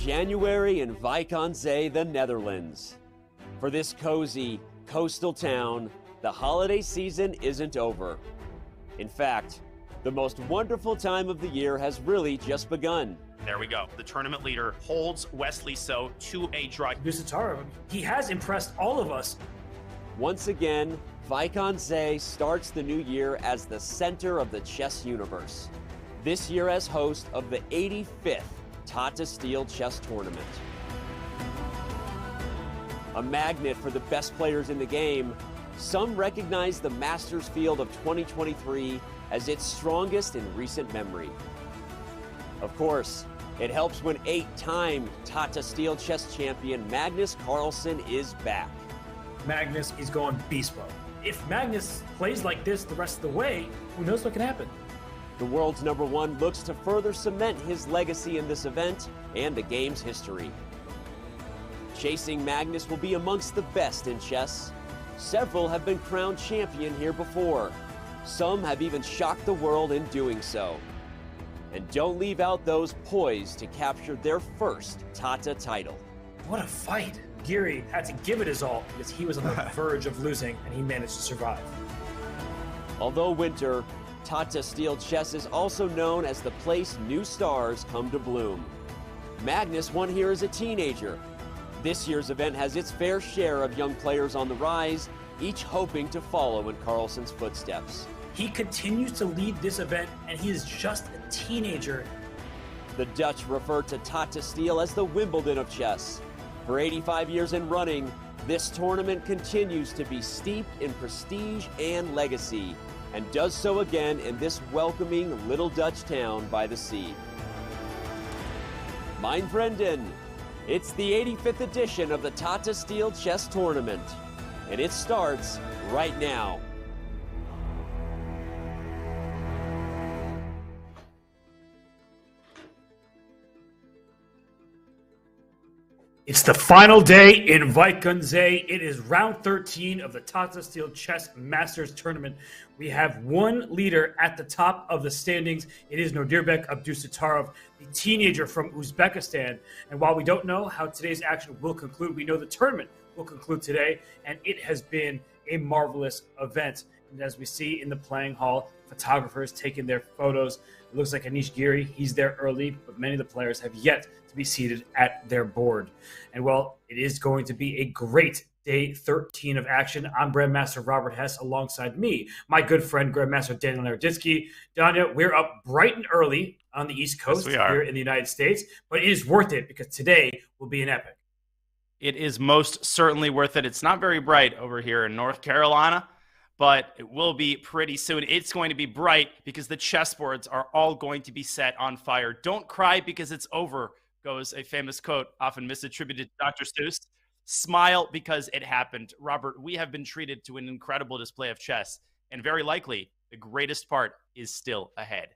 January in Wijk aan Zee, the Netherlands. For this cozy, coastal town, the holiday season isn't over. In fact, the most wonderful time of the year has really just begun. There we go. The tournament leader holds Wesley So to a draw. Dusataro, he has impressed all of us. Once again, Wijk aan Zee starts the new year as the center of the chess universe. This year as host of the 85th Tata Steel chess tournament. A magnet for the best players in the game, some recognize the Masters field of 2023 as its strongest in recent memory. Of course, it helps when 8-time Tata Steel chess champion Magnus Carlsen is back. Magnus is going beast mode. If Magnus plays like this the rest of the way, who knows what can happen? The world's #1 looks to further cement his legacy in this event and the game's history. Chasing Magnus will be amongst the best in chess. Several have been crowned champion here before. Some have even shocked the world in doing so. And don't leave out those poised to capture their first Tata title. What a fight! Giri had to give it his all because he was on the verge of losing and he managed to survive. Although winter, Tata Steel chess is also known as the place new stars come to bloom. Magnus won here as a teenager. This year's event has its fair share of young players on the rise, each hoping to follow in Carlsen's footsteps. He continues to lead this event and he is just a teenager. The Dutch refer to Tata Steel as the Wimbledon of chess. For 85 years in running, this tournament continues to be steeped in prestige and legacy, and does so again in this welcoming little Dutch town by the sea. Mein Vrienden, it's the 85th edition of the Tata Steel Chess Tournament, and it starts right now. It's the final day in Wijk aan Zee. It is round 13 of the Tata Steel Chess Masters Tournament. We have one leader at the top of the standings. It is Nodirbek Abdusattorov, the teenager from Uzbekistan. And while we don't know how today's action will conclude, we know the tournament will conclude today, and it has been a marvelous event. And as we see in the playing hall, photographers taking their photos. It looks like Anish Giri, he's there early, but many of the players have yet to be seated at their board. And well, it is going to be a great day 13 of action. I'm Grandmaster Robert Hess alongside me, my good friend Grandmaster Daniel Naroditsky. Daniel, we're up bright and early on the East Coast here in the United States, but it is worth it because today will be an epic. It is most certainly worth it. It's not very bright over here in North Carolina, but it will be pretty soon. It's going to be bright because the chessboards are all going to be set on fire. Don't cry because it's over, goes a famous quote often misattributed to Dr. Seuss. Smile because it happened. Robert, we have been treated to an incredible display of chess, and very likely the greatest part is still ahead.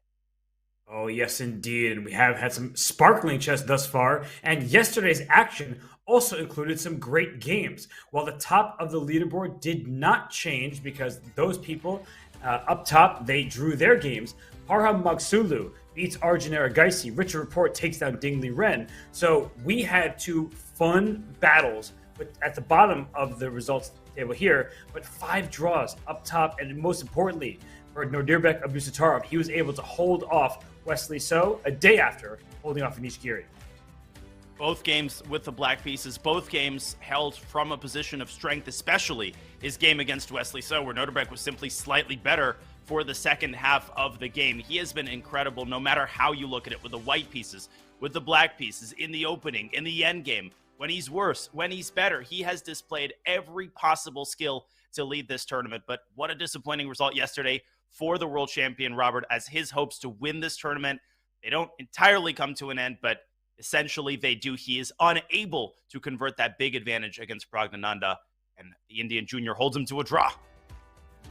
Oh, yes, indeed. And we have had some sparkling chess thus far. And yesterday's action also included some great games. While the top of the leaderboard did not change because those people up top, they drew their games. Parham Magsulu beats Arjun Aragaisi. Richard Report takes down Ding Liren. So we had two fun battles at the bottom of the results table here, but 5 draws up top. And most importantly, for Nodirbek Abdusattorov, he was able to hold off Wesley So a day after holding off Anish Giri. Both games with the black pieces, both games held from a position of strength, especially his game against Wesley So, where Nodirbek was simply slightly better for the second half of the game. He has been incredible no matter how you look at it, with the white pieces, with the black pieces, in the opening, in the end game, when he's worse, when he's better. He has displayed every possible skill to lead this tournament. But what a disappointing result yesterday for the world champion, Robert, as his hopes to win this tournament, they don't entirely come to an end, but essentially they do. He is unable to convert that big advantage against Praggnanandhaa, and the Indian junior holds him to a draw.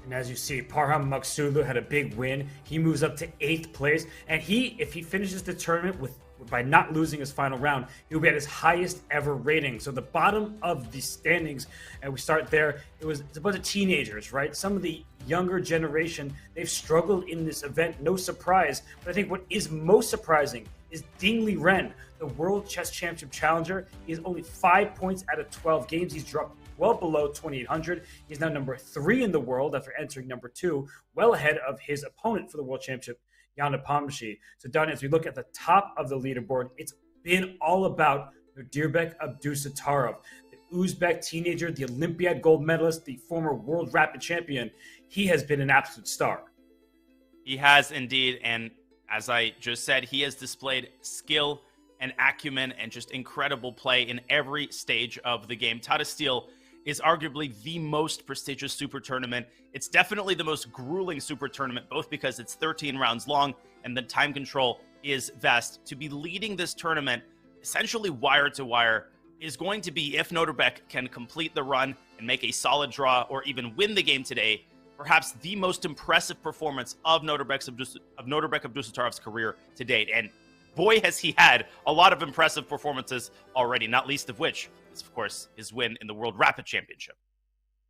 And as you see, Parham Magsulu had a big win. He moves up to 8th place, and if he finishes the tournament with by not losing his final round, he will be at his highest ever rating. So the bottom of the standings, and we start there, it's a bunch of teenagers, right? Some of the younger generation, they've struggled in this event, no surprise. But I think what is most surprising is Ding Liren, the World Chess Championship challenger. He is only 5 points out of 12 games. He's dropped well below 2,800. He's now number 3 in the world after entering number 2, well ahead of his opponent for the World Championship, Yana Pomshi. So, Don, as we look at the top of the leaderboard, it's been all about Nodirbek Abdusattorov, the Uzbek teenager, the Olympiad gold medalist, the former world rapid champion. He has been an absolute star. He has indeed, and as I just said, he has displayed skill and acumen and just incredible play in every stage of the game. Tata Steel is arguably the most prestigious super tournament. It's definitely the most grueling super tournament, both because it's 13 rounds long and the time control is vast. To be leading this tournament, essentially wire to wire, is going to be, if Nodirbek can complete the run and make a solid draw or even win the game today, perhaps the most impressive performance of Nodirbek Abdusattorov's career to date. And boy, has he had a lot of impressive performances already, not least of which is, of course, his win in the World Rapid Championship.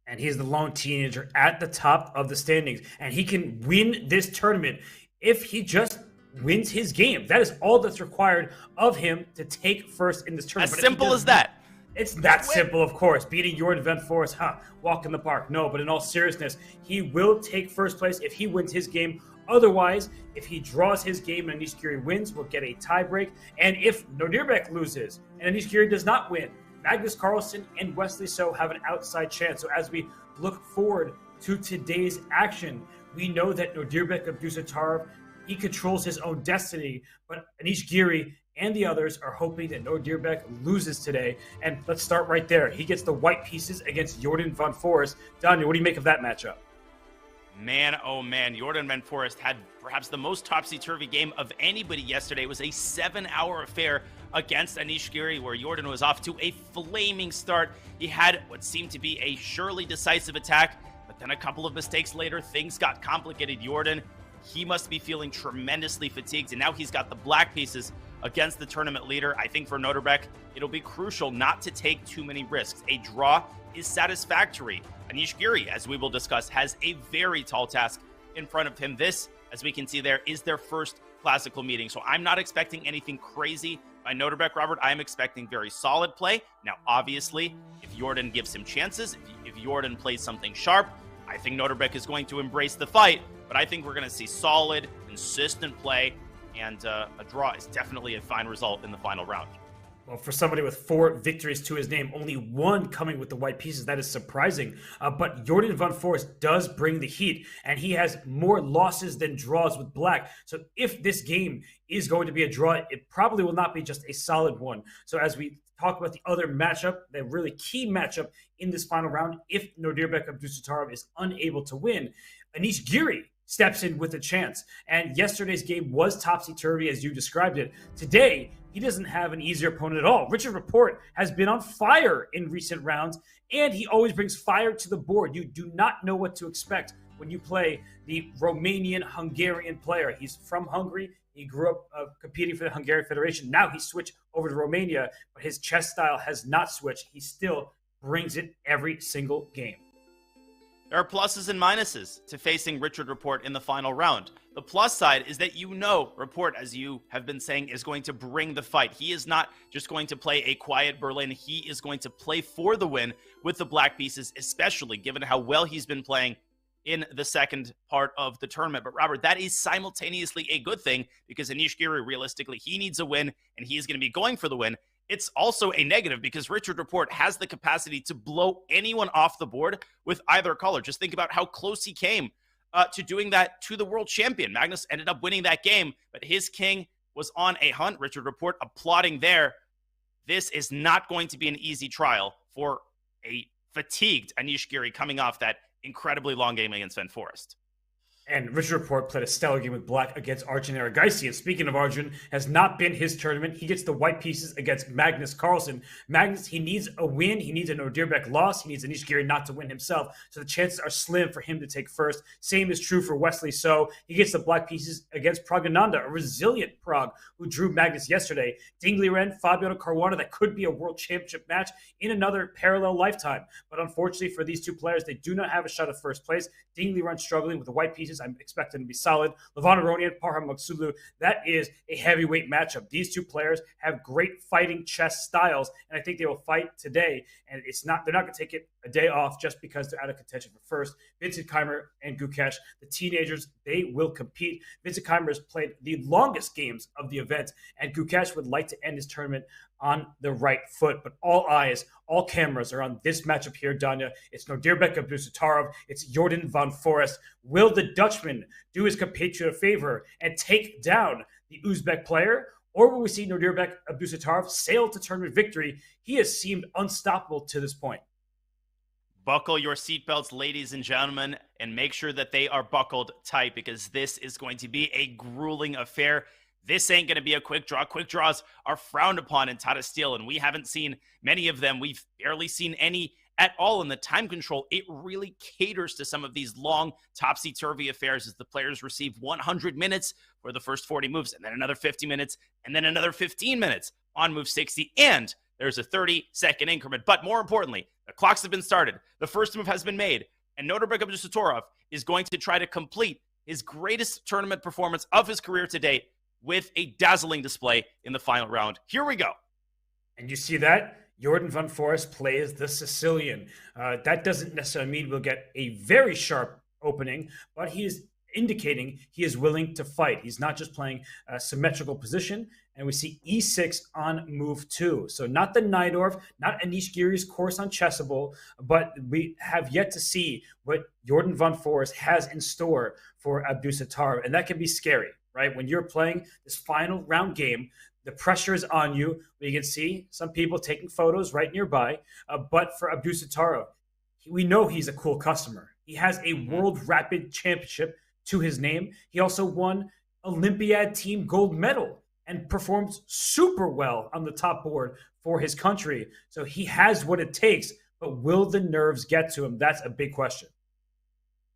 And he's the lone teenager at the top of the standings. And he can win this tournament if he just wins his game. That is all that's required of him to take first in this tournament. As simple as that. It's that simple, of course. Beating Jordan Van Forest, walk in the park. No, but in all seriousness, he will take first place if he wins his game. Otherwise, if he draws his game and Anish Giri wins, we'll get a tiebreak. And if Nodirbek loses and Anish Giri does not win, Magnus Carlsen and Wesley So have an outside chance. So as we look forward to today's action, we know that Nodirbek Abdusattorov, he controls his own destiny, but Anish Giri and the others are hoping that Nodirbek loses today. And let's start right there. He gets the white pieces against Jordan Van Forest. Daniel, what do you make of that matchup? Man, oh man, Jordan Van Forest had perhaps the most topsy-turvy game of anybody yesterday. It was a 7-hour affair against Anish Giri, where Jordan was off to a flaming start. He had what seemed to be a surely decisive attack, but then a couple of mistakes later, things got complicated. Jordan, he must be feeling tremendously fatigued, and now he's got the black pieces against the tournament leader. I think for Nodirbek, it'll be crucial not to take too many risks. A draw is satisfactory. Anish Giri, as we will discuss, has a very tall task in front of him. This, as we can see there, is their first classical meeting. So I'm not expecting anything crazy by Nodirbek, Robert. I'm expecting very solid play. Now, obviously, if Jordan gives him chances, if Jordan plays something sharp, I think Nodirbek is going to embrace the fight. But I think we're going to see solid, consistent play, and a draw is definitely a fine result in the final round. Well, for somebody with 4 victories to his name, only 1 coming with the white pieces, that is surprising. But Jordan Van Forest does bring the heat, and he has more losses than draws with black. So if this game is going to be a draw, it probably will not be just a solid one. So as we talk about the other matchup, the really key matchup in this final round, if Nodirbek Abdusattorov is unable to win, Anish Giri steps in with a chance. And yesterday's game was topsy-turvy, as you described it. Today, he doesn't have an easier opponent at all. Richard Rapport has been on fire in recent rounds, and he always brings fire to the board. You do not know what to expect when you play the Romanian-Hungarian player. He's from Hungary. He grew up competing for the Hungarian Federation. Now he switched over to Romania, but his chess style has not switched. He still brings it every single game. There are pluses and minuses to facing Richard Rapport in the final round. The plus side is that Rapport, as you have been saying, is going to bring the fight. He is not just going to play a quiet Berlin. He is going to play for the win with the black pieces, especially given how well he's been playing in the second part of the tournament. But Robert, that is simultaneously a good thing because Anish Giri, realistically, he needs a win and he is going to be going for the win. It's also a negative because Richard Rapport has the capacity to blow anyone off the board with either color. Just think about how close he came to doing that to the world champion. Magnus ended up winning that game, but his king was on a hunt. Richard Rapport applauding there. This is not going to be an easy trial for a fatigued Anish Giri coming off that incredibly long game against Van Forest. And Richard Report played a stellar game with Black against Arjun Erigaisi. And speaking of Arjun, has not been his tournament. He gets the white pieces against Magnus Carlsen. Magnus, he needs a win. He needs a Nodirbek loss. He needs Anish Giri not to win himself. So the chances are slim for him to take first. Same is true for Wesley So. He gets the black pieces against Pragananda, a resilient Prague who drew Magnus yesterday. Ding Liren, Fabiano Caruana, that could be a world championship match in another parallel lifetime. But unfortunately for these two players, they do not have a shot at first place. Ding Liren struggling with the white pieces. I'm expecting to be solid. Levon Aronian, Parham Magsulu, that is a heavyweight matchup. These two players have great fighting chess styles, and I think they will fight today. And they're not going to take it a day off just because they're out of contention for first. Vincent Keimer and Gukesh, the teenagers, they will compete. Vincent Keimer has played the longest games of the event, and Gukesh would like to end his tournament on the right foot. But all eyes, all cameras are on this matchup here, Danya. It's Nodirbek Abdusattorov. It's Jordan van Forest. Will the Dutchman do his compatriot a favor and take down the Uzbek player? Or will we see Nodirbek Abdusattorov sail to tournament victory? He has seemed unstoppable to this point. Buckle your seatbelts, ladies and gentlemen, and make sure that they are buckled tight because this is going to be a grueling affair. This ain't going to be a quick draw. Quick draws are frowned upon in Tata Steel, and we haven't seen many of them. We've barely seen any at all in the time control. It really caters to some of these long topsy-turvy affairs as the players receive 100 minutes for the first 40 moves, and then another 50 minutes, and then another 15 minutes on move 60, and there's a 30-second increment. But more importantly, the clocks have been started. The first move has been made, and Nodirbek Abdusattorov is going to try to complete his greatest tournament performance of his career to date with a dazzling display in the final round. Here we go. And you see that? Jordan van Forest plays the Sicilian. That doesn't necessarily mean we'll get a very sharp opening, but he is indicating he is willing to fight. He's not just playing a symmetrical position. And we see e6 on move 2. So not the Najdorf, not Anish Giri's course on Chessable, but we have yet to see what Jordan van Forest has in store for Abdusattorov. And that can be scary, right? When you're playing this final round game, the pressure is on you. We can see some people taking photos right nearby. But for Abdusattorov, we know he's a cool customer. He has a World Rapid Championship to his name. He also won Olympiad team gold medal and performs super well on the top board for his country. So he has what it takes, but will the nerves get to him? That's a big question.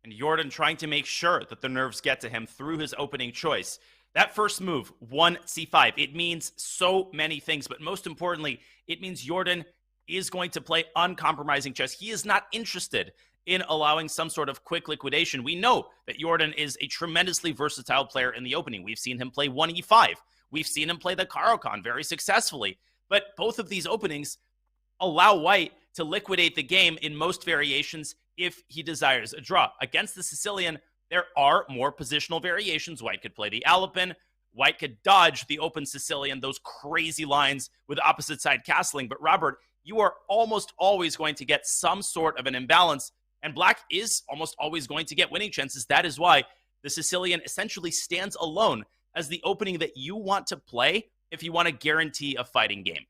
And Jordan trying to make sure that the nerves get to him through his opening choice. That first move, 1c5, it means so many things, but most importantly, it means Jordan is going to play uncompromising chess. He is not interested in allowing some sort of quick liquidation. We know that Jordan is a tremendously versatile player in the opening. We've seen him play 1e5. We've seen him play the Caro-Kann very successfully. But both of these openings allow White to liquidate the game in most variations if he desires a draw. Against the Sicilian, there are more positional variations. White could play the Alapin. White could dodge the open Sicilian, those crazy lines with opposite side castling. But Robert, you are almost always going to get some sort of an imbalance, and Black is almost always going to get winning chances. That is why the Sicilian essentially stands alone as the opening that you want to play if you want to guarantee a fighting game.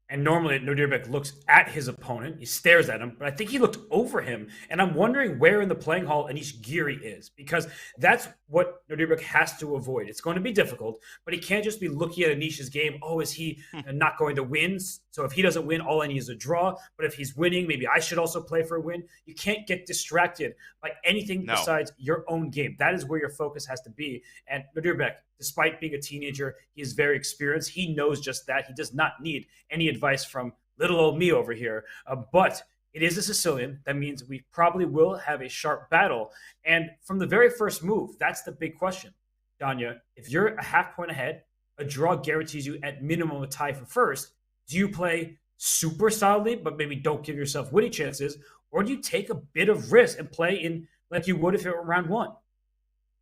And normally Nodirbek looks at his opponent. He stares at him, but I think he looked over him. And I'm wondering where in the playing hall Anish Giri is, because that's what Nodirbek has to avoid. It's going to be difficult, but he can't just be looking at Anish's game. Oh, is he not going to win? So if he doesn't win, all I need is a draw. But if he's winning, maybe I should also play for a win. You can't get distracted by anything besides your own game. That is where your focus has to be. And Nodirbek, despite being a teenager, he is very experienced. He knows just that. He does not need any advice from little old me over here. But it is a Sicilian. That means we probably will have a sharp battle. And from the very first move, that's the big question. Danya, if you're a half point ahead, a draw guarantees you at minimum a tie for first. Do you play super solidly, but maybe don't give yourself winning chances? Or do you take a bit of risk and play in like you would if it were round one?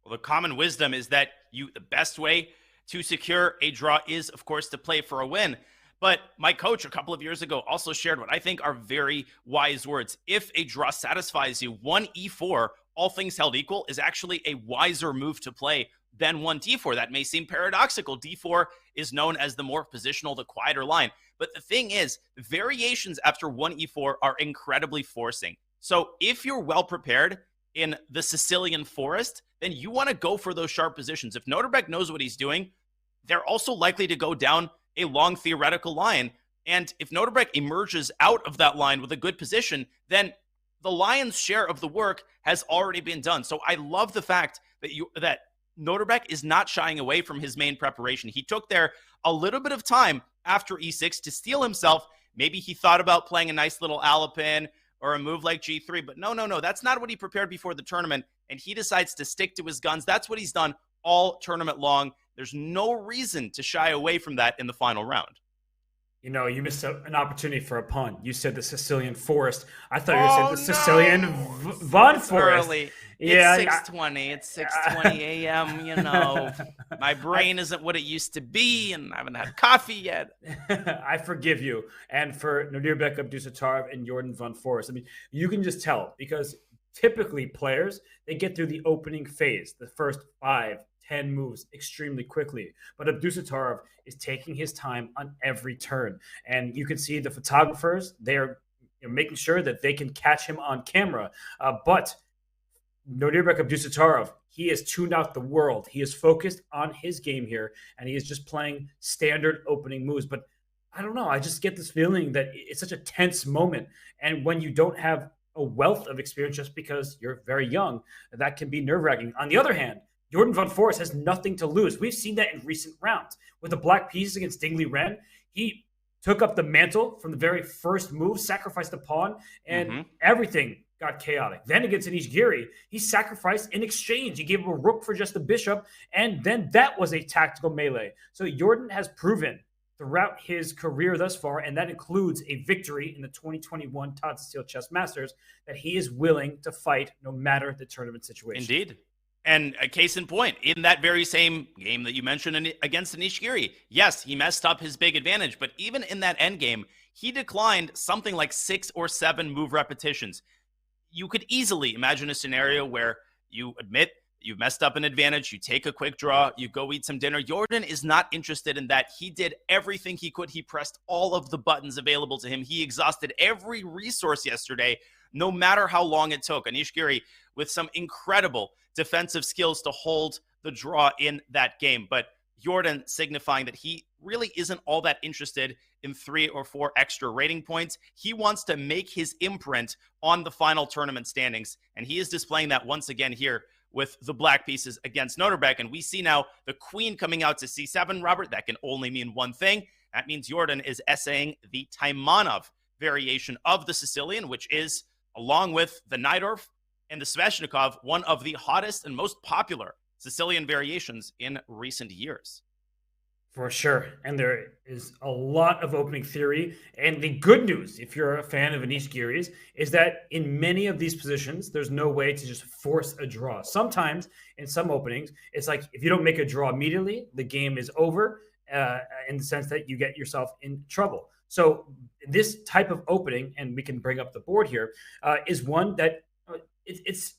Well, the common wisdom is that the best way to secure a draw is, of course, to play for a win. But my coach a couple of years ago also shared what I think are very wise words. If a draw satisfies you, 1e4, all things held equal, is actually a wiser move to play than 1d4. That may seem paradoxical. d4 is known as the more positional, the quieter line. But the thing is, variations after 1e4 are incredibly forcing. So if you're well prepared, in the Sicilian forest, then you want to go for those sharp positions. If Nodirbek knows what he's doing, they're also likely to go down a long theoretical line. And if Nodirbek emerges out of that line with a good position, then the lion's share of the work has already been done. So I love the fact that Nodirbek is not shying away from his main preparation. He took there a little bit of time after e6 to steel himself. Maybe he thought about playing a nice little Alapin or a move like g3, but no, that's not what he prepared before the tournament, and he decides to stick to his guns. That's what he's done all tournament long. There's no reason to shy away from that in the final round. You know, you missed an opportunity for a pun. You said the Sicilian forest. I thought you said the Sicilian Von Forest. Early. Yeah, it's 6:20. It's 6:20 a.m., you know. My brain isn't what it used to be, and I haven't had coffee yet. I forgive you. And for Nodirbek Abdusattorov and Jordan Von Forest, I mean, you can just tell because typically players, they get through the opening phase, the first 5-10 moves extremely quickly. But Abdusattorov is taking his time on every turn. And you can see the photographers, they're making sure that they can catch him on camera. But Nodirbek Abdusattorov, he has tuned out the world. He is focused on his game here, and he is just playing standard opening moves. But I don't know. I just get this feeling that it's such a tense moment. And when you don't have a wealth of experience just because you're very young, that can be nerve-wracking. On the other hand, Jordan Von Forest has nothing to lose. We've seen that in recent rounds. With the black pieces against Ding Liren, he took up the mantle from the very first move, sacrificed the pawn, and everything got chaotic. Then against Anish Giri, he sacrificed in exchange. He gave him a rook for just the bishop, and then that was a tactical melee. So Jordan has proven throughout his career thus far, and that includes a victory in the 2021 Tata Steel Chess Masters, that he is willing to fight no matter the tournament situation. Indeed. And a case in point, in that very same game that you mentioned against Anish Giri, yes, he messed up his big advantage, but even in that endgame, he declined something like 6 or 7 move repetitions. You could easily imagine a scenario where you admit you messed up an advantage, you take a quick draw, you go eat some dinner. Jordan is not interested in that. He did everything he could. He pressed all of the buttons available to him. He exhausted every resource yesterday, no matter how long it took. Anish Giri with some incredible defensive skills to hold the draw in that game. But Jordan signifying that he really isn't all that interested in 3 or 4 extra rating points. He wants to make his imprint on the final tournament standings, and he is displaying that once again here with the black pieces against Nodirbek. And we see now the queen coming out to c7, Robert. That can only mean one thing. That means Jordan is essaying the Taimanov variation of the Sicilian, which is, along with the Najdorf and the Sveshnikov, one of the hottest and most popular Sicilian variations in recent years. For sure. And there is a lot of opening theory. And the good news, if you're a fan of Anish Giri's, is that in many of these positions, there's no way to just force a draw. Sometimes in some openings, it's like if you don't make a draw immediately, the game is over in the sense that you get yourself in trouble. So this type of opening, and we can bring up the board here, is one that it's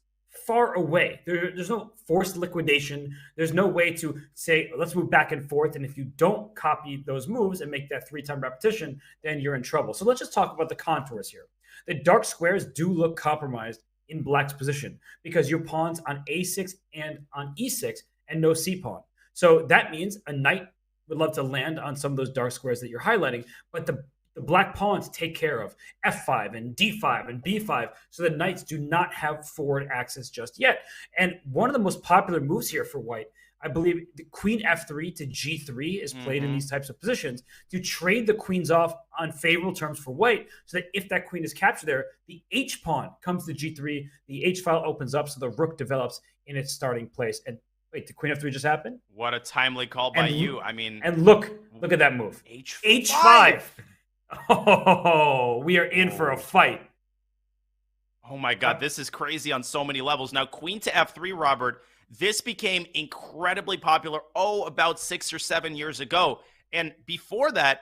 far away. There's no forced liquidation. There's no way to say, let's move back and forth. And if you don't copy those moves and make that 3-time repetition, then you're in trouble. So let's just talk about the contours here. The dark squares do look compromised in black's position because your pawn's on a6 and on e6 and no c-pawn. So that means a knight would love to land on some of those dark squares that you're highlighting, but the black pawns take care of f5 and d5 and b5, so the knights do not have forward access just yet. And one of the most popular moves here for white, I believe the queen f3 to g3 is played in these types of positions to trade the queens off on favorable terms for white, so that if that queen is captured there, the h pawn comes to g3, the h file opens up, so the rook develops in its starting place. And wait, the queen f3 just happened? What a timely call by you. I mean, and look at that move. h5. Oh, we are in for a fight. Oh my God, this is crazy on so many levels. Now, queen to f3, Robert, this became incredibly popular, about 6 or 7 years ago. And before that,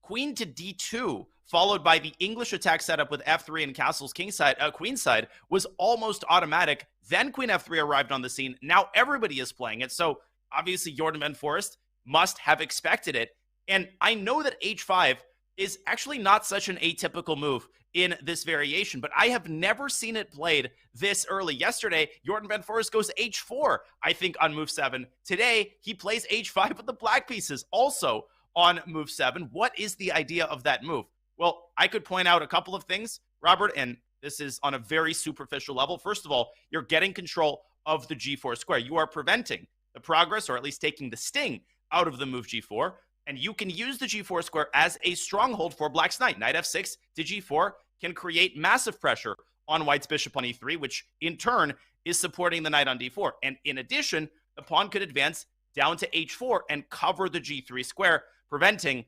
queen to d2, followed by the English attack setup with f3 and castle's queenside, was almost automatic. Then queen f3 arrived on the scene. Now everybody is playing it. So obviously, Jordan Van Forest must have expected it. And I know that h5 is actually not such an atypical move in this variation, but I have never seen it played this early. Yesterday, Jordan Van Foreest goes h4, I think, on move 7. Today, he plays h5 with the black pieces, also on move 7. What is the idea of that move? Well, I could point out a couple of things, Robert, and this is on a very superficial level. First of all, you're getting control of the g4 square. You are preventing the progress, or at least taking the sting out of the move g4, and you can use the g4 square as a stronghold for black's knight. Knight f6 to g4 can create massive pressure on white's bishop on e3, which in turn is supporting the knight on d4. And in addition, the pawn could advance down to h4 and cover the g3 square, preventing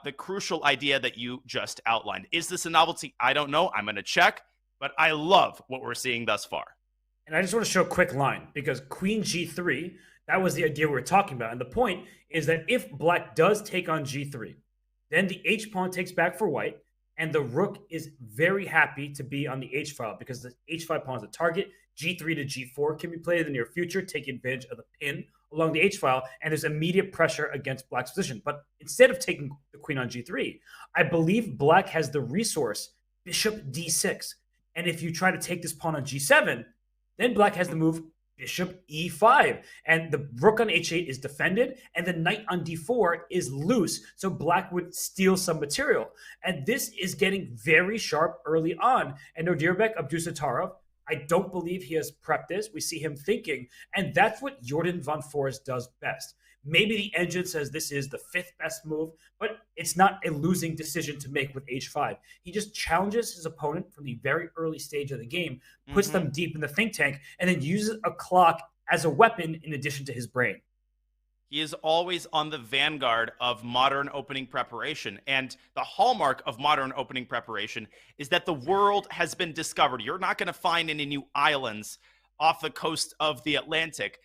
the crucial idea that you just outlined. Is this a novelty? I don't know. I'm going to check, but I love what we're seeing thus far. And I just want to show a quick line, because queen g3, that was the idea we were talking about. And the point is that if black does take on g3, then the h-pawn takes back for white, and the rook is very happy to be on the h-file, because the h5 pawn is a target. g3 to g4 can be played in the near future, taking advantage of the pin along the h-file, and there's immediate pressure against black's position. But instead of taking the queen on g3, I believe black has the resource bishop d6. And if you try to take this pawn on g7, then black has the move bishop e5, and the rook on h8 is defended, and the knight on d4 is loose, so black would steal some material. And this is getting very sharp early on. And Nodirbek Abdusattorov, I don't believe he has prepped this. We see him thinking, and that's what Jordan Van Foreest does best. Maybe the engine says this is the 5th best move, but it's not a losing decision to make with h5. He just challenges his opponent from the very early stage of the game, puts them deep in the think tank, and then uses a clock as a weapon in addition to his brain. He is always on the vanguard of modern opening preparation. And the hallmark of modern opening preparation is that the world has been discovered. You're not going to find any new islands off the coast of the Atlantic.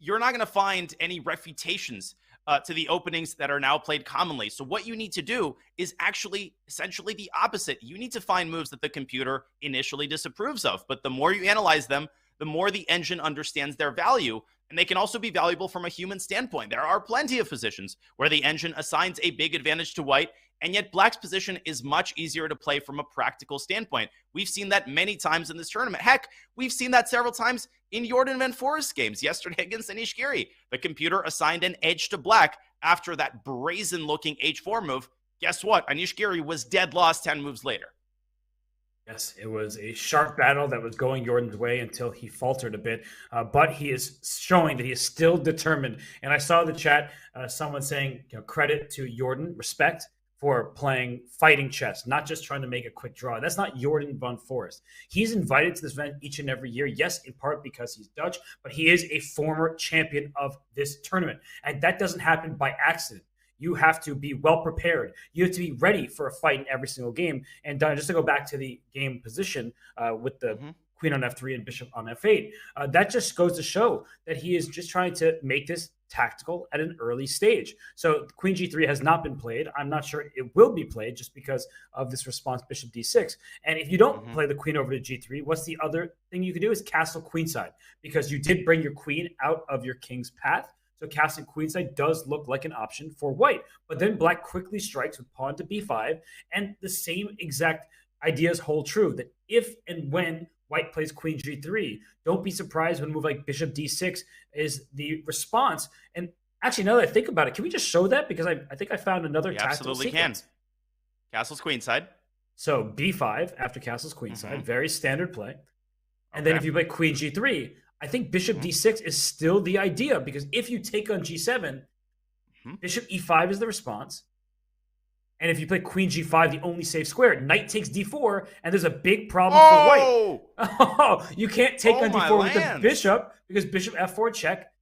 You're not going to find any refutations to the openings that are now played commonly. So what you need to do is actually essentially the opposite. You need to find moves that the computer initially disapproves of. But the more you analyze them, the more the engine understands their value. And they can also be valuable from a human standpoint. There are plenty of positions where the engine assigns a big advantage to white, and yet black's position is much easier to play from a practical standpoint. We've seen that many times in this tournament. Heck, we've seen that several times in Jordan Van Foreest games. Yesterday against Anish Giri, the computer assigned an edge to black after that brazen-looking h4 move. Guess what? Anish Giri was dead lost 10 moves later. Yes, it was a sharp battle that was going Jordan's way until he faltered a bit. But he is showing that he is still determined. And I saw in the chat someone saying, credit to Jordan, respect for playing fighting chess, not just trying to make a quick draw. That's not Jordan Van Foreest. He's invited to this event each and every year. Yes, in part because he's Dutch, but he is a former champion of this tournament. And that doesn't happen by accident. You have to be well prepared. You have to be ready for a fight in every single game. And just to go back to the game position with the queen on f3 and bishop on f8, that just goes to show that he is just trying to make this tactical at an early stage. So queen g3 has not been played. I'm not sure it will be played just because of this response bishop d6. And if you don't play the queen over to g3, what's the other thing you can do is castle queenside, because you did bring your queen out of your king's path. So castling queenside does look like an option for white. But then black quickly strikes with pawn to b5, and the same exact ideas hold true, that if and when white plays queen g3, don't be surprised when a move like bishop d6 is the response. And actually, now that I think about it, can we just show that? Because I think I found another tactical sequence. Can. Castles queenside. So b5 after castles queenside, very standard play. And then if you play queen g3, I think bishop d6 is still the idea, because if you take on g7, bishop e5 is the response. And if you play queen g5, the only safe square, knight takes d4, and there's a big problem for white. Oh, you can't take on d4 with the bishop, because bishop f4 check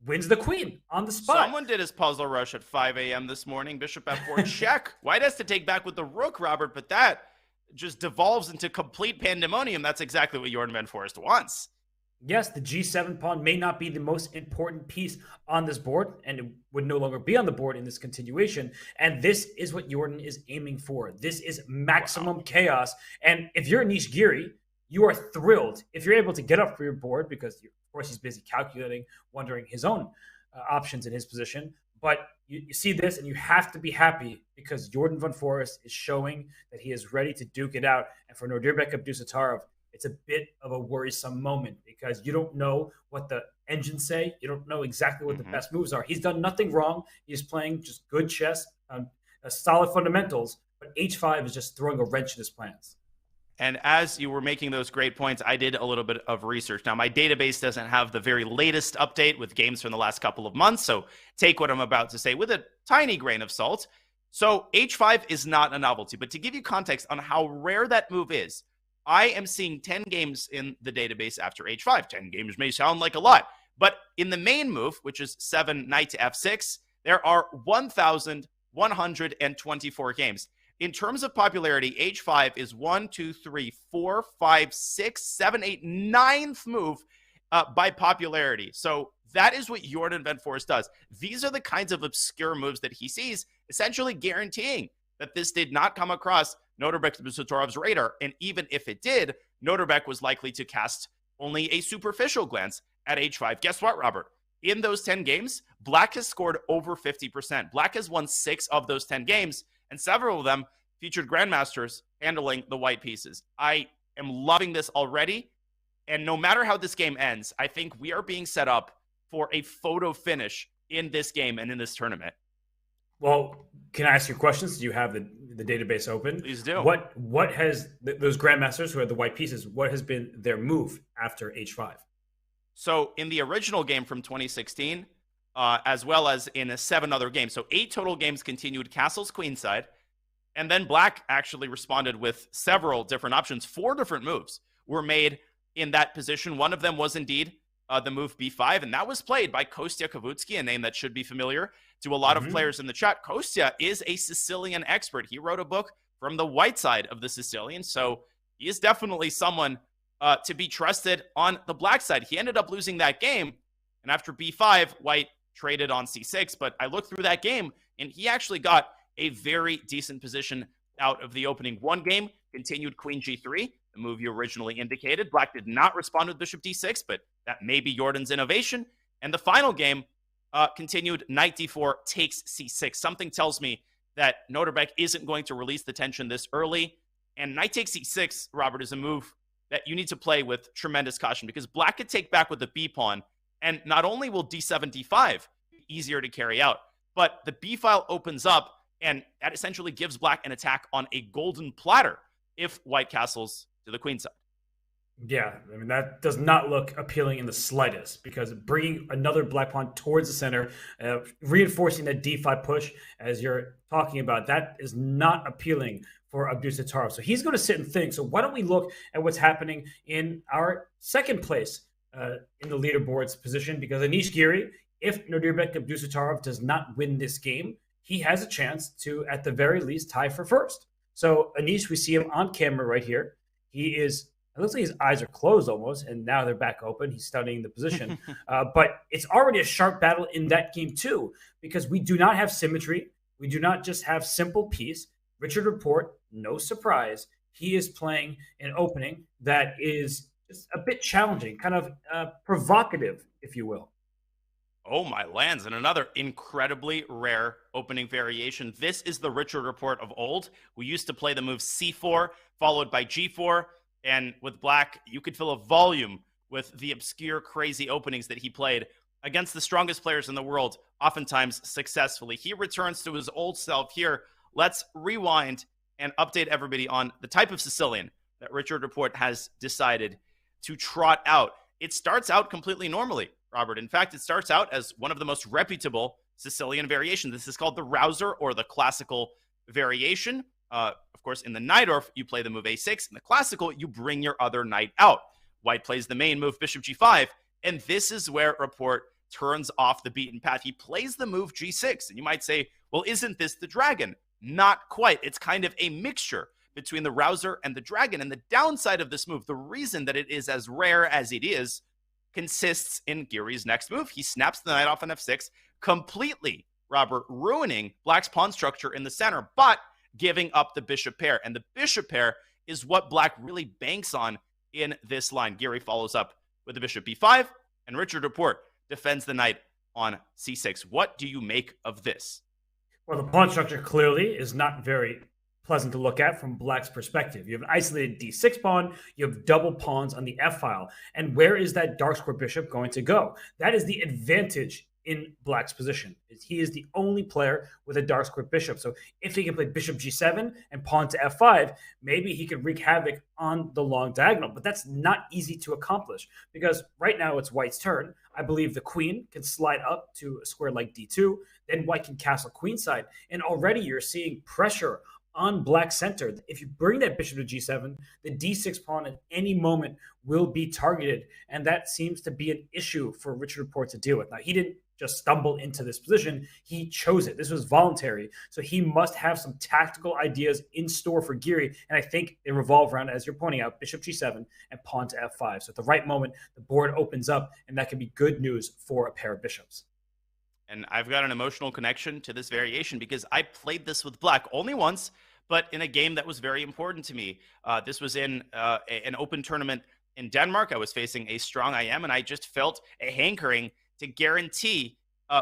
wins the queen on the spot. Someone did his puzzle rush at 5 a.m. this morning. Bishop f4 check. White has to take back with the rook, Robert, but that just devolves into complete pandemonium. That's exactly what Jordan Van Foreest wants. Yes, the g7 pawn may not be the most important piece on this board, and it would no longer be on the board in this continuation. And this is what Jordan is aiming for. This is maximum chaos. And if you're Anish Giri, you are thrilled if you're able to get up for your board, because, of course, he's busy calculating, wondering his own options in his position. But you see this and you have to be happy because Jordan Van Forest is showing that he is ready to duke it out. And for Nodirbek Abdusattorov, it's a bit of a worrisome moment because you don't know what the engines say. You don't know exactly what the best moves are. He's done nothing wrong. He's playing just good chess, solid fundamentals. But H5 is just throwing a wrench in his plans. And as you were making those great points, I did a little bit of research. Now, my database doesn't have the very latest update with games from the last couple of months, so take what I'm about to say with a tiny grain of salt. So H5 is not a novelty, but to give you context on how rare that move is, I am seeing 10 games in the database after H5. 10 games may sound like a lot, but in the main move, which is 7 knight to F6, there are 1,124 games. In terms of popularity, H5 is 1, 2, 3, 4, 5, 6, 7, 8, 9th move by popularity. So that is what Jordan Van Forest does. These are the kinds of obscure moves that he sees, essentially guaranteeing that this did not come across Nodirbek Abdusattorov's radar. And even if it did, Nodirbek was likely to cast only a superficial glance at H5. Guess what, Robert? In those 10 games, Black has scored over 50%. Black has won 6 of those 10 games, and several of them featured grandmasters handling the white pieces. I am loving this already, and no matter how this game ends, I think we are being set up for a photo finish in this game and in this tournament. Well, can I ask you questions? Do you have the database open? Please do. What has those grandmasters who had the white pieces, what has been their move after H5? So in the original game from 2016, as well as in 7 other games, so 8 total games continued castles queenside, and then Black actually responded with several different options. 4 different moves were made in that position. One of them was indeed the move B5, and that was played by Kostya Kavutsky, a name that should be familiar to a lot of players in the chat. Kostya is a Sicilian expert. He wrote a book from the white side of the Sicilian, so he is definitely someone to be trusted on the Black side. He ended up losing that game, and after B5, White traded on C6, but I looked through that game, and he actually got a very decent position out of the opening 1 game, continued Queen G3, the move you originally indicated. Black did not respond with Bishop D6, but that may be Jordan's innovation. And the final game continued Knight D4 takes C6. Something tells me that Nodirbek isn't going to release the tension this early. And Knight takes C6, Robert, is a move that you need to play with tremendous caution because Black could take back with the B pawn. And not only will D7, D5 be easier to carry out, but the B file opens up and that essentially gives Black an attack on a golden platter if White castles to the queen side. Yeah, I mean, that does not look appealing in the slightest because bringing another black pawn towards the center, reinforcing that D5 push, as you're talking about, that is not appealing for Abdusattorov. So he's going to sit and think. So why don't we look at what's happening in our second place in the leaderboard's position? Because Anish Giri, if Nodirbek Abdusattorov does not win this game, he has a chance to, at the very least, tie for first. So Anish, we see him on camera right here. He is... It looks like his eyes are closed almost, and now they're back open. He's studying the position. But it's already a sharp battle in that game, too, because we do not have symmetry. We do not just have simple piece. Richard Report, no surprise, he is playing an opening that is just a bit challenging, kind of provocative, if you will. Oh, my lands. And another incredibly rare opening variation. This is the Richard Report of old. We used to play the move C4, followed by G4. And with Black, you could fill a volume with the obscure, crazy openings that he played against the strongest players in the world, oftentimes successfully. He returns to his old self here. Let's rewind and update everybody on the type of Sicilian that Richard Report has decided to trot out. It starts out completely normally, Robert. In fact, it starts out as one of the most reputable Sicilian variations. This is called the Rouser, or the classical variation. Of course, in the Najdorf, you play the move A6. In the classical, you bring your other knight out. White plays the main move, Bishop G5, and this is where Report turns off the beaten path. He plays the move G6, and you might say, well, isn't this the dragon? Not quite. It's kind of a mixture between the Rouser and the dragon, and the downside of this move, the reason that it is as rare as it is, consists in Giri's next move. He snaps the knight off on F6, completely, Robert, ruining Black's pawn structure in the center, but giving up the bishop pair. And the bishop pair is what Black really banks on in this line. Giri follows up with the bishop B5, and Richard Report defends the knight on c6. What do you make of this? Well, the pawn structure clearly is not very pleasant to look at from Black's perspective. You have an isolated d6 pawn, you have double pawns on the f file. And where is that dark square bishop going to go? That is the advantage in Black's position. He is the only player with a dark square bishop. So if he can play bishop g7 and pawn to f5, maybe he could wreak havoc on the long diagonal. But that's not easy to accomplish because right now it's White's turn. I believe the queen can slide up to a square like d2. Then White can castle queenside. And already you're seeing pressure on Black center. If you bring that bishop to g7, the d6 pawn at any moment will be targeted. And that seems to be an issue for Richard Report to deal with. Now, he didn't just stumble into this position. He chose it. This was voluntary. So he must have some tactical ideas in store for Giri. And I think they revolve around, as you're pointing out, bishop g7 and pawn to f5. So at the right moment, the board opens up, and that can be good news for a pair of bishops. And I've got an emotional connection to this variation because I played this with Black only once, but in a game that was very important to me. This was in an open tournament in Denmark. I was facing a strong IM, and I just felt a hankering to guarantee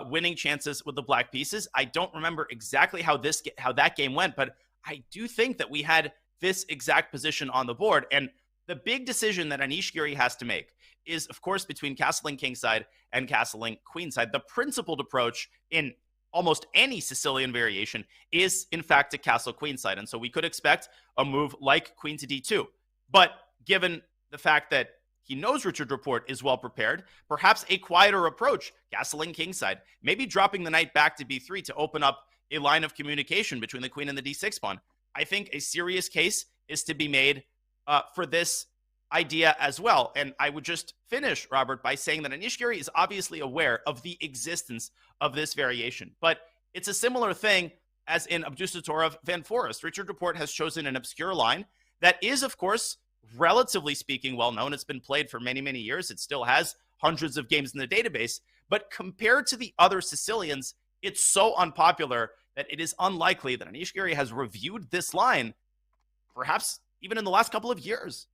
winning chances with the Black pieces. I don't remember exactly how that game went, but I do think that we had this exact position on the board. And the big decision that Anish Giri has to make is, of course, between castling kingside and castling queenside. The principled approach in almost any Sicilian variation is, in fact, to castle queenside. And so we could expect a move like queen to d2. But given the fact that he knows Richard Report is well prepared, perhaps a quieter approach, castling kingside, maybe dropping the knight back to b3 to open up a line of communication between the queen and the d6 pawn. I think a serious case is to be made for this idea as well. And I would just finish, Robert, by saying that Anish Giri is obviously aware of the existence of this variation. But it's a similar thing as in Abdusatorov Van Forest. Richard Report has chosen an obscure line that is, of course, relatively speaking, well known. It's been played for many, many years. It still has hundreds of games in the database. But compared to the other Sicilians, it's so unpopular that it is unlikely that Anish Giri has reviewed this line, perhaps even in the last couple of years.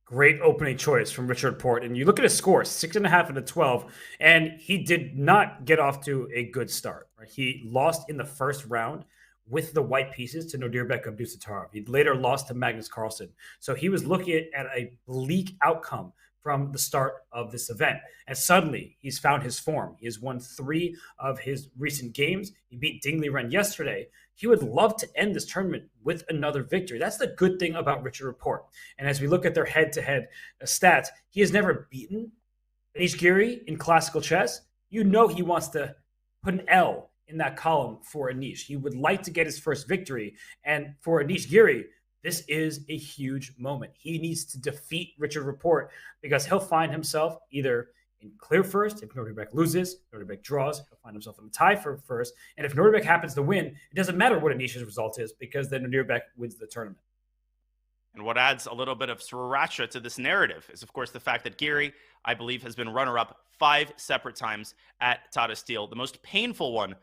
Great opening choice from Richard Report. And you look at his score, 6.5 out of 12, and he did not get off to a good start. Right? He lost in the first round with the white pieces to Nodirbek Abdusatorov. He later lost to Magnus Carlsen. So he was looking at a bleak outcome from the start of this event. And suddenly, he's found his form. He has won 3 of his recent games. He beat Ding Liren yesterday. He would love to end this tournament with another victory. That's the good thing about Richard Report. And as we look at their head-to-head stats, he has never beaten Anish Giri in classical chess. You know he wants to put an L in that column for Anish. He would like to get his first victory. And for Anish Giri, this is a huge moment. He needs to defeat Richard Report because he'll find himself either in clear first. If Nodirbek loses, Nodirbek draws, he'll find himself in the tie for first. And if Nodirbek happens to win, it doesn't matter what Anish's result is because then Nodirbek wins the tournament. And what adds a little bit of sriracha to this narrative is, of course, the fact that Giri, I believe, has been runner-up 5 separate times at Tata Steel. The most painful one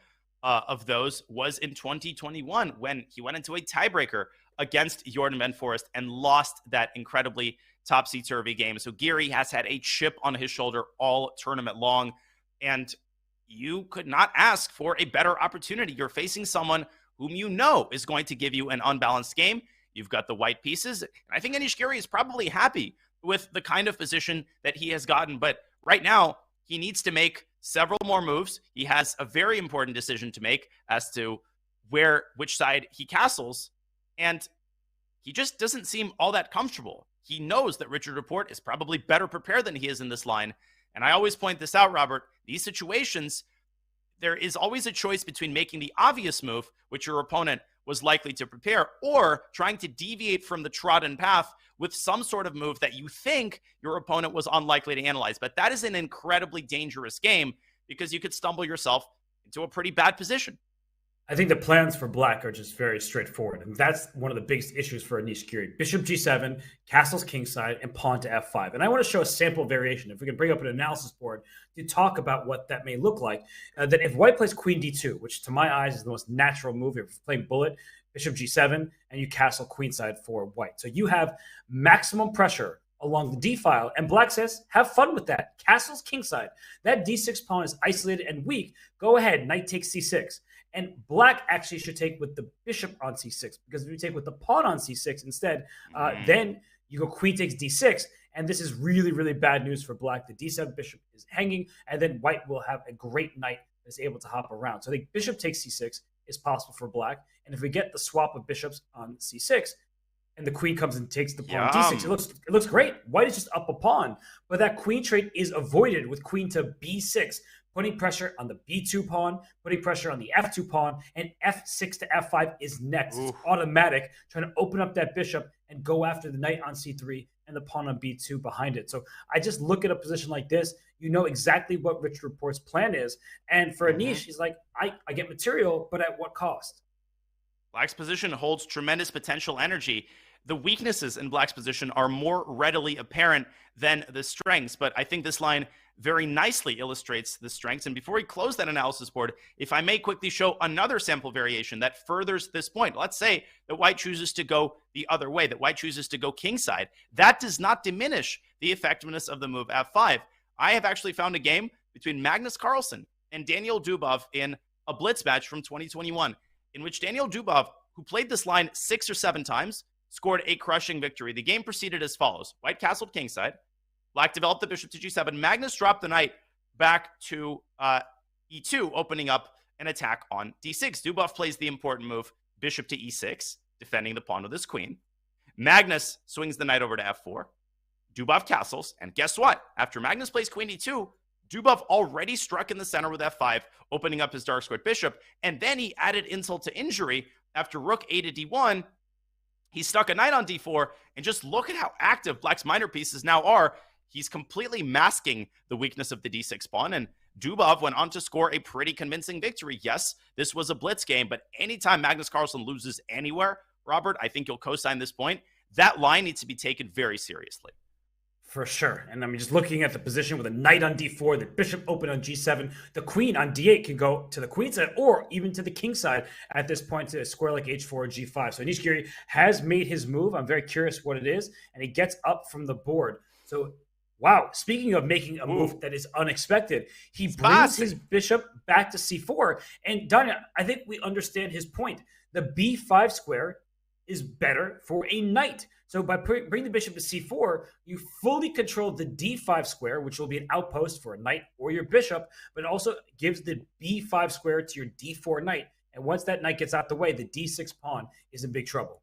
of those was in 2021 when he went into a tiebreaker against Jordan Van Forest and lost that incredibly topsy-turvy game. So Giri has had a chip on his shoulder all tournament long, and you could not ask for a better opportunity. You're facing someone whom you know is going to give you an unbalanced game. You've got the white pieces, and I think Anish Giri is probably happy with the kind of position that he has gotten, but right now he needs to make several more moves. He has a very important decision to make as to which side he castles, and he just doesn't seem all that comfortable. He knows that Richard Report is probably better prepared than he is in this line. And I always point this out, Robert. These situations, there is always a choice between making the obvious move, which your opponent was likely to prepare, or trying to deviate from the trodden path with some sort of move that you think your opponent was unlikely to analyze. But that is an incredibly dangerous game because you could stumble yourself into a pretty bad position. I think the plans for Black are just very straightforward. And that's one of the biggest issues for Anish Giri. Bishop g7, castles kingside, and pawn to f5. And I want to show a sample variation. If we can bring up an analysis board to talk about what that may look like. That if white plays queen d2, which to my eyes is the most natural move, if you're playing bullet, bishop g7, and you castle queenside for white. So you have maximum pressure along the D file. And Black says, have fun with that. Castle's kingside. That D6 pawn is isolated and weak. Go ahead, knight takes C6. And Black actually should take with the bishop on C6, because if you take with the pawn on C6 instead, then you go queen takes D6. And this is really, really bad news for Black. The D7 bishop is hanging, and then White will have a great knight that's able to hop around. So I think bishop takes C6 is possible for Black. And if we get the swap of bishops on C6, and the queen comes and takes the pawn D6, it looks great. White is just up a pawn, but that queen trade is avoided with queen to B6, putting pressure on the B2 pawn, putting pressure on the F2 pawn, and F6 to F5 is next. It's automatic, trying to open up that bishop and go after the knight on C3 and the pawn on B2 behind it. So I just look at a position like this, you know exactly what Richard Report's plan is. And for Anish, he's like, I get material, but at what cost? Black's position holds tremendous potential energy. The weaknesses in Black's position are more readily apparent than the strengths, but I think this line very nicely illustrates the strengths. And before we close that analysis board, if I may quickly show another sample variation that furthers this point. Let's say that White chooses to go the other way, that White chooses to go kingside. That does not diminish the effectiveness of the move F5. I have actually found a game between Magnus Carlsen and Daniel Dubov in a blitz match from 2021, in which Daniel Dubov, who played this line 6 or 7 times, scored a crushing victory. The game proceeded as follows. White castled kingside. Black developed the bishop to G7. Magnus dropped the knight back to E2, opening up an attack on D6. Dubov plays the important move, bishop to E6, defending the pawn with his queen. Magnus swings the knight over to F4. Dubov castles, and guess what? After Magnus plays queen E2, Dubov already struck in the center with F5, opening up his dark squared bishop, and then he added insult to injury after rook A to D1. He stuck a knight on D4, and just look at how active Black's minor pieces now are. He's completely masking the weakness of the D6 pawn, and Dubov went on to score a pretty convincing victory. Yes, this was a blitz game, but anytime Magnus Carlsen loses anywhere, Robert, I think you'll co-sign this point, that line needs to be taken very seriously. For sure. And I'm just looking at the position with a knight on D4, the bishop open on G7, the queen on D8 can go to the queen side or even to the king side at this point to a square like H4 or G5. So Anish Giri has made his move. I'm very curious what it is, and he gets up from the board. So, wow, speaking of making a move that is unexpected, he brings his bishop back to C4. And Danya, I think we understand his point. The B5 square is better for a knight. So by bringing the bishop to C4, you fully control the D5 square, which will be an outpost for a knight or your bishop, but it also gives the B5 square to your D4 knight. And once that knight gets out the way, the D6 pawn is in big trouble.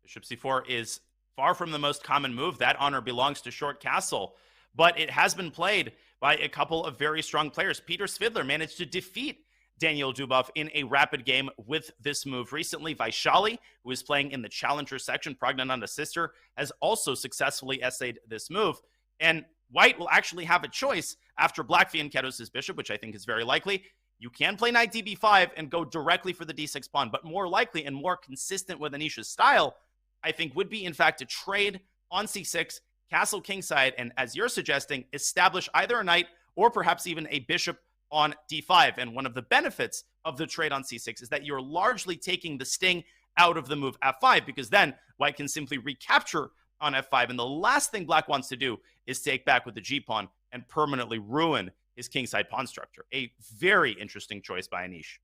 Bishop C4 is far from the most common move. That honor belongs to Short Castle, but it has been played by a couple of very strong players. Peter Svidler managed to defeat Daniel Dubov in a rapid game with this move recently. Vaishali, who is playing in the challenger section, Pragnananda's sister, has also successfully essayed this move. And White will actually have a choice after Black fianchettos his bishop, which I think is very likely. You can play knight DB5 and go directly for the D6 pawn, but more likely and more consistent with Anish's style, I think, would be, in fact, to trade on C6, castle kingside, and as you're suggesting, establish either a knight or perhaps even a bishop on D5. And one of the benefits of the trade on C6 is that you're largely taking the sting out of the move F5, because then White can simply recapture on F5. And the last thing Black wants to do is take back with the G pawn and permanently ruin his kingside pawn structure. A very interesting choice by Anish.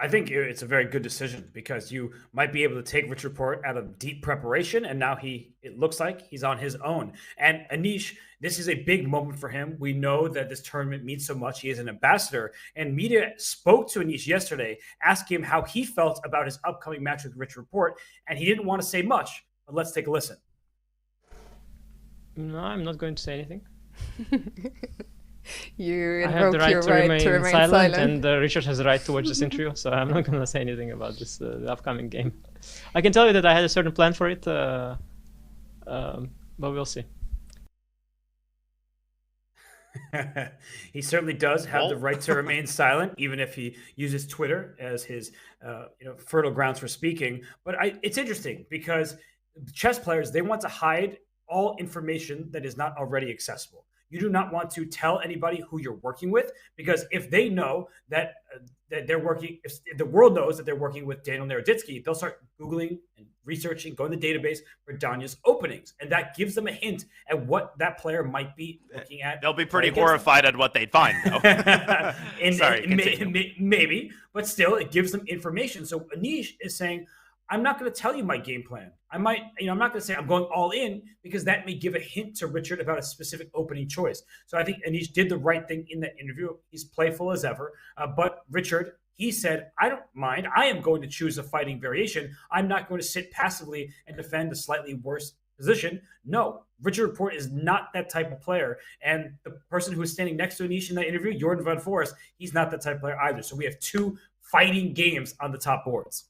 I think it's a very good decision, because you might be able to take Rich Report out of deep preparation, and now it looks like he's on his own. And Anish, this is a big moment for him. We know that this tournament means so much. He is an ambassador, and media spoke to Anish yesterday, asking him how he felt about his upcoming match with Rich Report, and he didn't want to say much, but let's take a listen. No, I'm not going to say anything. You I have the invoke right your to remain silent, and Richard has the right to watch this interview, so I'm not going to say anything about this the upcoming game. I can tell you that I had a certain plan for it, but we'll see. He certainly does have the right to remain silent, even if he uses Twitter as his fertile grounds for speaking. But it's interesting, because chess players, they want to hide all information that is not already accessible. You do not want to tell anybody who you're working with, because if they know that they're working, if the world knows that they're working with Daniel Naroditsky, they'll start Googling and researching, going to the database for Danya's openings. And that gives them a hint at what that player might be looking at. They'll be pretty horrified at what they'd find, though. Maybe, but still, it gives them information. So Anish is saying, I'm not going to tell you my game plan. I'm not going to say I'm going all in, because that may give a hint to Richard about a specific opening choice. So I think Anish did the right thing in that interview. He's playful as ever. But Richard, he said, I don't mind. I am going to choose a fighting variation. I'm not going to sit passively and defend a slightly worse position. No, Richard Report is not that type of player. And the person who was standing next to Anish in that interview, Jordan Van Forest, he's not that type of player either. So we have two fighting games on the top boards.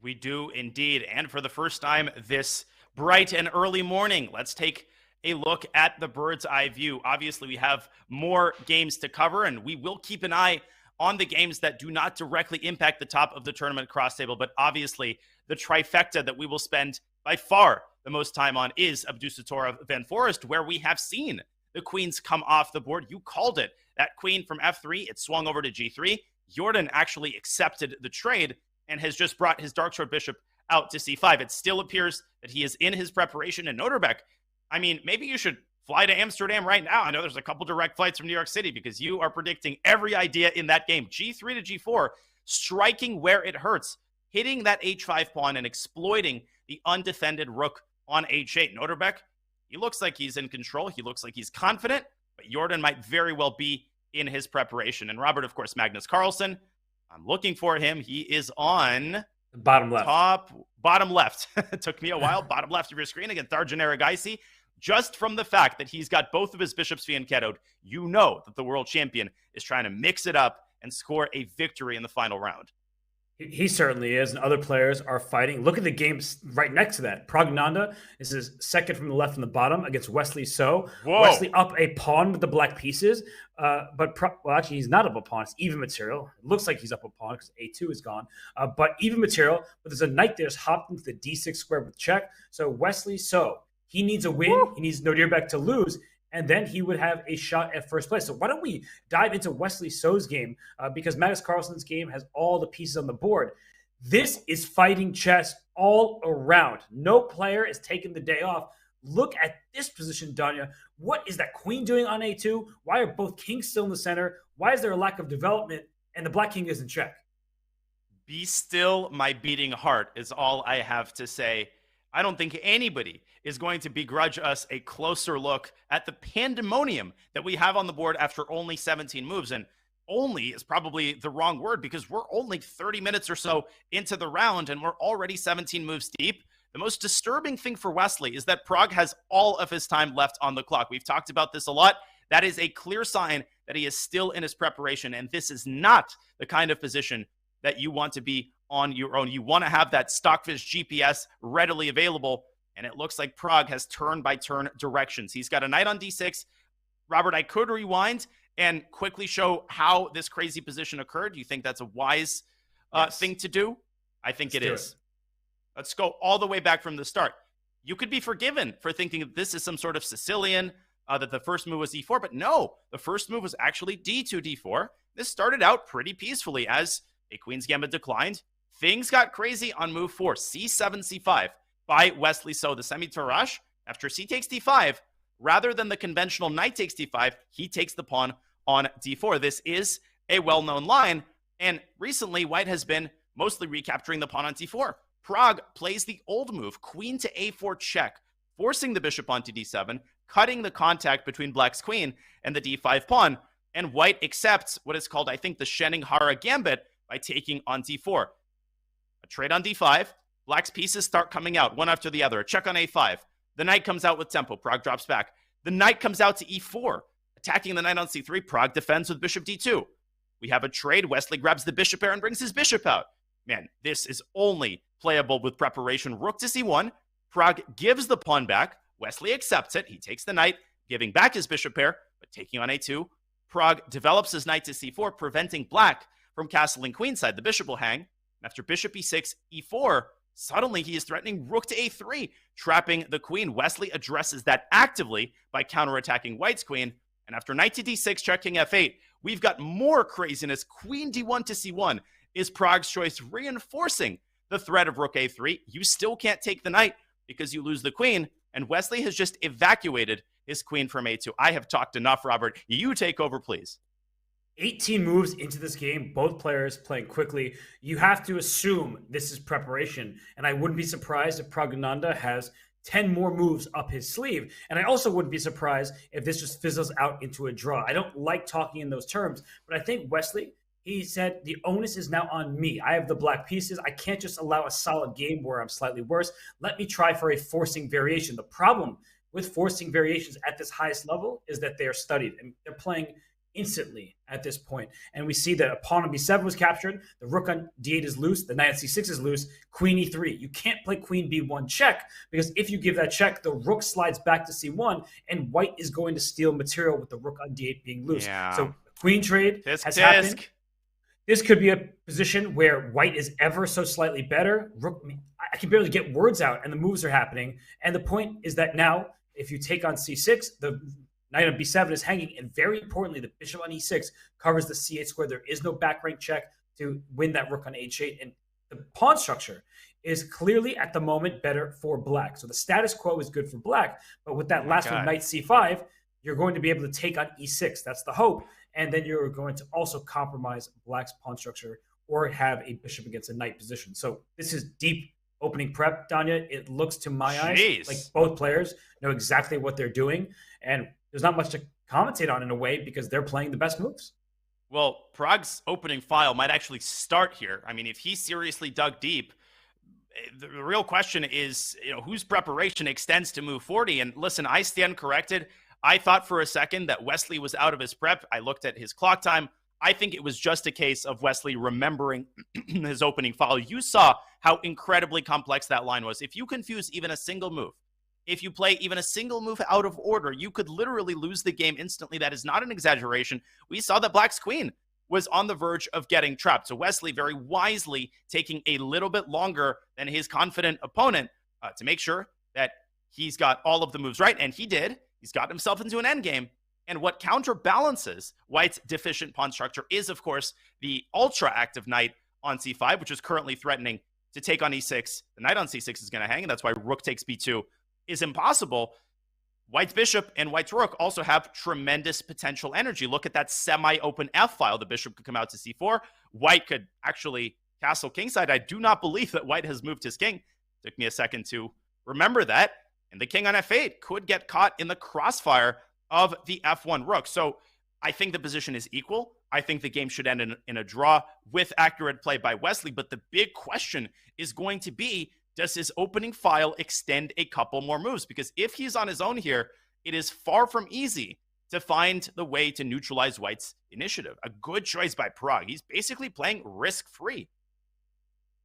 We do indeed. And for the first time this bright and early morning, let's take a look at the bird's eye view. Obviously, we have more games to cover, and we will keep an eye on the games that do not directly impact the top of the tournament cross table. But obviously, the trifecta that we will spend by far the most time on is Abdusattorov Van Forest, where we have seen the queens come off the board. You called it. That queen from F3, it swung over to G3. Jordan actually accepted the trade and has just brought his dark sword bishop out to C5. It still appears that he is in his preparation. And Nodirbek, I mean, maybe you should fly to Amsterdam right now. I know there's a couple direct flights from New York City, because you are predicting every idea in that game. G3 to G4, striking where it hurts, hitting that H5 pawn and exploiting the undefended rook on H8. Nodirbek, he looks like he's in control. He looks like he's confident, but Jordan might very well be in his preparation. And Robert, of course, Magnus Carlsen, I'm looking for him. He is on bottom left. Bottom left. It took me a while. Bottom left of your screen against Arjun Erigaisi. Just from the fact that he's got both of his bishops fianchettoed, you know that the world champion is trying to mix it up and score a victory in the final round. He certainly is, and other players are fighting. Look at the games right next to that. Pragnanda is his second from the left and the bottom against Wesley So. Whoa. Wesley up a pawn with the black pieces, but actually he's not up a pawn. It's even material. It looks like he's up a pawn because A2 is gone, but even material. But there's a knight there that's hopped into the D6 square with check. So Wesley So, he needs a win. Woo. He needs Nodirbek to lose, and then he would have a shot at first place. So why don't we dive into Wesley So's game, because Magnus Carlsen's game has all the pieces on the board. This is fighting chess all around. No player is taking the day off. Look at this position, Danya. What is that queen doing on A2? Why are both kings still in the center? Why is there a lack of development? And the black king is in check. Be still, my beating heart, is all I have to say. I don't think anybody is going to begrudge us a closer look at the pandemonium that we have on the board after only 17 moves. And only is probably the wrong word, because we're only 30 minutes or so into the round and we're already 17 moves deep. The most disturbing thing for Wesley is that Pragg has all of his time left on the clock. We've talked about this a lot. That is a clear sign that he is still in his preparation, and this is not the kind of position that you want to be on your own. You want to have that Stockfish GPS readily available, and it looks like Pragg has turn-by-turn directions. He's got a knight on D6. Robert, I could rewind and quickly show how this crazy position occurred. Do you think that's a wise thing to do? I think it is. Let's go all the way back from the start. You could be forgiven for thinking that this is some sort of Sicilian, that the first move was E4, but no, the first move was actually D2, D4. This started out pretty peacefully as a Queen's Gambit declined. Things got crazy on move 4, C7, C5 by Wesley So. The semi-Tarrasch, after C takes D5, rather than the conventional knight takes D5, he takes the pawn on D4. This is a well-known line, and recently White has been mostly recapturing the pawn on D4. Pragg plays the old move, queen to A4 check, forcing the bishop onto D7, cutting the contact between Black's queen and the D5 pawn, and White accepts what is called, I think, the Sheninghara Gambit by taking on D4. A trade on D5, Black's pieces start coming out, one after the other. A check on A5. The knight comes out with tempo. Pragg drops back. The knight comes out to E4. Attacking the knight on C3, Pragg defends with bishop D2. We have a trade. Wesley grabs the bishop pair and brings his bishop out. Man, this is only playable with preparation. Rook to C1. Pragg gives the pawn back. Wesley accepts it. He takes the knight, giving back his bishop pair, but taking on A2. Pragg develops his knight to C4, preventing Black from castling queenside. The bishop will hang. After bishop E6, E4, suddenly he is threatening rook to A3, trapping the queen. Wesley addresses that actively by counterattacking White's queen. And after knight to D6, checking F8, we've got more craziness. Queen D1 to C1 is Pragg's choice, reinforcing the threat of rook a3. You still can't take the knight because you lose the queen, and Wesley has just evacuated his queen from a2. I have talked enough, Robert. You take over, please. 18 moves into this game, both players playing quickly. You have to assume this is preparation, and I wouldn't be surprised if Pragnanda has 10 more moves up his sleeve. And I also wouldn't be surprised if this just fizzles out into a draw. I don't like talking in those terms, but I think Wesley, he said, the onus is now on me. I have the black pieces. I can't just allow a solid game where I'm slightly worse. Let me try for a forcing variation. The problem with forcing variations at this highest level is that they are studied and they're playing instantly at this point. And we see that a pawn on b7 was captured, the rook on d8 is loose, the knight on c6 is loose, queen e3. You can't play queen b1 check, because if you give that check, the rook slides back to c1, and white is going to steal material with the rook on d8 being loose. Yeah. So queen trade has happened. This could be a position where white is ever so slightly better. Rook, I can barely get words out, and the moves are happening. And the point is that now, if you take on c6, the knight on b7 is hanging, and very importantly, the bishop on e6 covers the c8 square. There is no back rank check to win that rook on h8, and the pawn structure is clearly at the moment better for black. So the status quo is good for black, but with that last one, knight c5, you're going to be able to take on e6. That's the hope, and then you're going to also compromise black's pawn structure or have a bishop against a knight position. So this is deep opening prep, Danya. It looks to my eyes like both players know exactly what they're doing, and there's not much to commentate on in a way because they're playing the best moves. Well, Prag's opening file might actually start here. I mean, if he seriously dug deep, the real question is, whose preparation extends to move 40? And listen, I stand corrected. I thought for a second that Wesley was out of his prep. I looked at his clock time. I think it was just a case of Wesley remembering his opening file. You saw how incredibly complex that line was. If you confuse even a single move, if you play even a single move out of order, you could literally lose the game instantly. That is not an exaggeration. We saw that black's queen was on the verge of getting trapped. So Wesley very wisely taking a little bit longer than his confident opponent to make sure that he's got all of the moves right. And he did. He's got himself into an endgame. And what counterbalances white's deficient pawn structure is, of course, the ultra-active knight on c5, which is currently threatening to take on e6. The knight on c6 is going to hang, and that's why rook takes b2 is impossible. White's bishop and white's rook also have tremendous potential energy. Look at that semi-open f file. The bishop could come out to c4. White could actually castle kingside. I do not believe that white has moved his king. Took me a second to remember that. And the king on f8 could get caught in the crossfire of the f1 rook. So I think the position is equal. I think the game should end in a draw with accurate play by Wesley. But the big question is going to be, does his opening file extend a couple more moves? Because if he's on his own here, it is far from easy to find the way to neutralize white's initiative. A good choice by Prag. He's basically playing risk-free.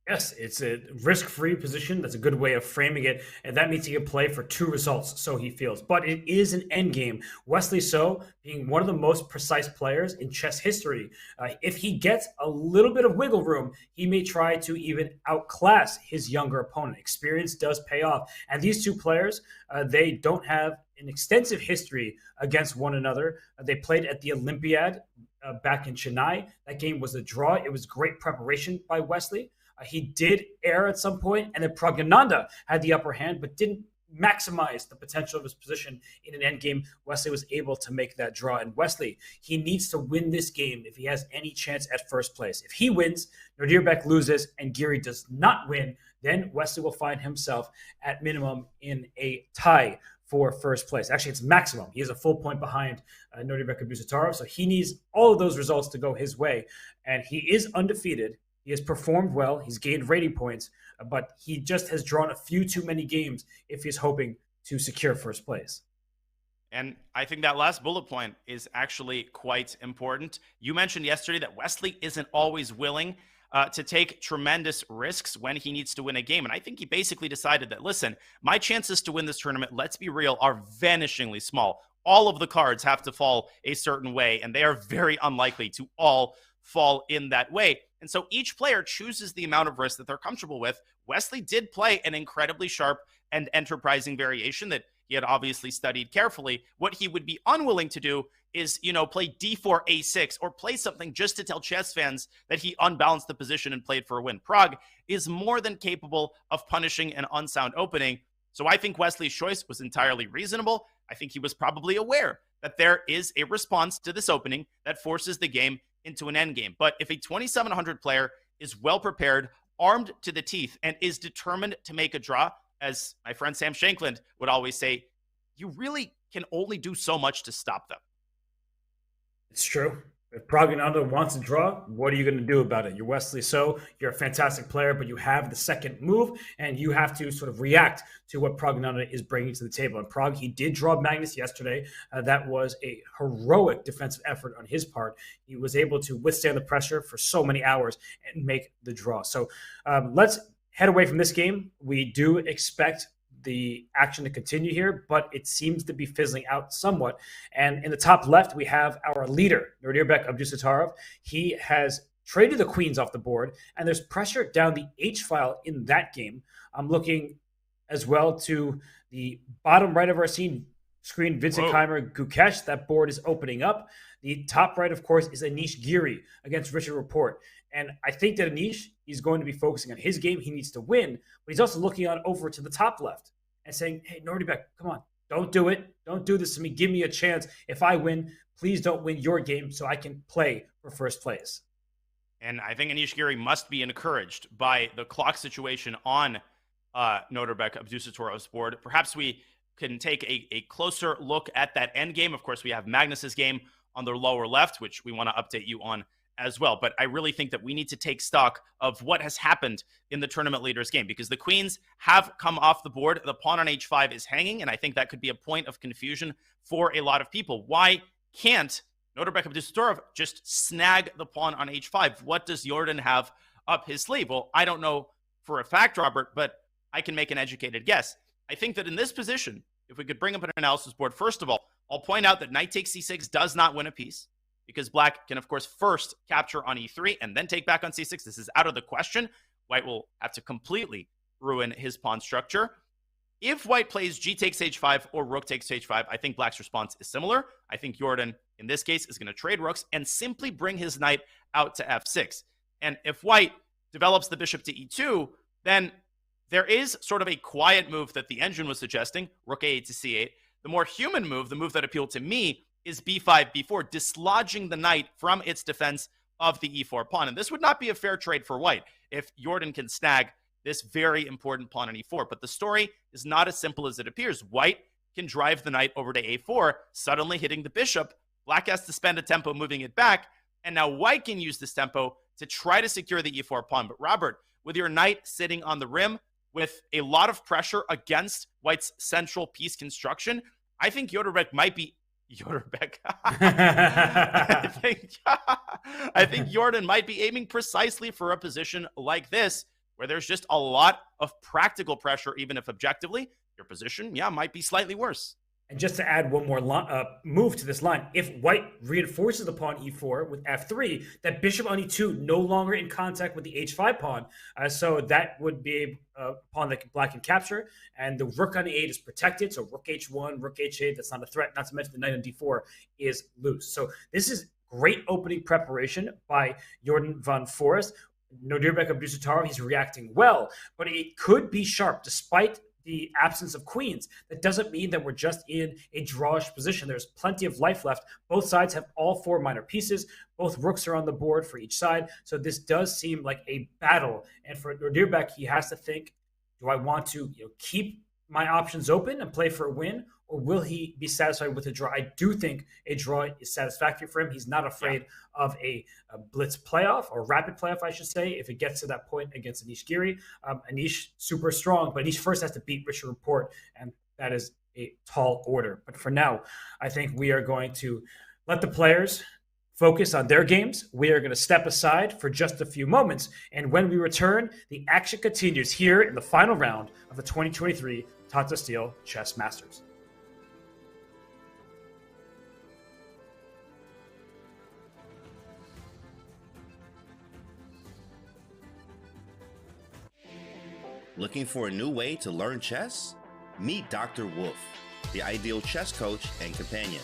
Yes, it's a risk-free position. That's a good way of framing it. And that means he can play for two results, so he feels. But it is an endgame. Wesley So, being one of the most precise players in chess history, if he gets a little bit of wiggle room, he may try to even outclass his younger opponent. Experience does pay off. And these two players, they don't have an extensive history against one another. They played at the Olympiad back in Chennai. That game was a draw. It was great preparation by Wesley. He did err at some point, and then Pragnanda had the upper hand, but didn't maximize the potential of his position in an endgame. Wesley was able to make that draw, and Wesley, he needs to win this game if he has any chance at first place. If he wins, Nodirbek loses, and Giri does not win, then Wesley will find himself at minimum in a tie for first place. Actually, it's maximum. He is a full point behind Nodirbek Abusataro, so he needs all of those results to go his way, and he is undefeated. He has performed well. He's gained rating points, but he just has drawn a few too many games if he's hoping to secure first place. And I think that last bullet point is actually quite important. You mentioned yesterday that Wesley isn't always willing to take tremendous risks when he needs to win a game. And I think he basically decided that, listen, my chances to win this tournament, let's be real, are vanishingly small. All of the cards have to fall a certain way, and they are very unlikely to all fall in that way. And so each player chooses the amount of risk that they're comfortable with. Wesley did play an incredibly sharp and enterprising variation that he had obviously studied carefully. What he would be unwilling to do is, play d4, a6, or play something just to tell chess fans that he unbalanced the position and played for a win. Pragg is more than capable of punishing an unsound opening. So I think Wesley's choice was entirely reasonable. I think he was probably aware that there is a response to this opening that forces the game into an endgame. But if a 2700 player is well prepared, armed to the teeth, and is determined to make a draw, as my friend Sam Shankland would always say, you really can only do so much to stop them. It's true. If Pragg wants to draw, what are you going to do about it? You're Wesley So. You're a fantastic player, but you have the second move, and you have to sort of react to what Pragg is bringing to the table. And Pragg, he did draw Magnus yesterday. That was a heroic defensive effort on his part. He was able to withstand the pressure for so many hours and make the draw. So let's head away from this game. We do expect the action to continue here, but it seems to be fizzling out somewhat. And in the top left, we have our leader, Nodirbek Abdusattorov. He has traded the queens off the board, and there's pressure down the H file in that game. I'm looking as well to the bottom right of our screen, Vincent Keimer Gukesh. That board is opening up. The top right, of course, is Anish Giri against Richard Rapport. And I think that Anish is going to be focusing on his game. He needs to win, but he's also looking on over to the top left and saying, hey, Nodirbek, come on, don't do it. Don't do this to me. Give me a chance. If I win, please don't win your game so I can play for first place. And I think Anish Giri must be encouraged by the clock situation on Nodirbek Abdusattorov's board. Perhaps we can take a closer look at that end game. Of course, we have Magnus's game on the lower left, which we want to update you on as well. But I really think that we need to take stock of what has happened in the tournament leaders game, because the queens have come off the board. The pawn on h5 is hanging, and I think that could be a point of confusion for a lot of people. Why can't Nodirbek Abdusattorov just snag the pawn on h5? What does Jordan have up his sleeve? Well, I don't know for a fact, Robert, but I can make an educated guess. I think that in this position, if we could bring up an analysis board, first of all, I'll point out that knight takes c6 does not win a piece, because black can, of course, first capture on e3 and then take back on c6. This is out of the question. White will have to completely ruin his pawn structure. If white plays g takes h5 or rook takes h5, I think black's response is similar. I think Jordan, in this case, is going to trade rooks and simply bring his knight out to f6. And if white develops the bishop to e2, then there is sort of a quiet move that the engine was suggesting, rook a8 to c8. The more human move, the move that appealed to me, is b5, b4, dislodging the knight from its defense of the e4 pawn. And this would not be a fair trade for white if Jordan can snag this very important pawn on e4. But the story is not as simple as it appears. White can drive the knight over to a4, suddenly hitting the bishop. Black has to spend a tempo moving it back, and now white can use this tempo to try to secure the e4 pawn. But Robert, with your knight sitting on the rim, with a lot of pressure against white's central piece construction, I think Nodirbek might be I think Jordan might be aiming precisely for a position like this, where there's just a lot of practical pressure, even if objectively your position, might be slightly worse. And just to add one more move to this line, if white reinforces the pawn e4 with f3, that bishop on e2 no longer in contact with the h5 pawn. So that would be a pawn that black can capture. And the rook on e8 is protected. So rook h1, rook h8, that's not a threat. Not to mention the knight on d4 is loose. So this is great opening preparation by Jordan van Forest. Nodirbek Abdusattorov, he's reacting well, but it could be sharp despite the absence of queens. That doesn't mean that we're just in a drawish position. There's plenty of life left. Both sides have all four minor pieces. Both rooks are on the board for each side. So this does seem like a battle. And for Nodirbek, he has to think, do I want to keep my options open and play for a win, or will he be satisfied with a draw? I do think a draw is satisfactory for him. He's not afraid of a blitz playoff, or rapid playoff, I should say, if it gets to that point against Anish Giri. Anish, super strong, but Anish first has to beat Richard Rapport, and that is a tall order. But for now, I think we are going to let the players focus on their games. We are going to step aside for just a few moments, and when we return, the action continues here in the final round of the 2023 Tata Steel Chess Masters. Looking for a new way to learn chess? Meet Dr. Wolf, the ideal chess coach and companion.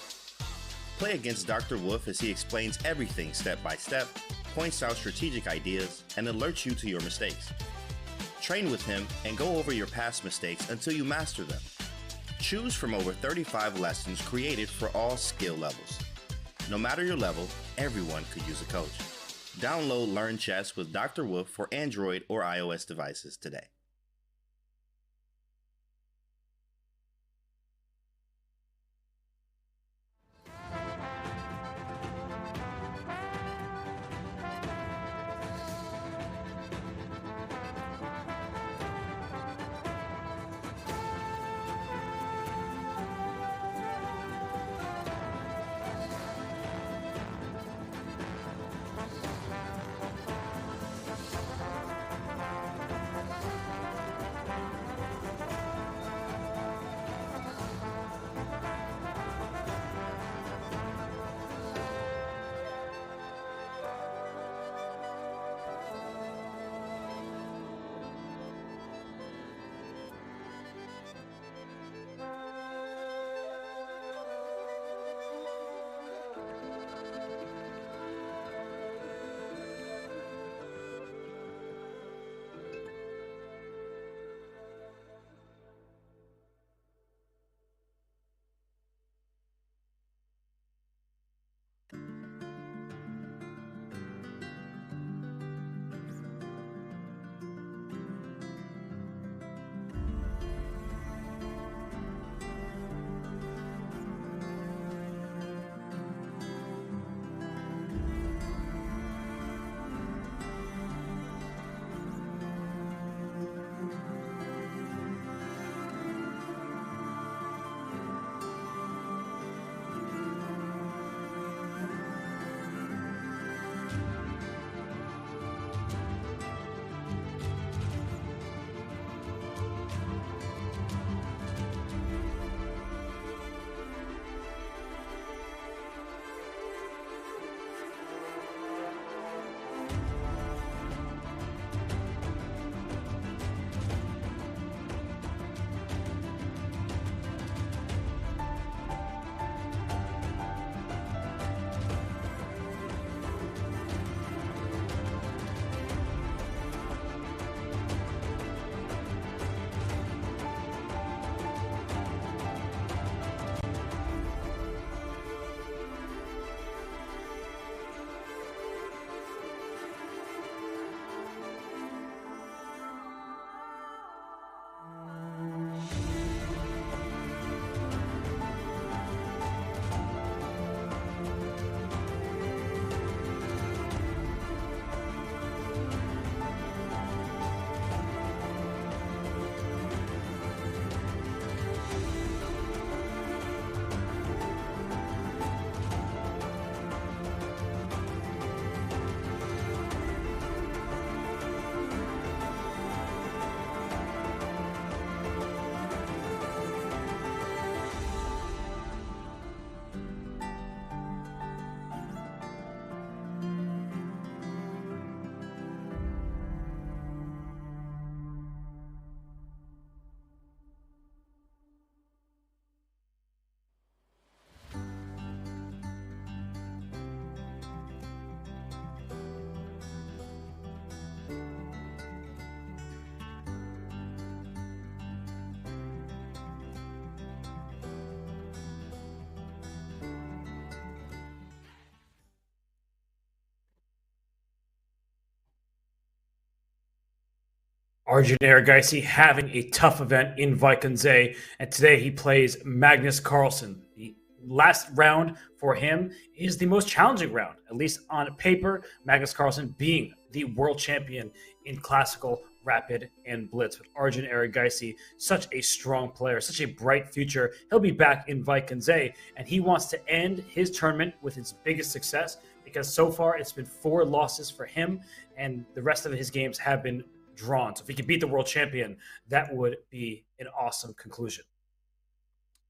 Play against Dr. Wolf as he explains everything step by step, points out strategic ideas, and alerts you to your mistakes. Train with him and go over your past mistakes until you master them. Choose from over 35 lessons created for all skill levels. No matter your level, everyone could use a coach. Download Learn Chess with Dr. Wolf for Android or iOS devices today. Arjun Erigaisi having a tough event in Wijk, and today he plays Magnus Carlsen. The last round for him is the most challenging round, at least on paper. Magnus Carlsen being the world champion in classical, rapid, and blitz. With Arjun Erigaisi, such a strong player, such a bright future. He'll be back in Wijk, and he wants to end his tournament with his biggest success, because so far it's been 4 losses for him, and the rest of his games have been drawn. So if he could beat the world champion, that would be an awesome conclusion.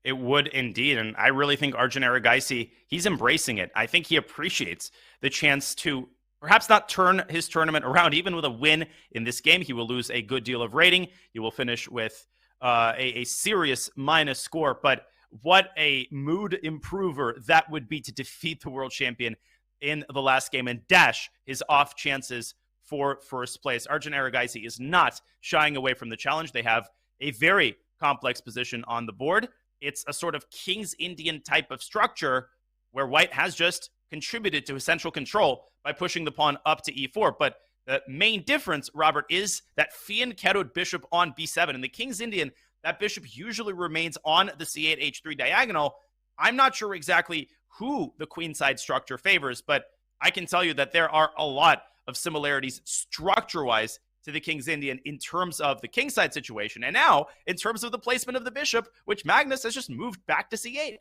It would indeed. And I really think Arjun Erigaisi, he's embracing it. I think he appreciates the chance to perhaps not turn his tournament around. Even with a win in this game, he will lose a good deal of rating. He will finish with a serious minus score. But what a mood improver that would be to defeat the world champion in the last game and dash his off chances for first place. Arjun Erigaisi is not shying away from the challenge. They have a very complex position on the board. It's a sort of King's Indian type of structure where white has just contributed to essential control by pushing the pawn up to e4. But the main difference, Robert, is that Fian Kerud bishop on b7. In the King's Indian, that bishop usually remains on the c8, h3 diagonal. I'm not sure exactly who the queenside structure favors, but I can tell you that there are a lot of similarities structure-wise to the King's Indian in terms of the kingside situation. And now, in terms of the placement of the bishop, which Magnus has just moved back to c8.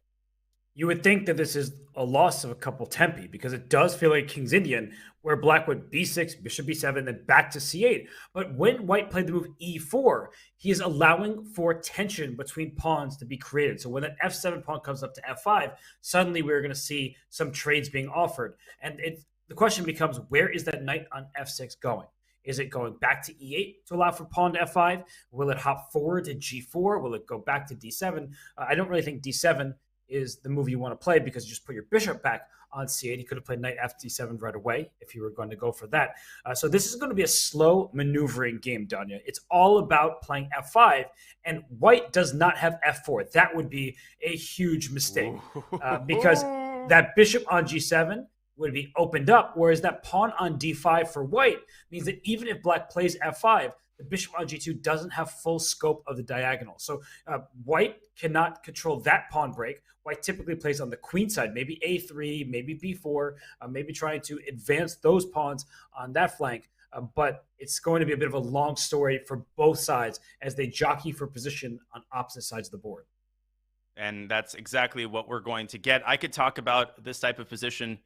You would think that this is a loss of a couple tempi because it does feel like King's Indian, where black went b6, bishop b7, then back to c8. But when white played the move e4, he is allowing for tension between pawns to be created. So when that f7 pawn comes up to f5, suddenly we're going to see some trades being offered. And the question becomes, where is that knight on f6 going? Is it going back to e8 to allow for pawn to f5? Will it hop forward to g4? Will it go back to d7? I don't really think d7 is the move you want to play because you just put your bishop back on c8. He could have played knight f7 right away if you were going to go for that. So this is going to be a slow maneuvering game, Danya. It's all about playing f5, and white does not have f4. That would be a huge mistake because that bishop on g7 would be opened up, whereas that pawn on d5 for white means that even if black plays f5, the bishop on g2 doesn't have full scope of the diagonal. So white cannot control that pawn break. White typically plays on the queen side, maybe a3, maybe b4, maybe trying to advance those pawns on that flank. But it's going to be a bit of a long story for both sides as they jockey for position on opposite sides of the board. And that's exactly what we're going to get. I could talk about this type of position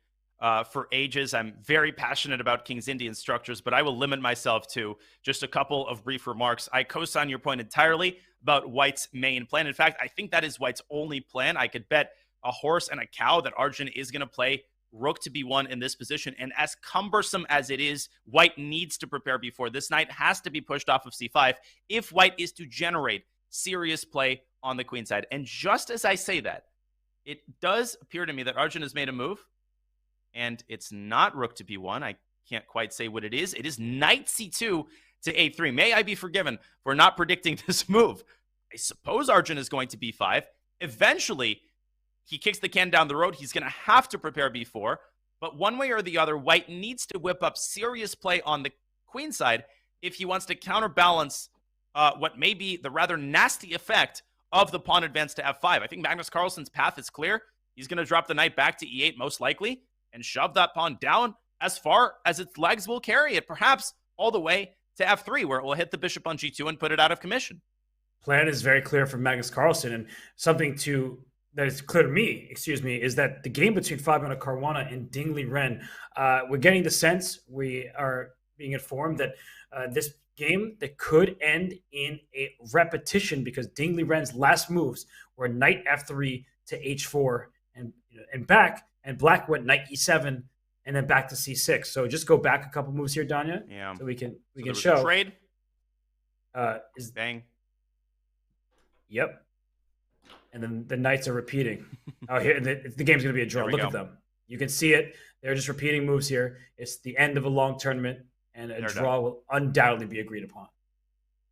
for ages. I'm very passionate about King's Indian structures, but I will limit myself to just a couple of brief remarks. I co-sign your point entirely about white's main plan. In fact, I think that is white's only plan. I could bet a horse and a cow that Arjun is going to play rook to b1 in this position. And as cumbersome as it is, white needs to prepare before. This knight has to be pushed off of c5 if white is to generate serious play on the queen side. And just as I say that, it does appear to me that Arjun has made a move. And it's not rook to b1. I can't quite say what it is. It is knight c2 to a3. May I be forgiven for not predicting this move. I suppose Arjun is going to b5. Eventually, he kicks the can down the road. He's going to have to prepare b4. But one way or the other, white needs to whip up serious play on the queen side if he wants to counterbalance what may be the rather nasty effect of the pawn advance to f5. I think Magnus Carlsen's path is clear. He's going to drop the knight back to e8 most likely and shove that pawn down as far as its legs will carry it, perhaps all the way to f3, where it will hit the bishop on g2 and put it out of commission. Plan is very clear from Magnus Carlsen, and something that is clear to me, is that the game between Fabiano Caruana and Ding Liren, we're getting the sense, we are being informed that this game that could end in a repetition because Ding Liren's last moves were knight f3 to h4 and back, and black went knight e7 and then back to c6. So just go back a couple moves here, Danya. Yeah. So we can show. A trade. Bang. Yep. And then the knights are repeating. Here the game's going to be a draw. Look at them. You can see it. They're just repeating moves here. It's the end of a long tournament, and a draw will undoubtedly be agreed upon.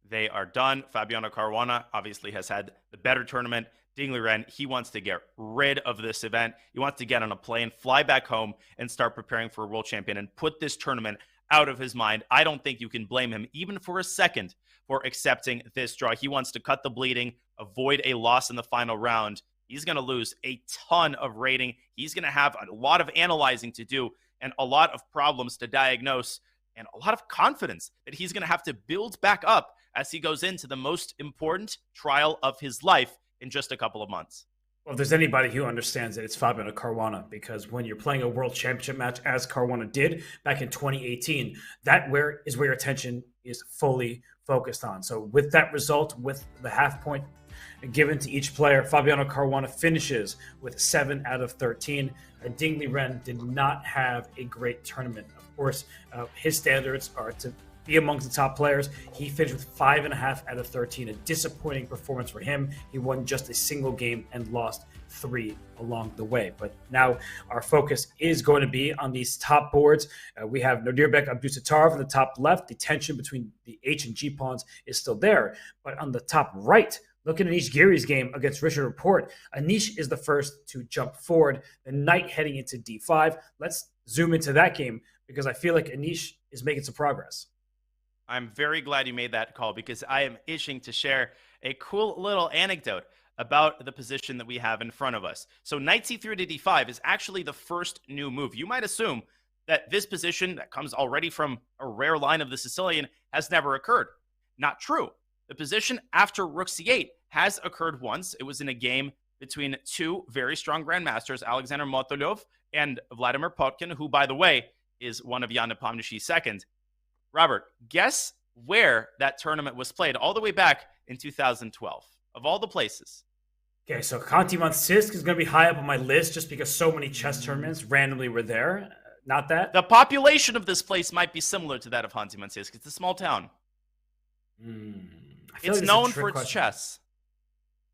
They are done. Fabiano Caruana obviously has had the better tournament. Ding Liren, he wants to get rid of this event. He wants to get on a plane, fly back home, and start preparing for a world champion and put this tournament out of his mind. I don't think you can blame him even for a second for accepting this draw. He wants to cut the bleeding, avoid a loss in the final round. He's going to lose a ton of rating. He's going to have a lot of analyzing to do and a lot of problems to diagnose and a lot of confidence that he's going to have to build back up as he goes into the most important trial of his life in just a couple of months. Well, if there's anybody who understands it, it's Fabiano Caruana, because when you're playing a world championship match, as Caruana did back in 2018, that is where your attention is fully focused on. So with that result, with the half point given to each player, Fabiano Caruana finishes with 7 out of 13. Ding Liren did not have a great tournament. Of course, his standards are to be amongst the top players. He finished with 5.5 out of 13, a disappointing performance for him. He won just a single game and lost 3 along the way. But now our focus is going to be on these top boards. We have Nodirbek Abdusattarov on the top left. The tension between the H and G pawns is still there. But on the top right, look at Anish Giri's game against Richard Rapport. Anish is the first to jump forward, the knight heading into D5. Let's zoom into that game because I feel like Anish is making some progress. I'm very glad you made that call because I am itching to share a cool little anecdote about the position that we have in front of us. So knight c3 to d5 is actually the first new move. You might assume that this position that comes already from a rare line of the Sicilian has never occurred. Not true. The position after rook c8 has occurred once. It was in a game between two very strong grandmasters, Alexander Motolyov and Vladimir Potkin, who, by the way, is one of Jan Nepomniachtchi's second. Robert, guess where that tournament was played all the way back in 2012, of all the places. Okay, so Khanty-Mansiysk is going to be high up on my list just because so many chess tournaments randomly were there. Not that. The population of this place might be similar to that of Khanty-Mansiysk. It's a small town. It's known for its chess.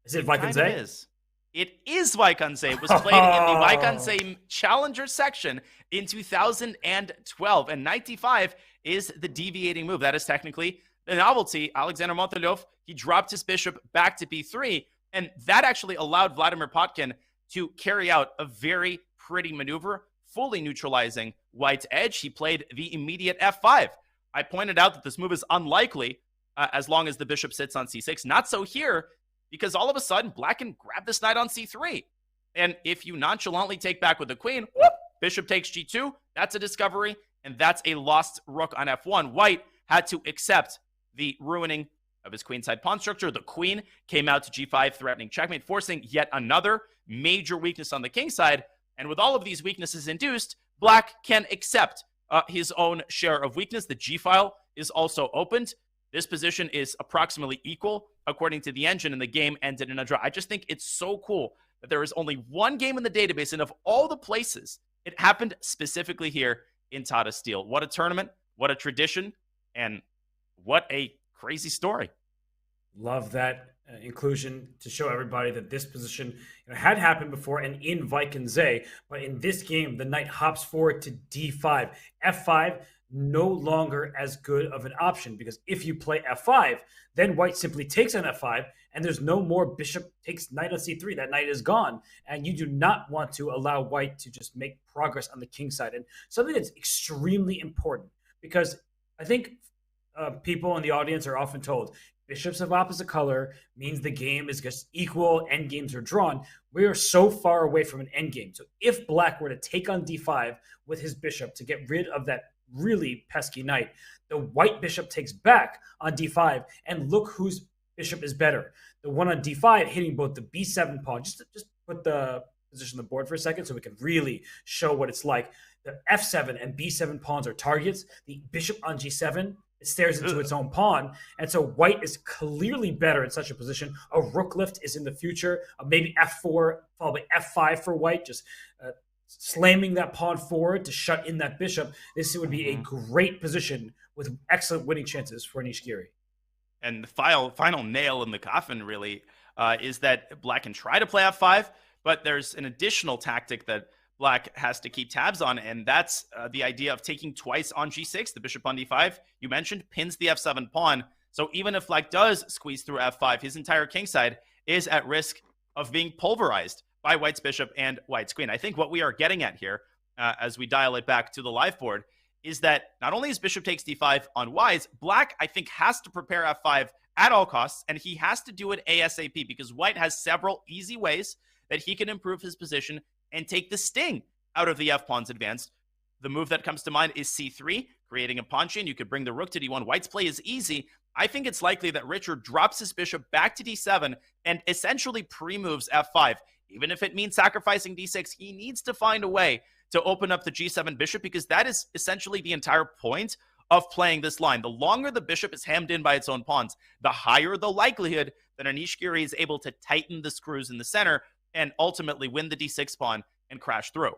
Is it Wijk aan Zee? It is Wijk aan Zee. It was played in the Wijk aan Zee Challenger section in 2012. And knight d5 is the deviating move. That is technically the novelty. Alexander Motolyov, he dropped his bishop back to b3. And that actually allowed Vladimir Potkin to carry out a very pretty maneuver, fully neutralizing White's edge. He played the immediate f5. I pointed out that this move is unlikely as long as the bishop sits on c6. Not so here, because all of a sudden, Black can grab this knight on c3. And if you nonchalantly take back with the queen, whoop, bishop takes g2, that's a discovery, and that's a lost rook on f1. White had to accept the ruining of his queenside pawn structure. The queen came out to g5, threatening checkmate, forcing yet another major weakness on the king side. And with all of these weaknesses induced, Black can accept his own share of weakness. The g-file is also opened. This position is approximately equal, according to the engine, and the game ended in a draw. I just think it's so cool that there is only one game in the database, and of all the places, it happened specifically here in Tata Steel. What a tournament, what a tradition, and what a crazy story. Love that inclusion to show everybody that this position had happened before and in Wijk aan Zee, but in this game, the knight hops forward to d5. f5, no longer as good of an option because if you play f5, then White simply takes on f5 and there's no more bishop takes knight on c3. That knight is gone, and you do not want to allow White to just make progress on the king side. And something that's extremely important because I think people in the audience are often told bishops of opposite color means the game is just equal, end games are drawn. We are so far away from an end game. So if Black were to take on d5 with his bishop to get rid of that really pesky knight, the white bishop takes back on d5, and look whose bishop is better. The one on d5 hitting both the b7 pawn. Just put the position on the board for a second so we can really show what it's like. The f7 and b7 pawns are targets. The bishop on g7, it stares into its own pawn. And so White is clearly better in such a position. A rook lift is in the future. Maybe f4 followed by f5 for White, just slamming that pawn forward to shut in that bishop. This would be a great position with excellent winning chances for Anish Giri. And the final nail in the coffin, really, is that Black can try to play f5, but there's an additional tactic that Black has to keep tabs on, and that's the idea of taking twice on g6. The bishop on d5, you mentioned, pins the f7 pawn. So even if Black does squeeze through f5, his entire kingside is at risk of being pulverized by White's bishop and White's queen. I think what we are getting at here, as we dial it back to the live board, is that not only is bishop takes d5 unwise, Black, I think, has to prepare f5 at all costs, and he has to do it ASAP because White has several easy ways that he can improve his position and take the sting out of the f-pawn's advance. The move that comes to mind is c3, creating a pawn chain. You could bring the rook to d1. White's play is easy. I think it's likely that Richard drops his bishop back to d7 and essentially pre-moves f5. Even if it means sacrificing d6, he needs to find a way to open up the g7 bishop because that is essentially the entire point of playing this line. The longer the bishop is hemmed in by its own pawns, the higher the likelihood that Anish Giri is able to tighten the screws in the center and ultimately win the d6 pawn and crash through.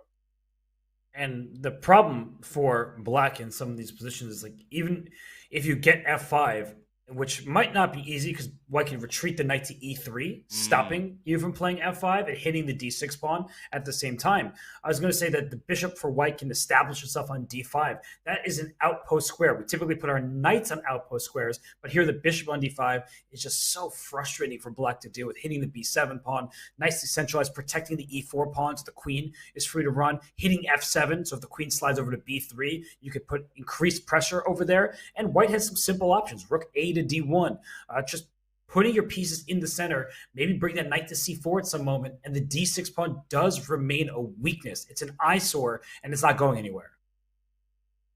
And the problem for black in some of these positions is like even if you get f5, which might not be easy because white can retreat the knight to e3, stopping you from playing f5 and hitting the d6 pawn at the same time. I was going to say that the bishop for white can establish itself on d5. That is an outpost square. We typically put our knights on outpost squares, but here the bishop on d5 is just so frustrating for black to deal with, hitting the b7 pawn, nicely centralized, protecting the e4 pawn so the queen is free to run, hitting f7, so if the queen slides over to b3, you could put increased pressure over there, and white has some simple options. Rook a to d1, just putting your pieces in the center, maybe bring that knight to c4 at some moment, and the d6 pawn does remain a weakness. It's an eyesore, and it's not going anywhere.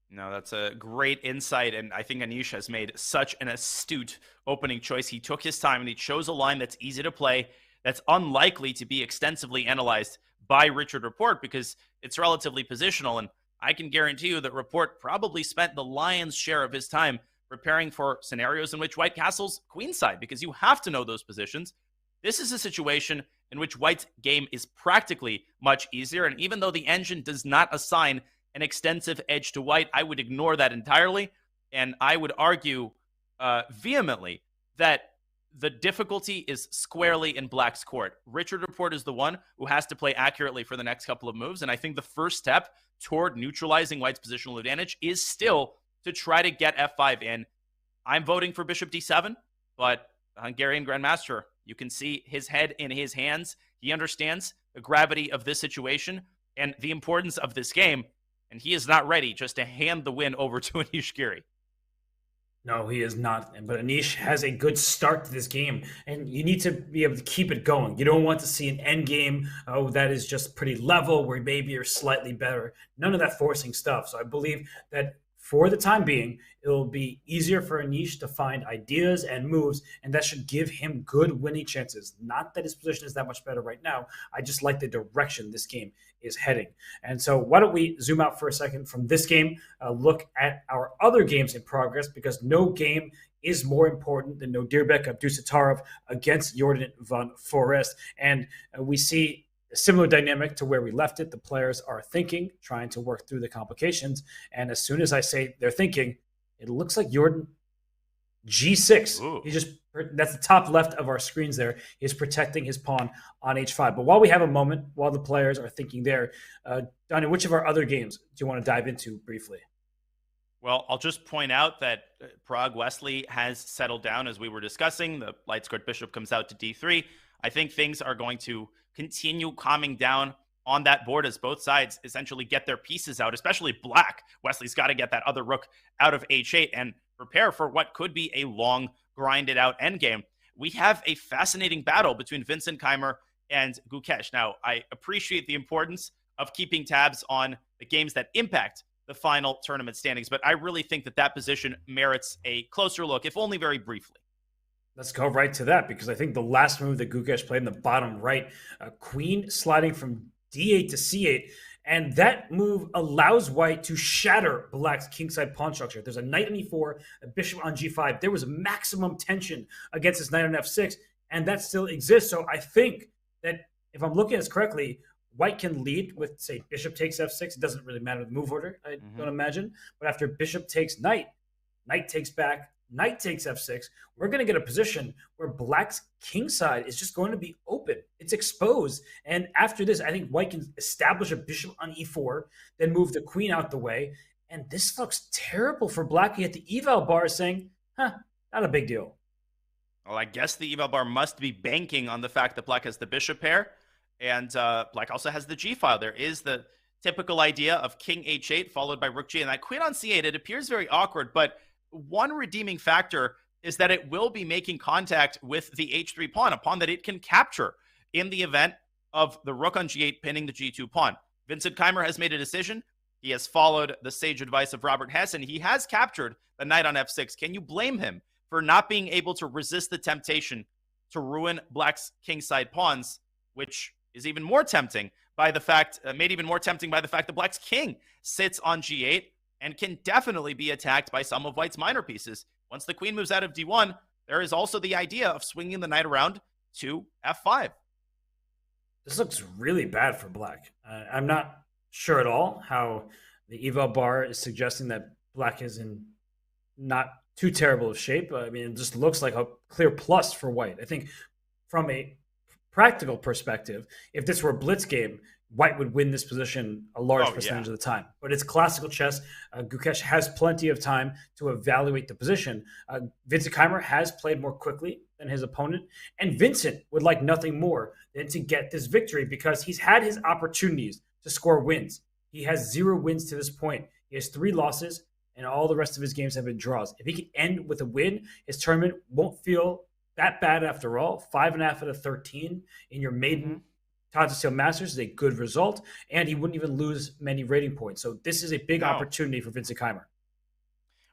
No, that's a great insight, and I think Anish has made such an astute opening choice. He took his time, and he chose a line that's easy to play, that's unlikely to be extensively analyzed by Richard Rapport because it's relatively positional, and I can guarantee you that Rapport probably spent the lion's share of his time preparing for scenarios in white white castles queenside, because you have to know those positions. This is a situation in which white's game is practically much easier, and even though the engine does not assign an extensive edge to white, I would ignore that entirely, and I would argue vehemently that the difficulty is squarely in black's court. Richard Rapport is the one who has to play accurately for the next couple of moves, and I think the first step toward neutralizing white's positional advantage is still to try to get f5 in. I'm voting for bishop d7, but Hungarian Grandmaster, you can see his head in his hands. He understands the gravity of this situation and the importance of this game, and he is not ready just to hand the win over to Anish Giri. No, he is not. But Anish has a good start to this game, and you need to be able to keep it going. You don't want to see an end game, that is just pretty level, where maybe you're slightly better. None of that forcing stuff. So I believe that for the time being, it will be easier for Anish to find ideas and moves, and that should give him good winning chances. Not that his position is that much better right now. I just like the direction this game is heading. And so why don't we zoom out for a second from this game, look at our other games in progress, because no game is more important than Nodirbek Abdusattorov against Jordan van Forest. And we see a similar dynamic to where we left it. The players are thinking, trying to work through the complications. And as soon as I say they're thinking, it looks like Jordan G6. Ooh. That's the top left of our screens there. He's protecting his pawn on H5. But while we have a moment, while the players are thinking there, Donnie, which of our other games do you want to dive into briefly? Well, I'll just point out that Prague Wesley has settled down, as we were discussing. The light squared bishop comes out to d3. I think things are going to continue calming down on that board as both sides essentially get their pieces out, especially black. Wesley's got to get that other rook out of h8 and prepare for what could be a long, grinded out endgame. We have a fascinating battle between Vincent Keimer and Gukesh. Now, I appreciate the importance of keeping tabs on the games that impact the final tournament standings, but I really think that that position merits a closer look, if only very briefly. Let's go right to that, because I think the last move that Gukesh played in the bottom right, queen sliding from d8 to c8, and that move allows white to shatter black's kingside pawn structure. There's a knight on e4, a bishop on g5. There was maximum tension against his knight on f6, and that still exists. So I think that if I'm looking at this correctly, white can lead with, say, bishop takes f6. It doesn't really matter the move order, I don't imagine. But after bishop takes knight, knight takes back, knight takes f6, we're going to get a position where black's kingside is just going to be open. It's exposed. And after this, I think white can establish a bishop on e4, then move the queen out the way. And this looks terrible for black. At the eval bar saying, not a big deal. Well, I guess the eval bar must be banking on the fact that black has the bishop pair, and black also has the g file. There is the typical idea of king h8 followed by rook g, and that queen on c8, it appears very awkward, but one redeeming factor is that it will be making contact with the h3 pawn, a pawn that it can capture in the event of the rook on g8 pinning the g2 pawn. Vincent Keimer has made a decision. He has followed the sage advice of Robert Hess, and he has captured the knight on f6. Can you blame him for not being able to resist the temptation to ruin black's kingside pawns, which is even more tempting by the fact, made even more tempting by the fact that black's king sits on g8 and can definitely be attacked by some of white's minor pieces. Once the queen moves out of d1, there is also the idea of swinging the knight around to f5. This looks really bad for black. I'm not sure at all how the eval bar is suggesting that black is in not too terrible of shape. I mean, it just looks like a clear plus for white. I think from a practical perspective, if this were a blitz game, white would win this position a large percentage of the time. But it's classical chess. Gukesh has plenty of time to evaluate the position. Vincent Keimer has played more quickly than his opponent, and Vincent would like nothing more than to get this victory because he's had his opportunities to score wins. He has 0 wins to this point. He has 3 losses, and all the rest of his games have been draws. If he can end with a win, his tournament won't feel that bad after all. 5.5 out of 13 in your maiden Tata Steel Masters is a good result, and he wouldn't even lose many rating points. So this is a big opportunity for Vincent Keimer.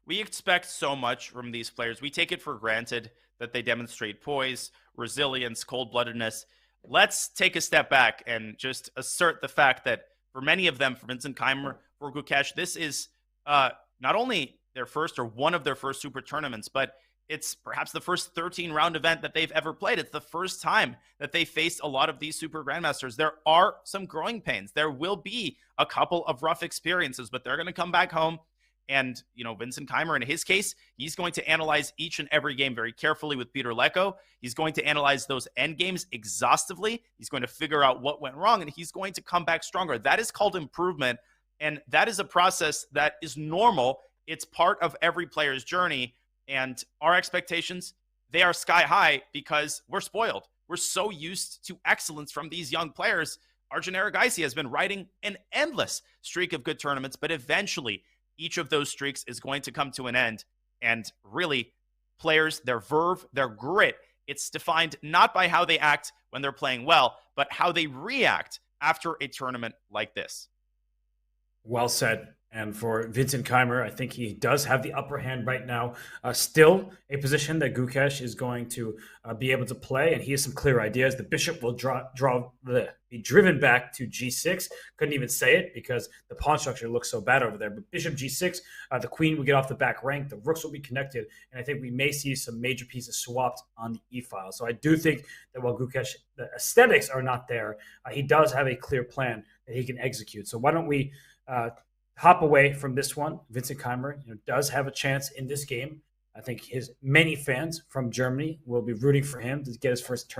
We expect so much from these players. We take it for granted that they demonstrate poise, resilience, cold-bloodedness. Let's take a step back and just assert the fact that for many of them, for Vincent Keimer, for Gukesh, this is not only their first or one of their first super tournaments, but it's perhaps the first 13-round event that they've ever played. It's the first time that they faced a lot of these super grandmasters. There are some growing pains. There will be a couple of rough experiences, but they're going to come back home. And, Vincent Keimer, in his case, he's going to analyze each and every game very carefully with Peter Lecko. He's going to analyze those end games exhaustively. He's going to figure out what went wrong, and he's going to come back stronger. That is called improvement, and that is a process that is normal. It's part of every player's journey. And our expectations, they are sky high because we're spoiled. We're so used to excellence from these young players. Arjun Erigaisi has been riding an endless streak of good tournaments, but eventually each of those streaks is going to come to an end. And really, players, their verve, their grit, it's defined not by how they act when they're playing well, but how they react after a tournament like this. Well said. And for Vincent Keimer, I think he does have the upper hand right now. Still a position that Gukesh is going to be able to play, and he has some clear ideas. The bishop will be driven back to g6. Couldn't even say it because the pawn structure looks so bad over there. But bishop g6, the queen will get off the back rank. The rooks will be connected, and I think we may see some major pieces swapped on the e-file. So I do think that while Gukesh, the aesthetics are not there, he does have a clear plan that he can execute. So why don't we hop away from this one? Vincent Keimer does have a chance in this game. I think his many fans from Germany will be rooting for him to get his first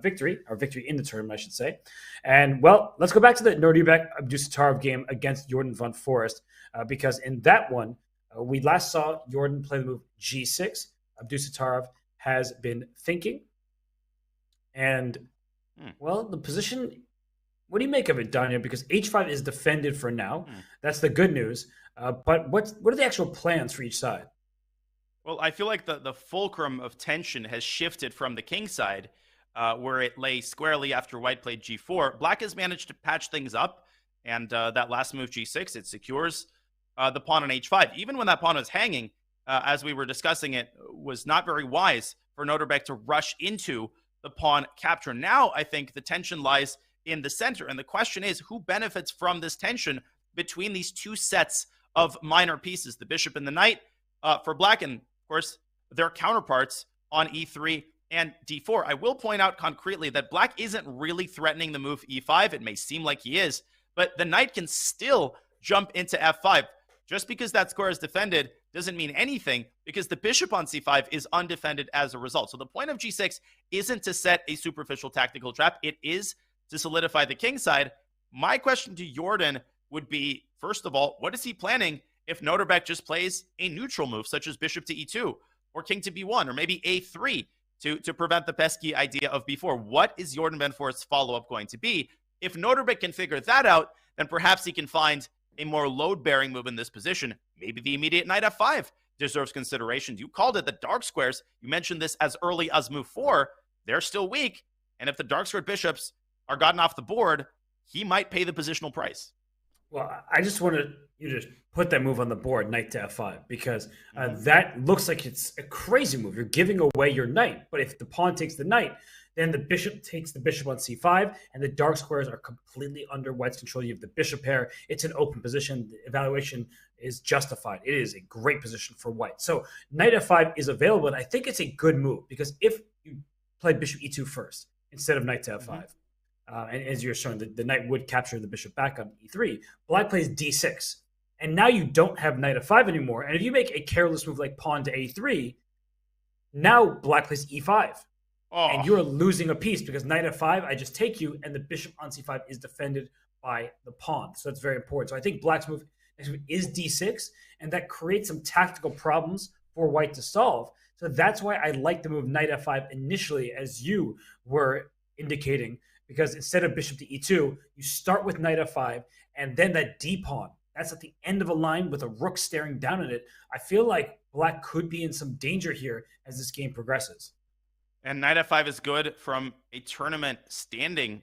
victory in the tournament, I should say. And, well, let's go back to the Nodirbek Abdusattorov game against Jordan von Forest, because in that one, we last saw Jordan play the move g6. Abdusattorov has been thinking. And, well, the position... What do you make of it, Daniel? Because h5 is defended for now. That's the good news. But what are the actual plans for each side? Well, I feel like the fulcrum of tension has shifted from the king side, where it lay squarely after white played g4. Black has managed to patch things up, and that last move g6, it secures the pawn on h5. Even when that pawn was hanging, as we were discussing, it was not very wise for Nodirbek to rush into the pawn capture. Now, I think the tension lies in the center. And the question is, who benefits from this tension between these two sets of minor pieces, the bishop and the knight, for black, and of course, their counterparts on e3 and d4. I will point out concretely that black isn't really threatening the move e5. It may seem like he is, but the knight can still jump into f5. Just because that square is defended doesn't mean anything, because the bishop on c5 is undefended as a result. So the point of g6 isn't to set a superficial tactical trap. It is to solidify the king side. My question to Jordan would be, first of all, what is he planning if Nodirbek just plays a neutral move, such as bishop to e2, or king to b1, or maybe a3, to prevent the pesky idea of b4? What is Jordan van Forest's follow-up going to be? If Nodirbek can figure that out, then perhaps he can find a more load-bearing move in this position. Maybe the immediate knight f5 deserves consideration. You called it the dark squares. You mentioned this as early as move 4. They're still weak, and if the dark squared bishops are gotten off the board, he might pay the positional price. Well, I just wanted you to put that move on the board, knight to f5, because that looks like it's a crazy move. You're giving away your knight, but if the pawn takes the knight, then the bishop takes the bishop on c5, and the dark squares are completely under white's control. You have the bishop pair. It's an open position. The evaluation is justified. It is a great position for white. So knight f5 is available, and I think it's a good move, because if you played bishop e2 first instead of knight to f5, and as you're showing, the knight would capture the bishop back on e3. Black plays d6, and now you don't have knight f5 anymore. And if you make a careless move like pawn to a3, now black plays e5. And you're losing a piece because knight f5, I just take you, and the bishop on c5 is defended by the pawn. So that's very important. So I think black's move is d6, and that creates some tactical problems for white to solve. So that's why I like the move knight f5 initially, as you were indicating, because instead of bishop to e2, you start with knight f5, and then that d pawn. That's at the end of a line with a rook staring down at it. I feel like black could be in some danger here as this game progresses. And knight f5 is good from a tournament standing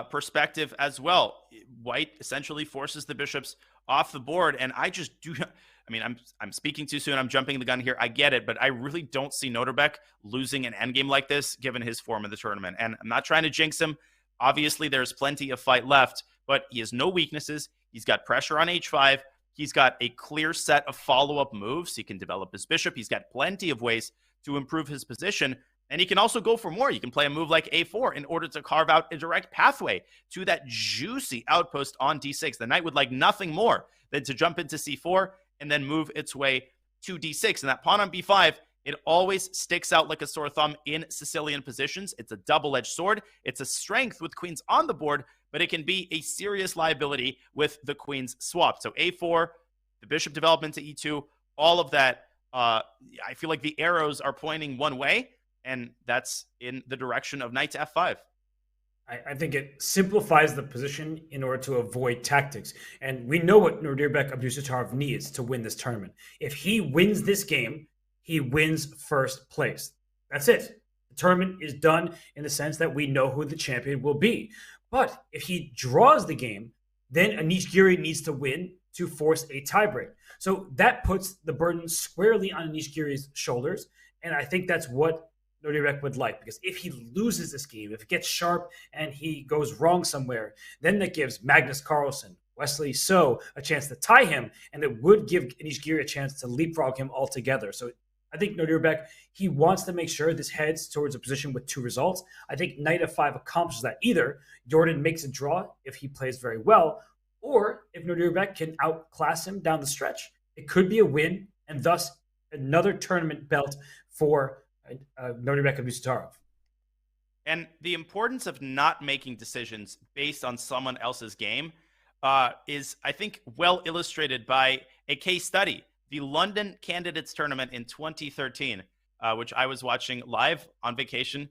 perspective as well. White essentially forces the bishops off the board, and I just do. I mean, I'm speaking too soon. I'm jumping the gun here. I get it, but I really don't see Nodirbek losing an endgame like this, given his form in the tournament. And I'm not trying to jinx him. Obviously, there's plenty of fight left, but he has no weaknesses. He's got pressure on h5. He's got a clear set of follow-up moves. He can develop his bishop. He's got plenty of ways to improve his position. And he can also go for more. You can play a move like a4 in order to carve out a direct pathway to that juicy outpost on d6. The knight would like nothing more than to jump into c4 and then move its way to d6. And that pawn on b5, it always sticks out like a sore thumb in Sicilian positions. It's a double-edged sword. It's a strength with queens on the board, but it can be a serious liability with the queens swapped. So a4, the bishop development to e2, all of that, I feel like the arrows are pointing one way, and that's in the direction of knight to f5. I think it simplifies the position in order to avoid tactics. And we know what Nodirbek Abdusattorov needs to win this tournament. If he wins this game, he wins first place. That's it. The tournament is done in the sense that we know who the champion will be. But if he draws the game, then Anish Giri needs to win to force a tiebreak. So that puts the burden squarely on Anish Giri's shoulders. And I think that's what Nodirbek would like, because if he loses this game, if it gets sharp and he goes wrong somewhere, then that gives Magnus Carlsen, Wesley So a chance to tie him, and it would give Anish Giri a chance to leapfrog him altogether. So I think Nodirbek, he wants to make sure this heads towards a position with two results. I think knight f5 accomplishes that. Either Jordan makes a draw if he plays very well, or if Nodirbek can outclass him down the stretch, it could be a win, and thus another tournament belt for Nodirbek Abdusattorov. And the importance of not making decisions based on someone else's game is, I think, well illustrated by a case study. The London Candidates Tournament in 2013, which I was watching live on vacation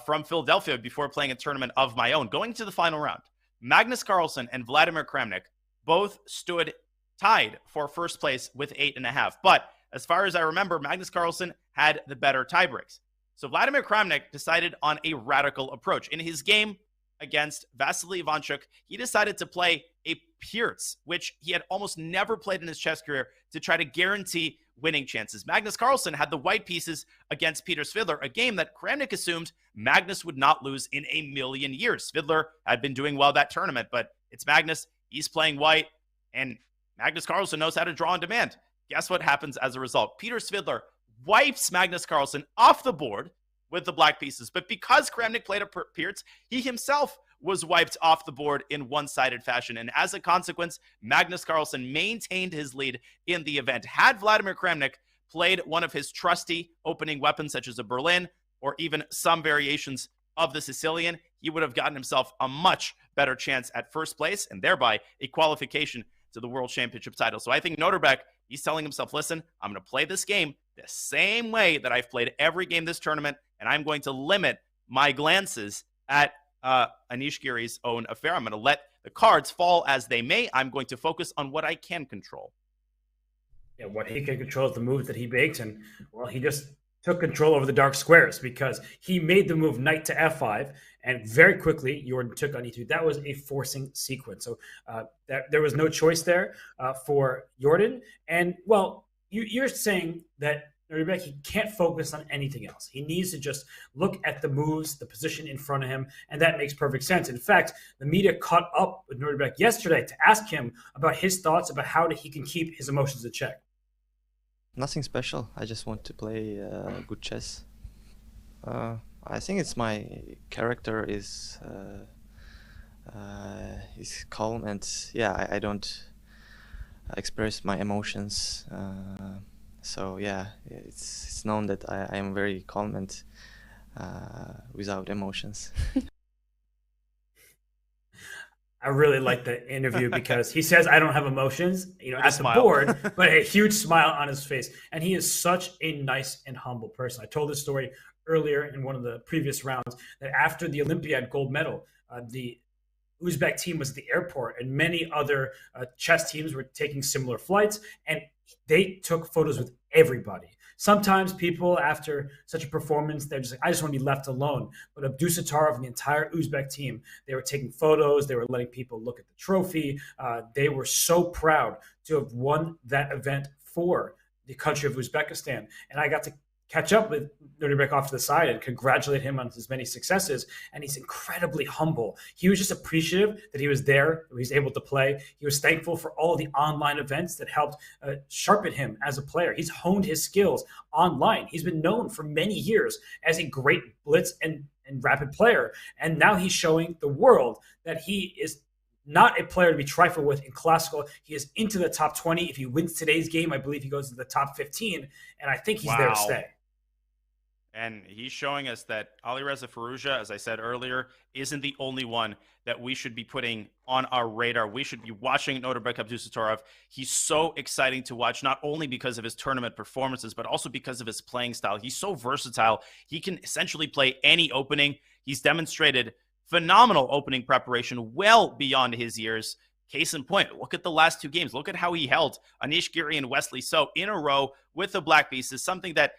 from Philadelphia before playing a tournament of my own. Going to the final round, Magnus Carlsen and Vladimir Kramnik both stood tied for first place with 8.5. But as far as I remember, Magnus Carlsen had the better tiebreaks. So Vladimir Kramnik decided on a radical approach. In his game against Vasily Ivanchuk, he decided to play a Pierce, which he had almost never played in his chess career, to try to guarantee winning chances. Magnus Carlsen had the white pieces against Peter Svidler, a game that Kramnik assumed Magnus would not lose in a million years. Svidler had been doing well that tournament, but it's Magnus. He's playing white, and Magnus Carlsen knows how to draw on demand. Guess what happens as a result? Peter Svidler wipes Magnus Carlsen off the board with the black pieces. But because Kramnik played a Pierce, he himself was wiped off the board in one-sided fashion. And as a consequence, Magnus Carlsen maintained his lead in the event. Had Vladimir Kramnik played one of his trusty opening weapons, such as a Berlin, or even some variations of the Sicilian, he would have gotten himself a much better chance at first place, and thereby a qualification to the World Championship title. So I think Nodirbek, he's telling himself, listen, I'm going to play this game the same way that I've played every game this tournament, and I'm going to limit my glances at Anish Giri's own affair. I'm going to let the cards fall as they may. I'm going to focus on what I can control. Yeah, what he can control is the moves that he baked, and, well, he just took control over the dark squares because he made the move knight to f5, and very quickly Jordan took on e2. That was a forcing sequence. So there was no choice there for Jordan. And, well, you're saying that Nodirbek, he can't focus on anything else. He needs to just look at the moves, the position in front of him, and that makes perfect sense. In fact, the media caught up with Nodirbek yesterday to ask him about his thoughts about how he can keep his emotions in check. Nothing special. I just want to play good chess. I think it's my character is he's calm, and yeah, I don't express my emotions. So yeah, it's known that I am very calm and without emotions. I really like the interview because he says, I don't have emotions, With a at the smile. board, but a huge smile on his face. And he is such a nice and humble person. I told this story earlier in one of the previous rounds that after the Olympiad gold medal, the Uzbek team was at the airport, and many other chess teams were taking similar flights, and they took photos with everybody. Sometimes people, after such a performance, they're just like, I just want to be left alone. But Abdusattorov and the entire Uzbek team, they were taking photos. They were letting people look at the trophy. They were so proud to have won that event for the country of Uzbekistan. And I got to catch up with Nodirbek off to the side and congratulate him on his many successes. And he's incredibly humble. He was just appreciative that he was there, that he was able to play. He was thankful for all the online events that helped sharpen him as a player. He's honed his skills online. He's been known for many years as a great blitz and rapid player. And now he's showing the world that he is not a player to be trifled with in classical. He is into the top 20. If he wins today's game, I believe he goes to the top 15. And I think he's there to stay. And he's showing us that Alireza Firouzja, as I said earlier, isn't the only one that we should be putting on our radar. We should be watching Nodirbek Abdusattorov. He's so exciting to watch, not only because of his tournament performances, but also because of his playing style. He's so versatile. He can essentially play any opening. He's demonstrated phenomenal opening preparation well beyond his years. Case in point, look at the last two games. Look at how he held Anish Giri and Wesley So in a row with the black pieces, something that,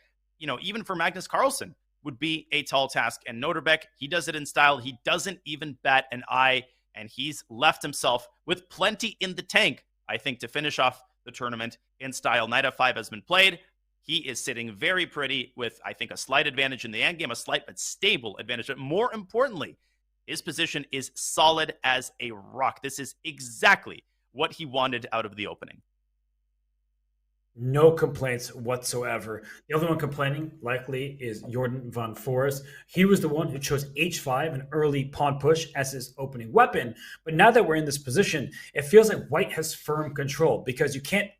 even for Magnus Carlsen would be a tall task. And Nodirbek, he does it in style. He doesn't even bat an eye, and he's left himself with plenty in the tank, I think, to finish off the tournament in style. Knight f5 has been played. He is sitting very pretty with, I think, a slight advantage in the endgame, a slight but stable advantage. But more importantly, his position is solid as a rock. This is exactly what he wanted out of the opening. No complaints whatsoever. The only one complaining likely is Jordan von Forest. He was the one who chose h5, an early pawn push, as his opening weapon. But now that we're in this position, it feels like white has firm control because you can't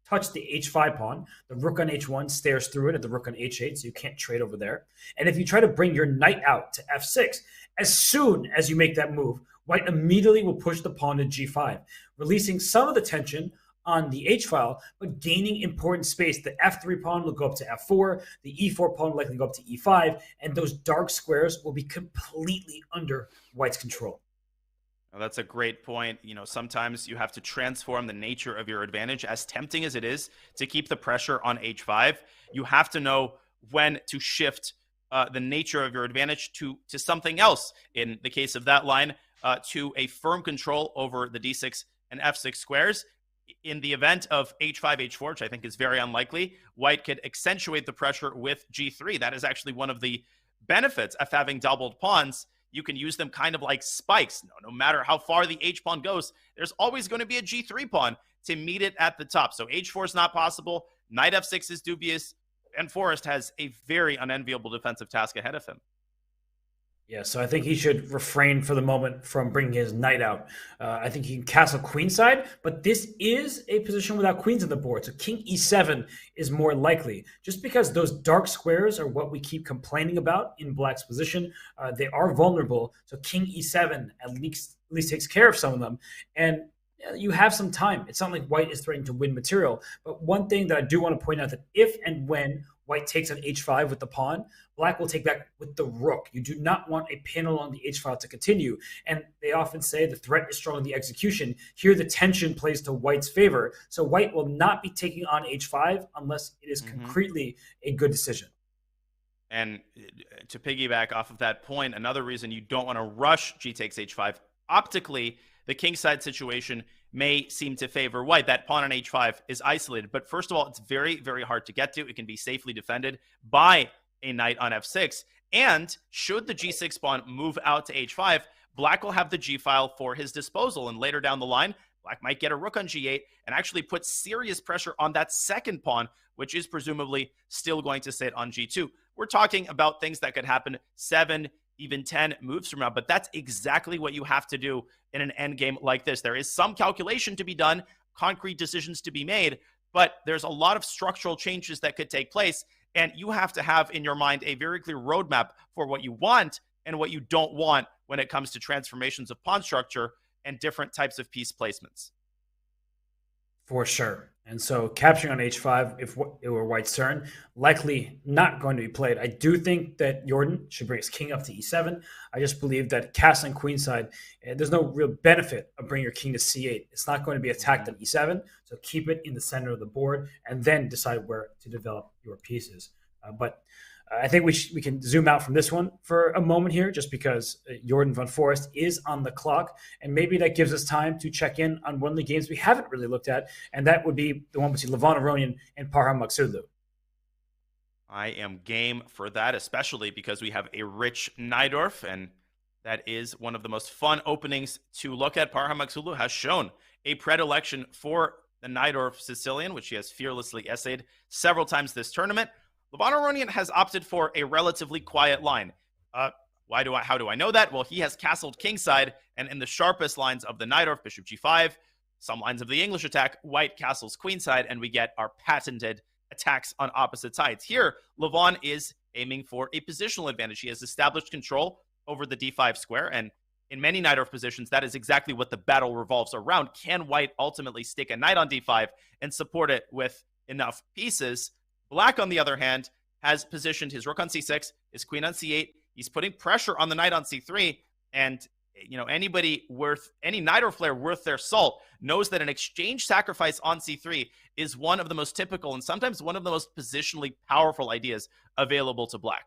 touch the h5 pawn. The rook on h1 stares through it at the rook on h8, so you can't trade over there. And if you try to bring your knight out to f6, as soon as you make that move, white immediately will push the pawn to g5, releasing some of the tension on the h file, but gaining important space. The f3 pawn will go up to f4, the e4 pawn will likely go up to e5, and those dark squares will be completely under white's control. Well, that's a great point. Sometimes you have to transform the nature of your advantage. As tempting as it is to keep the pressure on h5, you have to know when to shift the nature of your advantage to something else. In the case of that line, to a firm control over the d6 and f6 squares. In the event of h5, h4, which I think is very unlikely, white could accentuate the pressure with g3. That is actually one of the benefits of having doubled pawns. You can use them kind of like spikes. No matter how far the h pawn goes, there's always going to be a g3 pawn to meet it at the top. So h4 is not possible. Knight f6 is dubious. And Forrest has a very unenviable defensive task ahead of him. Yeah, so I think he should refrain for the moment from bringing his knight out. I think he can castle queenside, but this is a position without queens on the board. So king e7 is more likely. Just because those dark squares are what we keep complaining about in black's position, they are vulnerable. So king e7 at least takes care of some of them. And you have some time. It's not like white is threatening to win material. But one thing that I do want to point out, that if and when white takes on h5 with the pawn, black will take back with the rook. You do not want a pin along the h file to continue. And they often say the threat is strong in the execution. Here, the tension plays to white's favor. So white will not be taking on h5 unless it is concretely a good decision. And to piggyback off of that point, another reason you don't want to rush g takes h5, optically, the kingside situation may seem to favor white. That pawn on h5 is isolated. But first of all, it's very, very hard to get to. It can be safely defended by a knight on f6. And should the g6 pawn move out to h5, black will have the g file for his disposal. And later down the line, black might get a rook on g8 and actually put serious pressure on that second pawn, which is presumably still going to sit on g2. We're talking about things that could happen 7, even 10 moves from now. But that's exactly what you have to do in an endgame like this. There is some calculation to be done, concrete decisions to be made, but there's a lot of structural changes that could take place. And you have to have in your mind a very clear roadmap for what you want and what you don't want when it comes to transformations of pawn structure and different types of piece placements. For sure. And so capturing on h5, if it were White's turn, likely not going to be played. I do think that Jordan should bring his king up to e7. I just believe that castling queenside, there's no real benefit of bringing your king to c8. It's not going to be attacked on e7, so keep it in the center of the board and then decide where to develop your pieces. But I think we can zoom out from this one for a moment here, just because Jordan van Forest is on the clock, and maybe that gives us time to check in on one of the games we haven't really looked at, and that would be the one between Levon Aronian and Parham Maghsoodloo. I am game for that, especially because we have a rich Najdorf, and that is one of the most fun openings to look at. Parham Maghsoodloo has shown a predilection for the Najdorf Sicilian, which he has fearlessly essayed several times this tournament. Levon Aronian has opted for a relatively quiet line. How do I know that? Well, he has castled kingside, and in the sharpest lines of the Najdorf, bishop g5, some lines of the English attack, White castles queenside, and we get our patented attacks on opposite sides. Here, Levon is aiming for a positional advantage. He has established control over the d5 square, and in many Najdorf positions, that is exactly what the battle revolves around. Can White ultimately stick a knight on d5 and support it with enough pieces? Black, on the other hand, has positioned his rook on c6, his queen on c8. He's putting pressure on the knight on c3. And, any Najdorf player worth their salt knows that an exchange sacrifice on c3 is one of the most typical and sometimes one of the most positionally powerful ideas available to Black.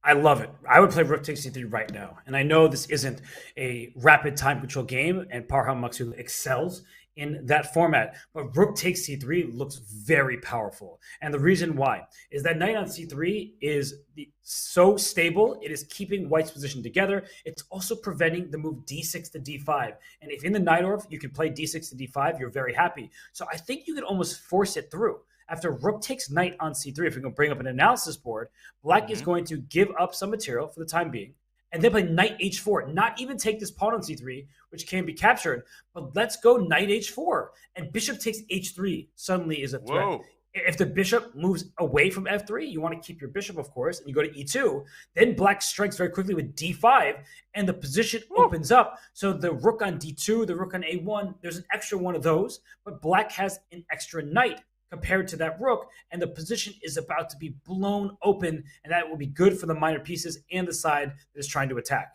I love it. I would play rook takes c3 right now. And I know this isn't a rapid time control game, and Parham Maghsoodloo excels in that format, but rook takes c3 looks very powerful. And the reason why is that knight on c3 is so stable. It is keeping White's position together. It's also preventing the move d6 to d5. And if in the Najdorf you can play d6 to d5, you're very happy. So I think you could almost force it through. After rook takes knight on c3, if we're going to bring up an analysis board, Black is going to give up some material for the time being, and then play knight h4, not even take this pawn on c3, which can be captured, but let's go knight h4, and bishop takes h3 suddenly is a threat. Whoa. If the bishop moves away from f3, you want to keep your bishop, of course, and you go to e2, then Black strikes very quickly with d5, and the position opens up. So the rook on d2, the rook on a1, there's an extra one of those, but Black has an extra knight compared to that rook, and the position is about to be blown open, and that will be good for the minor pieces and the side that is trying to attack.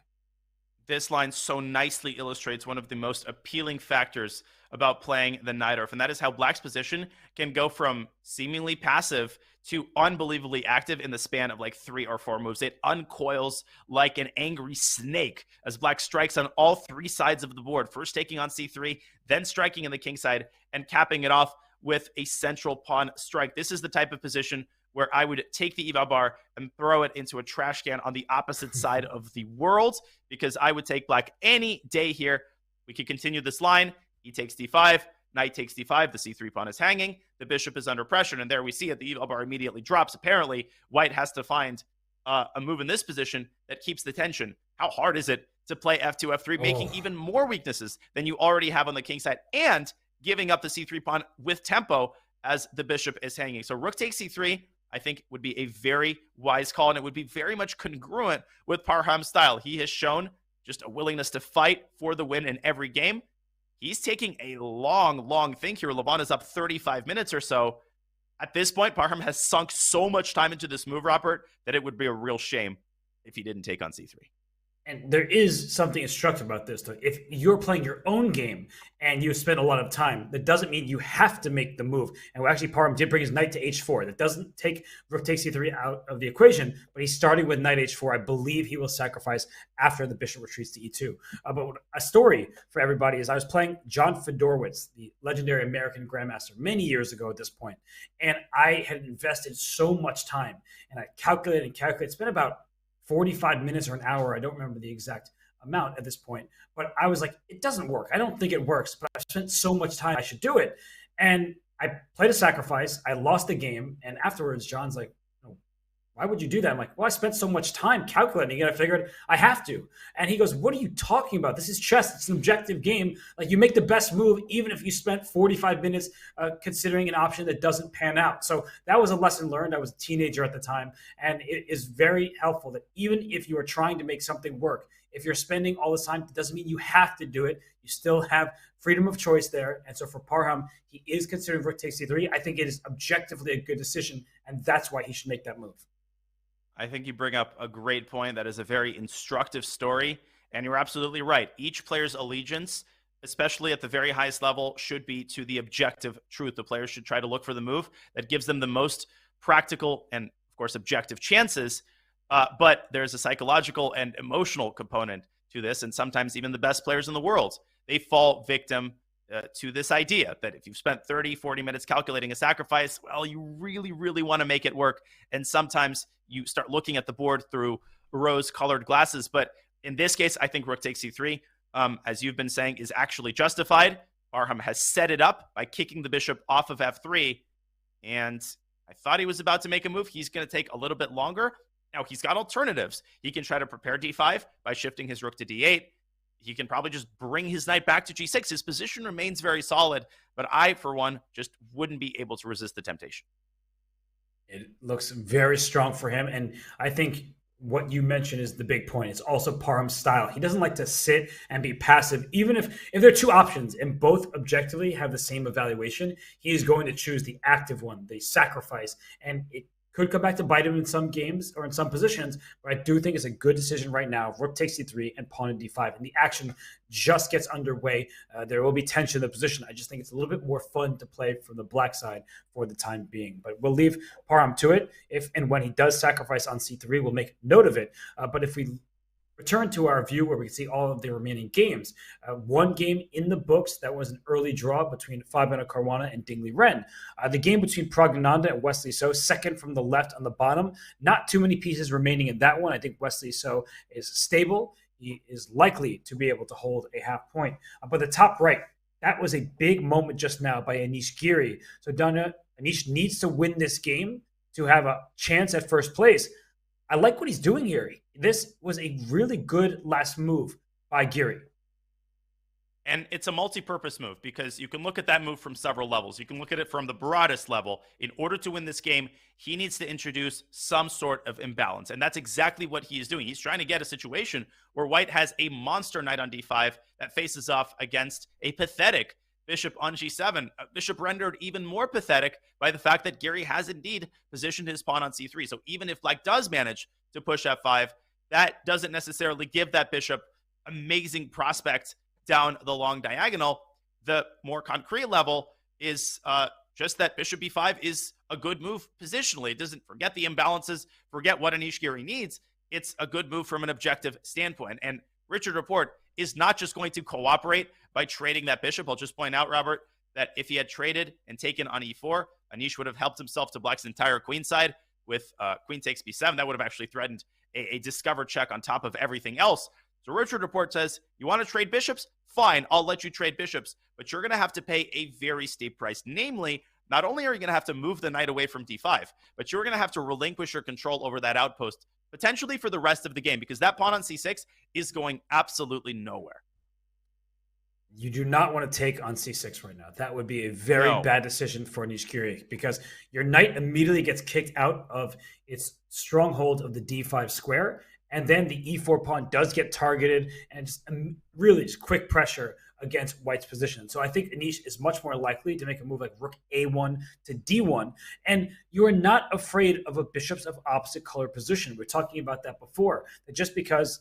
This line so nicely illustrates one of the most appealing factors about playing the Najdorf, and that is how Black's position can go from seemingly passive to unbelievably active in the span of like 3 or 4 moves. It uncoils like an angry snake as Black strikes on all 3 sides of the board, first taking on c3, then striking in the king side, and capping it off with a central pawn strike. This is the type of position where I would take the eval bar and throw it into a trash can on the opposite side of the world, because I would take Black any day here. We could continue this line. He takes d5, knight takes d5, the c3 pawn is hanging, the bishop is under pressure, and there we see it. The eval bar immediately drops. Apparently, White has to find a move in this position that keeps the tension. How hard is it to play f2, f3, making even more weaknesses than you already have on the king side, and giving up the c3 pawn with tempo as the bishop is hanging? So rook takes c3, I think, would be a very wise call, and it would be very much congruent with Parham's style. He has shown just a willingness to fight for the win in every game. He's taking a long think here. Levon is up 35 minutes or so. At this point, Parham has sunk so much time into this move, Robert, that it would be a real shame if he didn't take on c3. And there is something instructive about this, though. If you're playing your own game and you spend a lot of time, that doesn't mean you have to make the move. And actually, Parham did bring his knight to h4. That doesn't take rook takes c3 out of the equation, but he's starting with knight h4. I believe he will sacrifice after the bishop retreats to e2. But a story for everybody is I was playing John Fedorowicz, the legendary American grandmaster, many years ago at this point. And I had invested so much time, and I calculated. It's been about 45 minutes or an hour. I don't remember the exact amount at this point, but I was like, it doesn't work. I don't think it works, but I've spent so much time, I should do it. And I played a sacrifice. I lost the game. And afterwards, John's like, no, why would you do that? I'm like, well, I spent so much time calculating it. I figured I have to. And he goes, what are you talking about? This is chess. It's an objective game. Like, you make the best move, even if you spent 45 minutes considering an option that doesn't pan out. So that was a lesson learned. I was a teenager at the time. And it is very helpful that even if you are trying to make something work, if you're spending all this time, it doesn't mean you have to do it. You still have freedom of choice there. And so for Parham, he is considering rook takes c3. I think it is objectively a good decision, and that's why he should make that move. I think you bring up a great point. That is a very instructive story, and you're absolutely right. Each player's allegiance, especially at the very highest level, should be to the objective truth. The players should try to look for the move that gives them the most practical and, of course, objective chances. But there's a psychological and emotional component to this, and sometimes even the best players in the world, they fall victim to this idea that if you've spent 30, 40 minutes calculating a sacrifice, well, you really, really want to make it work. And sometimes you start looking at the board through rose-colored glasses. But in this case, I think rook takes c3, as you've been saying, is actually justified. Parham has set it up by kicking the bishop off of f3. And I thought he was about to make a move. He's going to take a little bit longer. Now, he's got alternatives. He can try to prepare d5 by shifting his rook to d8. He can probably just bring his knight back to g6. His position remains very solid, but I, for one, just wouldn't be able to resist the temptation. It looks very strong for him, and I think what you mentioned is the big point. It's also Parham's style. He doesn't like to sit and be passive. Even if there are two options and both objectively have the same evaluation, he is going to choose the active one, the sacrifice, and it could come back to bite him in some games or in some positions, but I do think it's a good decision right now. Rook takes c3 and pawn in d5, and the action just gets underway. There will be tension in the position. I just think it's a little bit more fun to play from the black side for the time being. But we'll leave Parham to it. If and when he does sacrifice on c3, we'll make note of it. But if we return to our view where we can see all of the remaining games. One game in the books that was an early draw between Fabiano Caruana and Ding Liren. The game between Praggnanandhaa and Wesley So, second from the left on the bottom. Not too many pieces remaining in that one. I think Wesley So is stable. He is likely to be able to hold a half point. But the top right, that was a big moment just now by Anish Giri. So Anish needs to win this game to have a chance at first place. I like what he's doing here. This was a really good last move by Giri. And it's a multi-purpose move because you can look at that move from several levels. You can look at it from the broadest level. In order to win this game, he needs to introduce some sort of imbalance. And that's exactly what he is doing. He's trying to get a situation where White has a monster knight on d5 that faces off against a pathetic bishop on g7. Bishop rendered even more pathetic by the fact that Giri has indeed positioned his pawn on c3. So even if Black does manage to push f5, that doesn't necessarily give that bishop amazing prospect down the long diagonal. The more concrete level is just that bishop b5 is a good move positionally. It doesn't forget the imbalances, forget what Anish Giri needs. It's a good move from an objective standpoint. And Richard Rapport is not just going to cooperate by trading that bishop. I'll just point out, Robert, that if he had traded and taken on e4, Anish would have helped himself to Black's entire queen side with queen takes b7. That would have actually threatened a discovered check on top of everything else. So Richard Rapport says, you want to trade bishops? Fine, I'll let you trade bishops, but you're going to have to pay a very steep price. Namely, not only are you going to have to move the knight away from d5, but you're going to have to relinquish your control over that outpost, potentially for the rest of the game, because that pawn on c6 is going absolutely nowhere. You do not want to take on c6 right now. That would be a very bad decision for Anish Giri because your knight immediately gets kicked out of its stronghold of the d5 square, and then the e4 pawn does get targeted, and just really just quick pressure against White's position. So I think Anish is much more likely to make a move like rook a1 to d1, and you are not afraid of a bishops of opposite color position. We're talking about that before, that just because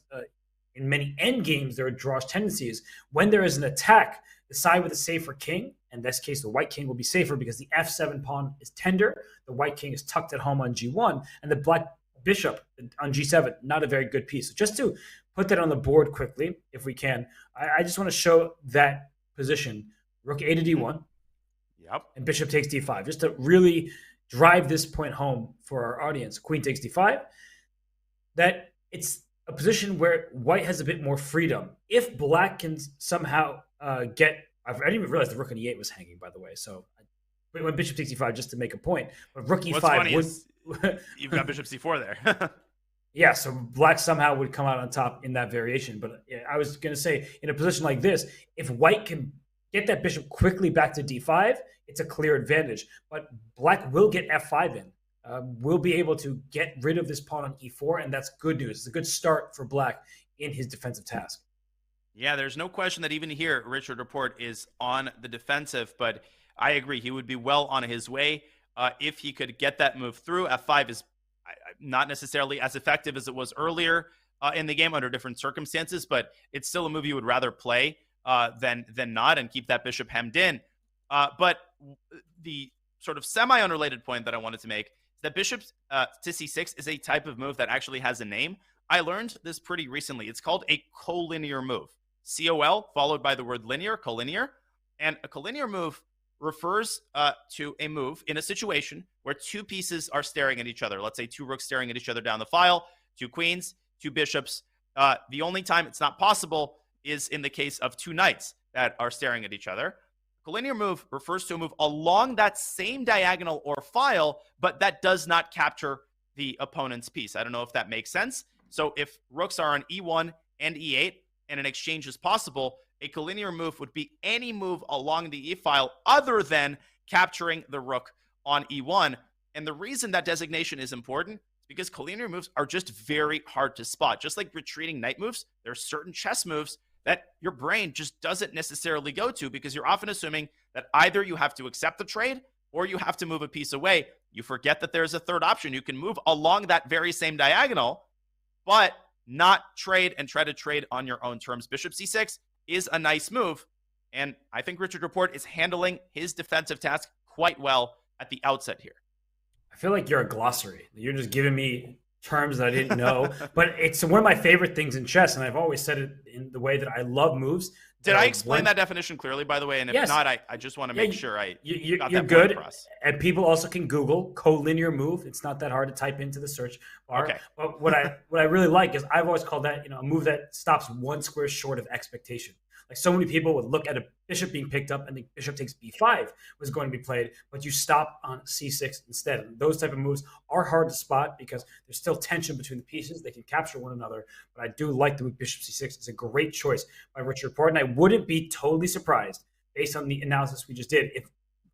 in many endgames there are draw tendencies, when there is an attack, the side with a safer king, in this case the white king will be safer because the f7 pawn is tender, the white king is tucked at home on g1, and the black bishop on g7, not a very good piece. So just to put that on the board quickly, if we can, I just want to show that position. Rook a to d1, and bishop takes d5, just to really drive this point home for our audience. Queen takes d5, that it's a position where White has a bit more freedom. If Black can somehow I didn't even realize the rook on e8 was hanging, by the way. So when bishop takes e5, just to make a point, but rook e5 What's funny would... is You've got bishop c4 there. Yeah, so black somehow would come out on top in that variation. But I was going to say, in a position like this, if white can get that bishop quickly back to d5, it's a clear advantage. But black will get f5 in. Will be able to get rid of this pawn on e4, and that's good news. It's a good start for black in his defensive task. Yeah, there's no question that even here, Richard Laporte is on the defensive, but I agree. He would be well on his way if he could get that move through. F5 is not necessarily as effective as it was earlier in the game under different circumstances, but it's still a move you would rather play than not and keep that bishop hemmed in. But the sort of semi-unrelated point that I wanted to make is that bishop to c6 is a type of move that actually has a name. I learned this pretty recently. It's called a collinear move. COL followed by the word linear, collinear. And a collinear move refers to a move in a situation where two pieces are staring at each other. Let's say two rooks staring at each other down the file, two queens, two bishops. The only time it's not possible is in the case of two knights that are staring at each other. Collinear move refers to a move along that same diagonal or file, but that does not capture the opponent's piece. I don't know if that makes sense. So if rooks are on e1 and e8 and an exchange is possible, a collinear move would be any move along the e-file other than capturing the rook on e1. And the reason that designation is important is because collinear moves are just very hard to spot. Just like retreating knight moves, there are certain chess moves that your brain just doesn't necessarily go to because you're often assuming that either you have to accept the trade or you have to move a piece away. You forget that there's a third option. You can move along that very same diagonal, but not trade and try to trade on your own terms. Bishop c6 is a nice move, and I think Richard Laporte is handling his defensive task quite well at the outset here. I feel like you're a glossary. You're just giving me terms that I didn't know, but it's one of my favorite things in chess, and I've always said it in the way that I love moves. Did I explain that definition clearly, by the way? And if yes. not, I just want to make sure you're that good. Across. And people also can Google collinear move. It's not that hard to type into the search bar. Okay. But what I really like is I've always called that a move that stops one square short of expectation. Like so many people would look at a bishop being picked up and the bishop takes b5 was going to be played, but you stop on c6 instead. And those type of moves are hard to spot because there's still tension between the pieces. They can capture one another. But I do like the move bishop c6. It's a great choice by Richard Laporte. And I wouldn't be totally surprised based on the analysis we just did if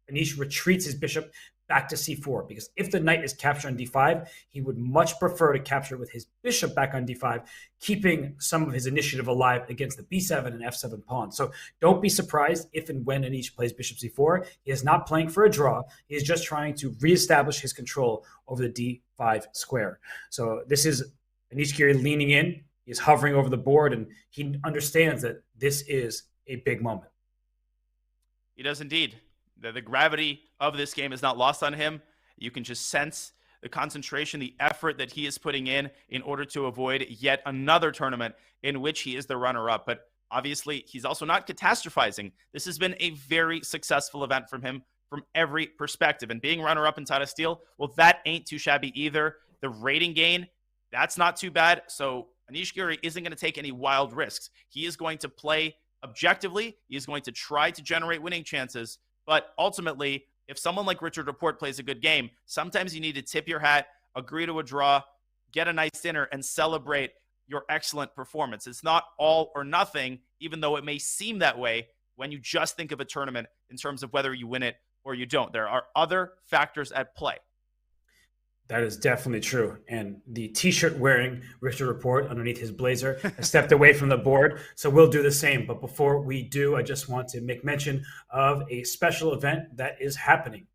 Anish retreats his bishop back to c4, because if the knight is captured on d5, he would much prefer to capture with his bishop back on d5, keeping some of his initiative alive against the b7 and f7 pawns. So don't be surprised if and when Anish plays bishop c4. He is not playing for a draw. He is just trying to reestablish his control over the d5 square. So this is Anish Giri leaning in. He is hovering over the board, and he understands that this is a big moment. He does indeed. The gravity of this game is not lost on him. You can just sense the concentration, the effort that he is putting in order to avoid yet another tournament in which he is the runner-up. But obviously, he's also not catastrophizing. This has been a very successful event from him from every perspective. And being runner-up in Tata Steel, well, that ain't too shabby either. The rating gain, that's not too bad. So Anish Giri isn't going to take any wild risks. He is going to play objectively. He is going to try to generate winning chances. But ultimately, if someone like Richard Laporte plays a good game, sometimes you need to tip your hat, agree to a draw, get a nice dinner, and celebrate your excellent performance. It's not all or nothing, even though it may seem that way when you just think of a tournament in terms of whether you win it or you don't. There are other factors at play. That is definitely true. And the T-shirt wearing Richard Laporte underneath his blazer has stepped away from the board. So we'll do the same. But before we do, I just want to make mention of a special event that is happening.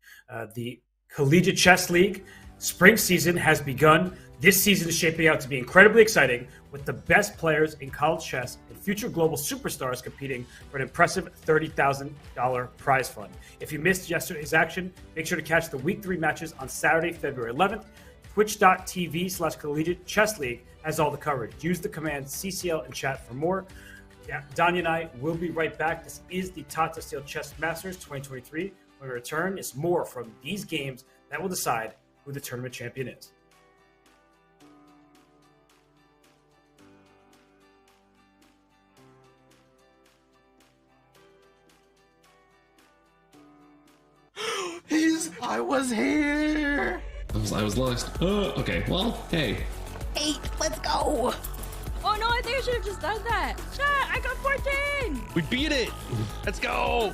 The Collegiate Chess League spring season has begun. This season is shaping out to be incredibly exciting, with the best players in college chess and future global superstars competing for an impressive $30,000 prize fund. If you missed yesterday's action, make sure to catch the Week 3 matches on Saturday, February 11th. Twitch.tv/Collegiate Chess League has all the coverage. Use the command CCL in chat for more. Yeah, Danya and I will be right back. This is the Tata Steel Chess Masters 2023. When we return, it's more from these games that will decide who the tournament champion is. I was here. I was lost. Okay, well, hey. 8, let's go! Oh no, I think I should have just done that. Shit, I got 14! We beat it! Let's go!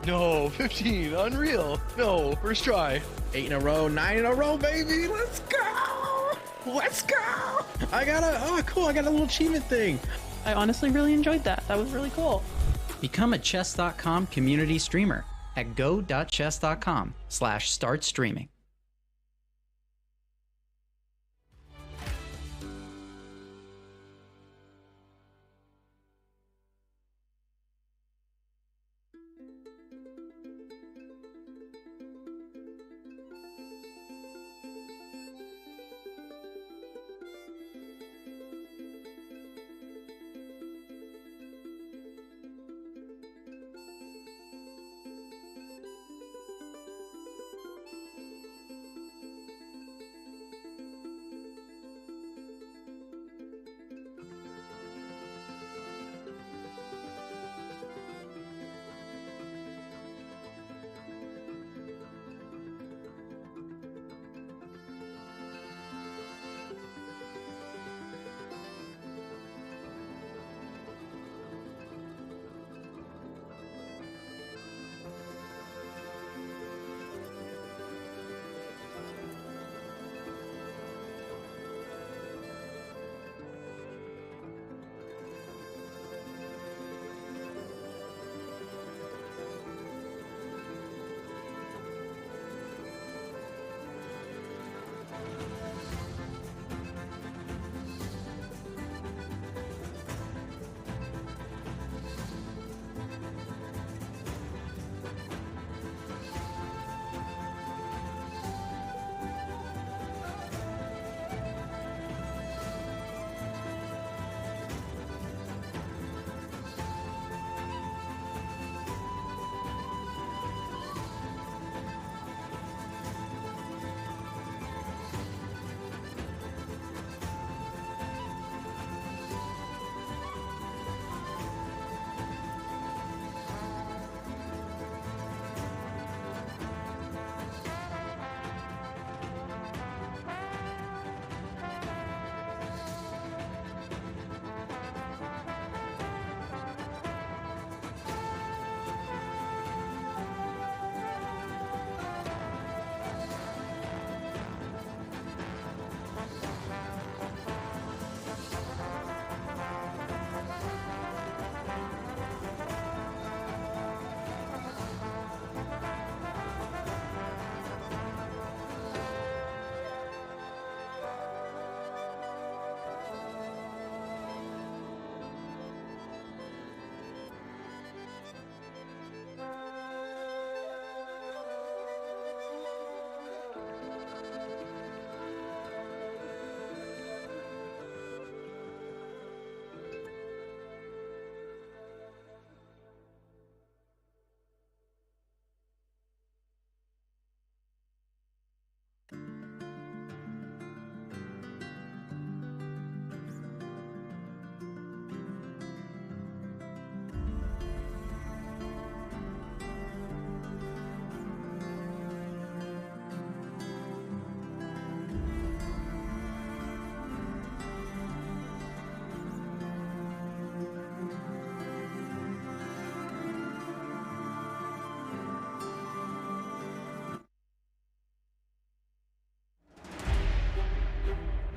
No, 15, unreal. No, first try. 8 in a row, 9 in a row, baby! Let's go! Let's go! Cool, I got a little achievement thing. I honestly really enjoyed that. That was really cool. Become a chess.com community streamer at go.chess.com/start streaming.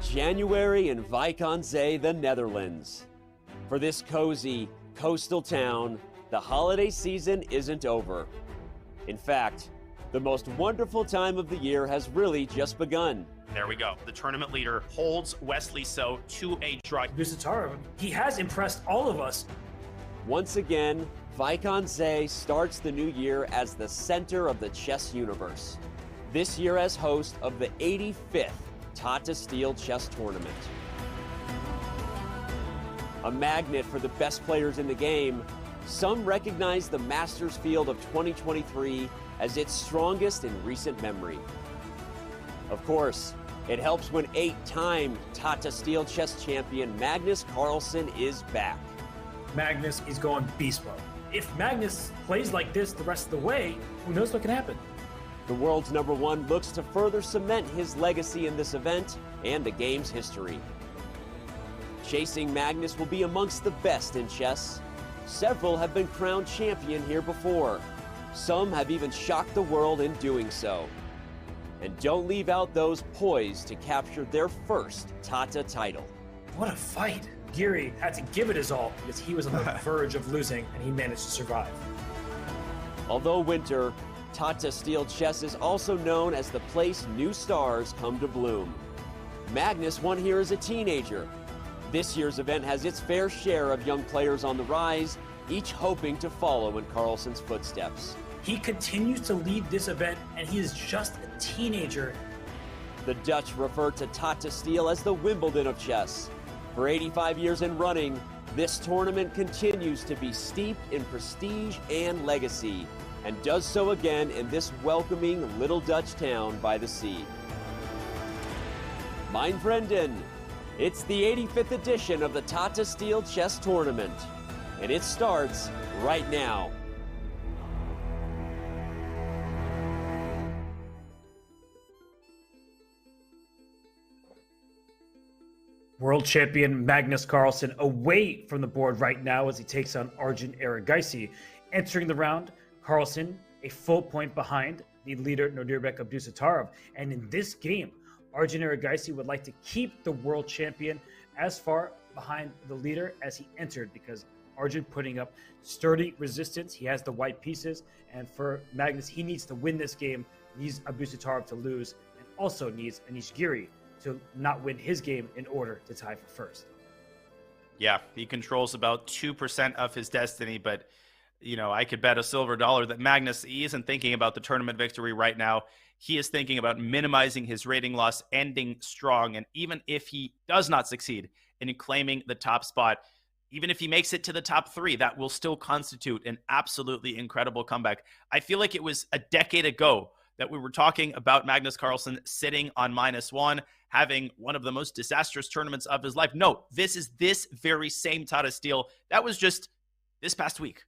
January in Wijk aan Zee, the Netherlands. For this cozy coastal town, the holiday season isn't over. In fact, the most wonderful time of the year has really just begun. There we go. The tournament leader holds Wesley So to a draw. Busataro, he has impressed all of us. Once again, Wijk aan Zee starts the new year as the center of the chess universe. This year as host of the 85th Tata Steel Chess Tournament. A magnet for the best players in the game, some recognize the Masters field of 2023 as its strongest in recent memory. Of course, it helps when 8-time Tata Steel chess champion Magnus Carlsen is back. Magnus is going beast mode. If Magnus plays like this the rest of the way, who knows what can happen? The world's #1 looks to further cement his legacy in this event and the game's history. Chasing Magnus will be amongst the best in chess. Several have been crowned champion here before. Some have even shocked the world in doing so. And don't leave out those poised to capture their first Tata title. What a fight! Giri had to give it his all because he was on the verge of losing, and he managed to survive. Although winter, Tata Steel chess is also known as the place new stars come to bloom. Magnus won here as a teenager. This year's event has its fair share of young players on the rise, each hoping to follow in Carlsen's footsteps. He continues to lead this event, and he is just a teenager. The Dutch refer to Tata Steel as the Wimbledon of chess. For 85 years in running, this tournament continues to be steeped in prestige and legacy, and does so again in this welcoming little Dutch town by the sea. Mein Vrienden, it's the 85th edition of the Tata Steel Chess Tournament, and it starts right now. World champion Magnus Carlsen away from the board right now as he takes on Arjun Erigaisi. Entering the round, Carlsen a full point behind the leader Nodirbek Abdusattorov. And in this game, Arjun Erigaisi would like to keep the world champion as far behind the leader as he entered, because Arjun putting up sturdy resistance. He has the white pieces, and for Magnus, he needs to win this game, needs Abdusattorov to lose, and also needs Anish Giri to not win his game in order to tie for first. Yeah, he controls about 2% of his destiny, but I could bet a silver dollar that Magnus, he isn't thinking about the tournament victory right now. He is thinking about minimizing his rating loss, ending strong, and even if he does not succeed in claiming the top spot, even if he makes it to the top 3, that will still constitute an absolutely incredible comeback. I feel like it was a decade ago that we were talking about Magnus Carlsen sitting on -1, having one of the most disastrous tournaments of his life. No, this is this very same Tata Steel. That was just this past week.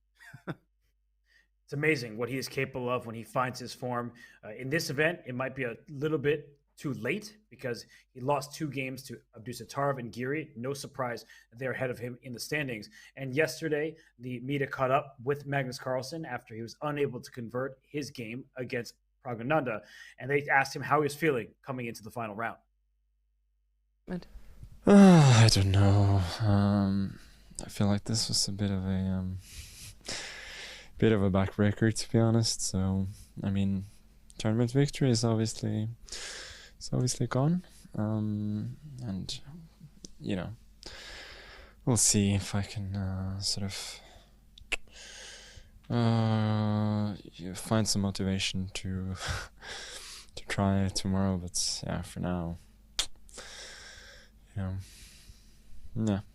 It's amazing what he is capable of when he finds his form. In this event, it might be a little bit too late because he lost 2 games to Abdusattorov and Giri. No surprise they're ahead of him in the standings. And yesterday, the media caught up with Magnus Carlsen after he was unable to convert his game against Pragnananda, and they asked him how he was feeling coming into the final round. I don't know. I feel like this was a bit of a backbreaker, to be honest. So, I mean, tournament victory is obviously gone. And we'll see if I can sort of find some motivation to to try tomorrow. But yeah, for now,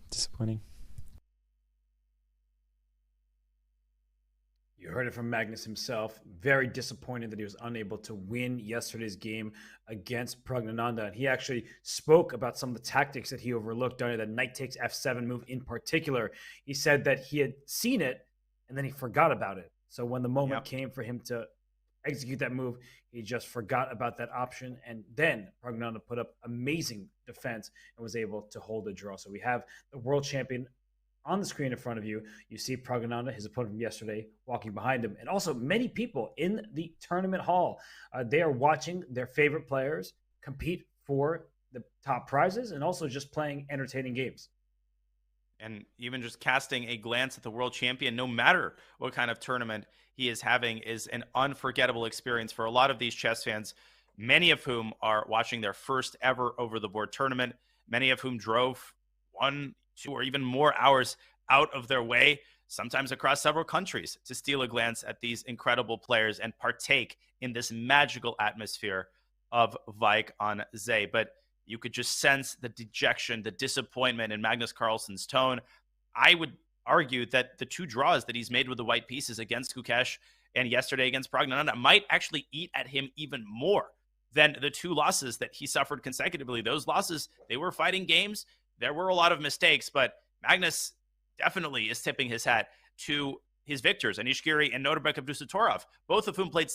disappointing. You heard it from Magnus himself. Very disappointed that he was unable to win yesterday's game against Pragnananda. And he actually spoke about some of the tactics that he overlooked during the knight takes f7 move in particular. He said that he had seen it and then he forgot about it. So when the moment came for him to execute that move, he just forgot about that option. And then Pragnananda put up amazing defense and was able to hold a draw. So we have the world champion on the screen in front of you. You see Pragnananda, his opponent from yesterday, walking behind him. And also many people in the tournament hall. They are watching their favorite players compete for the top prizes and also just playing entertaining games. And even just casting a glance at the world champion, no matter what kind of tournament he is having, is an unforgettable experience for a lot of these chess fans, many of whom are watching their first ever over-the-board tournament, many of whom drove 1, 2, or even more hours out of their way, sometimes across several countries, to steal a glance at these incredible players and partake in this magical atmosphere of Wijk on Zee. But you could just sense the dejection, the disappointment in Magnus Carlsen's tone. I would argue that the 2 draws that he's made with the white pieces against Gukesh and yesterday against Pragnananda might actually eat at him even more than the 2 losses that he suffered consecutively. Those losses, they were fighting games. There were a lot of mistakes, but Magnus definitely is tipping his hat to his victors, Anish Giri and Nodirbek Abdusattorov, both of whom played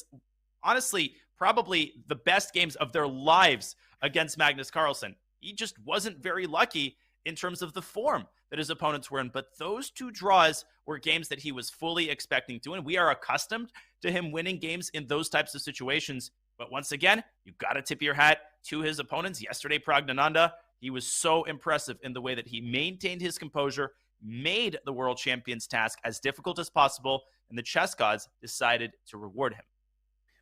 honestly probably the best games of their lives against Magnus Carlsen. He just wasn't very lucky in terms of the form that his opponents were in. But those two draws were games that he was fully expecting to win. We are accustomed to him winning games in those types of situations. But once again, you got to tip your hat to his opponents. Yesterday, Praggnanandhaa, he was so impressive in the way that he maintained his composure, made the world champion's task as difficult as possible, and the chess gods decided to reward him.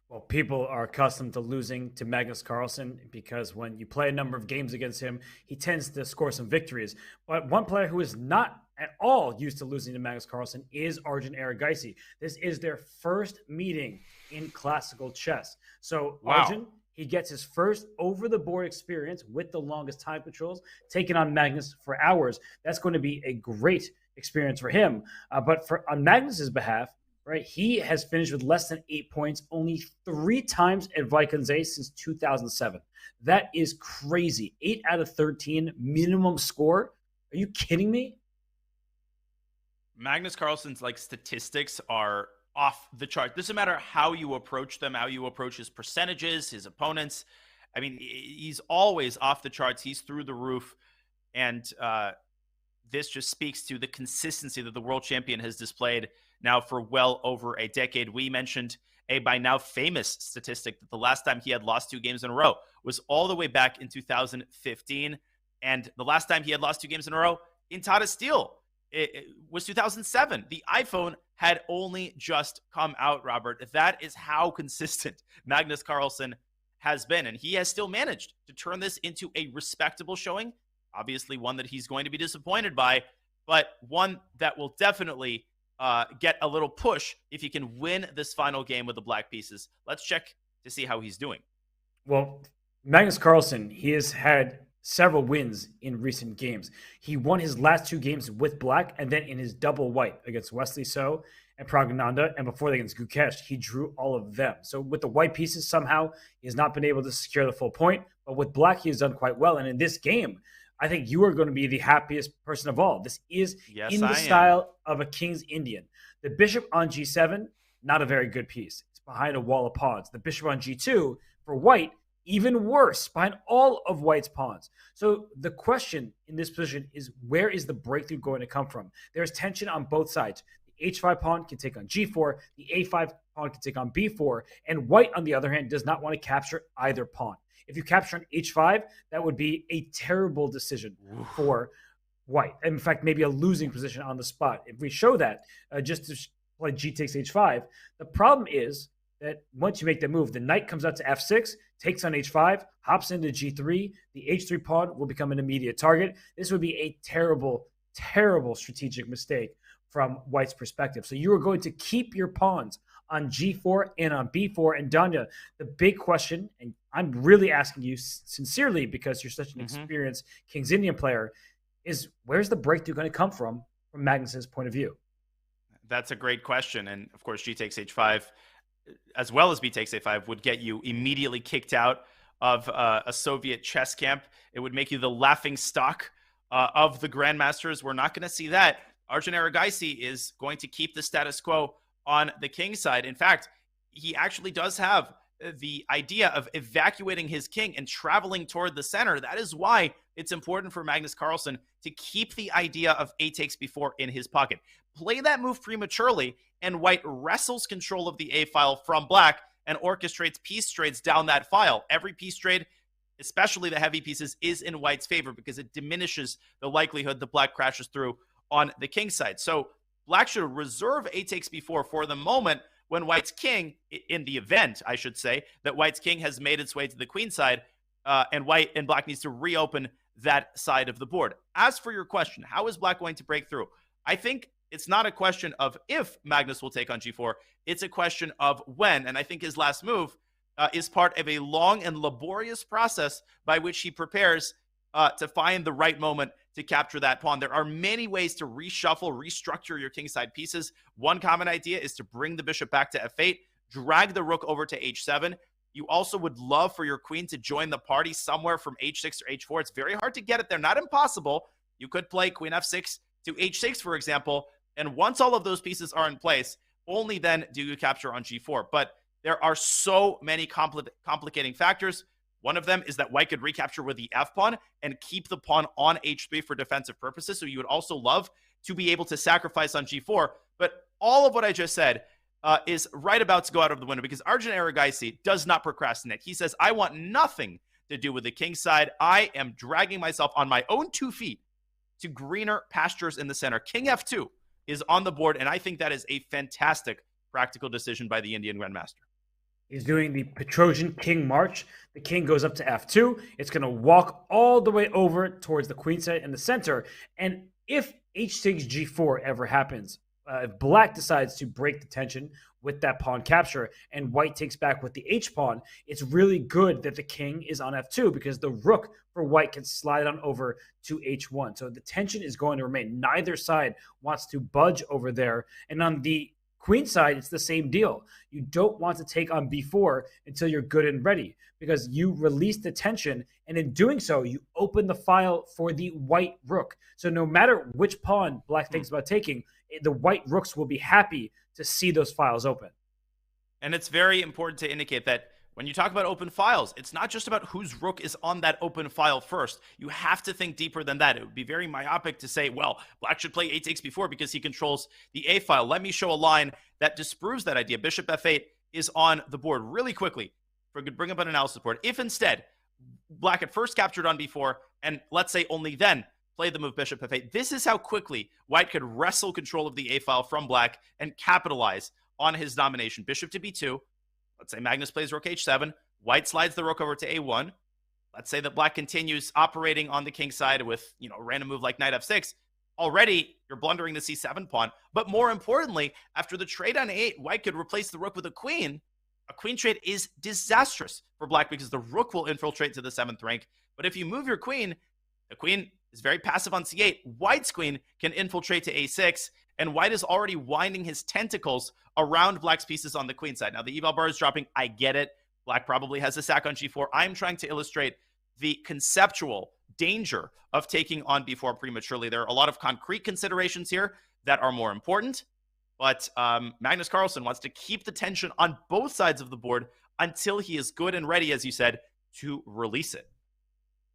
Well, people are accustomed to losing to Magnus Carlsen because when you play a number of games against him, he tends to score some victories. But one player who is not at all used to losing to Magnus Carlsen is Arjun Erigaisi. This is their first meeting in classical chess. So Arjun, he gets his first over-the-board experience with the longest time controls, taking on Magnus for hours. That's going to be a great experience for him. But on Magnus's behalf, right, he has finished with less than 8 points only 3 times at Wijk since 2007. That is crazy. 8 out of 13 minimum score. Are you kidding me? Magnus Carlsen's statistics are off the chart. Doesn't matter how you approach them, how you approach his percentages, his opponents. I mean, he's always off the charts. He's through the roof. And this just speaks to the consistency that the world champion has displayed now for well over a decade. We mentioned a by now famous statistic that the last time he had lost 2 games in a row was all the way back in 2015. And the last time he had lost 2 games in a row in Tata Steel, it was 2007. The iPhone had only just come out, Robert. That is how consistent Magnus Carlsen has been. And he has still managed to turn this into a respectable showing. Obviously one that he's going to be disappointed by, but one that will definitely get a little push if he can win this final game with the black pieces. Let's check to see how he's doing. Well, Magnus Carlsen, he has had several wins in recent games. He won his last 2 games with black, and then in his double white against Wesley So and Praggnanandhaa, and before that against Gukesh, he drew all of them. So with the white pieces, somehow he has not been able to secure the full point, but with black, he has done quite well. And in this game, I think you are going to be the happiest person of all. This is in the style of a King's Indian. The bishop on G7, not a very good piece. It's behind a wall of pawns. The bishop on G2 for white, even worse, behind all of white's pawns. So the question in this position is, where is the breakthrough going to come from? There's tension on both sides. The H5 pawn can take on G4. The A5 pawn can take on B4. And white, on the other hand, does not want to capture either pawn. If you capture on H5, that would be a terrible decision for white. In fact, maybe a losing position on the spot. If we show that, just to play G takes H5, the problem is that once you make the move, the knight comes out to F6, takes on H5, hops into G3. The H3 pawn will become an immediate target. This would be a terrible, terrible strategic mistake from white's perspective. So you are going to keep your pawns on G4 and on B4. And Danya, the big question, and I'm really asking you sincerely because you're such an experienced King's Indian player, is where's the breakthrough going to come from Magnus's point of view? That's a great question. And of course, G takes H5, as well as B takes A5, would get you immediately kicked out of a Soviet chess camp. It would make you the laughing stock of the grandmasters. We're not going to see that. Arjun Erigaisi is going to keep the status quo on the king side. In fact, he actually does have the idea of evacuating his king and traveling toward the center. That is why it's important for Magnus Carlsen to keep the idea of A takes B4 in his pocket. Play that move prematurely, and white wrestles control of the A file from black and orchestrates piece trades down that file. Every piece trade, especially the heavy pieces, is in white's favor because it diminishes the likelihood the black crashes through on the king side. So black should reserve A takes B4 for the moment when white's king, in the event, I should say, that white's king has made its way to the queen side, and black needs to reopen that side of the board. As for your question, how is black going to break through? I think it's not a question of if Magnus will take on G4. It's a question of when. And I think his last move is part of a long and laborious process by which he prepares to find the right moment to capture that pawn. There are many ways to reshuffle, restructure your kingside pieces. One common idea is to bring the bishop back to F8, drag the rook over to H7. You also would love for your queen to join the party somewhere from H6 or H4. It's very hard to get it there, not impossible. You could play queen F6 to H6, for example, and once all of those pieces are in place, only then do you capture on G4. But There are so many complicating factors. One of them is that White could recapture with the f-pawn and keep the pawn on h3 for defensive purposes. So you would also love to be able to sacrifice on g4. But all of what I just said is right about to go out of the window because Arjun Erigaisi does not procrastinate. He says, I want nothing to do with the king side. I am dragging myself on my own 2 feet to greener pastures in the center. King f2 is on the board, and I think that is a fantastic practical decision by the Indian Grandmaster. He's doing the Petrosian king march. The king goes up to f2. It's going to walk all the way over towards the queen side in the center. And if h takes g4 ever happens, if black decides to break the tension with that pawn capture and white takes back with the h-pawn, it's really good that the king is on f2 because the rook for white can slide on over to h1. So the tension is going to remain. Neither side wants to budge over there. And on the queen side, it's the same deal. You don't want to take on b4 until you're good and ready because you release the tension, and in doing so, you open the file for the white rook. So no matter which pawn black thinks about taking, the white rooks will be happy to see those files open. And it's very important to indicate that when you talk about open files, it's not just about whose rook is on that open file first. You have to think deeper than that. It would be very myopic to say, well, black should play a takes b4 because he controls the a file. Let me show a line that disproves that idea. Bishop f8 is on the board really quickly. For good, bring up an analysis board. If instead black had first captured on b4 and let's say only then play the move bishop f8, this is how quickly white could wrestle control of the a file from black and capitalize on his domination. Bishop to b2. Let's say Magnus plays rook h7. White slides the rook over to a1. Let's say that black continues operating on the king side with, a random move like knight f6. Already, you're blundering the c7 pawn. But more importantly, after the trade on a8, white could replace the rook with a queen. A queen trade is disastrous for black because the rook will infiltrate to the 7th rank. But if you move your queen, the queen is very passive on c8. White's queen can infiltrate to a6. And white is already winding his tentacles around black's pieces on the queen side. Now, the eval bar is dropping. I get it. Black probably has a sack on g4. I'm trying to illustrate the conceptual danger of taking on b4 prematurely. There are a lot of concrete considerations here that are more important. But Magnus Carlsen wants to keep the tension on both sides of the board until he is good and ready, as you said, to release it.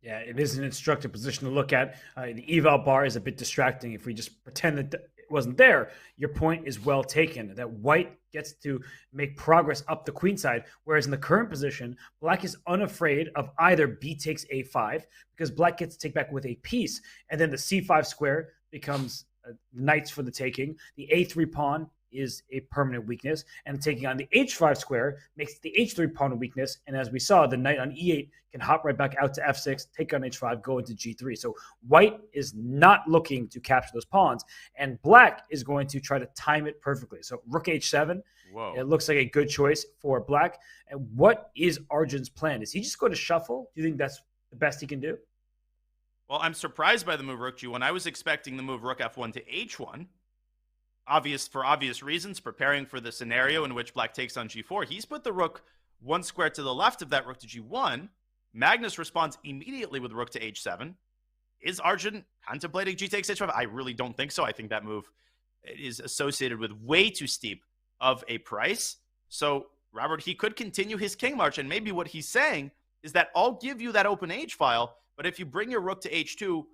Yeah, it is an instructive position to look at. The eval bar is a bit distracting. If we just pretend that it wasn't there, your point is well taken, that white gets to make progress up the queen side, whereas in the current position, black is unafraid of either b takes a5, because black gets to take back with a piece, and then the c5 square becomes knights for the taking. The a3 pawn is a permanent weakness, and taking on the h5 square makes the h3 pawn a weakness, and as we saw, the knight on e8 can hop right back out to f6, take on h5, go into g3. So white is not looking to capture those pawns, and black is going to try to time it perfectly. So rook h7, Whoa. It looks like a good choice for black. And what is Arjun's plan? Is he just going to shuffle? Do you think that's the best he can do? Well, I'm surprised by the move rook g1. I was expecting the move rook f1 to h1. For obvious reasons, preparing for the scenario in which black takes on g4. He's put the rook one square to the left of that rook to g1. Magnus responds immediately with rook to h7. Is Arjun contemplating g takes h5? I really don't think so. I think that move is associated with way too steep of a price. So, Robert, he could continue his king march, and maybe what he's saying is that I'll give you that open h file, but if you bring your rook to h2, you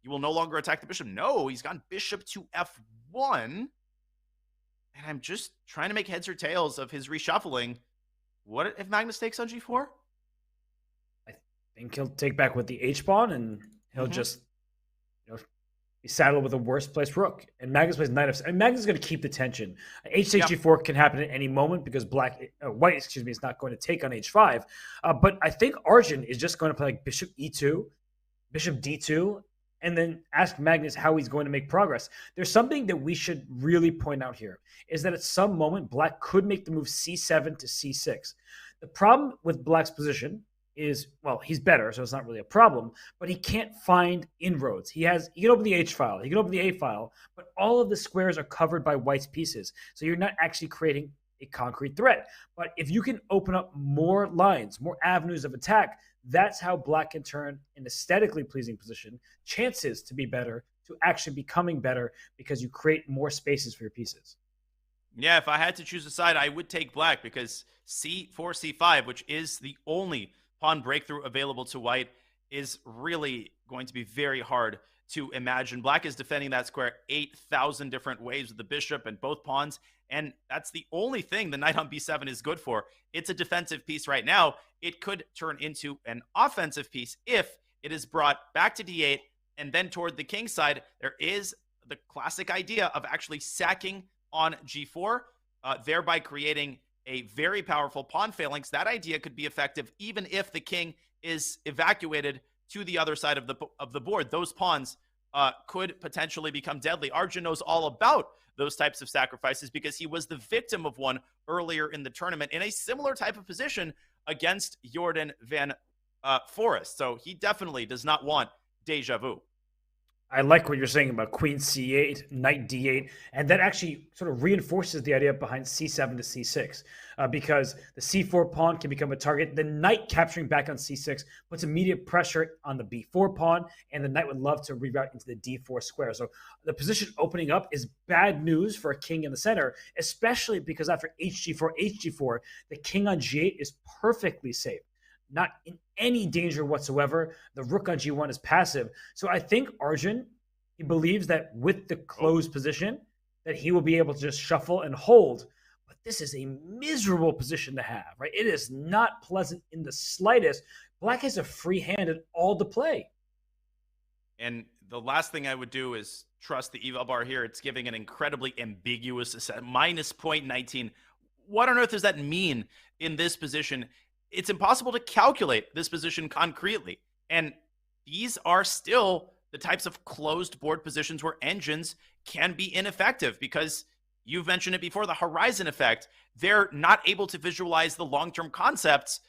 will no longer attack the bishop. No, he's gone bishop to f1. And I'm just trying to make heads or tails of his reshuffling. What if Magnus takes on g4? I think he'll take back with the h-pawn, and he'll just be saddled with a worse placed rook. And Magnus plays knight f7. And Magnus is going to keep the tension. H takes g4 can happen at any moment because white is not going to take on h5. But I think Arjun is just going to play like bishop e2, bishop d2, and then ask Magnus how he's going to make progress. There's something that we should really point out here, is that at some moment, black could make the move c7 to c6. The problem with black's position is, well, he's better, so it's not really a problem, but he can't find inroads. He can open the h file, he can open the a file, but all of the squares are covered by white's pieces, so you're not actually creating a concrete threat. But if you can open up more lines, more avenues of attack, that's how black can turn an aesthetically pleasing position, chances to be better, to actually becoming better because you create more spaces for your pieces. Yeah, if I had to choose a side, I would take black because c4, c5, which is the only pawn breakthrough available to white, is really going to be very hard to imagine. Black is defending that square 8,000 different ways with the bishop and both pawns, and that's the only thing the knight on b7 is good for. It's a defensive piece right now. It could turn into an offensive piece if it is brought back to d8, and then toward the king side, there is the classic idea of actually sacking on g4, thereby creating a very powerful pawn phalanx. That idea could be effective even if the king is evacuated to the other side of the board. Those pawns could potentially become deadly. Arjun knows all about those types of sacrifices because he was the victim of one earlier in the tournament in a similar type of position against Jordan van Forest. So he definitely does not want deja vu. I like what you're saying about queen c8, knight d8, and that actually sort of reinforces the idea behind c7 to c6, because the c4 pawn can become a target. The knight capturing back on c6 puts immediate pressure on the b4 pawn, and the knight would love to reroute into the d4 square. So the position opening up is bad news for a king in the center, especially because after hg4, the king on g8 is perfectly safe. Not in any danger whatsoever. The rook on g1 is passive. So I think Arjun, he believes that with the closed position, that he will be able to just shuffle and hold. But this is a miserable position to have, right? It is not pleasant in the slightest. Black has a free hand at all to play. And the last thing I would do is trust the eval bar here. It's giving an incredibly ambiguous minus 0.19. What on earth does that mean in this position? It's impossible to calculate this position concretely. And these are still the types of closed board positions where engines can be ineffective because you've mentioned it before, the horizon effect. They're not able to visualize the long-term concepts.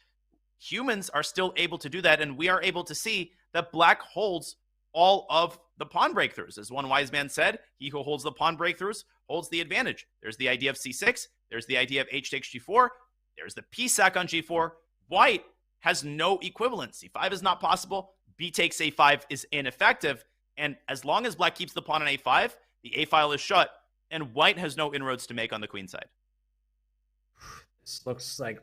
Humans are still able to do that, and we are able to see that black holds all of the pawn breakthroughs. As one wise man said, he who holds the pawn breakthroughs holds the advantage. There's the idea of c6. There's the idea of h takes g4. There's the piece sack on g4. White has no equivalent. c5 is not possible. B takes a5 is ineffective. And as long as black keeps the pawn on a5, the a-file is shut, and white has no inroads to make on the queen side. This looks like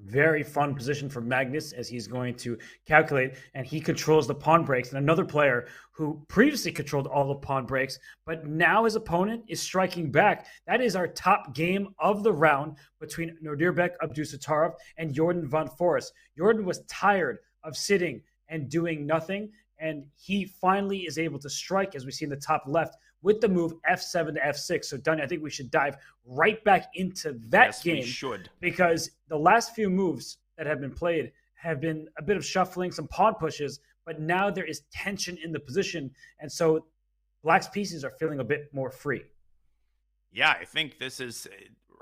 very fun position for Magnus as he's going to calculate, and he controls the pawn breaks. And another player who previously controlled all the pawn breaks, but now his opponent is striking back. That is our top game of the round between Nodirbek Abdusattorov and Jordan van Forest. Jordan was tired of sitting and doing nothing, and he finally is able to strike, as we see in the top left, with the move f7 to f6. So, Danya, I think we should dive right back into that game. We should. Because the last few moves that have been played have been a bit of shuffling, some pawn pushes, but now there is tension in the position. And so black's pieces are feeling a bit more free. Yeah, I think this is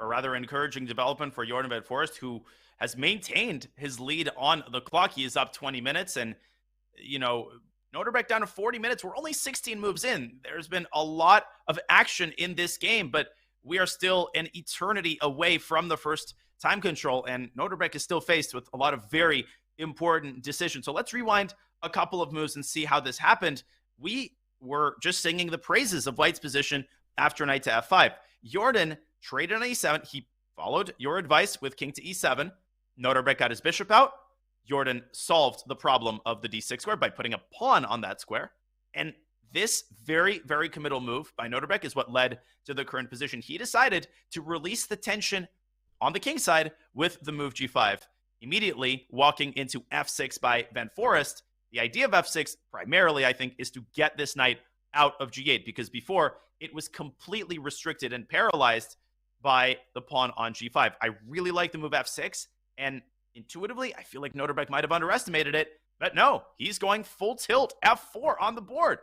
a rather encouraging development for Jordan van Forest, who has maintained his lead on the clock. He is up 20 minutes, and, you know, Nodirbek down to 40 minutes. We're only 16 moves in. There's been a lot of action in this game, but we are still an eternity away from the first time control, and Nodirbek is still faced with a lot of very important decisions. So let's rewind a couple of moves and see how this happened. We were just singing the praises of white's position after knight to f5. Jordan traded on e7. He followed your advice with king to e7. Nodirbek got his bishop out. Jordan solved the problem of the d6 square by putting a pawn on that square. And this very, very committal move by Nodirbek is what led to the current position. He decided to release the tension on the king side with the move g5, immediately walking into f6 by van Forest. The idea of f6 primarily, I think, is to get this knight out of g8, because before it was completely restricted and paralyzed by the pawn on g5. I really like the move f6, and intuitively, I feel like Nodirbek might have underestimated it, but no, he's going full tilt f4 on the board.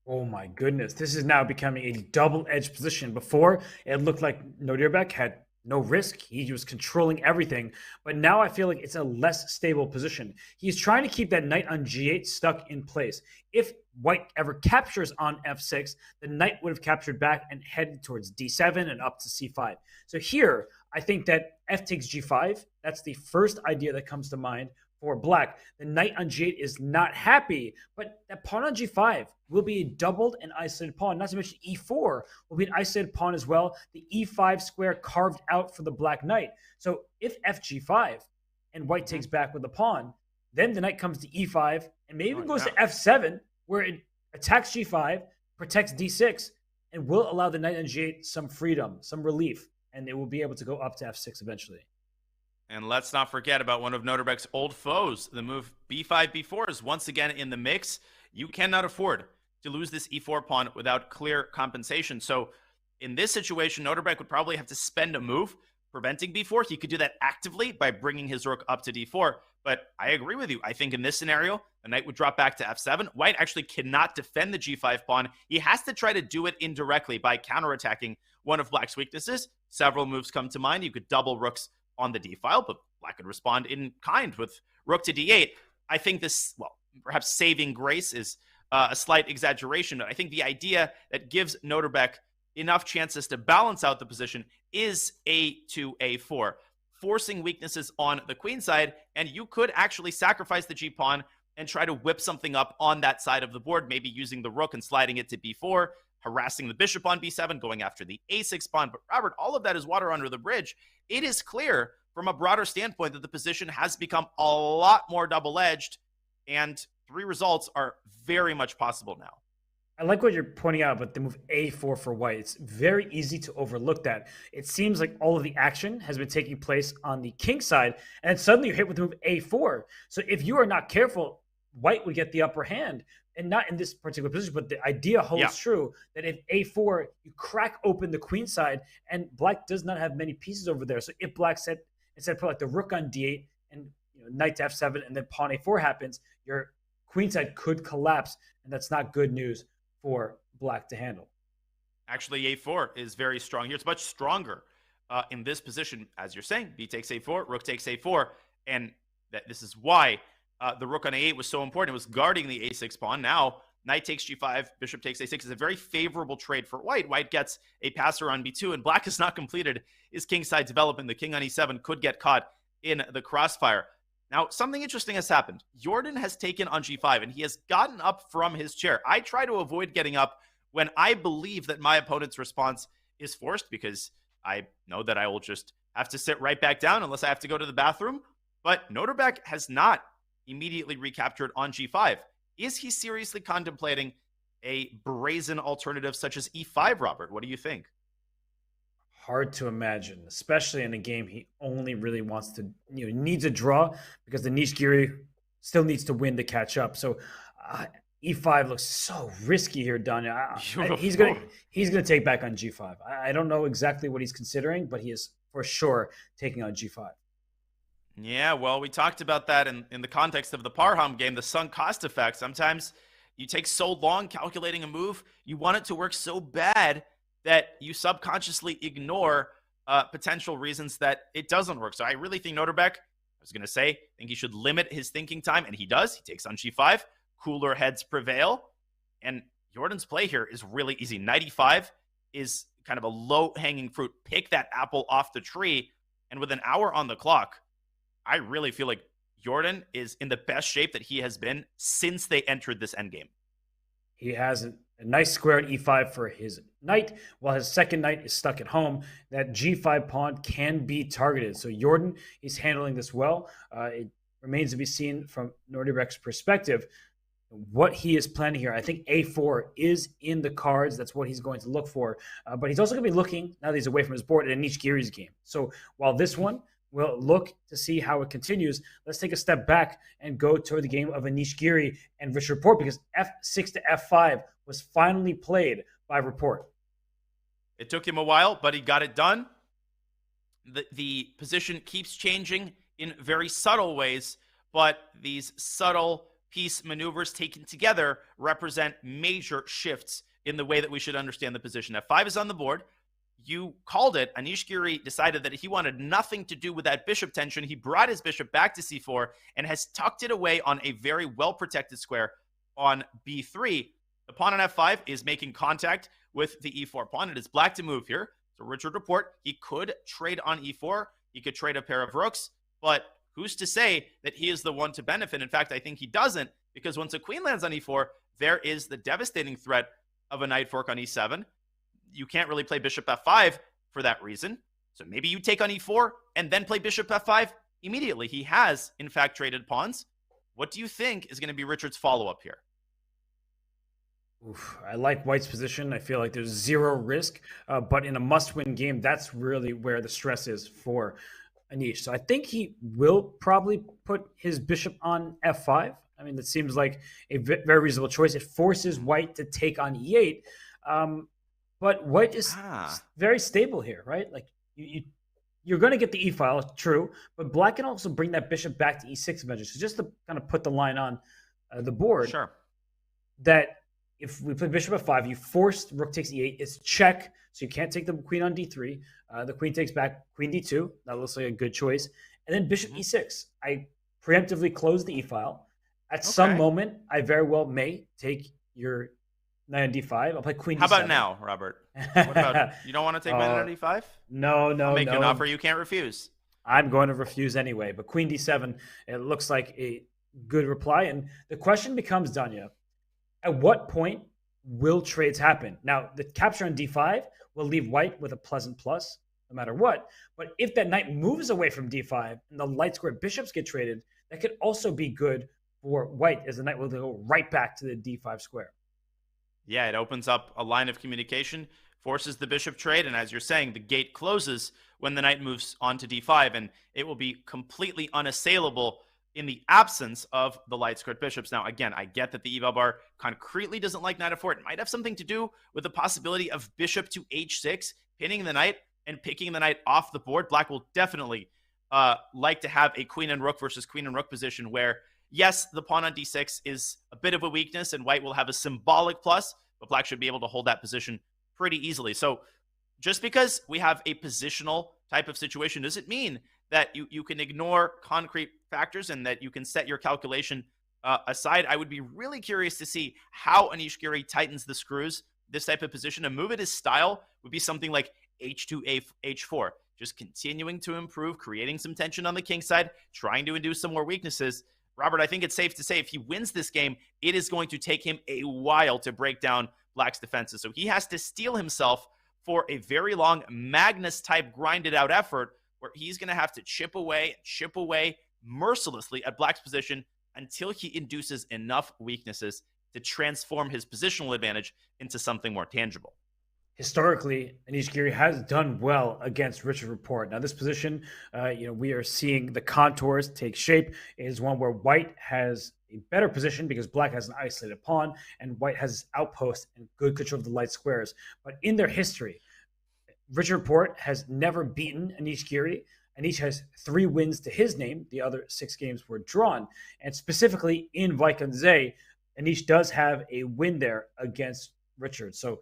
Oh my goodness, this is now becoming a double-edged position. Before, it looked like Nodirbek had no risk. He was controlling everything, but now I feel like it's a less stable position. He's trying to keep that knight on g8 stuck in place. If white ever captures on f6, the knight would have captured back and headed towards d7 and up to c5. So here, I think that f takes g5, that's the first idea that comes to mind for black. The knight on g8 is not happy, but that pawn on g5 will be a doubled and isolated pawn. Not to mention e4 will be an isolated pawn as well. The e5 square carved out for the black knight. So if fg5 and white takes back with the pawn, then the knight comes to e5 and maybe even goes to f7, where it attacks g5, protects d6, and will allow the knight on g8 some freedom, some relief, and it will be able to go up to f6 eventually. And let's not forget about one of Nodirbek's old foes. The move b5, b4 is once again in the mix. You cannot afford to lose this e4 pawn without clear compensation. So in this situation, Nodirbek would probably have to spend a move preventing b4. He could do that actively by bringing his rook up to d4. But I agree with you. I think in this scenario, the knight would drop back to f7. White actually cannot defend the g5 pawn. He has to try to do it indirectly by counterattacking one of black's weaknesses. Several moves come to mind. You could double rooks on the d file, but black could respond in kind with rook to d8. I think this, well, perhaps saving grace is a slight exaggeration, but I think the idea that gives Nodirbek enough chances to balance out the position is a2, a4, forcing weaknesses on the queen side, and you could actually sacrifice the g-pawn and try to whip something up on that side of the board, maybe using the rook and sliding it to b4, harassing the bishop on b7, going after the a6 pawn. But Robert, all of that is water under the bridge. It is clear from a broader standpoint that the position has become a lot more double-edged, and 3 results are very much possible now. I like what you're pointing out about the move a4 for white. It's very easy to overlook that. It seems like all of the action has been taking place on the king side, and then suddenly you're hit with the move a4. So if you are not careful, white would get the upper hand. And not in this particular position, but the idea holds true that if a4, you crack open the queen side, and black does not have many pieces over there. So if black said, instead put like the rook on d8 and knight to f7 and then pawn a4 happens, your queen side could collapse, and that's not good news for black to handle. Actually, a4 is very strong here. It's much stronger in this position, as you're saying. B takes a4, rook takes a4, and this is why the rook on a8 was so important. It was guarding the a6 pawn. Now, knight takes g5, bishop takes a6 is a very favorable trade for white. White gets a passer on b2, and black has not completed his kingside development. The king on e7 could get caught in the crossfire. Now, something interesting has happened. Jordan has taken on g5, and he has gotten up from his chair. I try to avoid getting up when I believe that my opponent's response is forced, because I know that I will just have to sit right back down unless I have to go to the bathroom. But Nodirbek has not immediately recaptured on g5. Is he seriously contemplating a brazen alternative such as e5, Robert? What do you think? Hard to imagine, especially in a game he only really wants to, needs a draw, because the Anish Giri still needs to win to catch up. So e5 looks so risky here, Danya. He's gonna take back on g5. I don't know exactly what he's considering, but he is for sure taking on g5. Yeah, well, we talked about that in the context of the Parham game, the sunk cost effect. Sometimes you take so long calculating a move, you want it to work so bad that you subconsciously ignore potential reasons that it doesn't work. So I really think Nodirbek, I think he should limit his thinking time, and he does. He takes on g5, cooler heads prevail, and Jordan's play here is really easy. Knight e5 is kind of a low-hanging fruit. Pick that apple off the tree, and with an hour on the clock, I really feel like Jordan is in the best shape that he has been since they entered this endgame. He has a nice square at e5 for his knight, while his second knight is stuck at home. That g5 pawn can be targeted. So Jordan, he's handling this well. It remains to be seen from Nordirbek's perspective what he is planning here. I think a4 is in the cards. That's what he's going to look for. But he's also going to be looking, now that he's away from his board, at Anish Giri's game. So while this one, we'll look to see how it continues, let's take a step back and go toward the game of Anish Giri and Richard Report, because f6 to f5 was finally played by Report. It took him a while, but he got it done. The position keeps changing in very subtle ways, but these subtle piece maneuvers taken together represent major shifts in the way that we should understand the position. f5 is on the board. You called it. Anish Giri decided that he wanted nothing to do with that bishop tension. He brought his bishop back to c4 and has tucked it away on a very well-protected square on b3. The pawn on f5 is making contact with the e4 pawn. It is black to move here. So Richard Report, he could trade on e4. He could trade a pair of rooks, but who's to say that he is the one to benefit? In fact, I think he doesn't, because once a queen lands on e4, there is the devastating threat of a knight fork on e7. You can't really play bishop f5 for that reason. So maybe you take on e4 and then play bishop f5 immediately. He has, in fact, traded pawns. What do you think is going to be Richard's follow-up here? Oof, I like White's position. I feel like there's zero risk, but in a must-win game, that's really where the stress is for Anish. So I think he will probably put his bishop on f5. I mean, that seems like a very reasonable choice. It forces White to take on e8, but White is very stable here, right? Like you're going to get the e file, true, but Black can also bring that bishop back to e6 eventually. So just to kind of put the line on the board, sure, that if we play bishop f5, you forced rook takes e8. It's check, so you can't take the queen on d3. The queen takes back, queen d2. That looks like a good choice. And then bishop e6. I preemptively close the e file. At some moment, I very well may take your knight on d5. I'll play queen d7. How about now, Robert? What about you don't want to take knight on d5? No. I'll make you an offer you can't refuse. I'm going to refuse anyway. But queen d7, it looks like a good reply. And the question becomes, Danya, at what point will trades happen? Now, the capture on d5 will leave White with a pleasant plus, no matter what. But if that knight moves away from d5 and the light square bishops get traded, that could also be good for White, as the knight will go right back to the d5 square. Yeah, it opens up a line of communication, forces the bishop trade, and as you're saying, the gate closes when the knight moves on to d5, and it will be completely unassailable in the absence of the light squared bishops. Now, again, I get that the eval bar concretely doesn't like knight f4. It might have something to do with the possibility of bishop to h6, pinning the knight and picking the knight off the board. Black will definitely like to have a queen and rook versus queen and rook position where, yes, the pawn on d6 is a bit of a weakness and White will have a symbolic plus, but Black should be able to hold that position pretty easily. So just because we have a positional type of situation doesn't mean that you can ignore concrete factors and that you can set your calculation aside. I would be really curious to see how Anish Giri tightens the screws, this type of position. A move at his style would be something like h2, h4, just continuing to improve, creating some tension on the king side, trying to induce some more weaknesses. Robert, I think it's safe to say if he wins this game, it is going to take him a while to break down Black's defenses. So he has to steel himself for a very long Magnus-type grinded-out effort where he's going to have to chip away mercilessly at Black's position until he induces enough weaknesses to transform his positional advantage into something more tangible. Historically, Anish Giri has done well against Richard Rapport. Now, this position, we are seeing the contours take shape. It is one where White has a better position because Black has an isolated pawn and White has outpost and good control of the light squares. But in their history, Richard Rapport has never beaten Anish Giri. Anish has 3 wins to his name. The other 6 games were drawn. And specifically in Wijk, Anish does have a win there against Richard. So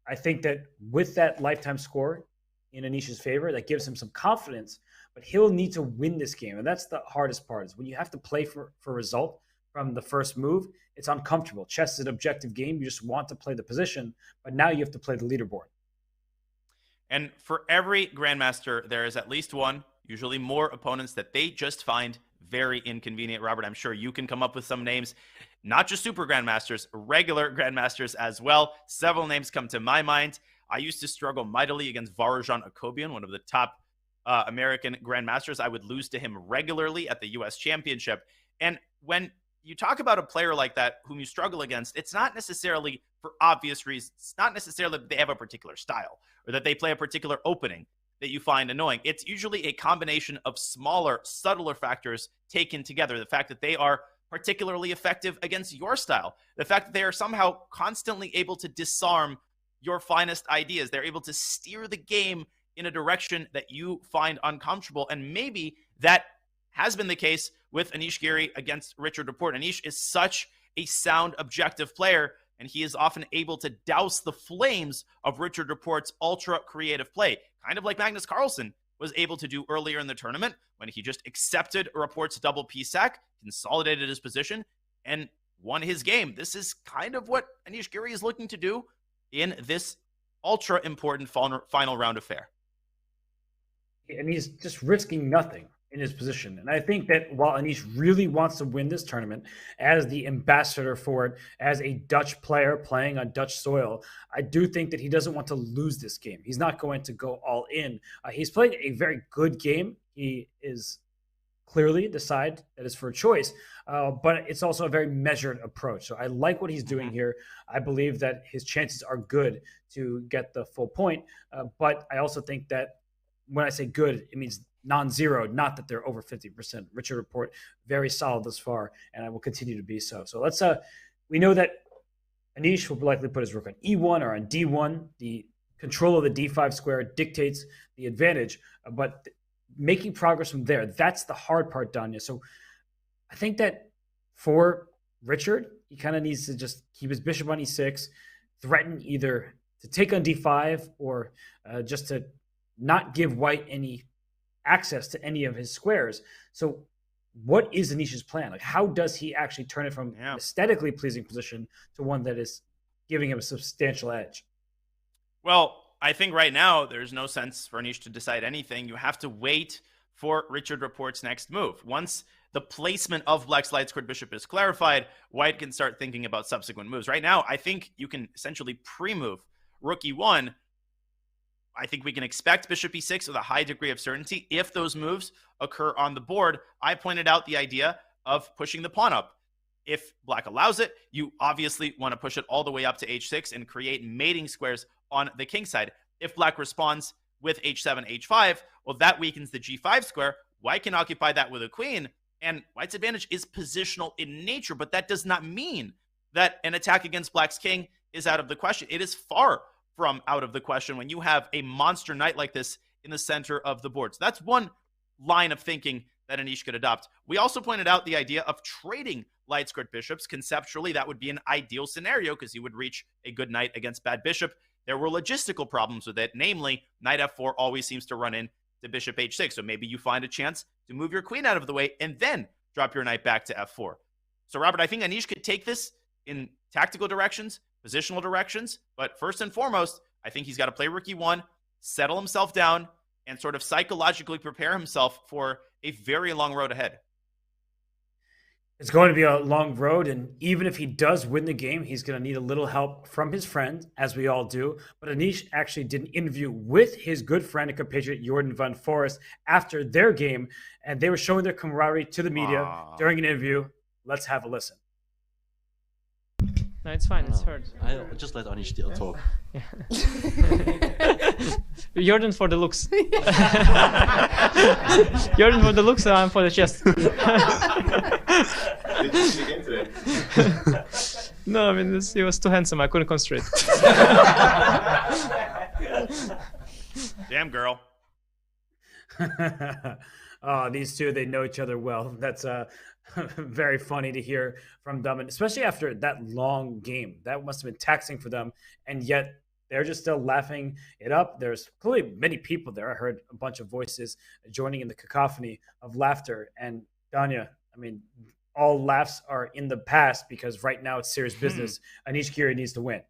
I think that with that lifetime score in Anish's favor, that gives him some confidence, but he'll need to win this game. And that's the hardest part, is when you have to play for a result from the first move, it's uncomfortable. Chess is an objective game. You just want to play the position, but now you have to play the leaderboard. And for every grandmaster, there is at least one, usually more opponents that they just find very inconvenient. Robert, I'm sure you can come up with some names, not just super grandmasters, regular grandmasters as well. Several names come to my mind. I used to struggle mightily against Varajan Akobian, one of the top American grandmasters. I would lose to him regularly at the U.S. Championship. And when you talk about a player like that whom you struggle against, it's not necessarily for obvious reasons. It's not necessarily that they have a particular style or that they play a particular opening that you find annoying. It's usually a combination of smaller, subtler factors taken together. The fact that they are particularly effective against your style. The fact that they are somehow constantly able to disarm your finest ideas. They're able to steer the game in a direction that you find uncomfortable. And maybe that has been the case with Anish Giri against Richard Rapport. Anish is such a sound, objective player, and he is often able to douse the flames of Richard Rapport's ultra-creative play, kind of like Magnus Carlsen was able to do earlier in the tournament when he just accepted Rapport's double p-sack, consolidated his position, and won his game. This is kind of what Anish Giri is looking to do in this ultra-important final round affair. And he's just risking nothing, in his position. And I think that while Anish really wants to win this tournament as the ambassador for it, as a Dutch player playing on Dutch soil, I do think that he doesn't want to lose this game. He's not going to go all in. He's playing a very good game. He is clearly the side that is for choice, but it's also a very measured approach. So I like what he's doing here. I believe that his chances are good to get the full point, but I also think that when I say good, it means non-zero, not that they're over 50%. Richard Report, very solid thus far, and I will continue to be so. So let's, we know that Anish will likely put his rook on E1 or on D1. The control of the D5 square dictates the advantage, but making progress from there, that's the hard part, Danya. So I think that for Richard, he kind of needs to just keep his bishop on E6, threaten either to take on D5 or just to not give White any access to any of his squares. So what is Anish's plan? Like, how does he actually turn it from an aesthetically pleasing position to one that is giving him a substantial edge? Well, I think right now there's no sense for Anish to decide anything. You have to wait for Richard Report's next move. Once the placement of Black's light squared bishop is clarified, White can start thinking about subsequent moves. Right now, I think you can essentially pre-move rook e1. I think we can expect bishop e6 with a high degree of certainty if those moves occur on the board. I pointed out the idea of pushing the pawn up. If Black allows it, you obviously want to push it all the way up to h6 and create mating squares on the king side. If Black responds with h7, h5, well, that weakens the g5 square. White can occupy that with a queen, and White's advantage is positional in nature, but that does not mean that an attack against Black's king is out of the question. It is far from out of the question when you have a monster knight like this in the center of the board. So that's one line of thinking that Anish could adopt. We also pointed out the idea of trading light squared bishops. Conceptually, that would be an ideal scenario because he would reach a good knight against bad bishop. There were logistical problems with it, namely, knight f4 always seems to run in to bishop h6. So maybe you find a chance to move your queen out of the way and then drop your knight back to f4. So Robert, I think Anish could take this in tactical directions, positional directions, but first and foremost, I think he's got to play rook e1, settle himself down, and sort of psychologically prepare himself for a very long road ahead. It's going to be a long road, and even if he does win the game, he's going to need a little help from his friend, as we all do. But Anish actually did an interview with his good friend and compatriot Jordan van Forest after their game, and they were showing their camaraderie to the media during an interview. Let's have a listen. No, it's fine. It's heard. I'll just let Anish Steel talk. Jordan for the looks. Jordan for the looks, and I'm for the chest. Did you see the game today? No, I mean, he was too handsome. I couldn't concentrate. Damn, girl. Oh, these two, they know each other well. That's very funny to hear from them, and especially after that long game. That must have been taxing for them, and yet they're just still laughing it up. There's clearly many people there. I heard a bunch of voices joining in the cacophony of laughter. And Danya, I mean, all laughs are in the past because right now it's serious business. Anish Giri needs to win.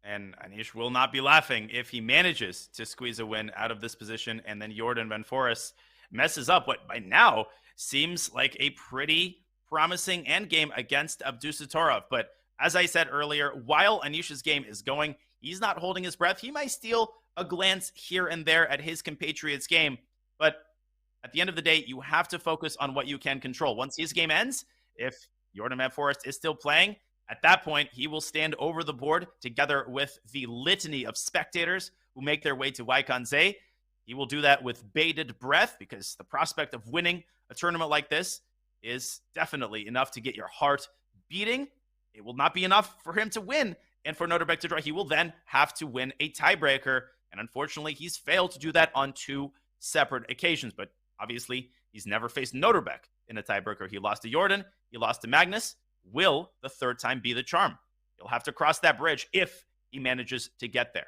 And Anish will not be laughing if he manages to squeeze a win out of this position, and then Jordan van Forest messes up what by now seems like a pretty promising endgame against Abdusattorov. But as I said earlier, while Anish's game is going, he's not holding his breath. He might steal a glance here and there at his compatriot's game, but at the end of the day, you have to focus on what you can control. Once his game ends, if Jordan van Forest is still playing, at that point, he will stand over the board together with the litany of spectators who make their way to Wijk. He will do that with bated breath because the prospect of winning a tournament like this is definitely enough to get your heart beating. It will not be enough for him to win and for Nodirbek to draw. He will then have to win a tiebreaker, and unfortunately, he's failed to do that on two separate occasions. But obviously, he's never faced Nodirbek in a tiebreaker. He lost to Jordan. He lost to Magnus. Will the third time be the charm? He'll have to cross that bridge if he manages to get there.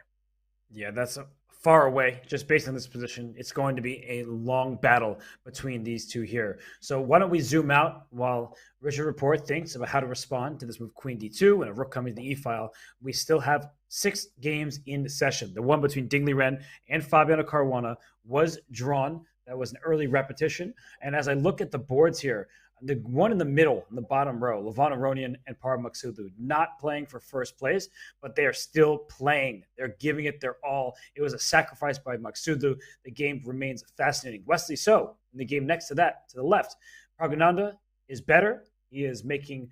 Yeah, that's far away. Just based on this position, it's going to be a long battle between these two here. So why don't we zoom out while Richard Report thinks about how to respond to this move Queen D2 and a rook coming to the E-file. We still have 6 games in session. The one between Ding Liren and Fabiano Caruana was drawn That was an early repetition. And as I look at the boards here, the one in the middle, in the bottom row, Levon Aronian and Par Maksudlu, not playing for first place, but they are still playing. They're giving it their all. It was a sacrifice by Maksudlu. The game remains fascinating. Wesley So, in the game next to that, to the left, Pragananda is better. He is making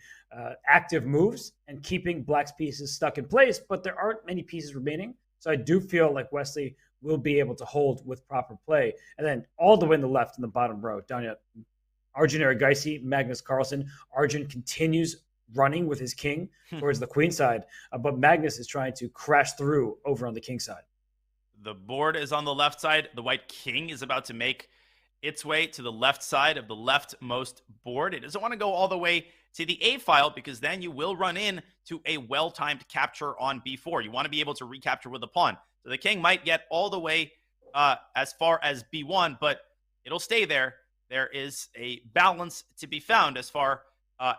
active moves and keeping Black's pieces stuck in place, but there aren't many pieces remaining. So I do feel like Wesley will be able to hold with proper play. And then all the way in the left in the bottom row, down at Arjun Erigaisi, Magnus Carlsen. Arjun continues running with his king towards the queen side, but Magnus is trying to crash through over on the king side. The board is on the left side. The white king is about to make its way to the left side of the leftmost board. It doesn't want to go all the way to the A file because then you will run in to a well-timed capture on B4. You want to be able to recapture with a pawn. So the king might get all the way as far as B1, but it'll stay there. There is a balance to be found as far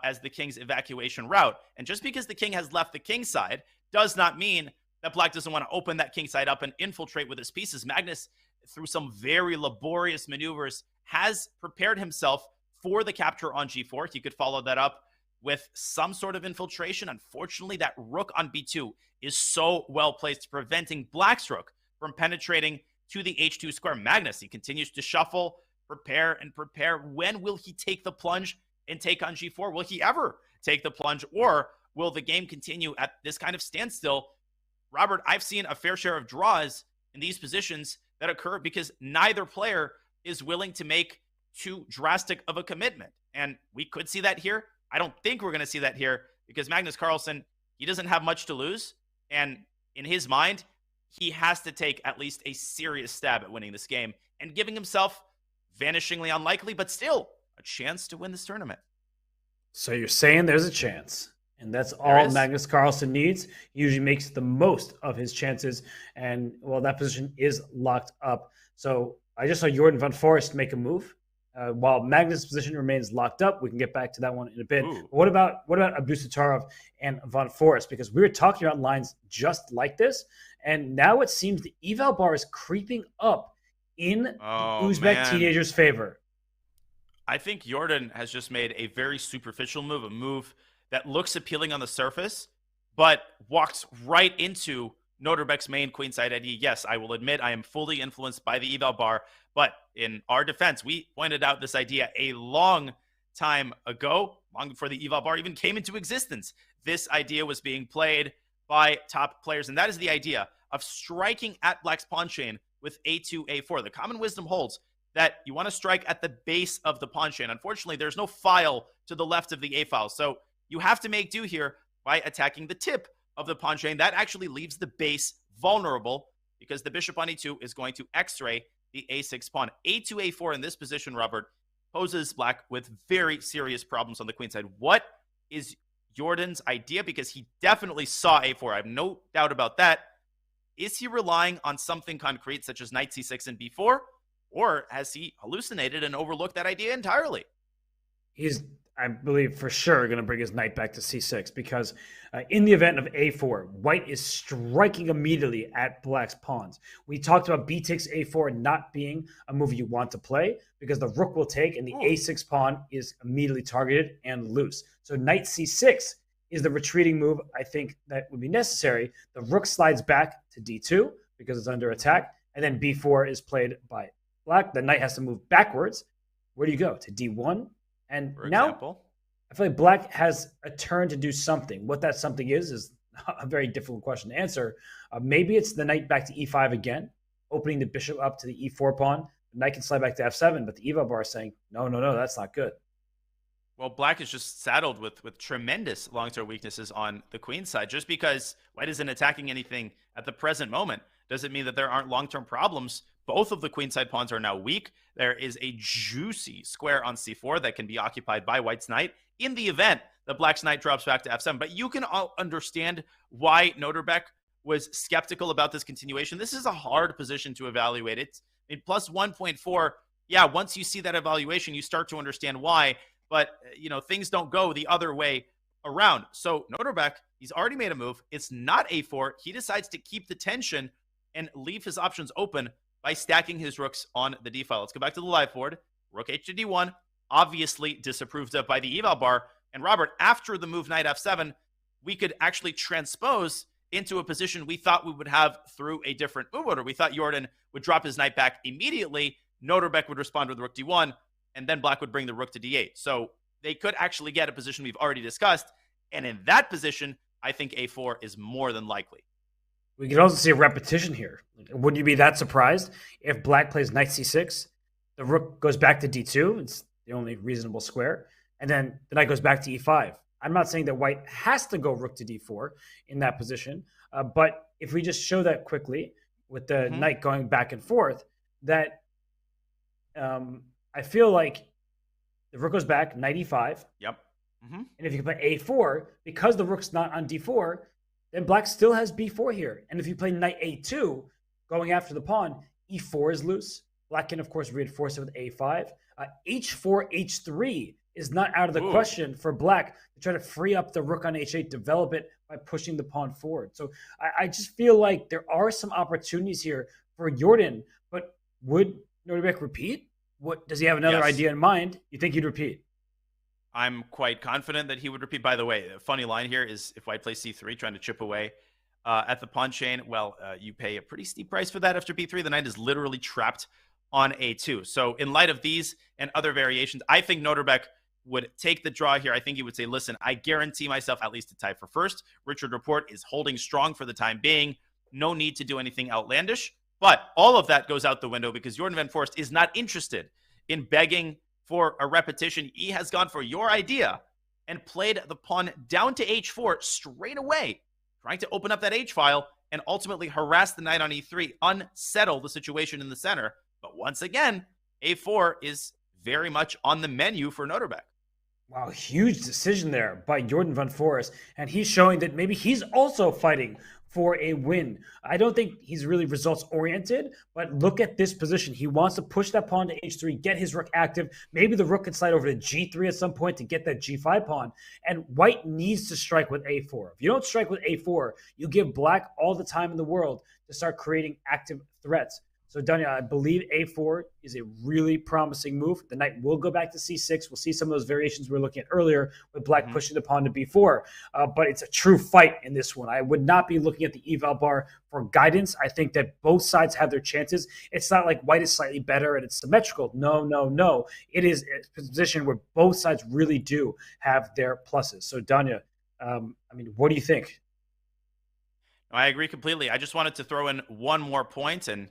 as the king's evacuation route. And just because the king has left the king side does not mean that Black doesn't want to open that king side up and infiltrate with his pieces. Magnus, through some very laborious maneuvers, has prepared himself for the capture on G4. He could follow that up with some sort of infiltration. Unfortunately, that rook on B2 is so well placed, preventing Black's rook from penetrating to the H2 square. Magnus, he continues to shuffle, prepare and prepare. When will he take the plunge and take on G4? Will he ever take the plunge, or will the game continue at this kind of standstill? Robert, I've seen a fair share of draws in these positions that occur because neither player is willing to make too drastic of a commitment. And we could see that here. I don't think we're going to see that here because Magnus Carlsen, he doesn't have much to lose. And in his mind, he has to take at least a serious stab at winning this game and giving himself, vanishingly unlikely, but still a chance to win this tournament. So you're saying there's a chance, and that's all Magnus Carlsen needs. He usually makes the most of his chances, and, well, that position is locked up. So I just saw Jordan van Forest make a move. While Magnus' position remains locked up, we can get back to that one in a bit. What about Abdusattorov and Van Forest? Because we were talking about lines just like this, and now it seems the eval bar is creeping up in Uzbek teenagers' favor. I think Jordan has just made a very superficial move, a move that looks appealing on the surface, but walks right into Nodirbek's main queenside idea. Yes, I will admit I am fully influenced by the eval bar, but in our defense, we pointed out this idea a long time ago, long before the eval bar even came into existence. This idea was being played by top players, and that is the idea of striking at Black's pawn chain with A2, A4. The common wisdom holds that you want to strike at the base of the pawn chain. Unfortunately, there's no file to the left of the A file, so you have to make do here by attacking the tip of the pawn chain. That actually leaves the base vulnerable because the bishop on E2 is going to X-ray the A6 pawn. A2, A4 in this position, Robert, poses Black with very serious problems on the queen side. What is Jordan's idea? Because he definitely saw A4. I have no doubt about that. Is he relying on something concrete such as knight C6 and B4? Or has he hallucinated and overlooked that idea entirely? He's, I believe, for sure going to bring his knight back to C6 because in the event of A4, White is striking immediately at Black's pawns. We talked about B takes A4 not being a move you want to play because the rook will take and the A6 pawn is immediately targeted and loose. So knight C6 is the retreating move I think that would be necessary. The rook slides back to D2 because it's under attack, and then B4 is played by Black. The knight has to move backwards. Where do you go? To D1? And now I feel like Black has a turn to do something. What that something is a very difficult question to answer. Maybe it's the knight back to E5 again, opening the bishop up to the E4 pawn. The knight can slide back to F7, but the eval bar is saying, no, that's not good. Well, Black is just saddled with tremendous long-term weaknesses on the queen side. Just because White isn't attacking anything at the present moment doesn't mean that there aren't long-term problems. Both of the queenside pawns are now weak. There is a juicy square on C4 that can be occupied by White's knight in the event that Black's knight drops back to F7. But you can all understand why Nodirbek was skeptical about this continuation. This is a hard position to evaluate. It's plus 1.4. Yeah, once you see that evaluation, you start to understand why. But, things don't go the other way around. So Nodirbek, he's already made a move. It's not A4. He decides to keep the tension and leave his options open by stacking his rooks on the d file. Let's go back to the live board. Rook h to d1, obviously disapproved of by the eval bar. And Robert, after the move knight f7, we could actually transpose into a position we thought we would have through a different move order. We thought Jordan would drop his knight back immediately, Nodirbek would respond with rook d1, and then black would bring the rook to d8. So they could actually get a position we've already discussed. And in that position, I think a4 is more than likely. We could also see a repetition here. Wouldn't you be that surprised if black plays knight c6, the rook goes back to d2, it's the only reasonable square, and then the knight goes back to e5. I'm not saying that white has to go rook to d4 in that position, but if we just show that quickly with the knight going back and forth, that I feel like the rook goes back, knight e5. Yep. And if you play a4, because the rook's not on d4, then black still has b4 here. And if you play knight a2, going after the pawn, e4 is loose. Black can, of course, reinforce it with a5. h4, h3 is not out of the question for black to try to free up the rook on h8, develop it by pushing the pawn forward. So I just feel like there are some opportunities here for Jordan, but would Nodirbek repeat? What does he have another idea in mind? You think he'd repeat? I'm quite confident that he would repeat. By the way, a funny line here is if white plays c3, trying to chip away at the pawn chain, well, you pay a pretty steep price for that after b3. The knight is literally trapped on a2. So in light of these and other variations, I think Nodirbek would take the draw here. I think he would say, listen, I guarantee myself at least a tie for first. Richard Report is holding strong for the time being. No need to do anything outlandish. But all of that goes out the window because Jordan Van Forst is not interested in begging for a repetition. He has gone for your idea and played the pawn down to h4 straight away, trying to open up that h-file and ultimately harass the knight on e3, unsettle the situation in the center. But once again, a4 is very much on the menu for Nodirbek. Wow, huge decision there by Jordan Van Forest. And he's showing that maybe he's also fighting for a win. I don't think he's really results-oriented, but look at this position. He wants to push that pawn to h3, get his rook active. Maybe the rook can slide over to g3 at some point to get that g5 pawn. And white needs to strike with a4. If you don't strike with a4, you give black all the time in the world to start creating active threats. So, Daniel, I believe a4 is a really promising move. The knight will go back to c6. We'll see some of those variations we were looking at earlier with black pushing the pawn to b4. But it's a true fight in this one. I would not be looking at the eval bar for guidance. I think that both sides have their chances. It's not like white is slightly better and it's symmetrical. No. It is a position where both sides really do have their pluses. So, Daniel, what do you think? I agree completely. I just wanted to throw in one more point, and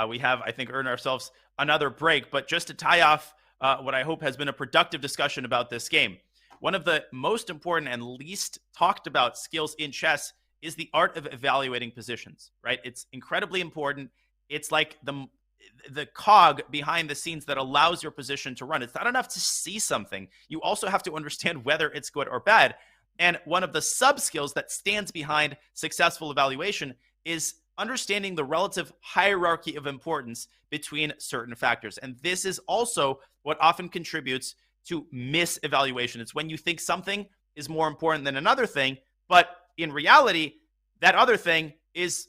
we have, I think, earned ourselves another break. But just to tie off what I hope has been a productive discussion about this game, one of the most important and least talked about skills in chess is the art of evaluating positions, right? It's incredibly important. It's like the cog behind the scenes that allows your position to run. It's not enough to see something. You also have to understand whether it's good or bad. And one of the sub-skills that stands behind successful evaluation is understanding the relative hierarchy of importance between certain factors. And this is also what often contributes to misevaluation. It's when you think something is more important than another thing, but in reality, that other thing is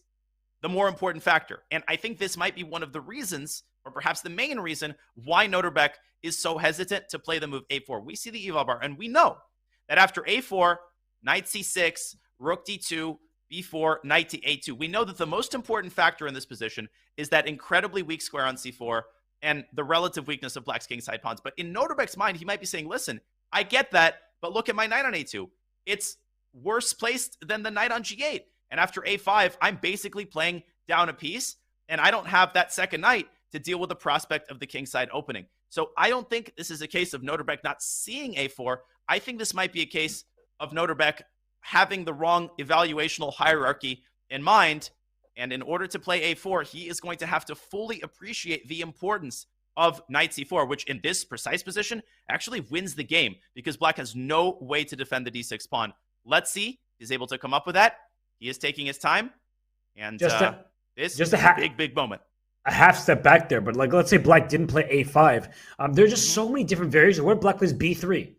the more important factor. And I think this might be one of the reasons, or perhaps the main reason, why Nodirbek is so hesitant to play the move a4. We see the eval bar, and we know that after a4, knight c6, rook d2, b4, knight to a2. We know that the most important factor in this position is that incredibly weak square on c4 and the relative weakness of black's kingside pawns. But in Nodirbek's mind, he might be saying, listen, I get that, but look at my knight on a2. It's worse placed than the knight on g8. And after a5, I'm basically playing down a piece, and I don't have that second knight to deal with the prospect of the kingside opening. So I don't think this is a case of Nodirbek not seeing a4. I think this might be a case of Nodirbek having the wrong evaluational hierarchy in mind. And in order to play a4, he is going to have to fully appreciate the importance of knight c4, which in this precise position actually wins the game because black has no way to defend the d6 pawn. Let's see if he's able to come up with that. He is taking his time. And this is a big moment. A half step back there, but let's say black didn't play a5. There's just so many different variations. What if black plays b3?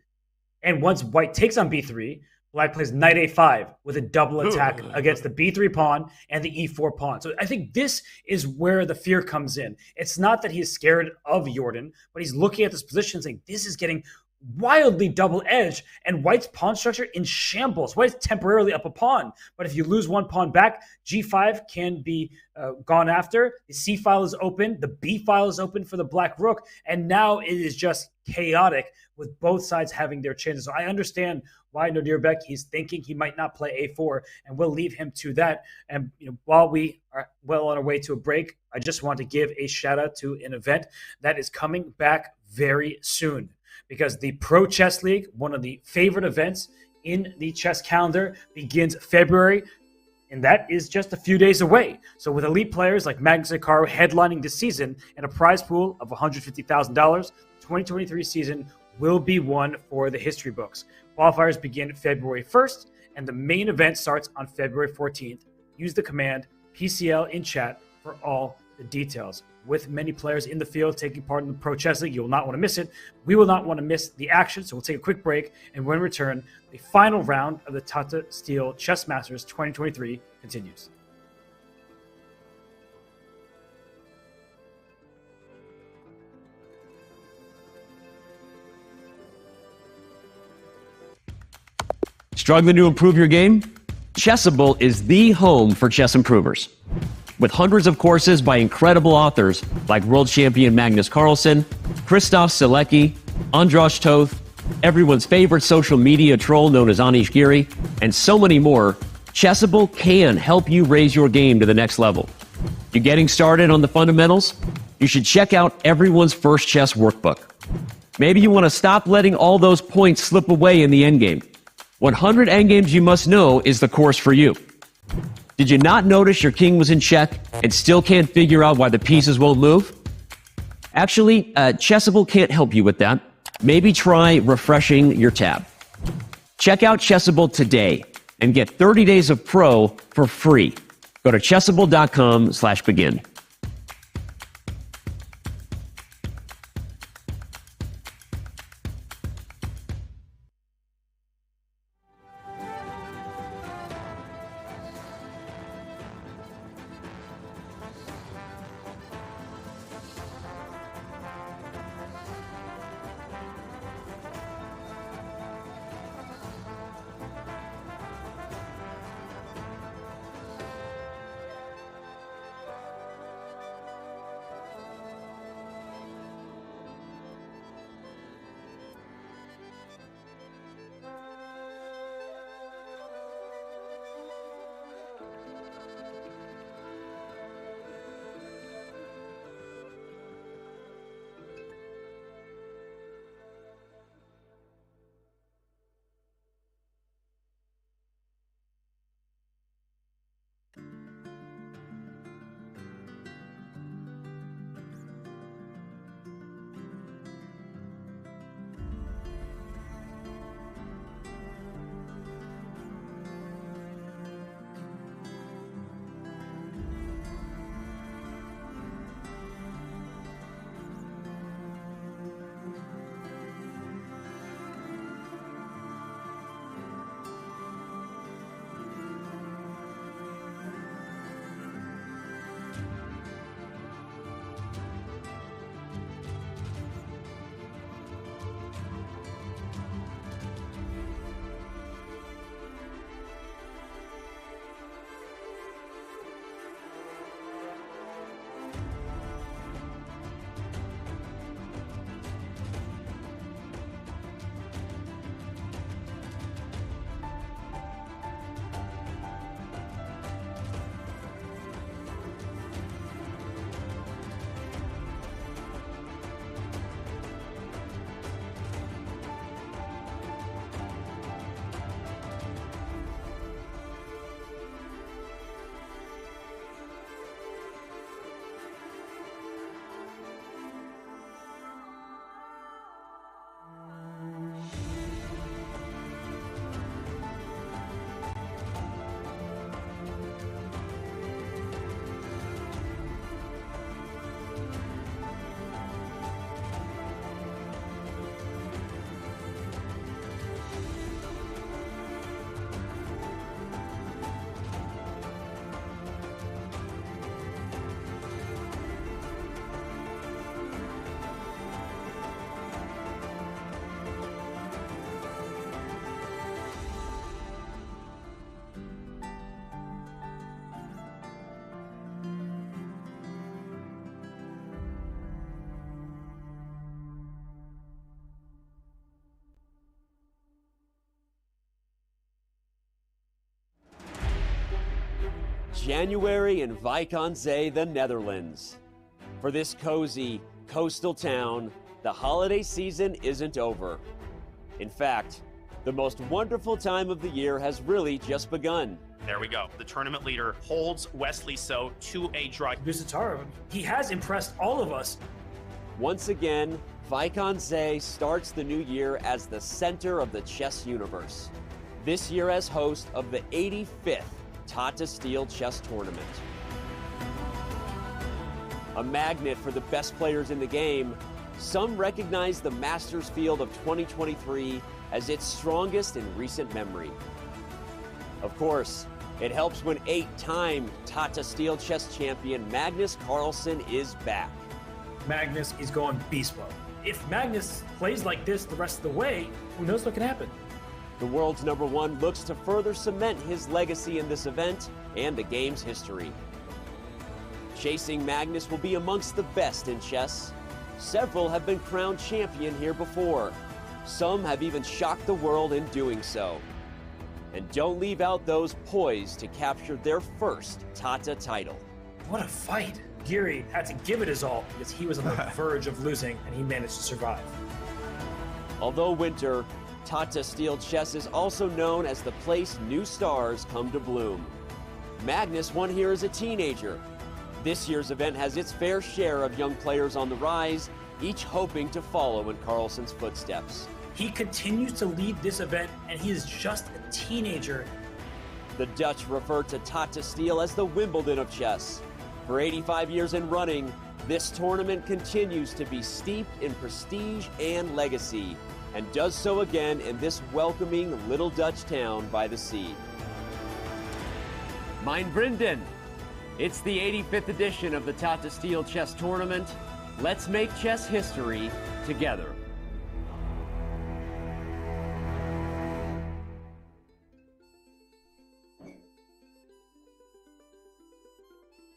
And once white takes on b3, Black plays knight a5 with a double attack against the b3 pawn and the e4 pawn. So I think this is where the fear comes in. It's not that he's scared of Jordan, but he's looking at this position and saying, this is getting wildly double-edged, and White's pawn structure in shambles. White's temporarily up a pawn, but if you lose one pawn back, g5 can be gone after. The c file is open, the b file is open for the black rook, and now it is just chaotic with both sides having their chances. So I understand why Nodirbek, he's thinking he might not play a4, and we'll leave him to that. And while we are well on our way to a break, I just want to give a shout out to an event that is coming back very soon, because the Pro Chess League, one of the favorite events in the chess calendar, begins February, and that is just a few days away. So with elite players like Magnus Carlsen headlining this season and a prize pool of $150,000, the 2023 season will be one for the history books. Qualifiers begin February 1st, and the main event starts on February 14th. Use the command PCL in chat for all the details. With many players in the field taking part in the Pro Chess League, you will not want to miss it. We will not want to miss the action, so we'll take a quick break, and when we return, the final round of the Tata Steel Chess Masters 2023 continues. Struggling to improve your game? Chessable is the home for chess improvers. With hundreds of courses by incredible authors like world champion Magnus Carlsen, Christoph Selecki, Andras Toth, everyone's favorite social media troll known as Anish Giri, and so many more, Chessable can help you raise your game to the next level. You getting started on the fundamentals? You should check out everyone's first chess workbook. Maybe you want to stop letting all those points slip away in the endgame. 100 endgames you must know is the course for you. Did you not notice your king was in check and still can't figure out why the pieces won't move? Actually, Chessable can't help you with that. Maybe try refreshing your tab. Check out Chessable today and get 30 days of Pro for free. Go to chessable.com/begin. January in Wijk aan Zee, the Netherlands. For this cozy, coastal town, the holiday season isn't over. In fact, the most wonderful time of the year has really just begun. There we go. The tournament leader holds Wesley So to a draw. Dusataro, he has impressed all of us. Once again, Wijk aan Zee starts the new year as the center of the chess universe. This year as host of the 85th Tata Steel Chess Tournament. A magnet for the best players in the game, some recognize the Masters field of 2023 as its strongest in recent memory. Of course, it helps when 8-time Tata Steel chess champion Magnus Carlsen is back. Magnus is going beast mode. If Magnus plays like this the rest of the way, who knows what can happen? The world's #1 looks to further cement his legacy in this event and the game's history. Chasing Magnus will be amongst the best in chess. Several have been crowned champion here before. Some have even shocked the world in doing so. And don't leave out those poised to capture their first Tata title. What a fight. Giri had to give it his all because he was on the verge of losing and he managed to survive. Although winter, Tata Steel Chess is also known as the place new stars come to bloom. Magnus won here as a teenager. This year's event has its fair share of young players on the rise, each hoping to follow in Carlsen's footsteps. He continues to lead this event and he is just a teenager. The Dutch refer to Tata Steel as the Wimbledon of chess. For 85 years in running, this tournament continues to be steeped in prestige and legacy, and does so again in this welcoming little Dutch town by the sea. Mijn vrienden, it's the 85th edition of the Tata Steel Chess Tournament. Let's make chess history together.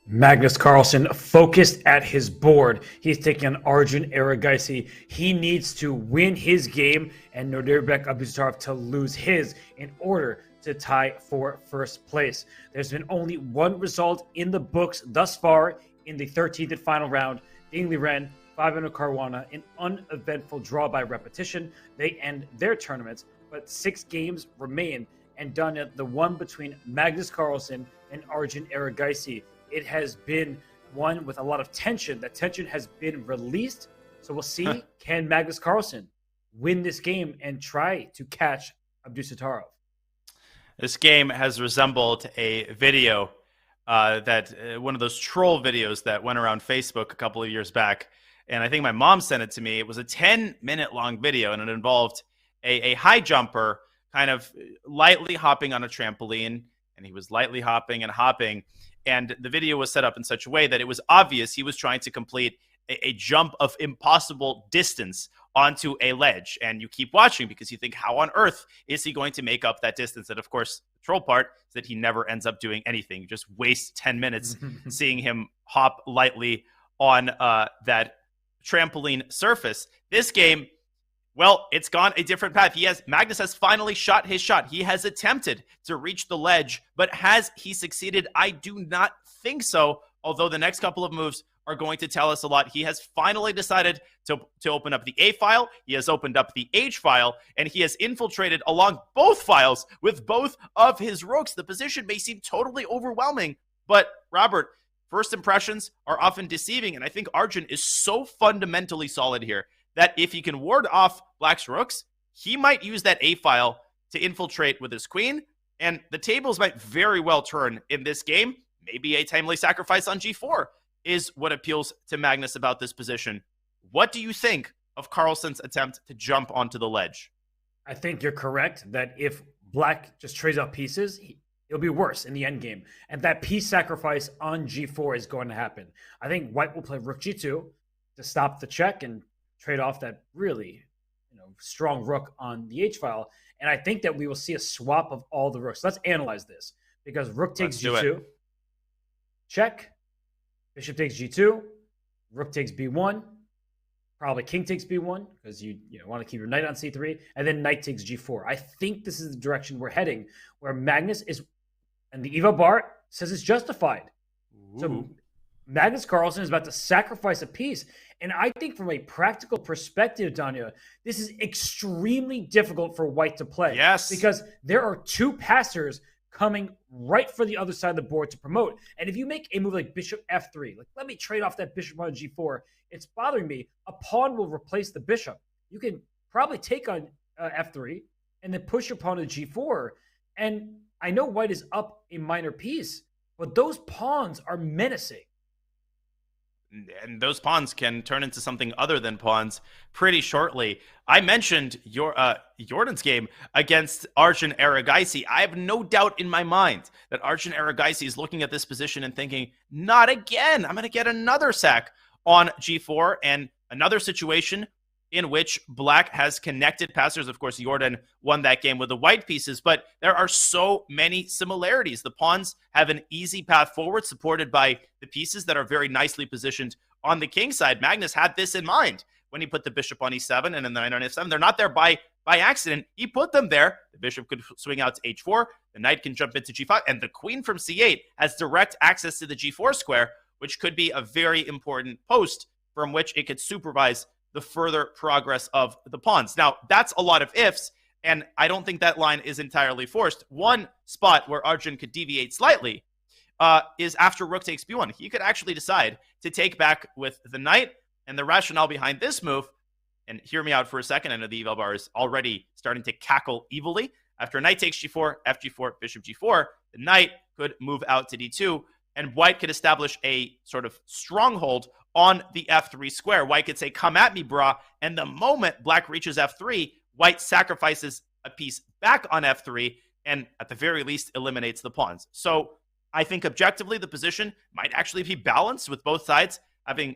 Magnus Carlsen focused at his board. He's taking on Arjun Erigaisi. He needs to win his game and Nodirbek Abdusarov to lose his in order to tie for first place. There's been only one result in the books thus far in the 13th and final round. Ding Liren, Fabiano Caruana, an uneventful draw by repetition. They end their tournaments, but 6 games remain, and done at the one between Magnus Carlsen and Arjun Erigaisi. It has been one with a lot of tension. That tension has been released. So we'll see, can Magnus Carlsen win this game and try to catch Abdusattorov? This game has resembled a video one of those troll videos that went around Facebook a couple of years back. And I think my mom sent it to me. It was a 10-minute long video, and it involved a high jumper kind of lightly hopping on a trampoline. And he was lightly hopping and hopping. And the video was set up in such a way that it was obvious he was trying to complete a jump of impossible distance onto a ledge. And you keep watching because you think, how on earth is he going to make up that distance? And of course, the troll part is that he never ends up doing anything. You just waste 10 minutes seeing him hop lightly on that trampoline surface. This game, well, it's gone a different path. Magnus has finally shot his shot. He has attempted to reach the ledge, but has he succeeded? I do not think so, although the next couple of moves are going to tell us a lot. He has finally decided to open up the A file. He has opened up the H file, and he has infiltrated along both files with both of his rooks. The position may seem totally overwhelming, but Robert, first impressions are often deceiving, and I think Arjun is so fundamentally solid here that if he can ward off Black's rooks, he might use that A file to infiltrate with his queen, and the tables might very well turn in this game. Maybe a timely sacrifice on G4 is what appeals to Magnus about this position. What do you think of Carlsen's attempt to jump onto the ledge? I think you're correct that if Black just trades off pieces, it'll be worse in the endgame. And that piece sacrifice on G4 is going to happen. I think White will play Rook G2 to stop the check and trade off that really strong rook on the H file. And I think that we will see a swap of all the rooks. Let's analyze this, because rook takes G2, check, bishop takes G2, rook takes B1, probably king takes B1 because you want to keep your knight on C3, and then knight takes G4. I think this is the direction we're heading, where Magnus is, and the Eva bar says it's justified. So Magnus Carlsen is about to sacrifice a piece. And I think from a practical perspective, Danya, this is extremely difficult for White to play. Yes. Because there are two passers coming right for the other side of the board to promote. And if you make a move like bishop f3, like let me trade off that bishop on g4, it's bothering me. A pawn will replace the bishop. You can probably take on f3 and then push your pawn to g4. And I know White is up a minor piece, but those pawns are menacing. And those pawns can turn into something other than pawns pretty shortly. I mentioned Jordan's game against Arjun Erigaisi. I have no doubt in my mind that Arjun Erigaisi is looking at this position and thinking, not again. I'm going to get another sack on g4, and another situation in which Black has connected passers. Of course, Jordan won that game with the white pieces, but there are so many similarities. The pawns have an easy path forward, supported by the pieces that are very nicely positioned on the king side. Magnus had this in mind when he put the bishop on e7 and then the knight on f7. They're not there by accident. He put them there. The bishop could swing out to h4. The knight can jump into g5, and the queen from c8 has direct access to the g4 square, which could be a very important post from which it could supervise the further progress of the pawns. Now, that's a lot of ifs, and I don't think that line is entirely forced. One spot where Arjun could deviate slightly is after rook takes b1. He could actually decide to take back with the knight, and the rationale behind this move, and hear me out for a second, I know the eval bar is already starting to cackle evilly. After knight takes g4, fg4, bishop g4, the knight could move out to d2, and White could establish a sort of stronghold on the f3 square. White could say, come at me, brah. And the moment Black reaches f3, White sacrifices a piece back on f3 and at the very least eliminates the pawns. So I think objectively the position might actually be balanced with both sides having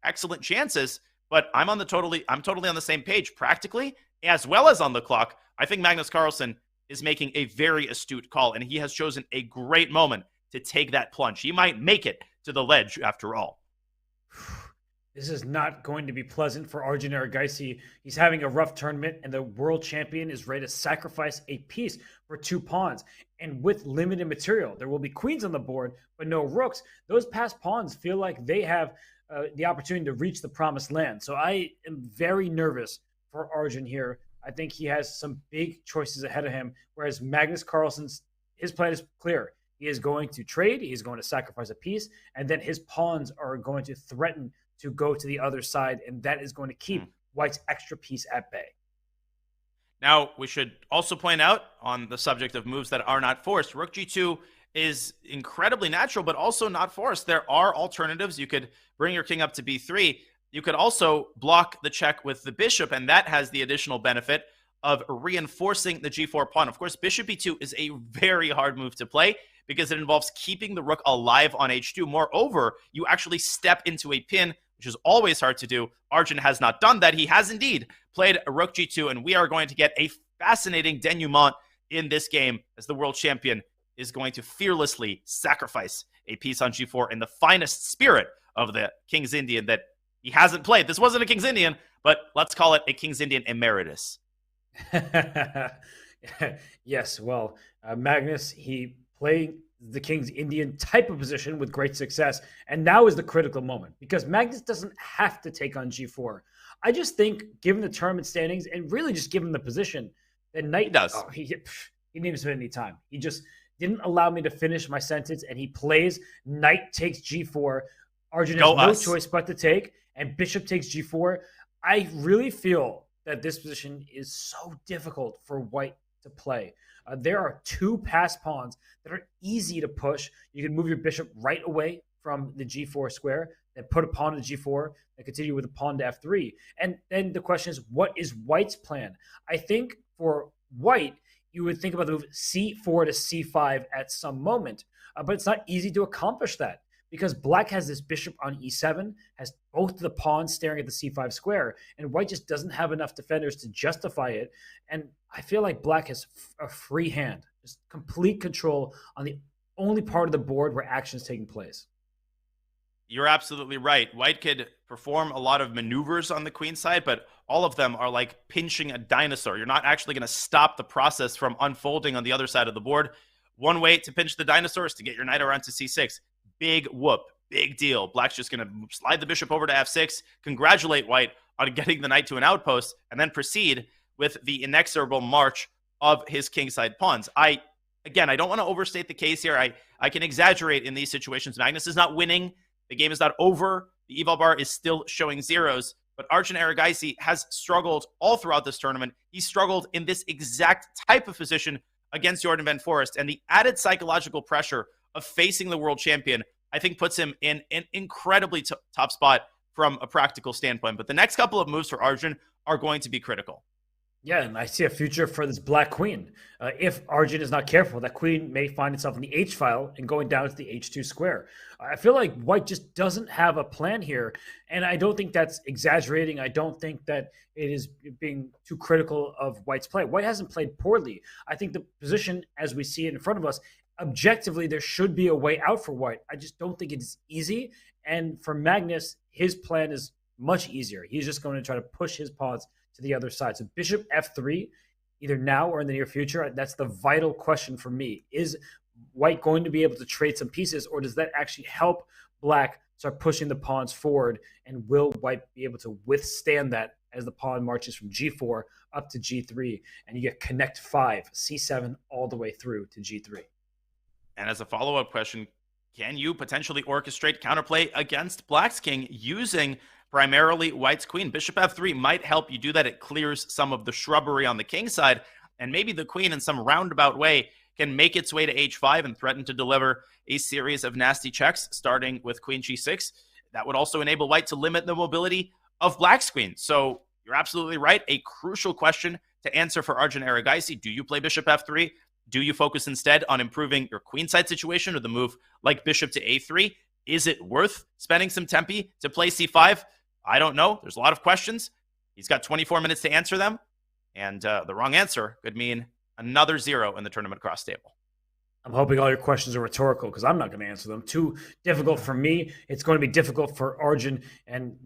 excellent chances, but I'm totally on the same page practically as well as on the clock. I think Magnus Carlsen is making a very astute call, and he has chosen a great moment to take that plunge. He might make it to the ledge after all. This is not going to be pleasant for Arjun Erigaisi. He's having a rough tournament, and the world champion is ready to sacrifice a piece for two pawns. And with limited material, there will be queens on the board, but no rooks. Those passed pawns feel like they have the opportunity to reach the promised land. So I am very nervous for Arjun here. I think he has some big choices ahead of him, whereas Magnus Carlsen's, his plan is clear. He is going to trade, he is going to sacrifice a piece, and then his pawns are going to threaten to go to the other side, and that is going to keep White's extra piece at bay. Now, we should also point out, on the subject of moves that are not forced, rook g2 is incredibly natural, but also not forced. There are alternatives. You could bring your king up to b3. You could also block the check with the bishop, and that has the additional benefit of reinforcing the g4 pawn. Of course, bishop b2 is a very hard move to play because it involves keeping the rook alive on h2. Moreover, you actually step into a pin, which is always hard to do. Arjun has not done that. He has indeed played a rook g2, and we are going to get a fascinating denouement in this game as the world champion is going to fearlessly sacrifice a piece on g4 in the finest spirit of the King's Indian that he hasn't played. This wasn't a King's Indian, but let's call it a King's Indian emeritus. Yes, well, Magnus, he played the King's Indian type of position with great success, and now is the critical moment because Magnus doesn't have to take on g4. I just think, given the tournament standings and really just given the position, that Knight does. Oh, he didn't spend any time. He just didn't allow me to finish my sentence, and he plays Knight takes g4. Arjun has no choice but to take, and Bishop takes g4. I really feel that this position is so difficult for White to play. There are two pass pawns that are easy to push. You can move your bishop right away from the g4 square, then put a pawn to g4, and continue with a pawn to f3. And then the question is, what is White's plan? I think for White, you would think about the move c4 to c5 at some moment, but it's not easy to accomplish that because Black has this bishop on e7, has both of the pawns staring at the c5 square, and White just doesn't have enough defenders to justify it. And I feel like Black has a free hand, just complete control on the only part of the board where action is taking place. You're absolutely right. White could perform a lot of maneuvers on the queen side, but all of them are like pinching a dinosaur. You're not actually going to stop the process from unfolding on the other side of the board. one way to pinch the dinosaurs to get your knight around to c6. Big whoop. Big deal. Black's just going to slide the bishop over to f6, congratulate white on getting the knight to an outpost, and then proceed with the inexorable march of his kingside pawns. Again, I don't want to overstate the case here. I can exaggerate in these situations. Magnus is not winning. The game is not over. The eval bar is still showing zeros. But Arjun Erigaisi has struggled all throughout this tournament. He struggled in this exact type of position against Jordan Van Forest. And the added psychological pressure of facing the world champion, I think, puts him in an incredibly top spot from a practical standpoint. But the next couple of moves for Arjun are going to be critical. Yeah, and I see a future for this black queen. If Arjun is not careful, that queen may find itself in the H file and going down to the H2 square. I feel like white just doesn't have a plan here, and I don't think that's exaggerating. I don't think that it is being too critical of white's play. White hasn't played poorly. I think the position, as we see it in front of us, objectively, there should be a way out for white. I just don't think it's easy. And for Magnus, his plan is much easier. He's just going to try to push his pawns to the other side. So bishop f3, either now or in the near future, that's the vital question for me. Is white going to be able to trade some pieces, or does that actually help black start pushing the pawns forward? And will white be able to withstand that as the pawn marches from g4 up to g3, and you get connect 5, c7, all the way through to g3? And as a follow-up question, can you potentially orchestrate counterplay against black's king using primarily white's queen? Bishop f3 might help you do that. It clears some of the shrubbery on the king side, and maybe the queen in some roundabout way can make its way to h5 and threaten to deliver a series of nasty checks, starting with queen g6. That would also enable white to limit the mobility of black's queen. So you're absolutely right. A crucial question to answer for Arjun Erigaisi. Do you play bishop f3? Do you focus instead on improving your queenside situation with a move like bishop to a3? Is it worth spending some tempi to play c5? I don't know. There's a lot of questions. He's got 24 minutes to answer them. And the wrong answer could mean another 0 in the tournament cross table. I'm hoping all your questions are rhetorical, because I'm not going to answer them. Too difficult for me. It's going to be difficult for Arjun. And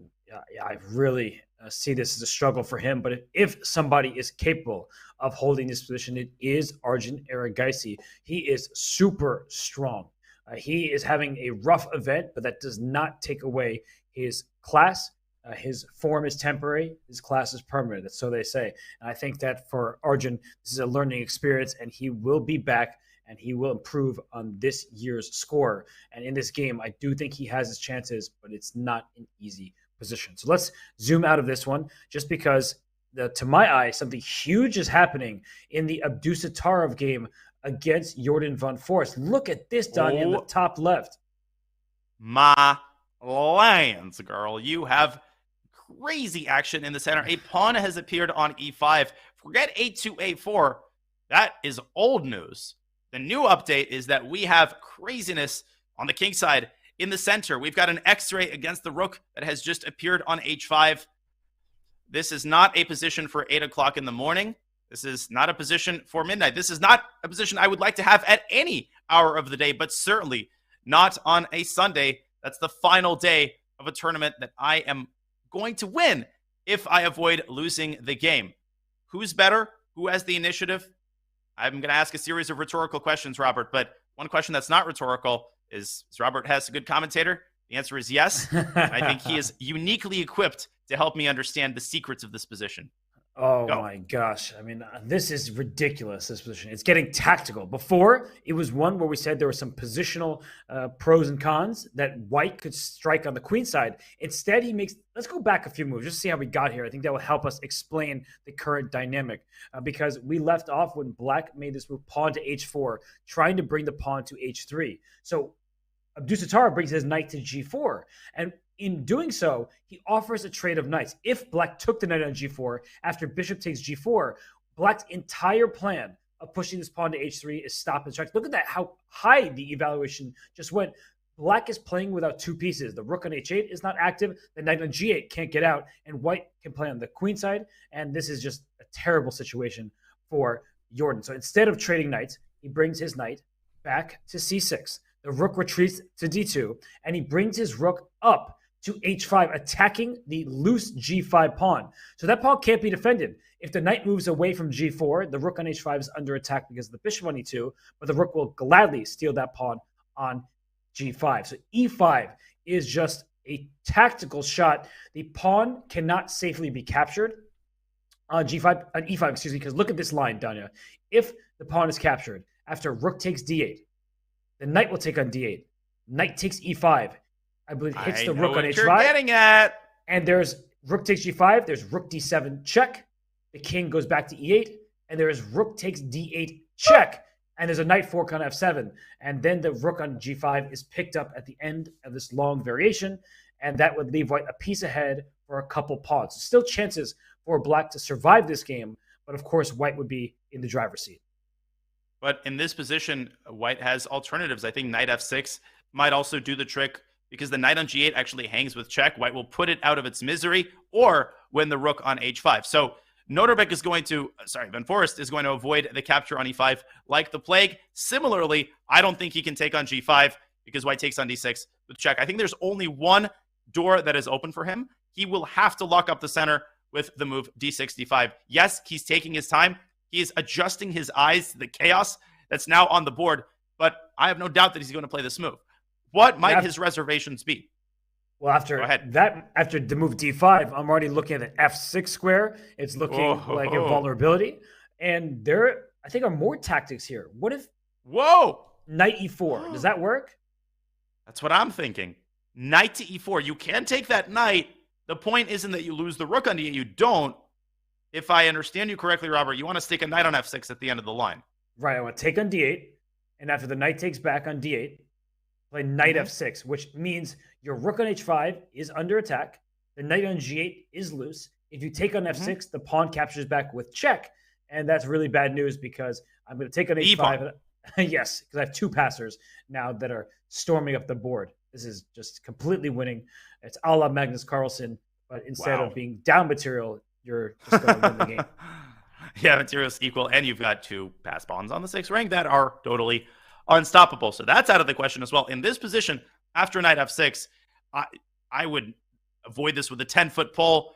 I really see this as a struggle for him. But if somebody is capable of holding this position, it is Arjun Erigaisi. He is super strong. He is having a rough event, but that does not take away his class. His form is temporary. His class is permanent. That's so they say. And I think that for Arjun, this is a learning experience, and he will be back, and he will improve on this year's score. And in this game, I do think he has his chances, but it's not an easy position. So let's zoom out of this one, just because, to my eye, something huge is happening in the Abdusattorov game against Jordan Van Forest. Look at this, Don, in the top left. My lands, girl. You have crazy action in the center. A pawn has appeared on e5. Forget a2, a4. That is old news. The new update is that we have craziness on the king side in the center. We've got an x-ray against the rook that has just appeared on h5. This is not a position for 8 o'clock in the morning. This is not a position for midnight. This is not a position I would like to have at any hour of the day, but certainly not on a Sunday. That's the final day of a tournament that I am going to win if I avoid losing the game. Who's better? Who has the initiative? I'm going to ask a series of rhetorical questions, Robert, but one question that's not rhetorical is Robert Hess a good commentator? The answer is yes. I think he is uniquely equipped to help me understand the secrets of this position. Oh my gosh. I mean, this is ridiculous, this position. It's getting tactical. Before, it was one where we said there were some positional pros and cons that white could strike on the queen side. Instead, he makes, let's go back a few moves, just to see how we got here. I think that will help us explain the current dynamic, because we left off when black made this move pawn to h4, trying to bring the pawn to h3. So Abdusattorov brings his knight to g4, and in doing so, he offers a trade of knights. If black took the knight on g4 after bishop takes g4, black's entire plan of pushing this pawn to h3 is stop and strike. Look at that, how high the evaluation just went. Black is playing without two pieces. The rook on h8 is not active. The knight on g8 can't get out. And white can play on the queen side. And this is just a terrible situation for Jordan. So instead of trading knights, he brings his knight back to c6. The rook retreats to d2. And he brings his rook up to h5, attacking the loose g5 pawn. So that pawn can't be defended. If the knight moves away from g4, the rook on h5 is under attack because of the bishop on e2, but the rook will gladly steal that pawn on g5. So e5 is just a tactical shot. The pawn cannot safely be captured on e5, excuse me, because look at this line, Danya. If the pawn is captured after rook takes d8, the knight will take on d8. Knight takes e5. I believe hits the rook on h5. You're getting at. And there's rook takes g5. There's rook d7 check. The king goes back to e8. And there is rook takes d8 check. And there's a knight fork on f7. And then the rook on g5 is picked up at the end of this long variation. And that would leave white a piece ahead for a couple pawns. So still chances for black to survive this game. But of course, white would be in the driver's seat. But in this position, white has alternatives. I think knight f6 might also do the trick, because the knight on g8 actually hangs with check. White will put it out of its misery or win the rook on h5. So Nodirbek is going to, Van Forest is going to avoid the capture on e5 like the plague. Similarly, I don't think he can take on g5 because white takes on d6 with check. I think there's only one door that is open for him. He will have to lock up the center with the move d6, d5. Yes, he's taking his time. He is adjusting his eyes to the chaos that's now on the board, but I have no doubt that he's going to play this move. What might his reservations be? Well, after the move d5, I'm already looking at the f6 square. It's looking like a vulnerability. And there, I think, are more tactics here. What if knight e4? Does that work? That's what I'm thinking. Knight to e4. You can take that knight. The point isn't that you lose the rook on d8. You don't. If I understand you correctly, Robert, you want to stick a knight on f6 at the end of the line. Right. I want to take on d8. And after the knight takes back on d8, play knight f6, which means your rook on h5 is under attack. The knight on g8 is loose. If you take on f6, the pawn captures back with check. And that's really bad news because I'm going to take on h5. Yes, because I have two passers now that are storming up the board. This is just completely winning. It's a la Magnus Carlsen, but instead of being down material, you're just going to win the game. Yeah, material's equal, and you've got two pass pawns on the 6th rank that are totally unstoppable. So that's out of the question as well. In this position, after knight f6, I would avoid this with a 10-foot pole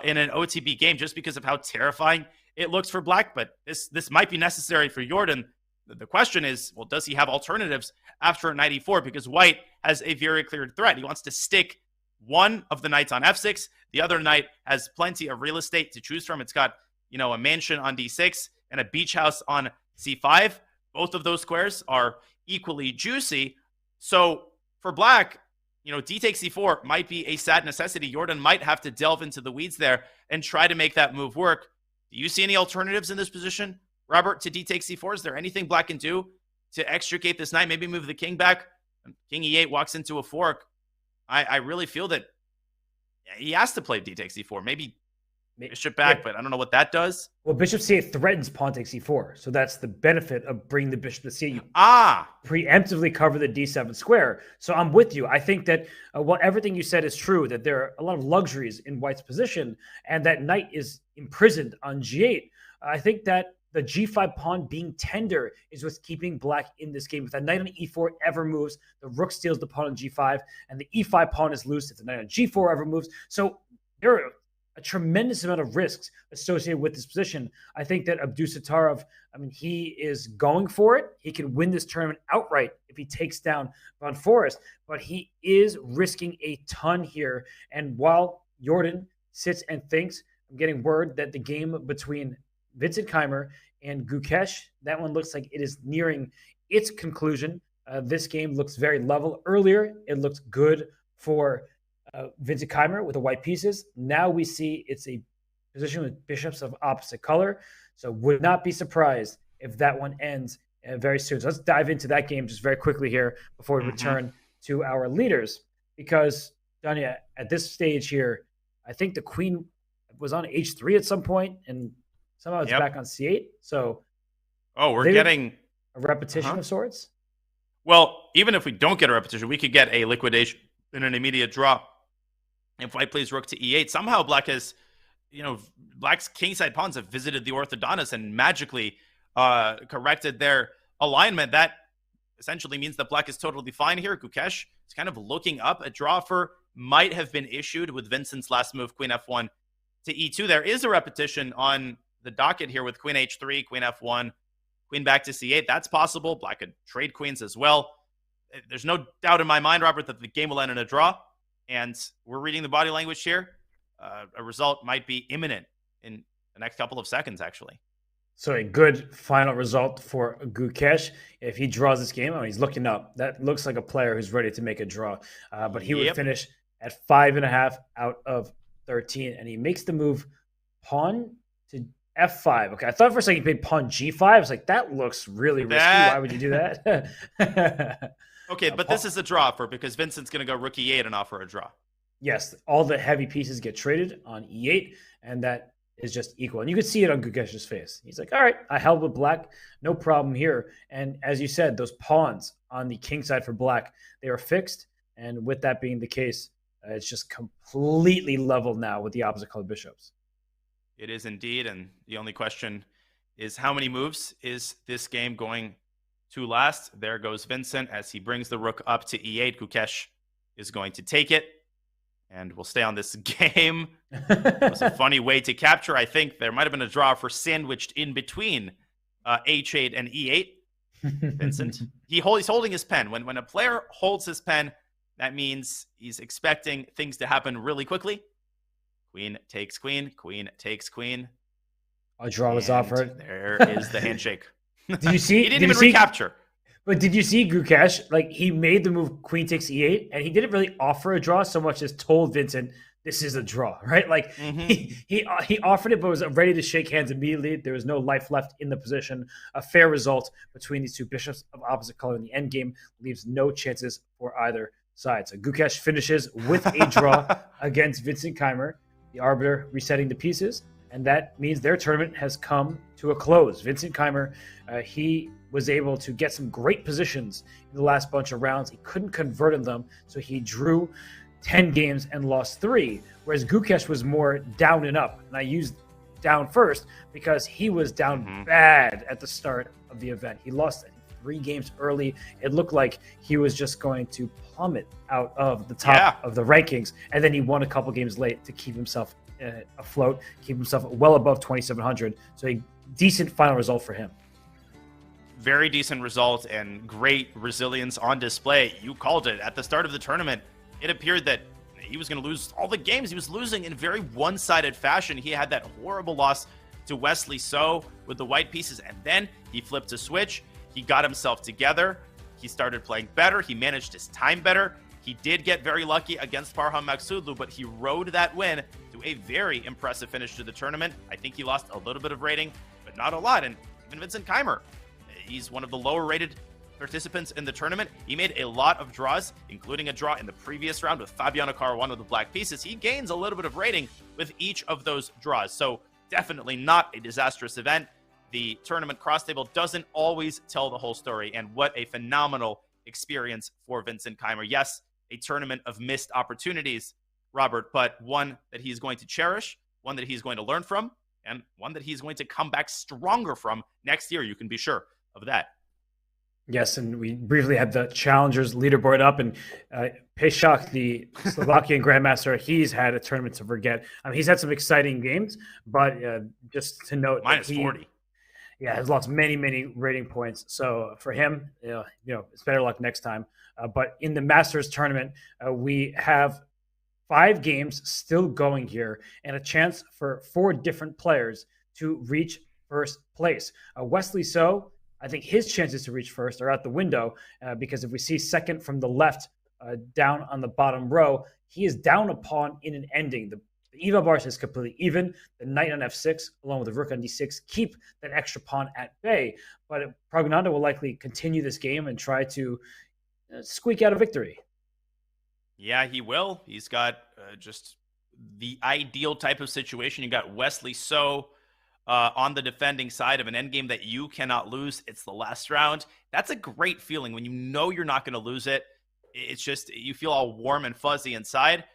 in an OTB game just because of how terrifying it looks for black. But this might be necessary for Jordan. The question is, well, does he have alternatives after knight e4? Because white has a very clear threat. He wants to stick one of the knights on f6. The other knight has plenty of real estate to choose from. It's got, a mansion on d6 and a beach house on c5. Both of those squares are equally juicy. So for black, d takes c4 might be a sad necessity. Jordan might have to delve into the weeds there and try to make that move work. Do you see any alternatives in this position, Robert, to d takes c4? Is there anything black can do to extricate this knight? Maybe move the king back. King e8 walks into a fork. I really feel that he has to play d takes c4. Maybe bishop back, but I don't know what that does. Well, bishop c8 threatens pawn takes c4. So that's the benefit of bringing the bishop to c8. You preemptively cover the d7 square. So I'm with you. I think that everything you said is true, that there are a lot of luxuries in white's position, and that knight is imprisoned on g8. I think that the g5 pawn being tender is what's keeping black in this game. If that knight on e4 ever moves, the rook steals the pawn on g5, and the e5 pawn is loose if the knight on g4 ever moves. So there are a tremendous amount of risks associated with this position. I think that Abdusattorov, he is going for it. He can win this tournament outright if he takes down Van Forest, but he is risking a ton here. And while Jordan sits and thinks, I'm getting word that the game between Vincent Keimer and Gukesh, that one looks like it is nearing its conclusion. This game looks very level. Earlier, it looked good for Vincent Keimer with the white pieces. Now we see it's a position with bishops of opposite color. So would not be surprised if that one ends very soon. So let's dive into that game just very quickly here before we return to our leaders. Because, Danya, at this stage here, I think the queen was on h3 at some point, and somehow it's back on c8. So we're getting a repetition of sorts? Well, even if we don't get a repetition, we could get a liquidation in an immediate draw. If white plays rook to e8, somehow black has, black's kingside pawns have visited the orthodontist and magically corrected their alignment. That essentially means that black is totally fine here. Gukesh is kind of looking up a draw for might have been issued with Vincent's last move, queen f1 to e2. There is a repetition on the docket here with queen h3, queen f1, queen back to c8. That's possible. Black could trade queens as well. There's no doubt in my mind, Robert, that the game will end in a draw. And we're reading the body language here. A result might be imminent in the next couple of seconds, actually. So a good final result for Gukesh. If he draws this game, he's looking up. That looks like a player who's ready to make a draw. But he would finish at 5.5 out of 13. And he makes the move pawn to f5. Okay, I thought for a second he played pawn g5. I was like, that looks really risky. Why would you do that? Okay, but this is a draw because Vincent's going to go rook e8 and offer a draw. Yes, all the heavy pieces get traded on e8, and that is just equal. And you could see it on Gukesh's face. He's like, all right, I held with black, no problem here. And as you said, those pawns on the king side for black, they are fixed. And with that being the case, it's just completely level now with the opposite color bishops. It is indeed. And the only question is, how many moves is this game going to last? There goes Vincent as he brings the rook up to e8. Gukesh is going to take it. And we'll stay on this game. It was a funny way to capture. I think there might have been a draw for sandwiched in between h8 and e8. Vincent, he's holding his pen. When a player holds his pen, that means he's expecting things to happen really quickly. Queen takes queen. Queen takes queen. A draw was offered. There is the handshake. Did you see? He didn't even recapture. But did you see Gukesh? Like, he made the move queen takes e8, and he didn't really offer a draw so much as told Vincent, this is a draw, right? Like, he offered it, but was ready to shake hands immediately. There was no life left in the position. A fair result between these two bishops of opposite color in the endgame leaves no chances for either side. So Gukesh finishes with a draw against Vincent Keimer, the arbiter resetting the pieces, and that means their tournament has come to a close. Vincent Keimer, he was able to get some great positions in the last bunch of rounds. He couldn't convert in them, so he drew 10 games and lost 3, whereas Gukesh was more down and up. And I used down first because he was down bad at the start of the event. He lost 3 games early. It looked like he was just going to plummet out of the top of the rankings, and then he won a couple games late to keep himself afloat, keep himself well above 2,700. So a decent final result for him. Very decent result and great resilience on display. You called it. At the start of the tournament, it appeared that he was going to lose all the games. He was losing in very one-sided fashion. He had that horrible loss to Wesley So with the white pieces, and then he flipped a switch. He got himself together. He started playing better. He managed his time better. He did get very lucky against Parham Maghsoodloo, but he rode that win to a very impressive finish to the tournament. I think he lost a little bit of rating, but not a lot. And even Vincent Keimer, he's one of the lower-rated participants in the tournament. He made a lot of draws, including a draw in the previous round with Fabiano Caruana with the black pieces. He gains a little bit of rating with each of those draws. So definitely not a disastrous event. The tournament cross table doesn't always tell the whole story, and what a phenomenal experience for Vincent Keimer. Yes, a tournament of missed opportunities, Robert, but one that he's going to cherish, one that he's going to learn from, and one that he's going to come back stronger from next year. You can be sure of that. Yes, and we briefly had the challengers leaderboard up, and Peshak, the Slovakian grandmaster, he's had a tournament to forget. He's had some exciting games, but just to note, minus 40. Yeah, has lost many rating points. So for him, it's better luck next time. But in the Masters tournament, we have 5 games still going here, and a chance for 4 different players to reach first place. Wesley So, I think his chances to reach first are out the window because if we see second from the left down on the bottom row, he is down a pawn in an ending. The Eva bars is completely even. The knight on f6 along with the rook on d6 keep that extra pawn at bay. But Praggnanandhaa will likely continue this game and try to squeak out a victory. Yeah, he will. He's got just the ideal type of situation. You got Wesley So on the defending side of an endgame that you cannot lose. It's the last round. That's a great feeling when you know you're not going to lose it. It's just, you feel all warm and fuzzy inside.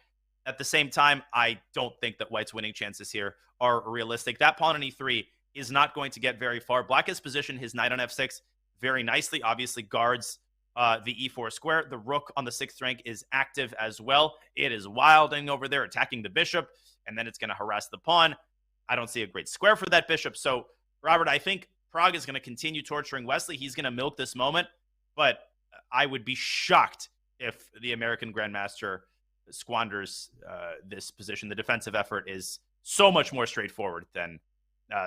At the same time, I don't think that White's winning chances here are realistic. That pawn on e3 is not going to get very far. Black has positioned his knight on f6 very nicely. Obviously guards the e4 square. The rook on the 6th rank is active as well. It is wilding over there, attacking the bishop, and then it's going to harass the pawn. I don't see a great square for that bishop. So, Robert, I think Pragg is going to continue torturing Wesley. He's going to milk this moment, but I would be shocked if the American Grandmaster squanders this position. The defensive effort is so much more straightforward than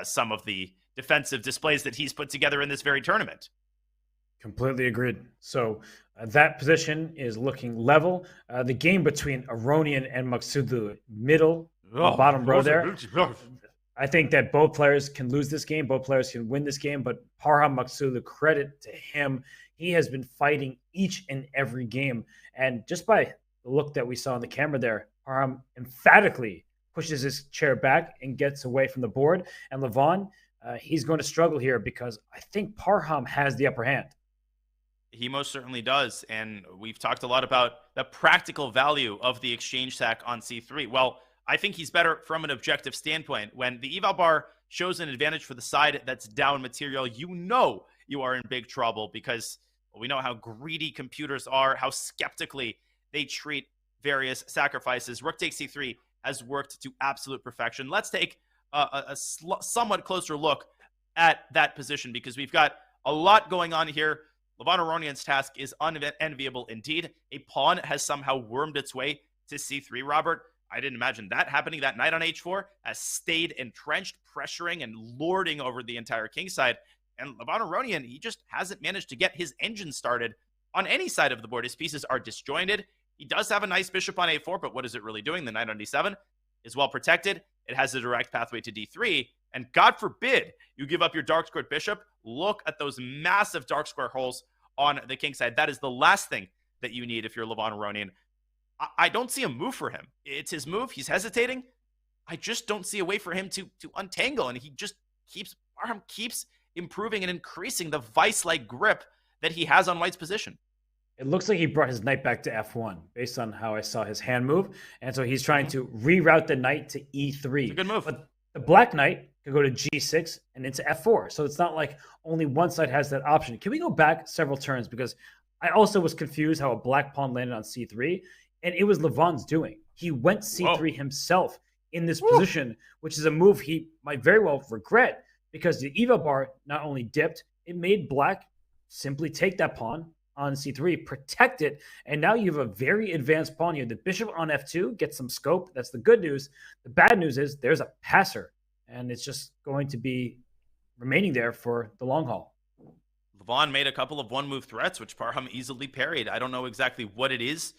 some of the defensive displays that he's put together in this very tournament. Completely agreed. So that position is looking level. The game between Aronian and Maksudlu, middle, bottom row there. I think that both players can lose this game. Both players can win this game. But Parham Maksudlu, credit to him. He has been fighting each and every game. And just by the look that we saw on the camera there, Parham emphatically pushes his chair back and gets away from the board. And Levon, he's going to struggle here because I think Parham has the upper hand. He most certainly does. And we've talked a lot about the practical value of the exchange sack on c3. Well, I think he's better from an objective standpoint. When the eval bar shows an advantage for the side that's down material, you know you are in big trouble because we know how greedy computers are, how skeptically they treat various sacrifices. Rook takes c3 has worked to absolute perfection. Let's take a somewhat closer look at that position because we've got a lot going on here. Levon Aronian's task is unenviable indeed. A pawn has somehow wormed its way to c3, Robert. I didn't imagine that happening. That knight on h4 has stayed entrenched, pressuring and lording over the entire kingside. And Levon Aronian, he just hasn't managed to get his engine started on any side of the board. His pieces are disjointed. He does have a nice bishop on a4, but what is it really doing? The knight on d7 is well protected. It has a direct pathway to d3. And God forbid you give up your dark squared bishop. Look at those massive dark square holes on the kingside. That is the last thing that you need if you're Levon Aronian. I don't see a move for him. It's his move. He's hesitating. I just don't see a way for him to untangle. And he just keeps improving and increasing the vice-like grip that he has on White's position. It looks like he brought his knight back to f1 based on how I saw his hand move. And so he's trying to reroute the knight to e3. It's a good move. But the black knight could go to g6 and into f4. So it's not like only one side has that option. Can we go back several turns? Because I also was confused how a black pawn landed on c3. And it was Levon's doing. He went c3 himself in this position, which is a move he might very well regret because the eval bar not only dipped, it made black simply take that pawn on c3, protect it, and now you have a very advanced pawn here. The bishop on f2 gets some scope. That's the good news. The bad news is there's a passer, and it's just going to be remaining there for the long haul. Levon made a couple of one-move threats, which Parham easily parried. I don't know exactly what it is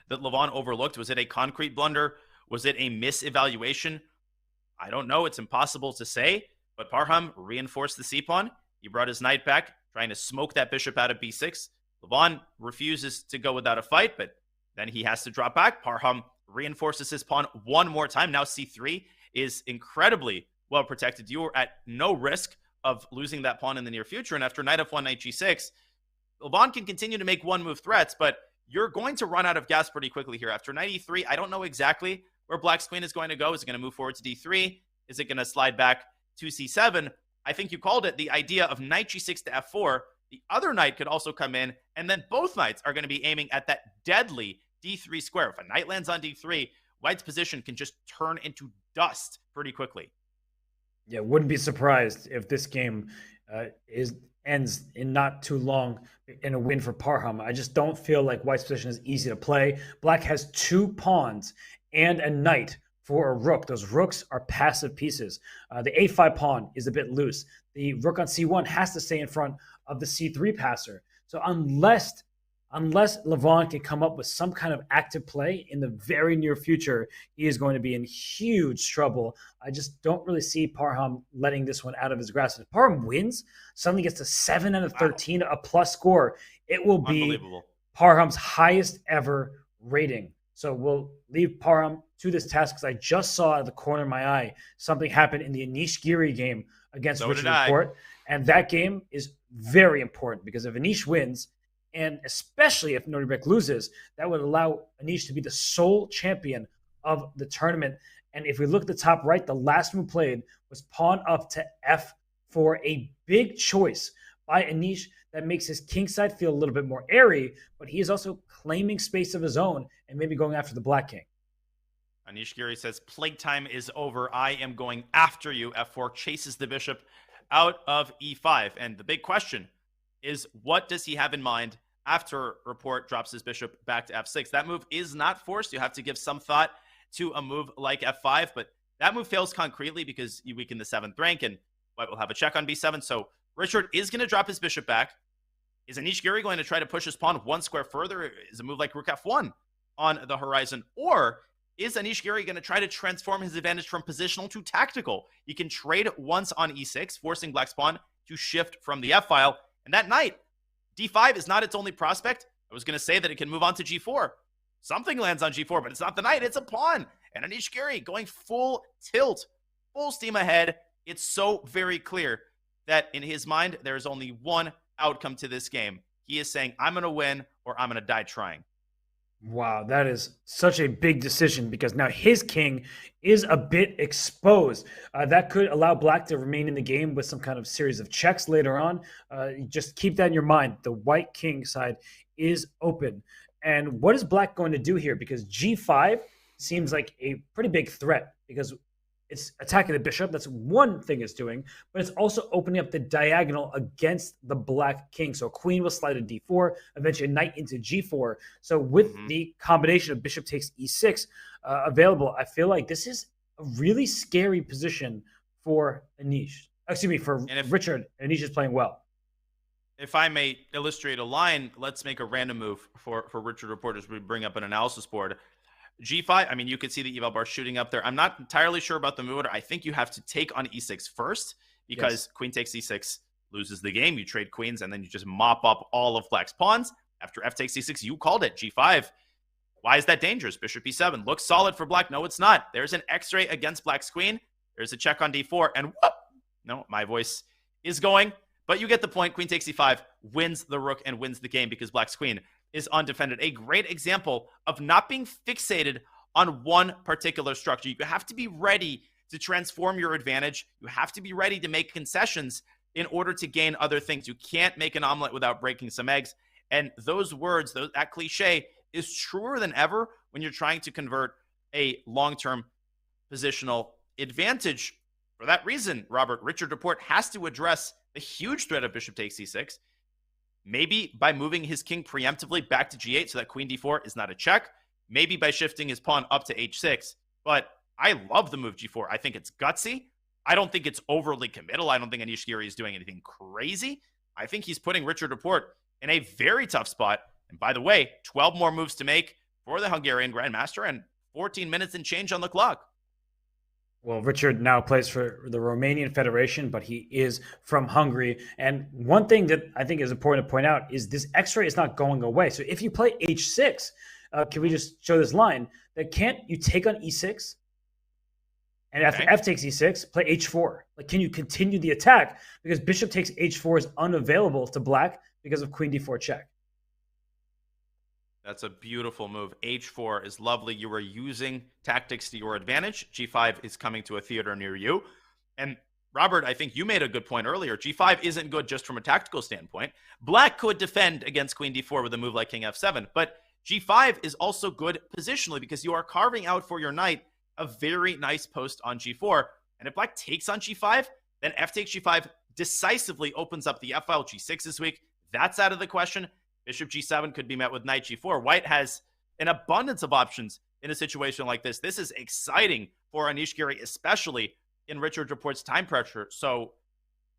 that Levon overlooked. Was it a concrete blunder? Was it a misevaluation? I don't know. It's impossible to say. But Parham reinforced the c-pawn. He brought his knight back, trying to smoke that bishop out of b6. Levon refuses to go without a fight, but then he has to drop back. Parham reinforces his pawn one more time. Now c3 is incredibly well protected. You are at no risk of losing that pawn in the near future. And after knight f1, knight g6, Levon can continue to make one-move threats, but you're going to run out of gas pretty quickly here. After knight e3, I don't know exactly where black's queen is going to go. Is it going to move forward to d3? Is it going to slide back to c7? I think you called it the idea of knight g6 to f4. The other knight could also come in, and then both knights are going to be aiming at that deadly d3 square. If a knight lands on d3, White's position can just turn into dust pretty quickly. Yeah, wouldn't be surprised if this game ends in not too long in a win for Parham. I just don't feel like White's position is easy to play. Black has two pawns and a knight for a rook. Those rooks are passive pieces. The a5 pawn is a bit loose. The rook on c1 has to stay in front of the c3 passer. So unless Levon can come up with some kind of active play in the very near future, he is going to be in huge trouble. I just don't really see Parham letting this one out of his grasp. If Parham wins, suddenly gets to 7 out of 13, a plus score, it will be Parham's highest ever rating. So we'll leave Parham to this task because I just saw at the corner of my eye something happen in the Anish Giri game against Richard Laporte. And that game is very important because if Anish wins, and especially if Nodirbek loses, that would allow Anish to be the sole champion of the tournament. And if we look at the top right, the last move played was pawn up to f4, a big choice by Anish that makes his kingside feel a little bit more airy, but he is also claiming space of his own and maybe going after the black king. Anish Giri says, playtime is over. I am going after you. F4 chases the bishop out of E5. And the big question is, what does he have in mind after Report drops his bishop back to F6? That move is not forced. You have to give some thought to a move like F5, but that move fails concretely because you weaken the 7th rank, and White will have a check on B7. So Richard is going to drop his bishop back. Is Anish Giri going to try to push his pawn one square further? Is a move like Rook F1 on the horizon? Or is Anish Giri going to try to transform his advantage from positional to tactical? He can trade once on E6, forcing Black's pawn to shift from the F file. And that knight, D5 is not its only prospect. I was going to say that it can move on to G4. Something lands on G4, but it's not the knight, it's a pawn. And Anish Giri going full tilt, full steam ahead. It's so very clear that in his mind, there is only one outcome to this game. He is saying, I'm going to win or I'm going to die trying. Wow, that is such a big decision because now his king is a bit exposed. That could allow Black to remain in the game with some kind of series of checks later on. Just keep that in your mind. The white king side is open. And what is Black going to do here? Because G5 seems like a pretty big threat because it's attacking the bishop. That's one thing it's doing, but it's also opening up the diagonal against the black king. So queen will slide to d4, eventually knight into g4. So with the combination of bishop takes e6 available, I feel like this is a really scary position for Anish. Excuse me, for Richard. Anish is playing well. If I may illustrate a line, let's make a random move for Richard Report as we bring up an analysis board. G5, I mean, you could see the eval bar shooting up there. I'm not entirely sure about the move order. I think you have to take on e6 first because queen takes e6 loses the game. You trade queens and then you just mop up all of Black's pawns. After f takes e6, you called it. G5, why is that dangerous? Bishop e7 looks solid for Black. No, it's not. There's an x-ray against Black's queen. There's a check on d4 and whoop! No, my voice is going. But you get the point. Queen takes e5, wins the rook and wins the game because Black's queen is undefended. A great example of not being fixated on one particular structure. You have to be ready to transform your advantage. You have to be ready to make concessions in order to gain other things. You can't make an omelet without breaking some eggs. And those words, that cliche is truer than ever when you're trying to convert a long-term positional advantage. For that reason, Robert, Richard Report has to address the huge threat of bishop takes c6, maybe by moving his king preemptively back to g8 so that queen d4 is not a check, maybe by shifting his pawn up to h6. But I love the move g4. I think it's gutsy. I don't think it's overly committal. I don't think Anish Giri is doing anything crazy. I think he's putting Richard Report in a very tough spot. And by the way, 12 more moves to make for the Hungarian Grandmaster and 14 minutes and change on the clock. Well, Richard now plays for the Romanian Federation, but he is from Hungary. And one thing that I think is important to point out is this x-ray is not going away. So if you play h6, can we just show this line? That can't you take on e6? And after f takes e6, play h4. Like, can you continue the attack? Because bishop takes h4 is unavailable to Black because of queen d4 check. That's a beautiful move. H4 is lovely. You are using tactics to your advantage. G5 is coming to a theater near you. And Robert, I think you made a good point earlier. G5 isn't good just from a tactical standpoint. Black could defend against queen d4 with a move like king f7, but G5 is also good positionally because you are carving out for your knight a very nice post on G4. And if Black takes on G5, then f takes G5 decisively opens up the f file. G6 is weak. That's out of the question. Bishop G7 could be met with knight G4. White has an abundance of options in a situation like this. This is exciting for Anish Giri, especially in Richard Report's time pressure. So,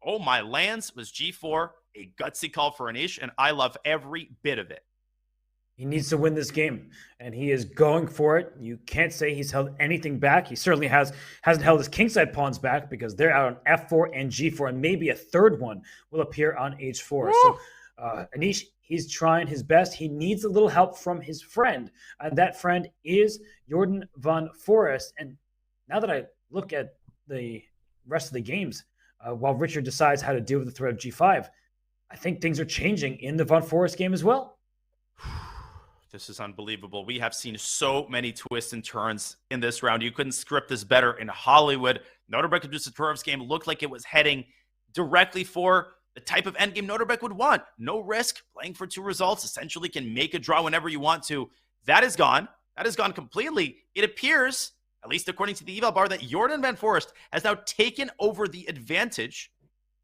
oh my lands, was G4 a gutsy call for Anish, and I love every bit of it. He needs to win this game, and he is going for it. You can't say he's held anything back. He certainly hasn't held his kingside pawns back because they're out on f4 and g4, and maybe a third one will appear on h4. Woo! So Anish, he's trying his best. He needs a little help from his friend, and that friend is Jordan van Forest. And now that I look at the rest of the games, while Richard decides how to deal with the threat of g5, I think things are changing in the van Forest game as well. This is unbelievable. We have seen so many twists and turns in this round. You couldn't script this better in Hollywood. Nodirbek and Dusaturov's game looked like it was heading directly for the type of endgame Nodirbek would want. No risk, playing for 2 results, essentially can make a draw whenever you want to. That is gone. That is gone completely. It appears, at least according to the eval bar, that Jordan Van Foreest has now taken over the advantage.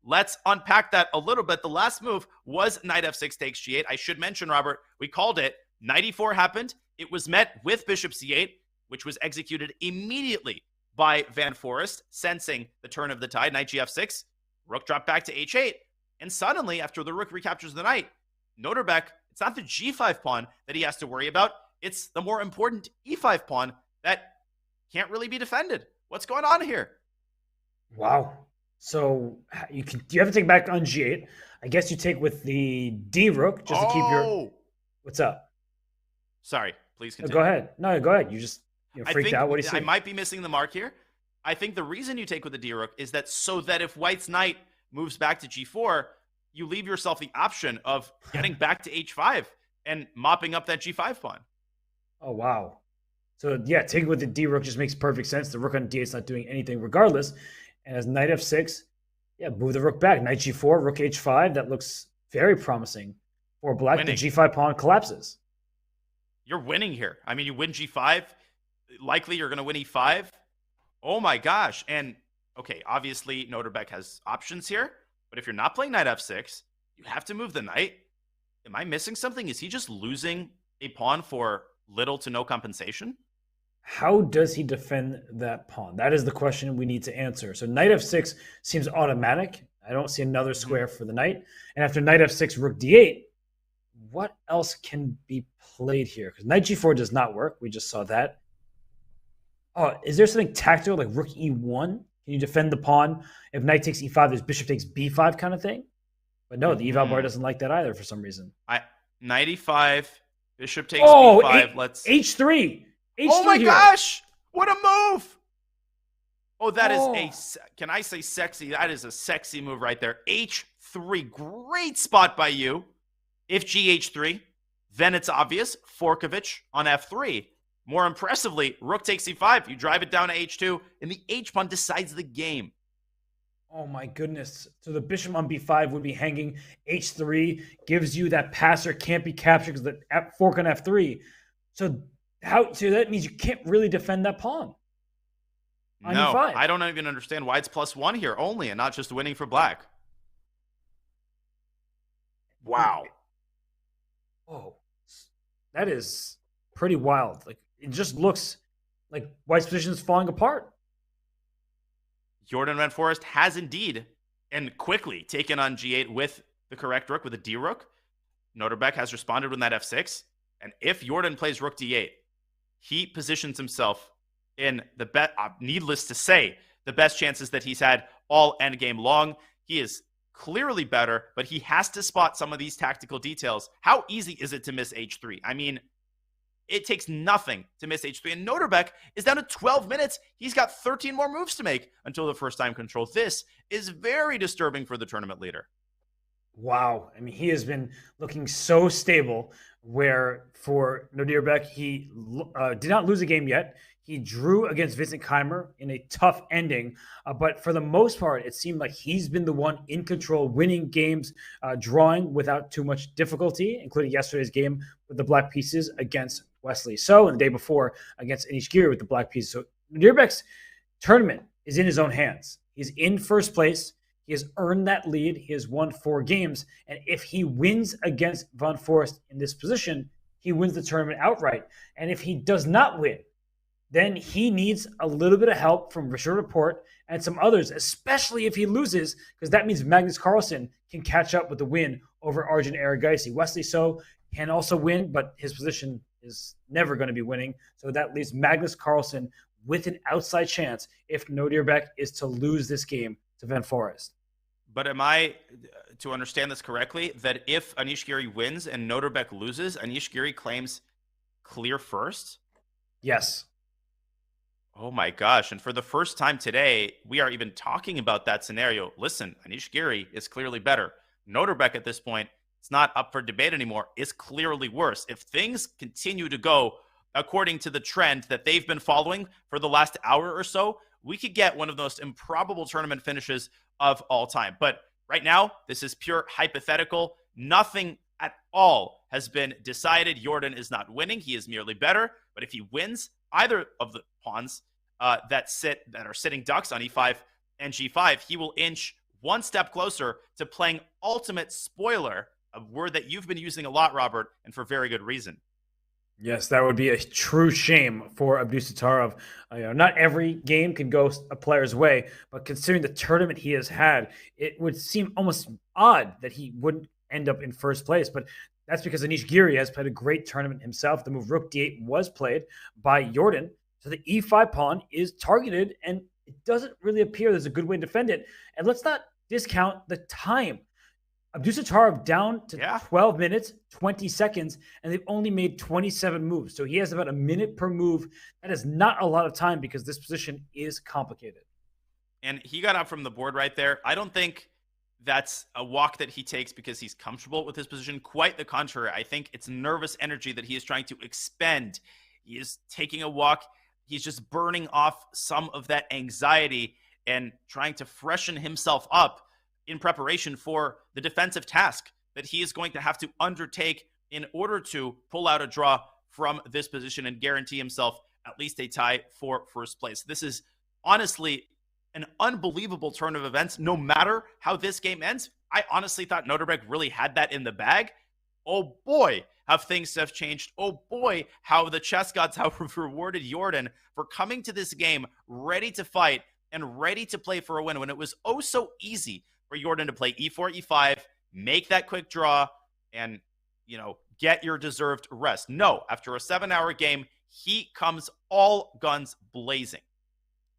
Let's unpack that a little bit. The last move was knight f6 takes g8. I should mention, Robert, we called it. Knight e4 happened. It was met with bishop c8, which was executed immediately by Van Foreest, sensing the turn of the tide. Knight gf6, rook dropped back to h8. And suddenly, after the rook recaptures the knight, Nodirbek, it's not the g5 pawn that he has to worry about. It's the more important e5 pawn that can't really be defended. What's going on here? Wow. So you have to take back on g8. I guess you take with the d rook just to keep your. What's up? Sorry, please continue. Go ahead. No, go ahead. You just freaked out. What do you say? I might be missing the mark here. I think the reason you take with the d rook is that so that if White's knight moves back to g4, you leave yourself the option of getting back to h5 and mopping up that g5 pawn. Oh, wow. So, yeah, taking with the d rook just makes perfect sense. The rook on d8 is not doing anything regardless. And as knight f6, yeah, move the rook back. Knight g4, rook h5. That looks very promising for black. Winning. The g5 pawn collapses. You're winning here. I mean, you win g5. Likely you're going to win e5. Oh, my gosh. And, okay, obviously Nodirbek has options here. But if you're not playing knight f6, you have to move the knight. Am I missing something? Is he just losing a pawn for little to no compensation? How does he defend that pawn? That is the question we need to answer. So knight f6 seems automatic. I don't see another square for the knight. And after knight f6, rook d8, what else can be played here? Because knight g4 does not work. We just saw that. Oh, is there something tactical like rook e1? Can you defend the pawn? If knight takes e5, there's bishop takes b5 kind of thing? But no, the eval bar doesn't like that either for some reason. Knight e5, bishop takes b5. Let's h3. Oh my gosh! What a move! Oh, that is can I say sexy? That is a sexy move right there. h3, great spot by you. If gh3, then it's obvious. Forkovich on f3. More impressively, rook takes e5. You drive it down to h2, and the h-pawn decides the game. Oh my goodness. So the bishop on b5 would be hanging. h3 gives you that passer can't be captured because the fork on f3. So that means you can't really defend that pawn. On no, e5. I don't even understand why it's +1 here only and not just winning for black. Wow. Oh, that is pretty wild. Like it just looks like White's position is falling apart. Jordan Van Foreest has indeed and quickly taken on g8 with the correct rook, with a d rook. Nodirbek has responded with that f6. And if Jordan plays rook d8, he positions himself in the best, needless to say, the best chances that he's had all endgame long. He is clearly better, but he has to spot some of these tactical details. How easy is it to miss h3? I mean, it takes nothing to miss h3. And Nodirbek is down to 12 minutes. He's got 13 more moves to make until the first time control. This is very disturbing for the tournament leader. Wow. I mean, he has been looking so stable where for Nodirbek, he did not lose a game yet. He drew against Vincent Keimer in a tough ending. But for the most part, it seemed like he's been the one in control, winning games, drawing without too much difficulty, including yesterday's game with the black pieces against Wesley So, and the day before against Anish Giri with the black pieces. So Nodirbek's tournament is in his own hands. He's in first place. He has earned that lead. He has won 4 games. And if he wins against Van Foreest in this position, he wins the tournament outright. And if he does not win, then he needs a little bit of help from Richard Laporte and some others, especially if he loses, because that means Magnus Carlsen can catch up with the win over Arjun Erigaisi. Wesley So can also win, but his position is never going to be winning. So that leaves Magnus Carlsen with an outside chance if Nodirbek is to lose this game to Van Foreest. But am I to understand this correctly, that if Anish Giri wins and Nodirbek loses, Anish Giri claims clear first? Yes. Oh my gosh. And for the first time today, we are even talking about that scenario. Listen, Anish Giri is clearly better. Nodirbek at this point, it's not up for debate anymore, is clearly worse. If things continue to go according to the trend that they've been following for the last hour or so, we could get one of the most improbable tournament finishes of all time. But Right now, this is pure hypothetical. Nothing at all has been decided. Jordan is not winning. He is merely better. But if he wins either of the pawns that are sitting ducks on e5 and g5, he will inch one step closer to playing ultimate spoiler, a word that you've been using a lot, Robert, and for very good reason. Yes, that would be a true shame for Abdusattorov. Not every game can go a player's way, but considering the tournament he has had, it would seem almost odd that he wouldn't end up in first place. But that's because Anish Giri has played a great tournament himself. The move Rook D8 was played by Jordan. So the E5 pawn is targeted, and it doesn't really appear there's a good way to defend it. And let's not discount the time. Abdusattorov down to 12 minutes, 20 seconds, and they've only made 27 moves. So he has about a minute per move. That is not a lot of time because this position is complicated. And he got up from the board right there. I don't think that's a walk that he takes because he's comfortable with his position. Quite the contrary. I think it's nervous energy that he is trying to expend. He is taking a walk. He's just burning off some of that anxiety and trying to freshen himself up in preparation for the defensive task that he is going to have to undertake in order to pull out a draw from this position and guarantee himself at least a tie for first place. This is honestly an unbelievable turn of events. No matter how this game ends, I honestly thought Nodirbek really had that in the bag. Oh boy, how things have changed. Oh boy, how the chess gods have rewarded Jordan for coming to this game ready to fight and ready to play for a win when it was oh so easy for Jordan to play e4, e5, make that quick draw, and, get your deserved rest. No, after a 7-hour game, he comes all guns blazing.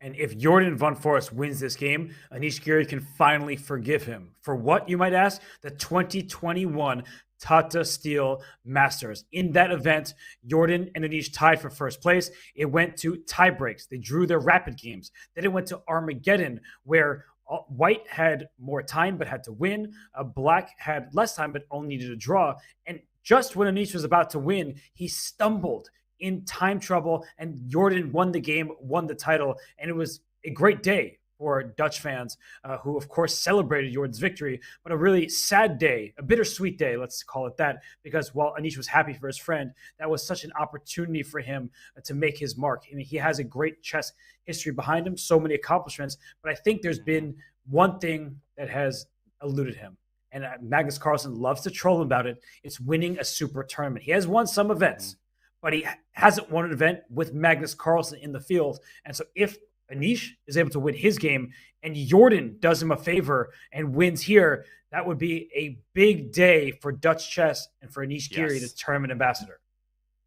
And if Jordan von Forest wins this game, Anish Giri can finally forgive him. For what, you might ask? The 2021 Tata Steel Masters. In that event, Jordan and Anish tied for first place. It went to tie breaks. They drew their rapid games. Then it went to Armageddon, where White had more time but had to win. Black had less time but only needed a draw. And just when Anish was about to win, he stumbled in time trouble, and Jordan won the game, won the title. And it was a great day for Dutch fans who, of course, celebrated Jordan's victory, but a really sad day, a bittersweet day, let's call it that, because while Anish was happy for his friend, that was such an opportunity for him to make his mark. I mean, he has a great chess history behind him, so many accomplishments, but I think there's been one thing that has eluded him, and Magnus Carlsen loves to troll him about it. It's winning a super tournament. He has won some events, but he hasn't won an event with Magnus Carlsen in the field. And so if Anish is able to win his game and Jordan does him a favor and wins here, that would be a big day for Dutch chess and for Anish Giri, the tournament ambassador.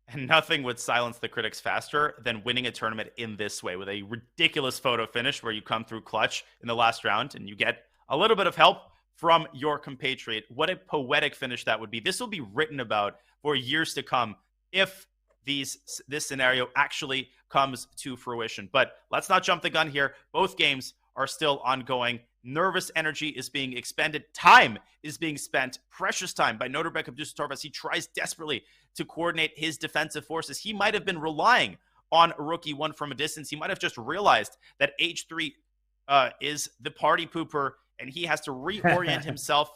And nothing would silence the critics faster than winning a tournament in this way with a ridiculous photo finish where you come through clutch in the last round and you get a little bit of help from your compatriot. What a poetic finish that would be. This will be written about for years to come if this scenario actually comes to fruition. But let's not jump the gun here. Both games are still ongoing. Nervous energy is being expended. Time is being spent. Precious time by Nodirbek Abdusattorov as he tries desperately to coordinate his defensive forces. He might have been relying on Rook E1 from a distance. He might have just realized that H3 is the party pooper, and he has to reorient himself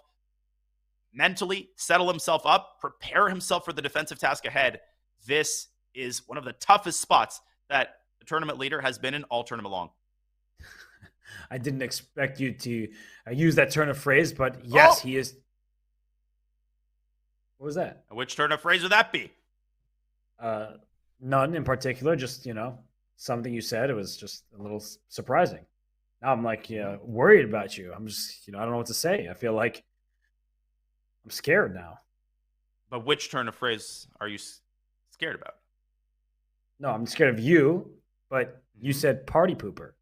mentally, settle himself up, prepare himself for the defensive task ahead. This is one of the toughest spots that the tournament leader has been in all tournament long. I didn't expect you to use that turn of phrase, but yes, he is. What was that? Which turn of phrase would that be? None in particular, just, something you said. It was just a little surprising. Now I'm like, worried about you. I'm just, I don't know what to say. I feel like I'm scared now. But which turn of phrase are you scared about? No, I'm scared of you, but you said party pooper.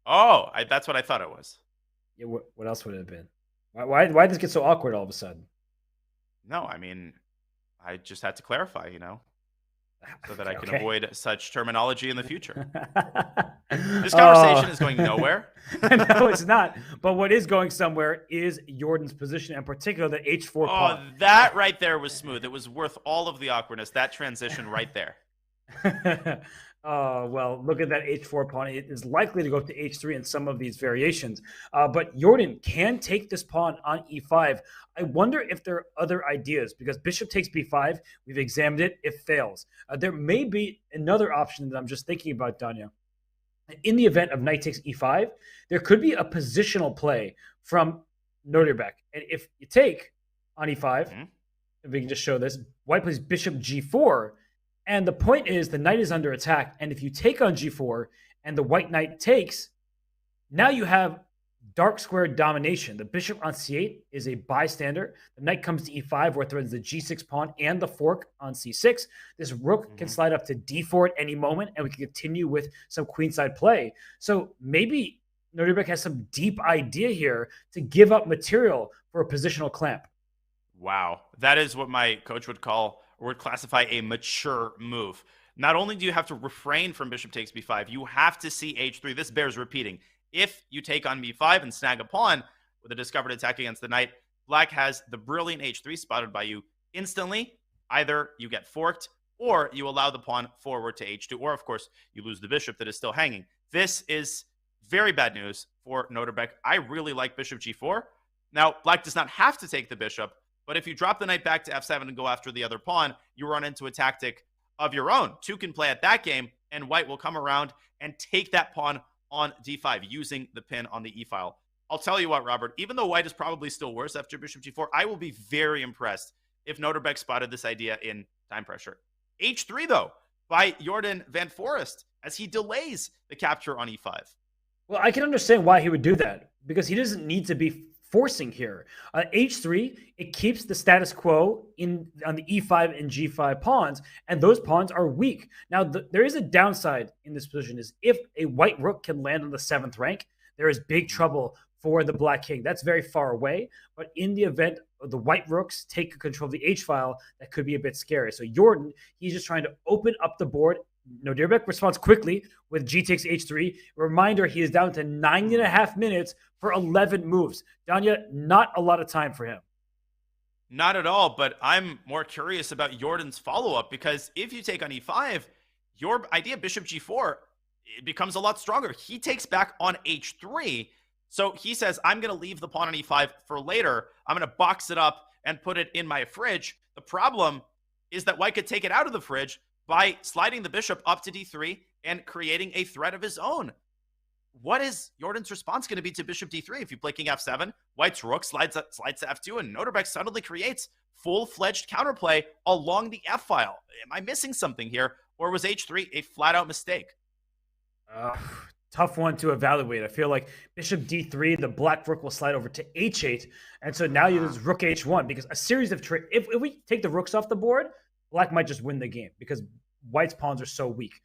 Oh, that's what I thought it was. Yeah, what else would it have been? Why did this get so awkward all of a sudden? No, I mean, I just had to clarify, so that I can avoid such terminology in the future. This conversation is going nowhere. No, it's not. But what is going somewhere is Jordan's position, in particular the H4 pawn. Oh, that right there was smooth. It was worth all of the awkwardness, that transition right there. Well, look at that h4 pawn. It is likely to go to h3 in some of these variations. But Jordan can take this pawn on e5. I wonder if there are other ideas, because bishop takes b5. We've examined it. It fails. There may be another option that I'm just thinking about, Danya. In the event of knight takes e5, there could be a positional play from Nodirbek. And if you take on e5, if we can just show this, white plays bishop g4. And the point is the knight is under attack. And if you take on g4 and the white knight takes, now you have dark square domination. The bishop on c8 is a bystander. The knight comes to e5, where it threatens the g6 pawn and the fork on c6. This rook can slide up to d4 at any moment, and we can continue with some queenside play. So maybe Nodirbek has some deep idea here to give up material for a positional clamp. Wow. That is what my coach would call, or would classify, a mature move. Not only do you have to refrain from bishop takes b5, you have to see h3. This bears repeating. If you take on b5 and snag a pawn with a discovered attack against the knight, black has the brilliant h3 spotted by you instantly. Either you get forked, or you allow the pawn forward to h2, or of course you lose the bishop that is still hanging. This is very bad news for Nodirbek. I really like bishop g4. Now, black does not have to take the bishop, but if you drop the knight back to f7 and go after the other pawn, you run into a tactic of your own. Two can play at that game, and white will come around and take that pawn on d5 using the pin on the e-file. I'll tell you what, Robert, even though white is probably still worse after bishop g4, I will be very impressed if Nodirbek spotted this idea in time pressure. h3, though, by Jordan van Forest, as he delays the capture on e5. Well, I can understand why he would do that, because he doesn't need to be forcing here. h3, it keeps the status quo on the e5 and g5 pawns, and those pawns are weak. Now, there is a downside in this position, is if a white rook can land on the 7th rank, there is big trouble for the black king. That's very far away, but in the event of the white rooks take control of the h-file, that could be a bit scary. So Jordan, he's just trying to open up the board. Nodirbek responds quickly with g takes h3. Reminder, he is down to 9.5 minutes for 11 moves. Danya, not a lot of time for him. Not at all, but I'm more curious about Jordan's follow-up, because if you take on e5, your idea bishop g4, it becomes a lot stronger. He takes back on h3, so he says, I'm going to leave the pawn on e5 for later. I'm going to box it up and put it in my fridge. The problem is that white could take it out of the fridge by sliding the bishop up to d3 and creating a threat of his own. What is Jordan's response going to be to bishop d3? If you play king f7, white's rook slides to f2, and Nodirbek suddenly creates full-fledged counterplay along the f-file. Am I missing something here, or was h3 a flat-out mistake? Tough one to evaluate. I feel like bishop d3, the black rook will slide over to h8, and so now you lose rook h1, because a series of tricks. If we take the rooks off the board, black might just win the game because white's pawns are so weak.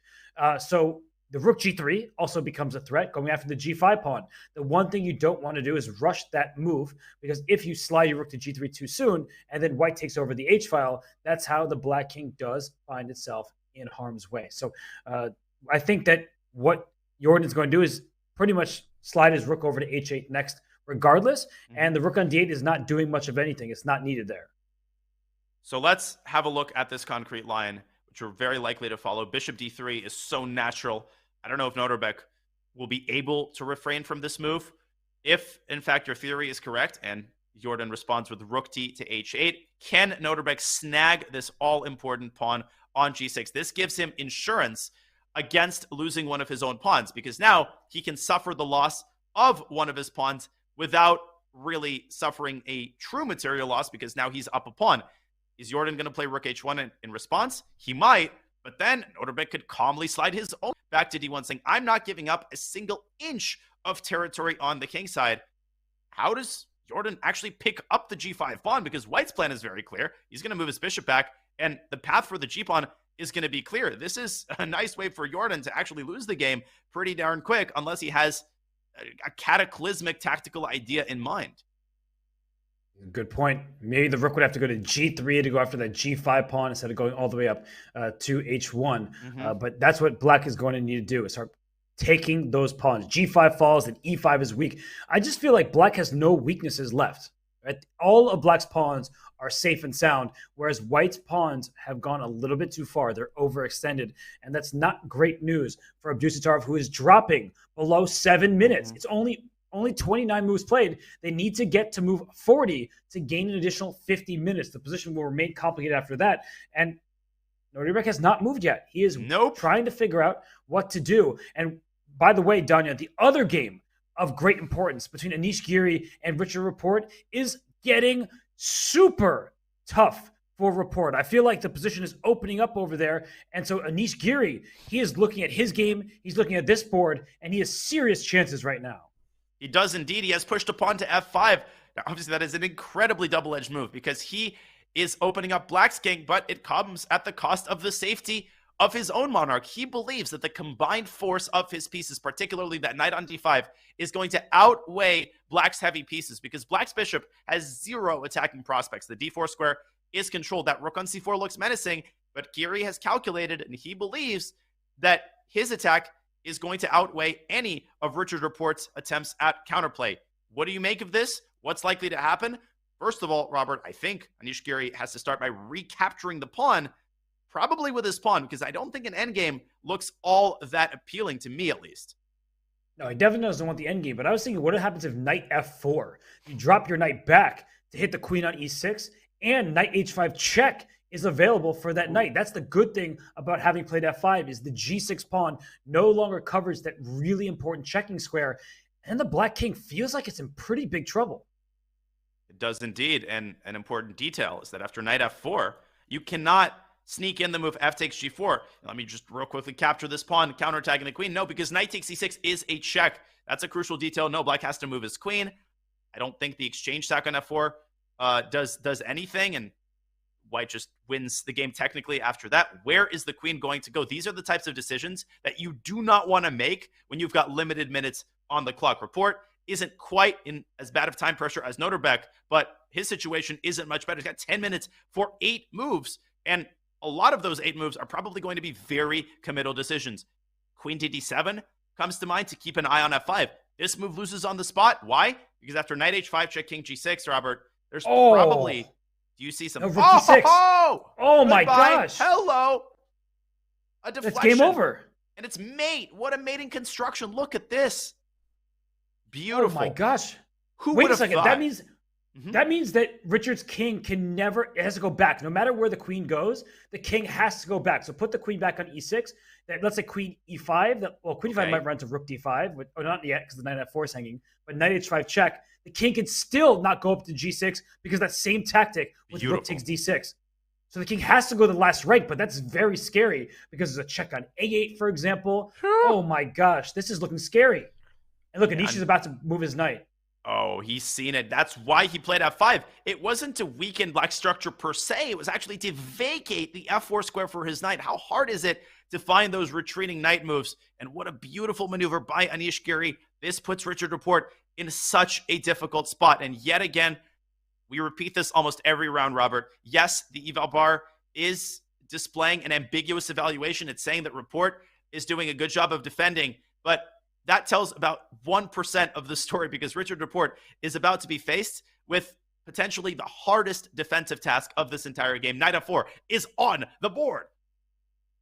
So the rook g3 also becomes a threat, going after the g5 pawn. The one thing you don't want to do is rush that move, because if you slide your rook to g3 too soon and then white takes over the h-file, that's how the black king does find itself in harm's way. So I think that what Jordan's going to do is pretty much slide his rook over to h8 next regardless, and the rook on d8 is not doing much of anything. It's not needed there. So let's have a look at this concrete line, which we're very likely to follow. Bishop d3 is so natural. I don't know if Nodirbek will be able to refrain from this move. If, in fact, your theory is correct, and Jordan responds with rook t to h8, can Nodirbek snag this all-important pawn on g6? This gives him insurance against losing one of his own pawns, because now he can suffer the loss of one of his pawns without really suffering a true material loss, because now he's up a pawn. Is Jordan going to play rook h1 in response? He might, but then Nodirbek could calmly slide his own back to d1, saying, I'm not giving up a single inch of territory on the king side. How does Jordan actually pick up the g5 pawn? Because white's plan is very clear. He's going to move his bishop back, and the path for the g pawn is going to be clear. This is a nice way for Jordan to actually lose the game pretty darn quick, unless he has a cataclysmic tactical idea in mind. Good point. Maybe the rook would have to go to g3 to go after that g5 pawn instead of going all the way up to h1. But that's what black is going to need to do, is start taking those pawns. g5 falls, and e5 is weak. I just feel like black has no weaknesses left. Right? All of Black's pawns are safe and sound, whereas White's pawns have gone a little bit too far. They're overextended, and that's not great news for Abdusattorov, who is dropping below 7 minutes. It's only 29 moves played. They need to get to move 40 to gain an additional 50 minutes. The position will remain complicated after that, and Nodirbek has not moved yet. He is trying to figure out what to do. And by the way, Danya, the other game of great importance between Anish Giri and Richard Rapport is getting super tough for Rapport. I feel like the position is opening up over there. And so Anish Giri, he is looking at his game, he's looking at this board, and he has serious chances right now. He does indeed. He has pushed a pawn to f5. Now, obviously, that is an incredibly double-edged move because he is opening up Black's king, but it comes at the cost of the safety of his own monarch. He believes that the combined force of his pieces, particularly that knight on d5, is going to outweigh Black's heavy pieces because Black's bishop has 0 attacking prospects. The d4 square is controlled. That rook on c4 looks menacing, but Giri has calculated, and he believes that his attack is going to outweigh any of Richard Rapport's attempts at counterplay. What do you make of this? What's likely to happen? First of all, Robert, I think Anish Giri has to start by recapturing the pawn, probably with his pawn, because I don't think an endgame looks all that appealing to me, at least. No, he definitely doesn't want the endgame, but I was thinking, what happens if knight f4? You drop your knight back to hit the queen on e6, and knight h5 check is available for that knight. That's the good thing about having played f5 is the g6 pawn no longer covers that really important checking square, and the black king feels like it's in pretty big trouble. It does indeed, and an important detail is that after knight f4, you cannot sneak in the move f takes g4. Let me just real quickly capture this pawn, counterattacking the queen. No, because knight takes c6 is a check. That's a crucial detail. No, Black has to move his queen. I don't think the exchange sack on f4 does anything, and White just wins the game technically after that. Where is the queen going to go? These are the types of decisions that you do not want to make when you've got limited minutes on the clock. Rapport isn't quite in as bad of time pressure as Nodirbek, but his situation isn't much better. He's got 10 minutes for 8 moves, and a lot of those 8 moves are probably going to be very committal decisions. Queen to d7 comes to mind to keep an eye on f5. This move loses on the spot. Why? Because after knight h5, check king g6, Robert, there's probably... Do you see some... No, rook d6. Oh my gosh. Hello. A deflection. That's game over. And it's mate. What a mating construction. Look at this. Beautiful. Oh my gosh. Who Wait would a have second. thought? That means that Richard's king can never, it has to go back. No matter where the queen goes, the king has to go back. So put the queen back on e6. Let's say queen e5. Queen e5 might run to rook d5. Or not yet because the knight f4 is hanging. But knight h5 check. The king can still not go up to g6 because that same tactic with rook takes d6. So the king has to go to the last rank, but that's very scary because there's a check on a8, for example. Oh my gosh, this is looking scary. And look, Anish is about to move his knight. Oh, he's seen it. That's why he played f5. It wasn't to weaken Black's structure per se. It was actually to vacate the f4 square for his knight. How hard is it to find those retreating knight moves? And what a beautiful maneuver by Anish Giri. This puts Richard Rapport in such a difficult spot. And yet again, we repeat this almost every round, Robert. Yes, the eval bar is displaying an ambiguous evaluation. It's saying that Rapport is doing a good job of defending, but that tells about 1% of the story because Richard Rapport is about to be faced with potentially the hardest defensive task of this entire game. Knight f4 is on the board.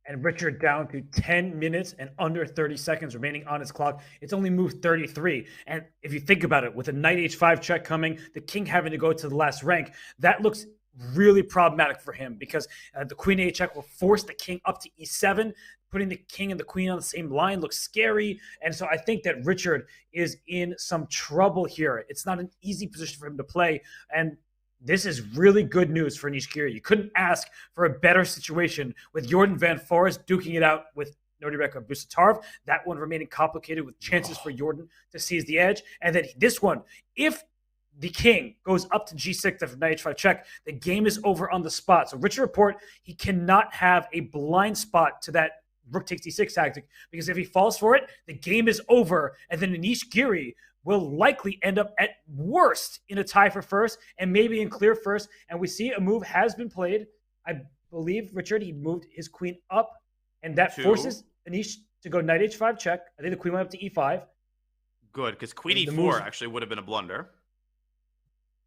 And Richard down to 10 minutes and under 30 seconds remaining on his clock. It's only moved 33. And if you think about it, with a knight h5 check coming, the king having to go to the last rank, that looks really problematic for him because the queen a check will force the king up to e7. Putting the king and the queen on the same line looks scary. And so I think that Richard is in some trouble here. It's not an easy position for him to play. And this is really good news for Anish Giri. You couldn't ask for a better situation with Jordan van Forest duking it out with Nodirbek or Abdusattorov. That one remaining complicated with chances for Jordan to seize the edge. And then this one, if the king goes up to g6 after knight h5 check, the game is over on the spot. So Richard Rapport, he cannot have a blind spot to that rook takes d6 tactic because if he falls for it, the game is over. And then Anish Giri will likely end up at worst in a tie for first and maybe in clear first. And we see a move has been played. I believe, Richard, he moved his queen up, and that forces Anish to go knight h5 check. I think the queen went up to e5. Good, because queen e4 actually would have been a blunder.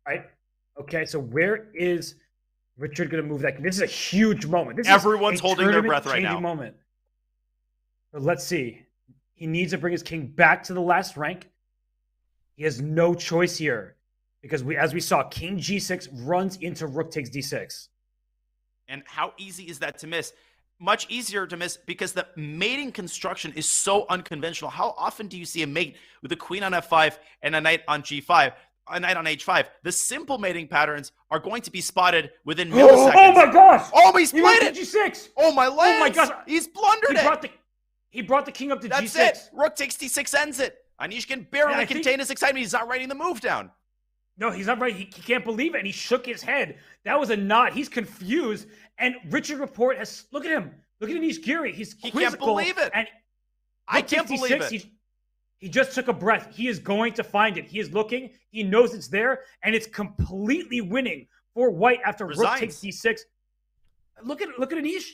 Right. Okay, so where is Richard going to move that? This is a huge moment. Everyone's holding their breath right now. Moment. So let's see. He needs to bring his king back to the last rank. He has no choice here because as we saw, king g6 runs into rook takes d6. And how easy is that to miss? Much easier to miss because the mating construction is so unconventional. How often do you see a mate with a queen on f5 and a knight on g5, a knight on h5? The simple mating patterns are going to be spotted within milliseconds. Oh my gosh! Oh, he's played it! G6! Oh my lens! Oh my gosh! He's blundered He brought the king up to That's g6. That's it! Rook takes d6 ends it. Anish can barely contain his excitement. He's not writing the move down. No, he's not right. He can't believe it, and he shook his head. That was a nod. He's confused, and Richard Report has... Look at him. Look at Anish Giri. He can't believe it. And I can't believe it. He just took a breath. He is going to find it. He is looking. He knows it's there, and it's completely winning for White after rook takes d6. Look at Anish.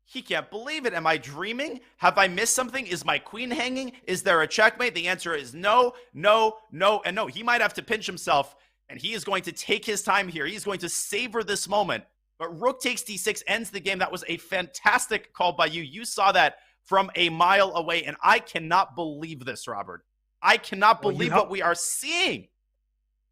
He can't believe it. Am I dreaming? Have I missed something? Is my queen hanging? Is there a checkmate? The answer is no, no, no, and no. He might have to pinch himself, and he is going to take his time here. He's going to savor this moment. But rook takes d6 ends the game. That was a fantastic call by you. You saw that from a mile away, and I cannot believe this, Robert. I cannot believe what we are seeing.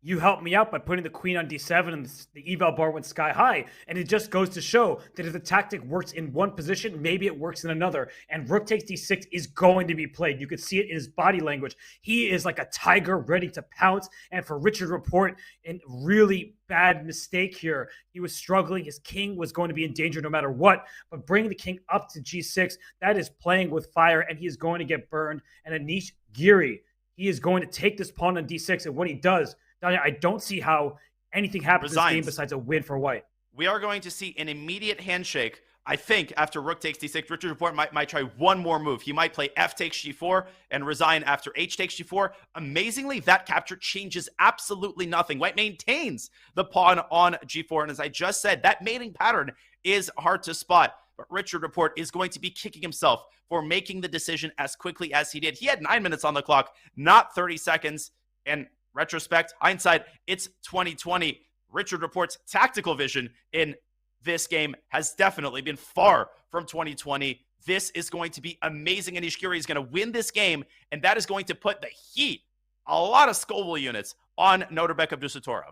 You helped me out by putting the queen on d7 and the eval bar went sky high. And it just goes to show that if the tactic works in one position, maybe it works in another. And rook takes d6 is going to be played. You could see it in his body language. He is like a tiger ready to pounce. And for Richard Report, a really bad mistake here. He was struggling. His king was going to be in danger no matter what. But bringing the king up to g6, that is playing with fire. And he is going to get burned. And Anish Giri, he is going to take this pawn on d6. And when he does, I don't see how anything happens in this game besides a win for White. We are going to see an immediate handshake. I think after rook takes d6, Richard Report might try one more move. He might play f takes g4 and resign after h takes g4. Amazingly, that capture changes absolutely nothing. White maintains the pawn on g4. And as I just said, that mating pattern is hard to spot. But Richard Report is going to be kicking himself for making the decision as quickly as he did. He had 9 minutes on the clock, not 30 seconds. And retrospect, hindsight, it's 2020. Richard Report's tactical vision in this game has definitely been far from 2020. This is going to be amazing. Anish Giri is going to win this game, and that is going to put the heat, a lot of Scoville units, on Nodirbek Abdusattorov.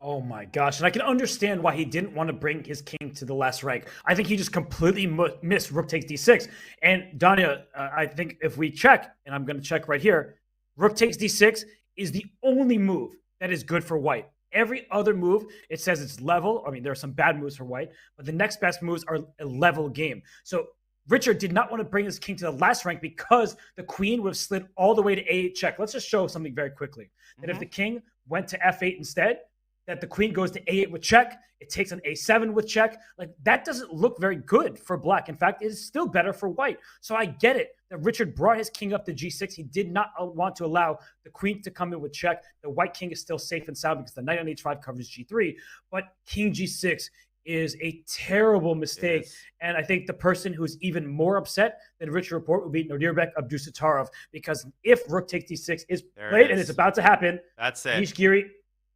Oh my gosh. And I can understand why he didn't want to bring his king to the last rank. I think he just completely missed rook takes d6. And Danya, I think if we check, and I'm going to check right here, rook takes d6 is the only move that is good for White. Every other move, it says it's level. I mean, there are some bad moves for White, but the next best moves are a level game. So Richard did not want to bring his king to the last rank because the queen would have slid all the way to a8 check. Let's just show something very quickly. That if the king went to f8 instead, that the queen goes to a8 with check, it takes an a7 with check. Like, that doesn't look very good for Black. In fact, it is still better for White. So I get it that Richard brought his king up to g6. He did not want to allow the queen to come in with check. The White king is still safe and sound because the knight on h5 covers g3. But king g6 is a terrible mistake. And I think the person who's even more upset than Richard Report would be Nodirbek Abdusattorov, because if rook takes d6 is played and it's about to happen, that's it. Anish Giri,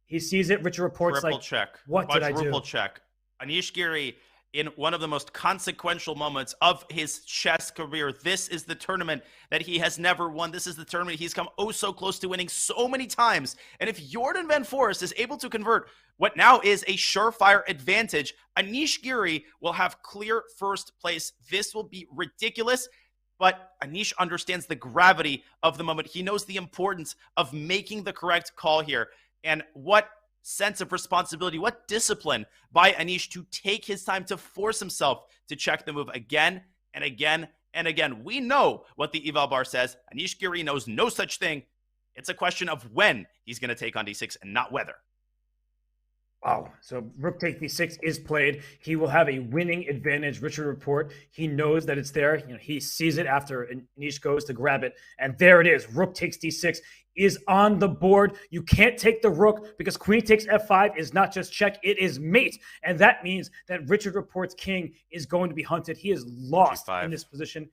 he sees it. Richard Report's triple like, check. What did I do? Triple check. Anish Giri, in one of the most consequential moments of his chess career. This is the tournament that he has never won. This is the tournament he's come oh so close to winning so many times. And if Jordan Van Forest is able to convert what now is a surefire advantage, Anish Giri will have clear first place. This will be ridiculous. But Anish understands the gravity of the moment. He knows the importance of making the correct call here. And what sense of responsibility, what discipline by Anish to take his time to force himself to check the move again and again and again. We know what the eval bar says. Anish Giri knows no such thing. It's a question of when he's going to take on d6 and not whether. Wow. So rook takes d6 is played. He will have a winning advantage. Richard Report, he knows that it's there. You know, he sees it after Anish goes to grab it. And there it is. Rook takes d6 is on the board. You can't take the rook because queen takes f5 is not just check, it is mate. And that means that Richard Report's king is going to be hunted. He is lost G5. in this position.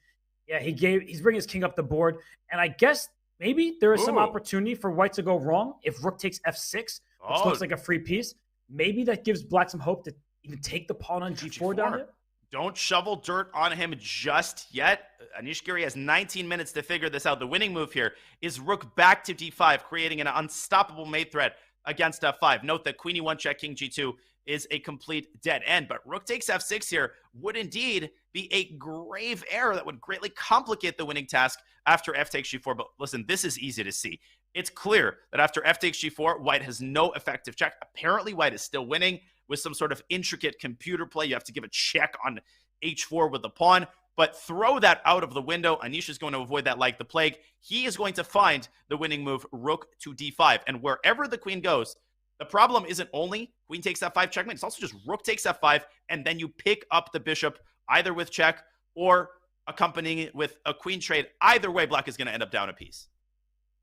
Yeah, he's bringing his king up the board. And I guess maybe there is some opportunity for White to go wrong if rook takes f6. which looks like a free piece. Maybe that gives black some hope to even take the pawn on g4 down there. Don't shovel dirt on him just yet. Anish Giri has 19 minutes to figure this out. The winning move here is rook back to d5, creating an unstoppable mate threat against f5. Note that queen e1 check, king g2 is a complete dead end. But rook takes f6 here would indeed be a grave error that would greatly complicate the winning task after f takes g4. But listen, this is easy to see. It's clear that after f takes g4, white has no effective check. Apparently, white is still winning with some sort of intricate computer play. You have to give a check on h4 with the pawn. But throw that out of the window. Anish is going to avoid that like the plague. He is going to find the winning move, rook to d5. And wherever the queen goes, the problem isn't only queen takes f5 checkmate. It's also just rook takes f5, and then you pick up the bishop either with check or accompanying it with a queen trade. Either way, black is going to end up down a piece.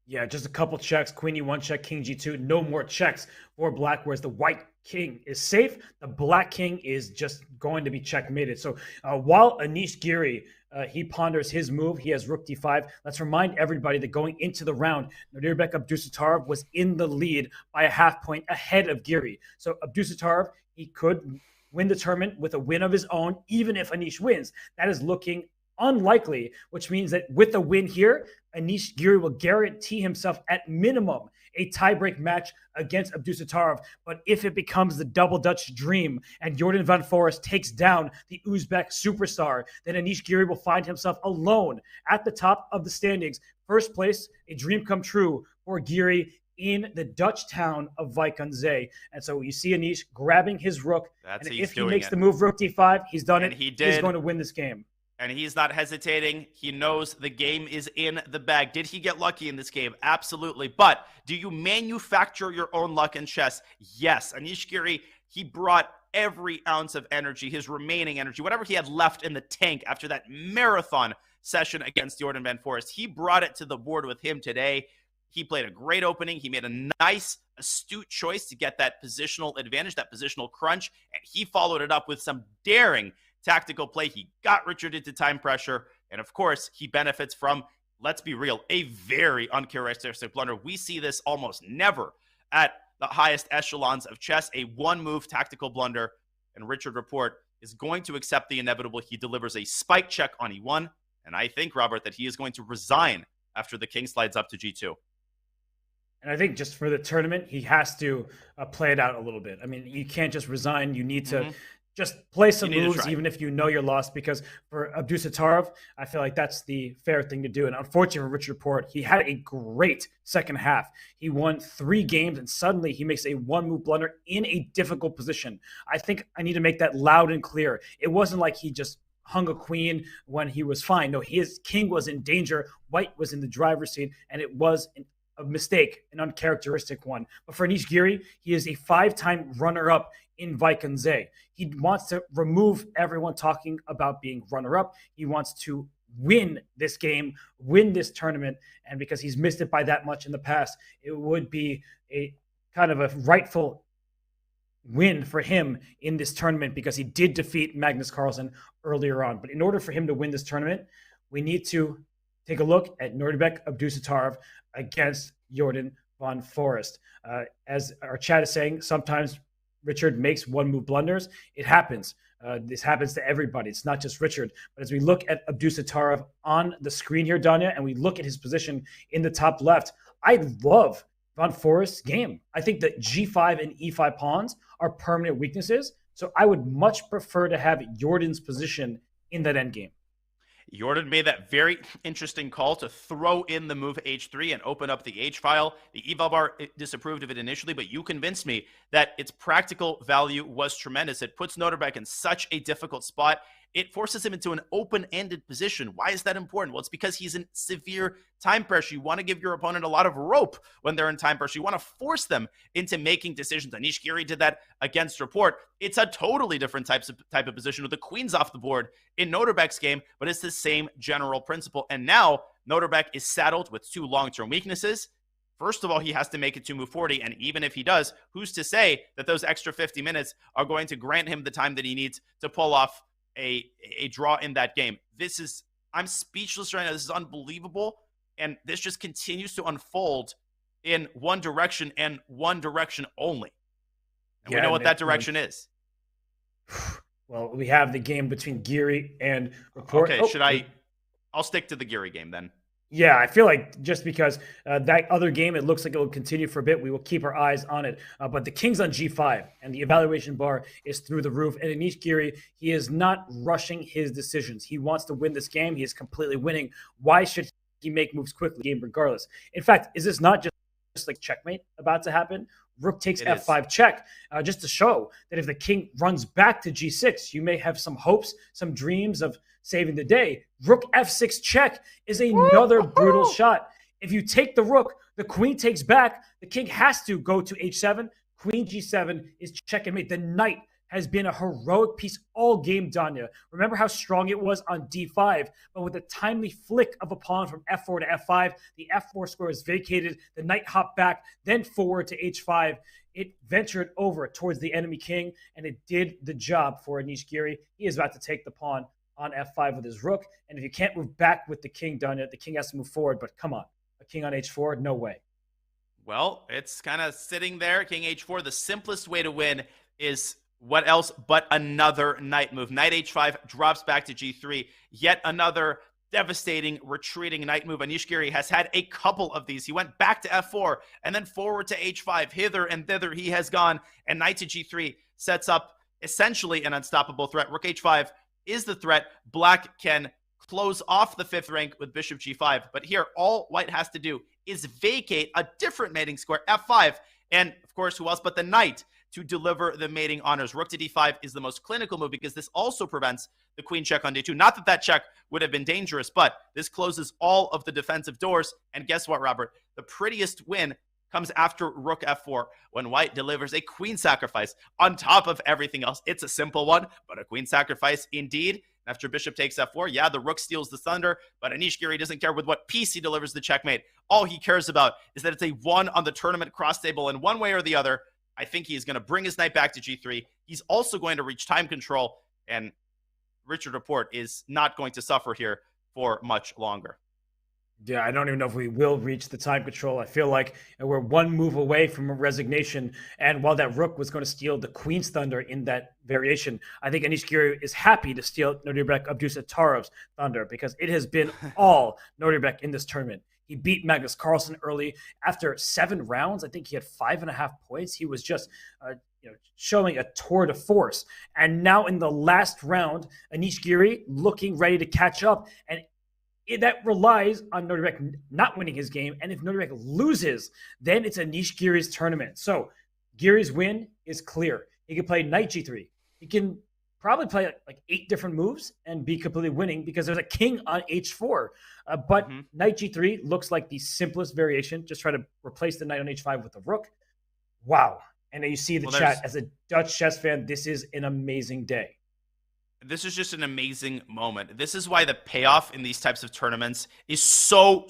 Yeah, just a couple checks. Queen e1 check, king g2. No more checks for black, whereas the white king is safe. The black king is just going to be checkmated. So while Anish Giri, he ponders his move, he has rook d5. Let's remind everybody that going into the round, Nodirbek Abdusattorov was in the lead by a half point ahead of Giri. So Abdusattorov, he could win the tournament with a win of his own, even if Anish wins. That is looking unlikely, which means that with a win here, Anish Giri will guarantee himself at minimum a tiebreak match against Abdusattorov. But if it becomes the double Dutch dream and Jordan van Foreest takes down the Uzbek superstar, then Anish Giri will find himself alone at the top of the standings. First place, a dream come true for Giri in the Dutch town of Wijk aan Zee. And so you see Anish grabbing his rook. And if he makes the move rook d5, he's done it. He's going to win this game. And he's not hesitating. He knows the game is in the bag. Did he get lucky in this game? Absolutely. But do you manufacture your own luck in chess? Yes. Anish Giri, he brought every ounce of energy, his remaining energy, whatever he had left in the tank after that marathon session against Jordan van Foreest. He brought it to the board with him today. He played a great opening. He made a nice, astute choice to get that positional advantage, that positional crunch, and he followed it up with some daring tactical play. He got Richard into time pressure, and of course, he benefits from, let's be real, a very uncharacteristic blunder. We see this almost never at the highest echelons of chess, a one-move tactical blunder, and Richard Rapport is going to accept the inevitable. He delivers a spike check on e1, and I think, Robert, that he is going to resign after the king slides up to g2. And I think just for the tournament, he has to play it out a little bit. I mean, you can't just resign. You need to just play some moves, even if you know you're lost, because for Abdusattorov, I feel like that's the fair thing to do. And unfortunately for Richard Rapport, he had a great second half. He won 3 games, and suddenly he makes a one-move blunder in a difficult position. I think I need to make that loud and clear. It wasn't like he just hung a queen when he was fine. No, his king was in danger. White was in the driver's seat, and it was a mistake, an uncharacteristic one. But for Anish Giri, he is a 5-time runner-up in Wijk aan Zee. He wants to remove everyone talking about being runner-up. He wants to win this game, win this tournament, and because he's missed it by that much in the past, it would be a kind of a rightful win for him in this tournament because he did defeat Magnus Carlsen earlier on. But in order for him to win this tournament, we need to take a look at Nodirbek Abdusattorov against Jordan van Foreest. As our chat is saying, sometimes Richard makes one-move blunders. It happens. This happens to everybody. It's not just Richard. But as we look at Abdusattorov on the screen here, Danya, and we look at his position in the top left, I love van Foreest's game. I think that g5 and e5 pawns are permanent weaknesses. So I would much prefer to have Jordan's position in that endgame. Jordan made that very interesting call to throw in the move h3 and open up the h file. The eval bar disapproved of it initially, but you convinced me that its practical value was tremendous. It puts Nodirbek in such a difficult spot. It forces him into an open-ended position. Why is that important? Well, it's because he's in severe time pressure. You want to give your opponent a lot of rope when they're in time pressure. You want to force them into making decisions. Anish Giri did that against Rapport. It's a totally different type of position with the queens off the board in Nodirbek's game, but it's the same general principle. And now Nodirbek is saddled with 2 long-term weaknesses. First of all, he has to make it to move 40, and even if he does, who's to say that those extra 50 minutes are going to grant him the time that he needs to pull off a draw in that game? I'm speechless right now. This is unbelievable. And this just continues to unfold in one direction and one direction only. And Yeah, we know what man, that direction is. Well, we have the game between Giri and Report. Okay, I'll stick to the Giri game then. Yeah, I feel like just because that other game, it looks like it will continue for a bit. We will keep our eyes on it. But the King's on G5, and the evaluation bar is through the roof. And Anish Giri, he is not rushing his decisions. He wants to win this game. He is completely winning. Why should he make moves quickly, game regardless? In fact, is this not just like checkmate about to happen? Rook takes F5 check, just to show that if the king runs back to G6, you may have some hopes, some dreams of saving the day. Rook F6 check is another brutal shot. If you take the rook, the queen takes back, the king has to go to H7. Queen G7 is check and mate. The knight has been a heroic piece all game, Danya. Remember how strong it was on D5, but with a timely flick of a pawn from F4 to F5, the F4 square is vacated, the knight hopped back, then forward to H5. It ventured over towards the enemy king, and it did the job for Anish Giri. He is about to take the pawn on F5 with his rook, and if you can't move back with the king, Danya, the king has to move forward, but come on. A king on H4? No way. Well, it's kind of sitting there, king H4. The simplest way to win is what else but another knight move. Knight H5 drops back to G3. Yet another devastating retreating knight move. Anish Giri has had a couple of these. He went back to F4 and then forward to H5. Hither and thither he has gone. And knight to G3 sets up essentially an unstoppable threat. Rook H5 is the threat. Black can close off the fifth rank with bishop G5. But here, all white has to do is vacate a different mating square, F5. And, of course, who else but the knight to deliver the mating honors. Rook to D5 is the most clinical move because this also prevents the queen check on D2. Not that that check would have been dangerous, but this closes all of the defensive doors. And guess what, Robert? The prettiest win comes after Rook F4 when white delivers a queen sacrifice on top of everything else. It's a simple one, but a queen sacrifice indeed. After bishop takes F4, yeah, the rook steals the thunder, but Anish Giri doesn't care with what piece he delivers the checkmate. All he cares about is that it's a 1 on the tournament cross table, and one way or the other, I think he is going to bring his knight back to G3. He's also going to reach time control, and Richard Laporte is not going to suffer here for much longer. Yeah, I don't even know if we will reach the time control. I feel like we're one move away from a resignation. And while that rook was going to steal the queen's thunder in that variation, I think Anish Giri is happy to steal Nodirbek Abdusatarov's thunder because it has been all Nodirbek in this tournament. He beat Magnus Carlsen early. After 7 rounds, I think he had 5.5 points. He was just showing a tour de force. And now in the last round, Anish Giri looking ready to catch up. And that relies on Nodirbek not winning his game. And if Nodirbek loses, then it's Anish Giri's tournament. So Giri's win is clear. He can play knight G3. He can probably play like 8 different moves and be completely winning because there's a king on H4. But knight G3 looks like the simplest variation. Just try to replace the knight on H5 with the rook. Wow. And then you see the chat. As a Dutch chess fan, this is an amazing day. This is just an amazing moment. This is why the payoff in these types of tournaments is so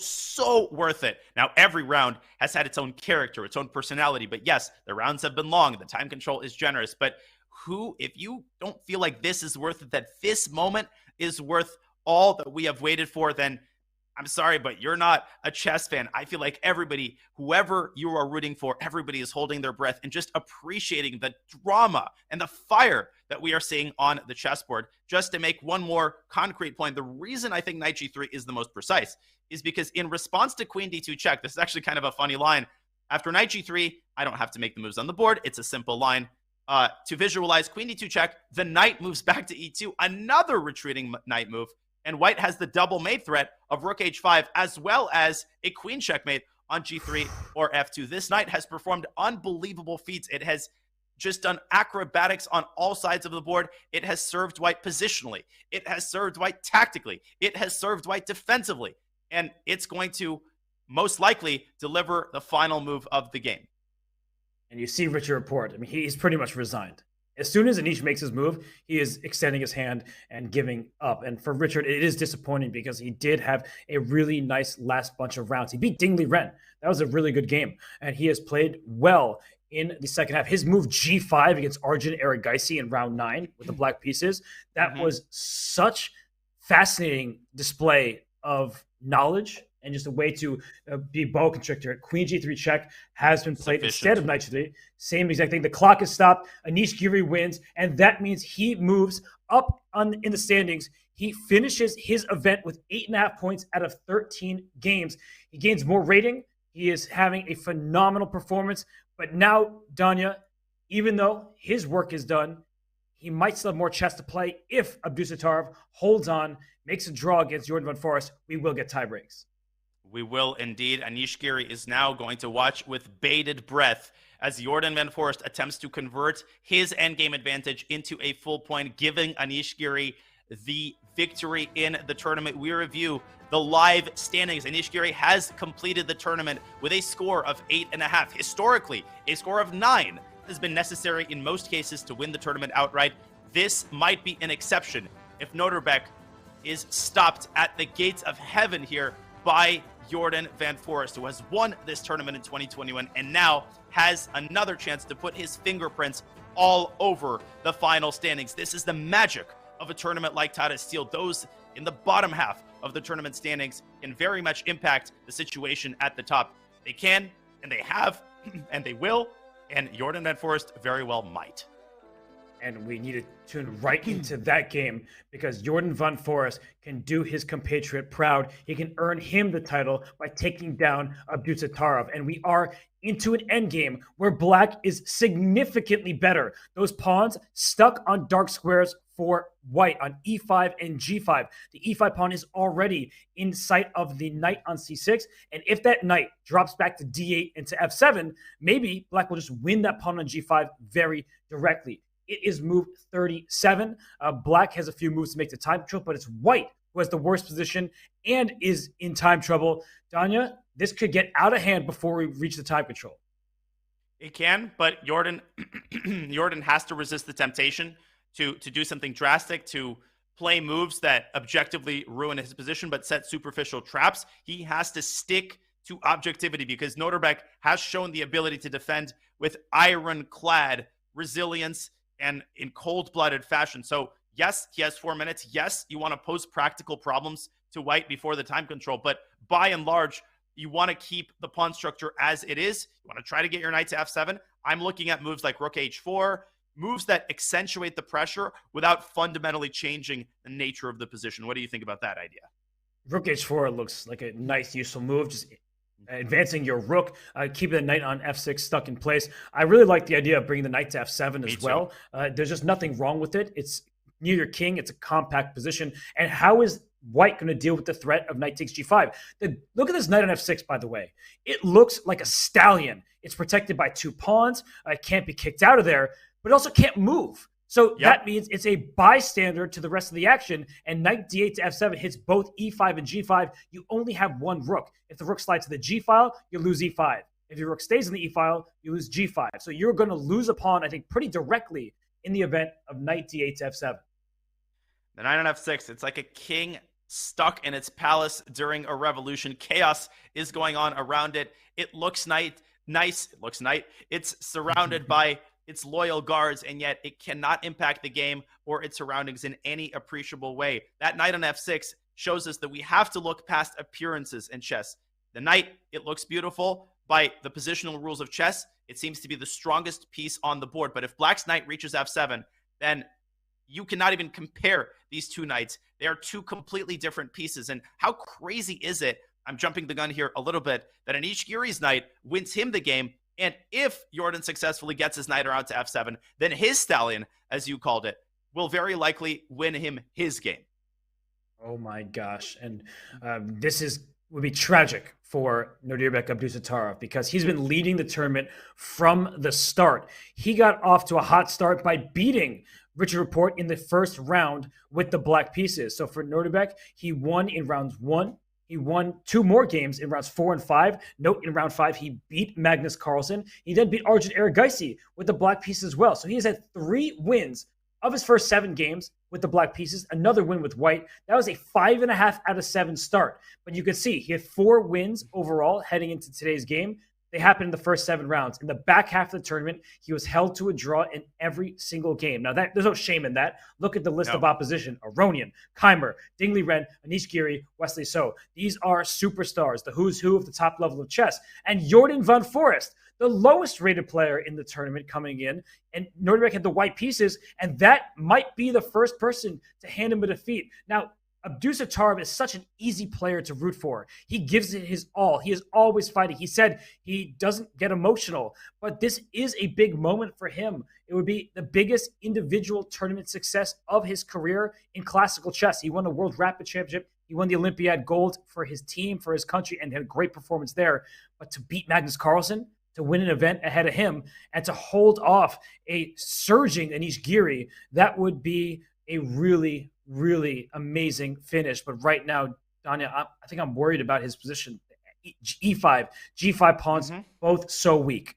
worth it. Now, every round has had its own character, its own personality. But yes, the rounds have been long. The time control is generous. But if you don't feel like this is worth it, that this moment is worth all that we have waited for, then I'm sorry, but you're not a chess fan. I feel like everybody, whoever you are rooting for, everybody is holding their breath and just appreciating the drama and the fire that we are seeing on the chessboard. Just to make one more concrete point, the reason I think knight G3 is the most precise is because in response to queen D2 check, this is actually kind of a funny line. After knight G3, I don't have to make the moves on the board. It's a simple line. To visualize queen D2 check, the knight moves back to E2, another retreating knight move. And white has the double mate threat of rook H5 as well as a queen checkmate on G3 or F2. This knight has performed unbelievable feats. It has just done acrobatics on all sides of the board. It has served white positionally. It has served white tactically. It has served white defensively. And it's going to most likely deliver the final move of the game. And you see Richard Laporte. I mean, he's pretty much resigned. As soon as Anish makes his move, he is extending his hand and giving up. And for Richard, it is disappointing because he did have a really nice last bunch of rounds. He beat Ding Liren. That was a really good game. And he has played well in the second half. His move G5 against Arjun Erigaisi in round 9 with the black pieces, that was such fascinating display of knowledge and just a way to be bow constrictor. Queen G3 check has been played instead of Knight G3. Same exact thing. The clock is stopped. Anish Giri wins, and that means he moves up in the standings. He finishes his event with 8.5 points out of 13 games. He gains more rating. He is having a phenomenal performance. But now, Danya, even though his work is done, he might still have more chess to play. If Abdusattorov holds on, makes a draw against Jordan Van Forest, we will get tie breaks. We will indeed. Anish Giri is now going to watch with bated breath as Jordan Van Forest attempts to convert his endgame advantage into a full point, giving Anish Giri the victory in the tournament. We review the live standings. Anish Giri has completed the tournament with a score of 8.5. Historically, a score of 9 has been necessary in most cases to win the tournament outright. This might be an exception if Nodirbek is stopped at the gates of heaven here by Jordan Van Forest, who has won this tournament in 2021 and now has another chance to put his fingerprints all over the final standings. This is the magic of a tournament like Tata Steel. Those in the bottom half of the tournament standings can very much impact the situation at the top. They can, and they have, and they will, and Jordan Van Forest very well might. And we need to tune right into that game because Jordan Van Forest can do his compatriot proud. He can earn him the title by taking down Abdusattorov. And we are into an endgame where black is significantly better. Those pawns stuck on dark squares for white on e5 and g5. The e5 pawn is already in sight of the knight on c6. And if that knight drops back to d8 and to f7, maybe black will just win that pawn on g5 very directly. It is move 37. Black has a few moves to make the time control, but it's white who has the worst position and is in time trouble. Danya, this could get out of hand before we reach the time control. It can, but Jordan has to resist the temptation to do something drastic, to play moves that objectively ruin his position but set superficial traps. He has to stick to objectivity because Nodirbek has shown the ability to defend with ironclad resilience and in cold-blooded fashion. So yes, he has 4 minutes. Yes, you want to pose practical problems to white before the time control, but by and large, you want to keep the pawn structure as it is. You want to try to get your knight to f7. I'm looking at moves like rook h4, moves that accentuate the pressure without fundamentally changing the nature of the position. What do you think about that idea? Rook h4 looks like a nice, useful move. Just advancing your rook, keeping the knight on f6 stuck in place. I really like the idea of bringing the knight to f7 as well. There's just nothing wrong with it. It's near your king. It's a compact position. And how is white going to deal with the threat of knight takes g5? Look at this knight on f6, by the way. It looks like a stallion. It's protected by 2 pawns. It can't be kicked out of there, but it also can't move. So that means it's a bystander to the rest of the action, and knight d8 to f7 hits both e5 and g5. You only have 1 rook. If the rook slides to the g file, you lose e5. If your rook stays in the e file, you lose g5. So you're going to lose a pawn, I think, pretty directly in the event of knight d8 to f7. The knight on f6, it's like a king stuck in its palace during a revolution. Chaos is going on around it. It looks nice. It looks nice. It's surrounded by its loyal guards, and yet it cannot impact the game or its surroundings in any appreciable way. That knight on f6 shows us that we have to look past appearances in chess. The knight, it looks beautiful. By the positional rules of chess, it seems to be the strongest piece on the board. But if black's knight reaches f7, then you cannot even compare these 2 knights. They are 2 completely different pieces. And how crazy is it, I'm jumping the gun here a little bit, that Anish Giri's knight wins him the game. And if Jordan successfully gets his knight around to f7, then his stallion, as you called it, will very likely win him his game. Oh my gosh. And this would be tragic for Nodirbek Abdusattorov because he's been leading the tournament from the start. He got off to a hot start by beating Richard Report in the first round with the black pieces. So for Nodirbek, he won in rounds 1. He won 2 more games in rounds 4 and 5. Note, in round 5, he beat Magnus Carlsen. He then beat Arjun Erigaisi with the black pieces as well. So he has had 3 wins of his first 7 games with the black pieces. Another win with white. That was a 5.5 out of 7 start. But you can see he had 4 wins overall heading into today's game. They happened in the first 7 rounds. In the back half of the tournament, he was held to a draw in every single game. Now, there's no shame in that. Look at the list of opposition. Aronian, Keimer, Ding Liren, Anish Giri, Wesley So. These are superstars, the who's who of the top level of chess. And Jordan van Forest, the lowest rated player in the tournament coming in, and Nodirbek had the white pieces, and that might be the first person to hand him a defeat. Now, Abdusattorov is such an easy player to root for. He gives it his all. He is always fighting. He said he doesn't get emotional, but this is a big moment for him. It would be the biggest individual tournament success of his career in classical chess. He won a World Rapid Championship. He won the Olympiad gold for his team, for his country, and had a great performance there. But to beat Magnus Carlsen, to win an event ahead of him, and to hold off a surging Anish Giri, that would be a really, really amazing finish. But right now, Danya, I think I'm worried about his position. E5, G5 pawns, both so weak.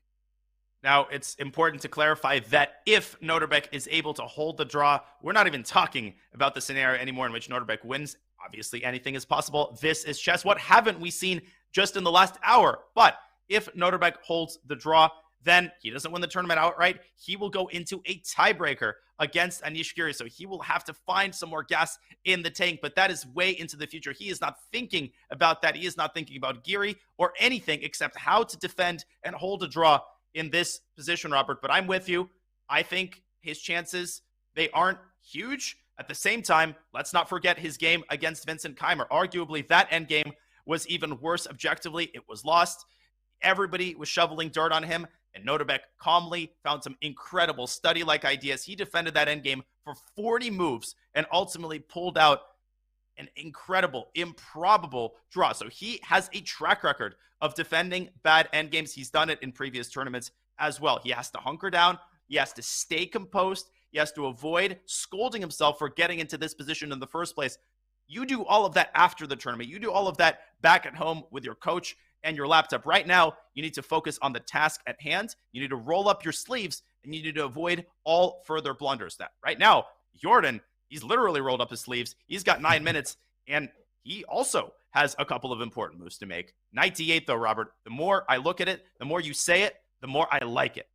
Now, it's important to clarify that if Nodirbek is able to hold the draw, we're not even talking about the scenario anymore in which Nodirbek wins. Obviously, anything is possible. This is chess. What haven't we seen just in the last hour? But if Nodirbek holds the draw, then he doesn't win the tournament outright. He will go into a tiebreaker against Anish Giri. So he will have to find some more gas in the tank, but that is way into the future. He is not thinking about that. He is not thinking about Giri or anything except how to defend and hold a draw in this position, Robert. But I'm with you. I think his chances, they aren't huge. At the same time, let's not forget his game against Vincent Keimer. Arguably, that endgame was even worse objectively. It was lost. Everybody was shoveling dirt on him, and Nodirbek calmly found some incredible study-like ideas. He defended that endgame for 40 moves and ultimately pulled out an incredible, improbable draw. So he has a track record of defending bad endgames. He's done it in previous tournaments as well. He has to hunker down. He has to stay composed. He has to avoid scolding himself for getting into this position in the first place. You do all of that after the tournament. You do all of that back at home with your coach and your laptop. Right now, you need to focus on the task at hand. You need to roll up your sleeves, and you need to avoid all further blunders. That right now, Jordan, he's literally rolled up his sleeves. He's got 9 minutes, and he also has a couple of important moves to make. Knight d8, though, Robert, the more I look at it, the more you say it, the more I like it.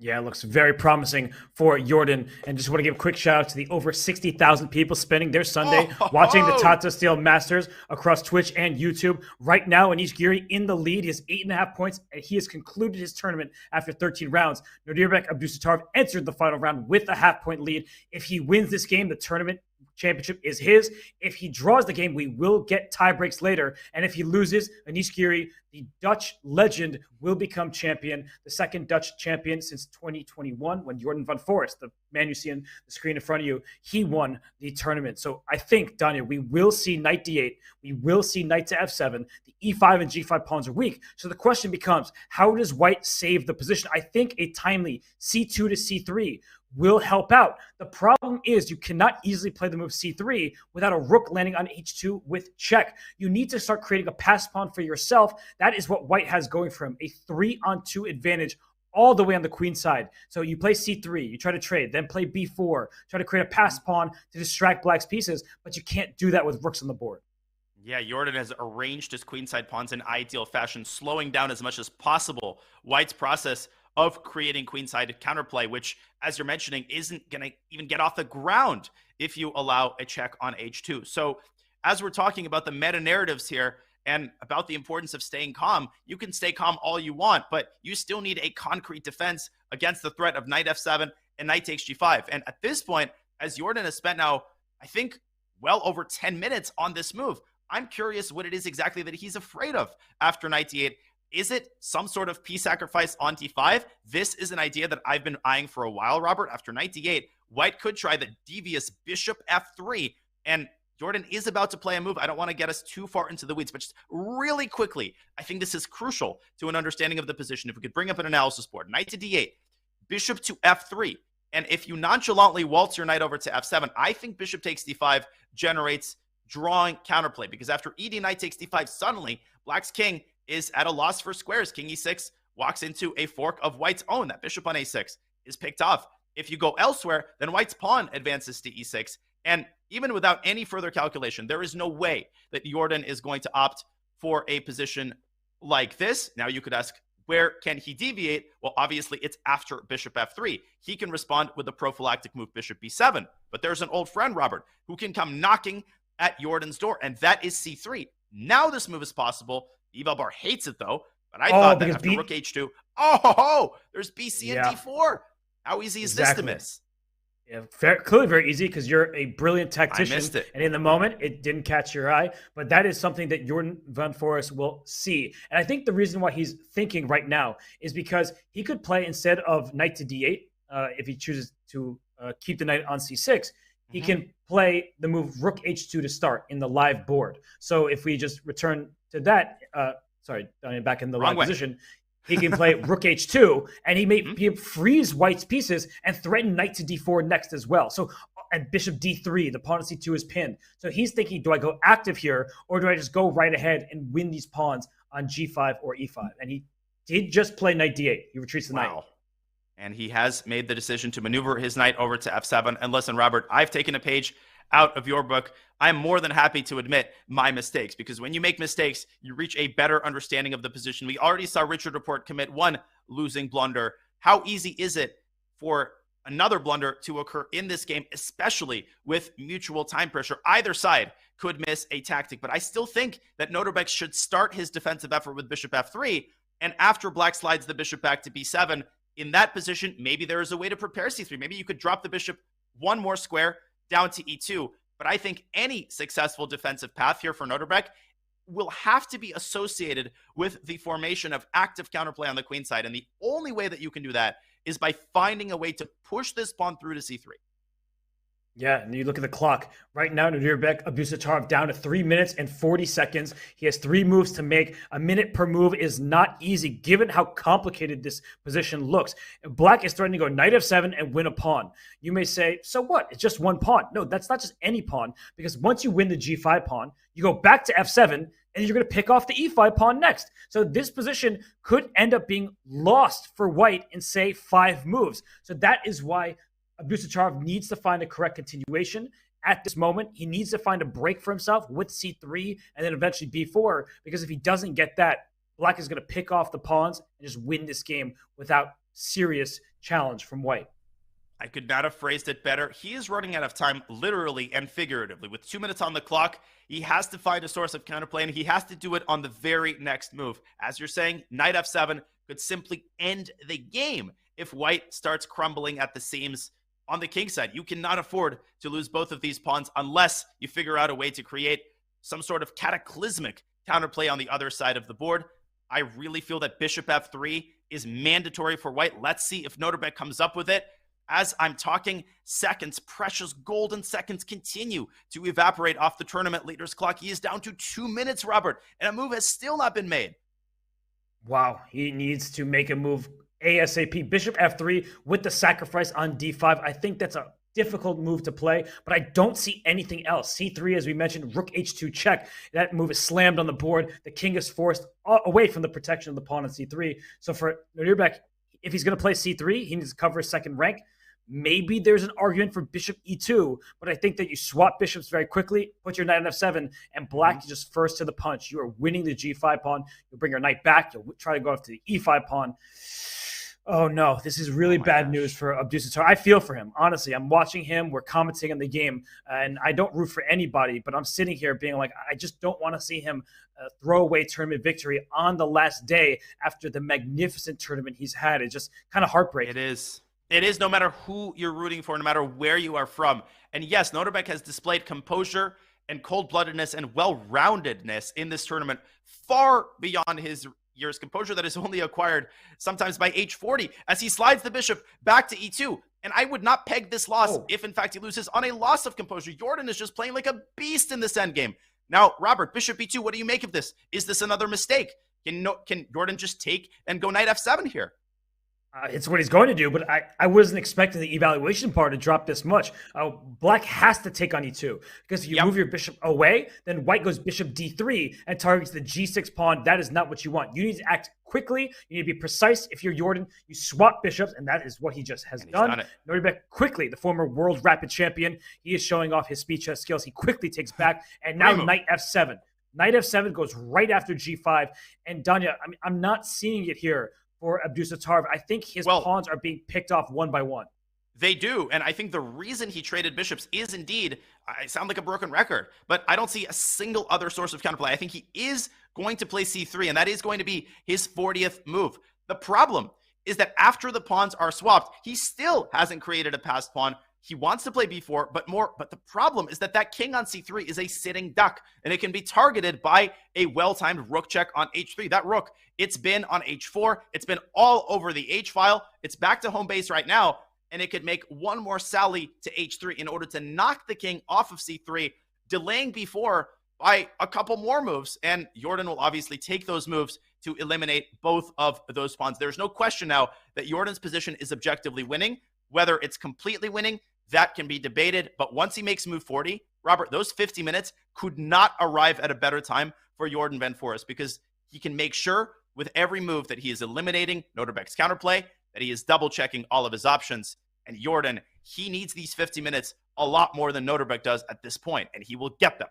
Yeah, it looks very promising for Jordan. And just want to give a quick shout out to the over 60,000 people spending their Sunday watching the Tata Steel Masters across Twitch and YouTube. Right now, Anish Giri in the lead. He has 8.5 points, and he has concluded his tournament after 13 rounds. Nodirbek Abdusattorov entered the final round with a half-point lead. If he wins this game, the tournament championship is his. If he draws the game, we will get tie breaks later. And if he loses, Anish Giri, the Dutch legend, will become champion, the second Dutch champion since 2021 when Jordan van Forest, the man you see on the screen in front of you, he won the tournament. So I think, Danya, we will see knight d8. We will see knight to f7. The e5 and g5 pawns are weak. So the question becomes, how does white save the position? I think a timely c2 to c3 will help out. The problem is you cannot easily play the move c3 without a rook landing on h2 with check. You need to start creating a pass pawn for yourself. That is what white has going for him, a 3-on-2 advantage all the way on the queen side. So you play c3, you try to trade, then play b4, try to create a pass pawn to distract black's pieces, but you can't do that with rooks on the board. Yeah, Jordan has arranged his queenside pawns in ideal fashion, slowing down as much as possible White's process of creating queenside counterplay, which, as you're mentioning, isn't going to even get off the ground if you allow a check on h2. So as we're talking about the meta narratives here and about the importance of staying calm, you can stay calm all you want, but you still need a concrete defense against the threat of knight f7 and knight takes g5. And at this point, as Jordan has spent now, I think, well over 10 minutes on this move, I'm curious what it is exactly that he's afraid of after knight d8. Is it some sort of piece sacrifice on d5? This is an idea that I've been eyeing for a while, Robert. After knight d8, white could try the devious bishop f3, and Jordan is about to play a move. I don't want to get us too far into the weeds, but just really quickly, I think this is crucial to an understanding of the position. If we could bring up an analysis board, knight to d8, bishop to f3, and if you nonchalantly waltz your knight over to f7, I think bishop takes d5 generates drawing counterplay, because after ed knight takes d5, suddenly black's king is at a loss for squares. King e6 walks into a fork of white's own. That bishop on a6 is picked off. If you go elsewhere, then white's pawn advances to e6. And even without any further calculation, there is no way that Jordan is going to opt for a position like this. Now you could ask, Where can he deviate? Well, obviously, it's after bishop f3. He can respond with a prophylactic move, bishop b7. But there's an old friend, Robert, who can come knocking at Jordan's door, and that is c3. Now this move is possible. Eval Bar hates it, though. But I thought that after rook h2, there's bc and d4. How easy is this to miss? Yeah, clearly very easy because you're a brilliant tactician. I missed it. And in the moment, it didn't catch your eye. But that is something that Jordan van Forest will see. And I think the reason why he's thinking right now is because he could play instead of knight to d8, if he chooses to keep the knight on c6, he can play the move rook h2 to start in the live board. So if we just return to that, back in the live position, he can play rook h2, and he may freeze White's pieces and threaten knight to d4 next as well. So, and bishop d3, the pawn on c2 is pinned. So he's thinking, do I go active here, or do I just go right ahead and win these pawns on g5 or e5? And he did just play knight d8. He retreats the knight. And he has made the decision to maneuver his knight over to f7. And listen, Robert, I've taken a page out of your book. I'm more than happy to admit my mistakes, because when you make mistakes, you reach a better understanding of the position. We already saw Richard Report commit one losing blunder. How easy is it for another blunder to occur in this game, especially with mutual time pressure? Either side could miss a tactic, but I still think that Nodirbek should start his defensive effort with bishop f3, and after black slides the bishop back to b7, in that position, maybe there is a way to prepare c3. Maybe you could drop the bishop one more square down to e2. But I think any successful defensive path here for Nodirbek will have to be associated with the formation of active counterplay on the queen side. And the only way that you can do that is by finding a way to push this pawn through to c3. Yeah, and you look at the clock. Right now, Nodirbek Abdusattorov down to 3 minutes and 40 seconds. He has 3 moves to make. A minute per move is not easy, given how complicated this position looks. Black is threatening to go knight f7 and win a pawn. You may say, so what? It's just one pawn. No, that's not just any pawn, because once you win the g5 pawn, you go back to f7, and you're going to pick off the e5 pawn next. So this position could end up being lost for White in, say, 5 moves. So that is why Abdusattorov needs to find a correct continuation. At this moment, he needs to find a break for himself with c3 and then eventually b4, because if he doesn't get that, Black is going to pick off the pawns and just win this game without serious challenge from White. I could not have phrased it better. He is running out of time, literally and figuratively. With 2 minutes on the clock, he has to find a source of counterplay, and he has to do it on the very next move. As you're saying, knight f7 could simply end the game if White starts crumbling at the seams on the king side. You cannot afford to lose both of these pawns unless you figure out a way to create some sort of cataclysmic counterplay on the other side of the board. I really feel that bishop f3 is mandatory for White. Let's see if Nodirbek comes up with it. As I'm talking, seconds, precious golden seconds, continue to evaporate off the tournament leader's clock. He is down to 2 minutes, Robert, and a move has still not been made. Wow, he needs to make a move ASAP. Bishop f3 with the sacrifice on d5. I think that's a difficult move to play, but I don't see anything else. c3, as we mentioned, rook h2 check. That move is slammed on the board. The king is forced away from the protection of the pawn on c3. So for Nodirbek, if he's going to play c3, he needs to cover his second rank. Maybe there's an argument for bishop e2, but I think that you swap bishops very quickly, put your knight on f7, and Black is just first to the punch. You are winning the g5 pawn. You'll bring your knight back. You'll try to go off to the e5 pawn. Oh, no, this is really bad news for Abdusattorov. I feel for him. Honestly, I'm watching him. We're commenting on the game, and I don't root for anybody, but I'm sitting here being like, I just don't want to see him throw away tournament victory on the last day after the magnificent tournament he's had. It's just kind of heartbreaking. It is. It is, no matter who you're rooting for, no matter where you are from. And yes, Nodirbek has displayed composure and cold-bloodedness and well-roundedness in this tournament far beyond his years. Composure that is only acquired sometimes by age 40 as he slides the bishop back to e2. And I would not peg this loss if, in fact, he loses on a loss of composure. Jordan is just playing like a beast in this endgame. Now, Robert, bishop e2, what do you make of this? Is this another mistake? Can Jordan just take and go knight f7 here? It's what he's going to do, but I wasn't expecting the evaluation part to drop this much. Black has to take on e2, because if you move your bishop away, then White goes bishop d3 and targets the g6 pawn. That is not what you want. You need to act quickly. You need to be precise. If you're Jordan, you swap bishops, and that is what he just has done. Nodirbek quickly, the former world rapid champion, he is showing off his speed chess skills. He quickly takes back, and now knight f7. Knight f7 goes right after g5. And Danya, I mean, I'm not seeing it here for Abdusattorov. I think his pawns are being picked off one by one. They do, and I think the reason he traded bishops is indeed, I sound like a broken record, but I don't see a single other source of counterplay. I think he is going to play c3, and that is going to be his 40th move. The problem is that after the pawns are swapped, he still hasn't created a passed pawn. He wants to play b4, but the problem is that that king on c3 is a sitting duck, and it can be targeted by a well-timed rook check on h3. That rook, it's been on h4, it's been all over the h file, it's back to home base right now, and it could make one more sally to h3 in order to knock the king off of c3, delaying b4 by a couple more moves. And Jordan will obviously take those moves to eliminate both of those pawns. There's no question now that Jordan's position is objectively winning. Whether it's completely winning, that can be debated. But once he makes move 40, Robert, those 50 minutes could not arrive at a better time for Jordan Van Foreest, because he can make sure with every move that he is eliminating Nodirbek's counterplay, that he is double checking all of his options. And Jordan, he needs these 50 minutes a lot more than Nodirbek does at this point, and he will get them.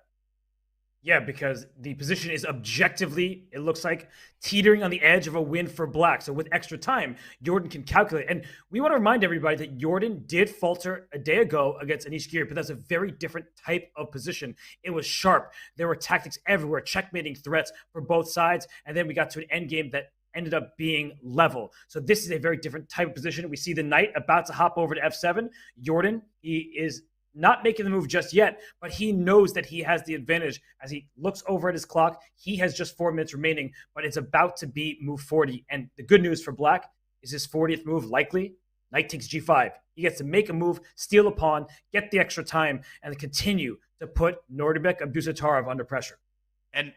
Yeah, because the position is objectively, it looks like, teetering on the edge of a win for Black. So with extra time, Jordan can calculate. And we want to remind everybody that Jordan did falter a day ago against Anish Giri, but that's a very different type of position. It was sharp. There were tactics everywhere, checkmating threats for both sides. And then we got to an endgame that ended up being level. So this is a very different type of position. We see the knight about to hop over to f7. Jordan, he is not making the move just yet, but he knows that he has the advantage as he looks over at his clock. He has just 4 minutes remaining, but it's about to be move 40. And the good news for Black is his 40th move likely. Knight takes g5. He gets to make a move, steal a pawn, get the extra time, and continue to put Nodirbek Abdusattorov under pressure. And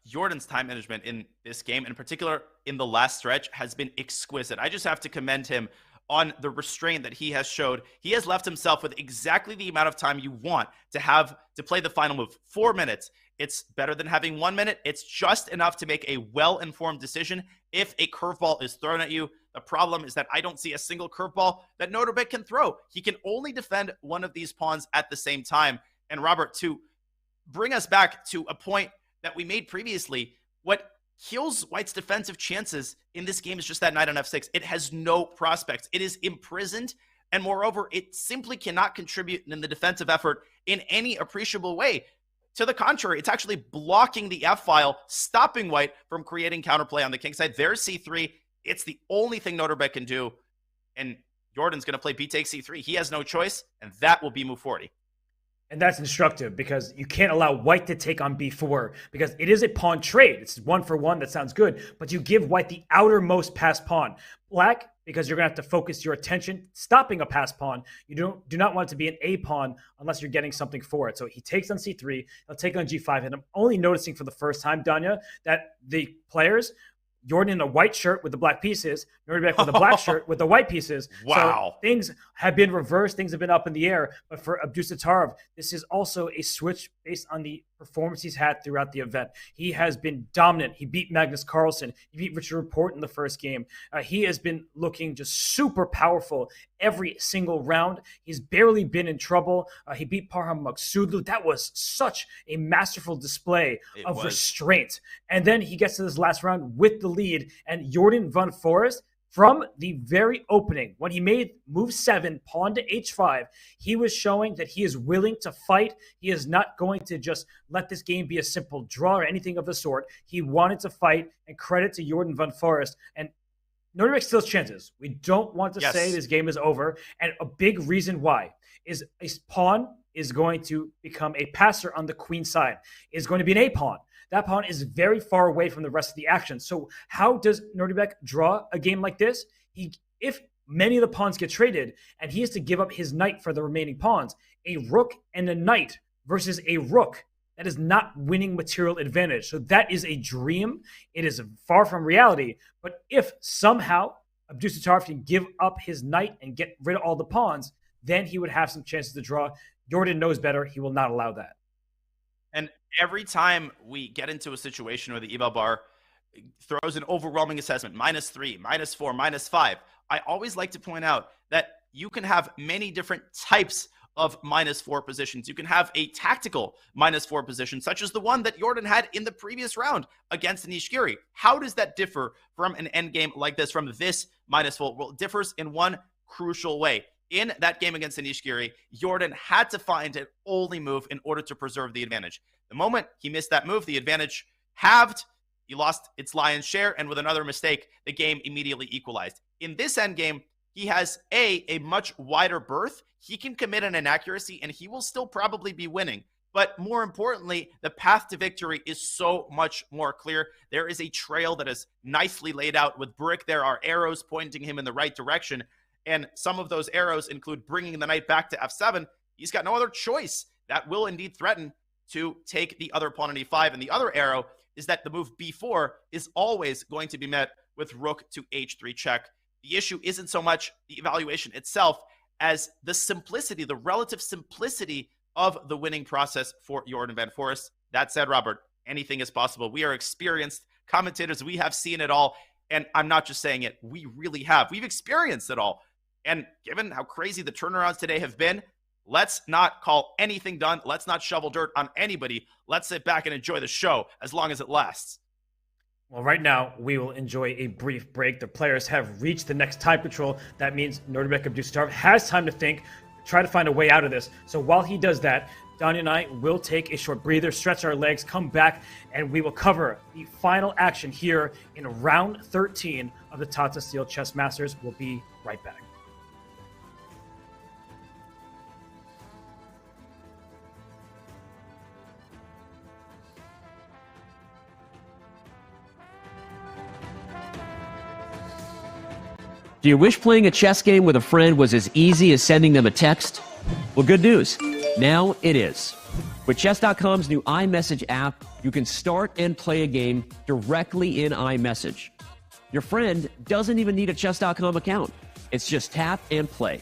Jordan's time management in this game, in particular in the last stretch, has been exquisite. I just have to commend him on the restraint that he has showed. He has left himself with exactly the amount of time you want to have to play the final move. 4 minutes. It's better than having 1 minute. It's just enough to make a well-informed decision if a curveball is thrown at you. The problem is that I don't see a single curveball that Nodirbek can throw. He can only defend one of these pawns at the same time. And Robert, to bring us back to a point that we made previously, what kills White's defensive chances in this game is just that knight on f6. It has no prospects. It is imprisoned, and moreover, it simply cannot contribute in the defensive effort in any appreciable way. To the contrary, it's actually blocking the f-file, stopping White from creating counterplay on the king side. There's c3. It's the only thing Nodirbek can do, and Jordan's going to play b takes c3. He has no choice, and that will be move 40. And that's instructive because you can't allow White to take on b4 because it is a pawn trade. It's 1 for 1. That sounds good. But you give White the outermost passed pawn. Black, because you're going to have to focus your attention stopping a passed pawn. You do not want it to be an a pawn unless you're getting something for it. So he takes on c3. He'll take on g5. And I'm only noticing for the first time, Danya, that the players, Jordan in a white shirt with the black pieces, Nodirbek with a black shirt with the white pieces. Wow. So things have been reversed. Things have been up in the air. But for Abdusattorov, this is also a switch based on the performance he's had throughout the event. He has been dominant. He beat Magnus Carlsen. He beat Richard Report in the first game. He has been looking just super powerful every single round. He's barely been in trouble. He beat Parham Maksudlu. That was such a masterful display of restraint. And then he gets to this last round with the lead. And Jordan Van Foreest, from the very opening, when he made move 7, pawn to h5, he was showing that he is willing to fight. He is not going to just let this game be a simple draw or anything of the sort. He wanted to fight, and credit to Jordan Van Foreest. And Nodirbek still has chances. We don't want to say this game is over. And a big reason why is a pawn is going to become a passer on the queen side. Is going to be an a pawn. That pawn is very far away from the rest of the action. So how does Nodirbek draw a game like this? If many of the pawns get traded and he has to give up his knight for the remaining pawns, a rook and a knight versus a rook, that is not winning material advantage. So that is a dream. It is far from reality. But if somehow Abdusattorov can give up his knight and get rid of all the pawns, then he would have some chances to draw. Jordan knows better. He will not allow that. And every time we get into a situation where the eval bar throws an overwhelming assessment, -3, -4, -5, I always like to point out that you can have many different types of -4 positions. You can have a tactical -4 position, such as the one that Jordan had in the previous round against Anish Giri. How does that differ from an endgame like this, from this -4? Well, it differs in one crucial way. In that game against Anish Giri, Jordan had to find an only move in order to preserve the advantage. The moment he missed that move, the advantage halved. He lost its lion's share, and with another mistake, the game immediately equalized. In this endgame, he has a much wider berth. He can commit an inaccuracy, and he will still probably be winning. But more importantly, the path to victory is so much more clear. There is a trail that is nicely laid out with brick. There are arrows pointing him in the right direction. And some of those arrows include bringing the knight back to f7. He's got no other choice. That will indeed threaten to take the other pawn on e5. And the other arrow is that the move b4 is always going to be met with rook to h3 check. The issue isn't so much the evaluation itself as the simplicity, the relative simplicity of the winning process for Jordan van Foreest. That said, Robert, anything is possible. We are experienced commentators. We have seen it all. And I'm not just saying it. We really have. We've experienced it all. And given how crazy the turnarounds today have been, let's not call anything done. Let's not shovel dirt on anybody. Let's sit back and enjoy the show as long as it lasts. Well, right now, we will enjoy a brief break. The players have reached the next time control. That means Nodirbek of Dusseldorf has time to think, try to find a way out of this. So while he does that, Danya and I will take a short breather, stretch our legs, come back, and we will cover the final action here in round 13 of the Tata Steel Chess Masters. We'll be right back. Do you wish playing a chess game with a friend was as easy as sending them a text? Well, good news. Now it is. With Chess.com's new iMessage app, you can start and play a game directly in iMessage. Your friend doesn't even need a Chess.com account. It's just tap and play.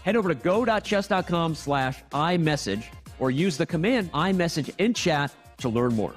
Head over to go.chess.com/iMessage or use the command iMessage in chat to learn more.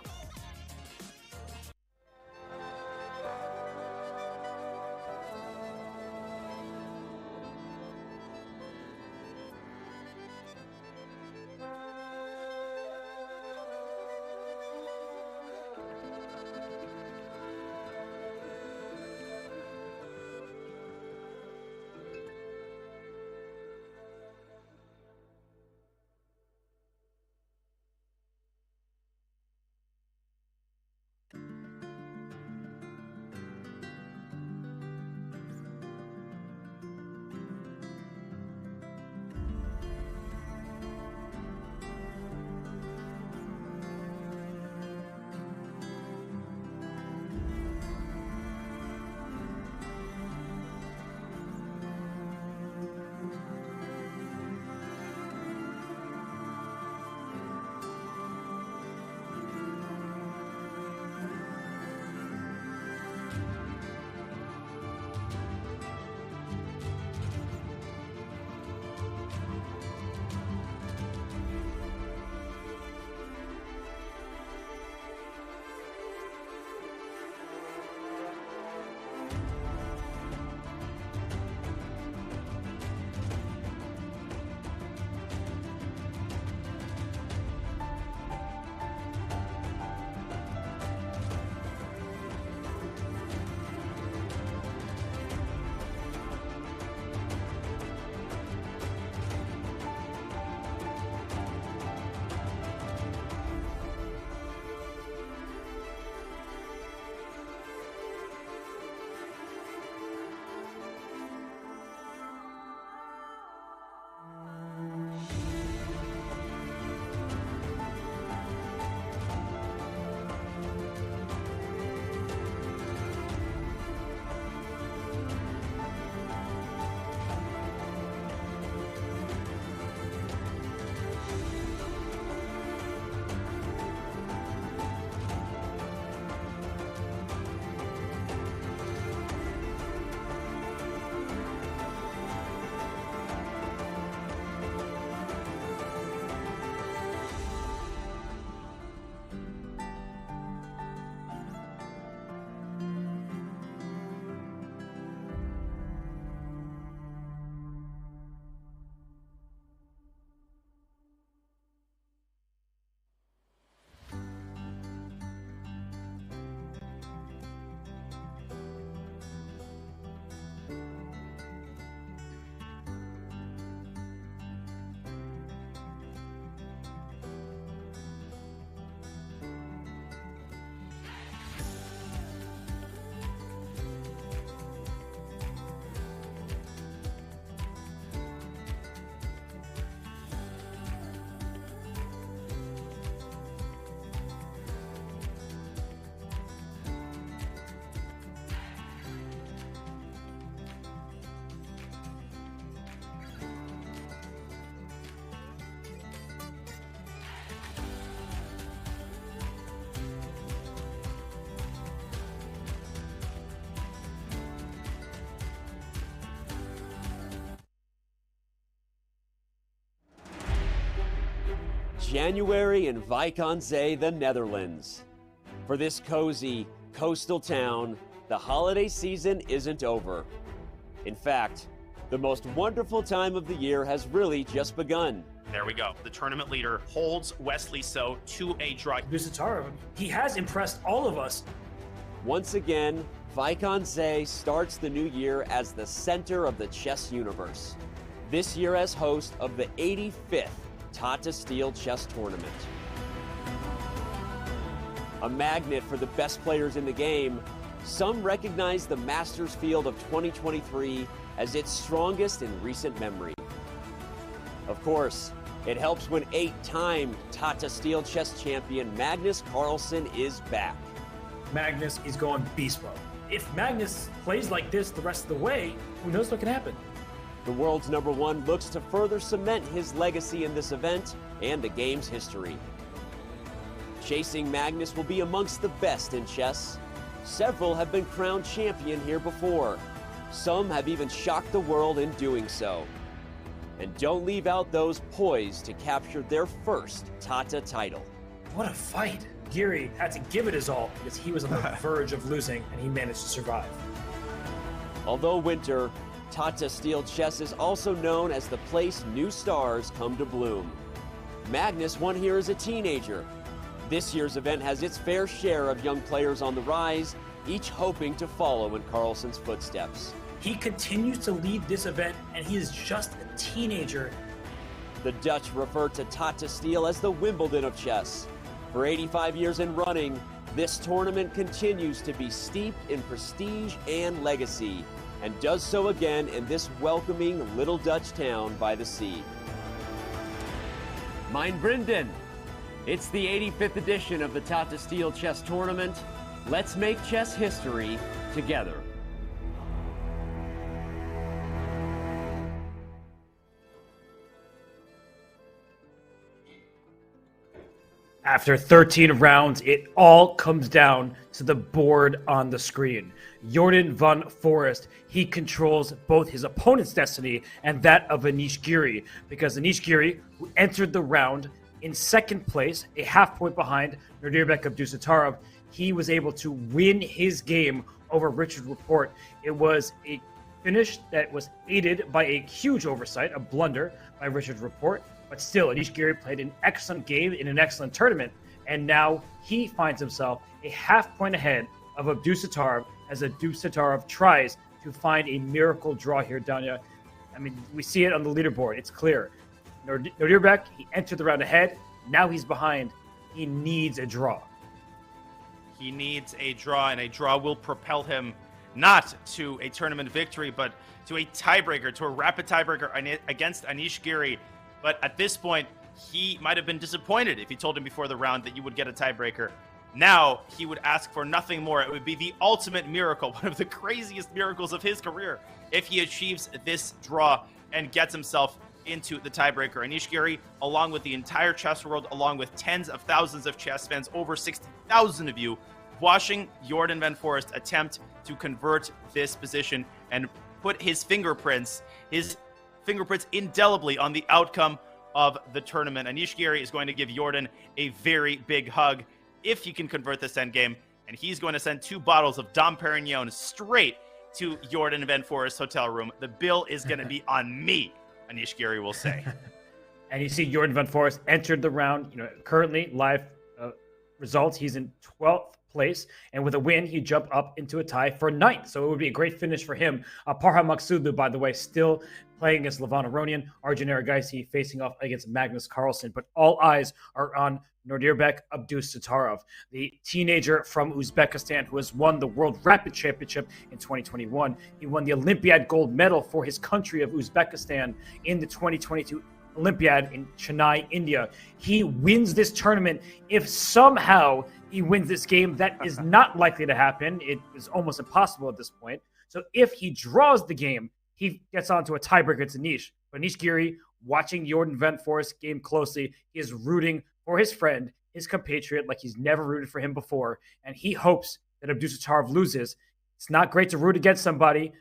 January in Wijk aan Zee, the Netherlands. For this cozy, coastal town, the holiday season isn't over. In fact, the most wonderful time of the year has really just begun. There we go. The tournament leader holds Wesley So to a draw. Dusataro, he has impressed all of us. Once again, Wijk aan Zee starts the new year as the center of the chess universe. This year as host of the 85th Tata Steel Chess Tournament. A magnet for the best players in the game, some recognize the Masters field of 2023 as its strongest in recent memory. Of course, it helps when 8-time Tata Steel chess champion Magnus Carlsen is back. Magnus is going beast mode. If Magnus plays like this the rest of the way, who knows what can happen? The world's #1 looks to further cement his legacy in this event and the game's history. Chasing Magnus will be amongst the best in chess. Several have been crowned champion here before. Some have even shocked the world in doing so. And don't leave out those poised to capture their first Tata title. What a fight. Giri had to give it his all because he was on the verge of losing and he managed to survive. Although winter, Tata Steel Chess is also known as the place new stars come to bloom. Magnus won here as a teenager. This year's event has its fair share of young players on the rise, each hoping to follow in Carlsen's footsteps. He continues to lead this event and he is just a teenager. The Dutch refer to Tata Steel as the Wimbledon of chess. For 85 years in running, this tournament continues to be steeped in prestige and legacy, and does so again in this welcoming little Dutch town by the sea. Mijn Vrienden, it's the 85th edition of the Tata Steel Chess Tournament. Let's make chess history together. After 13 rounds, it all comes down to the board on the screen. Jordan van Forest, he controls both his opponent's destiny and that of Anish Giri, because Anish Giri, who entered the round in second place, a half point behind Nodirbek of Dusataro, he was able to win his game over Richard Rapport. It was a finish that was aided by a huge oversight, a blunder by Richard Rapport. But still, Anish Giri played an excellent game in an excellent tournament, and now he finds himself a half point ahead of Dusataro as Dusataro tries to find a miracle draw here, Danya. I mean, we see it on the leaderboard. It's clear. Nodirbek, he entered the round ahead. Now he's behind. He needs a draw. He needs a draw, and a draw will propel him not to a tournament victory, but to a tiebreaker, to a rapid tiebreaker against Anish Giri. But at this point, he might have been disappointed if you told him before the round that you would get a tiebreaker. Now, he would ask for nothing more. It would be the ultimate miracle, one of the craziest miracles of his career, if he achieves this draw and gets himself into the tiebreaker. Anish Giri, along with the entire chess world, along with tens of thousands of chess fans, over 60,000 of you, watching Jordan van Forest attempt to convert this position and put his fingerprints indelibly on the outcome of the tournament. Anish Giri is going to give Jordan a very big hug if he can convert this endgame, and he's going to send 2 bottles of Dom Perignon straight to Jordan van Forest's hotel room. The bill is going to be on me, Anish Giri will say. And you see Jordan van Forest entered the round, currently live results. He's in 12th place, and with a win, he jumped up into a tie for 9th. So it would be a great finish for him. Parham Maksudlu, by the way, still playing against Levan Aronian. Arjun Erigaisi facing off against Magnus Carlsen. But all eyes are on Nodirbek Abdusattorov, the teenager from Uzbekistan who has won the World Rapid Championship in 2021. He won the Olympiad gold medal for his country of Uzbekistan in the 2022 Olympiad in Chennai, India. He wins this tournament. If somehow he wins this game, that is not likely to happen. It is almost impossible at this point. So if he draws the game, he gets on to a tiebreaker. It's Anish. But Anish Giri, watching Jordan van Forest game closely, he is rooting for his friend, his compatriot, like he's never rooted for him before. And he hopes that Abdusattorov loses. It's not great to root against somebody.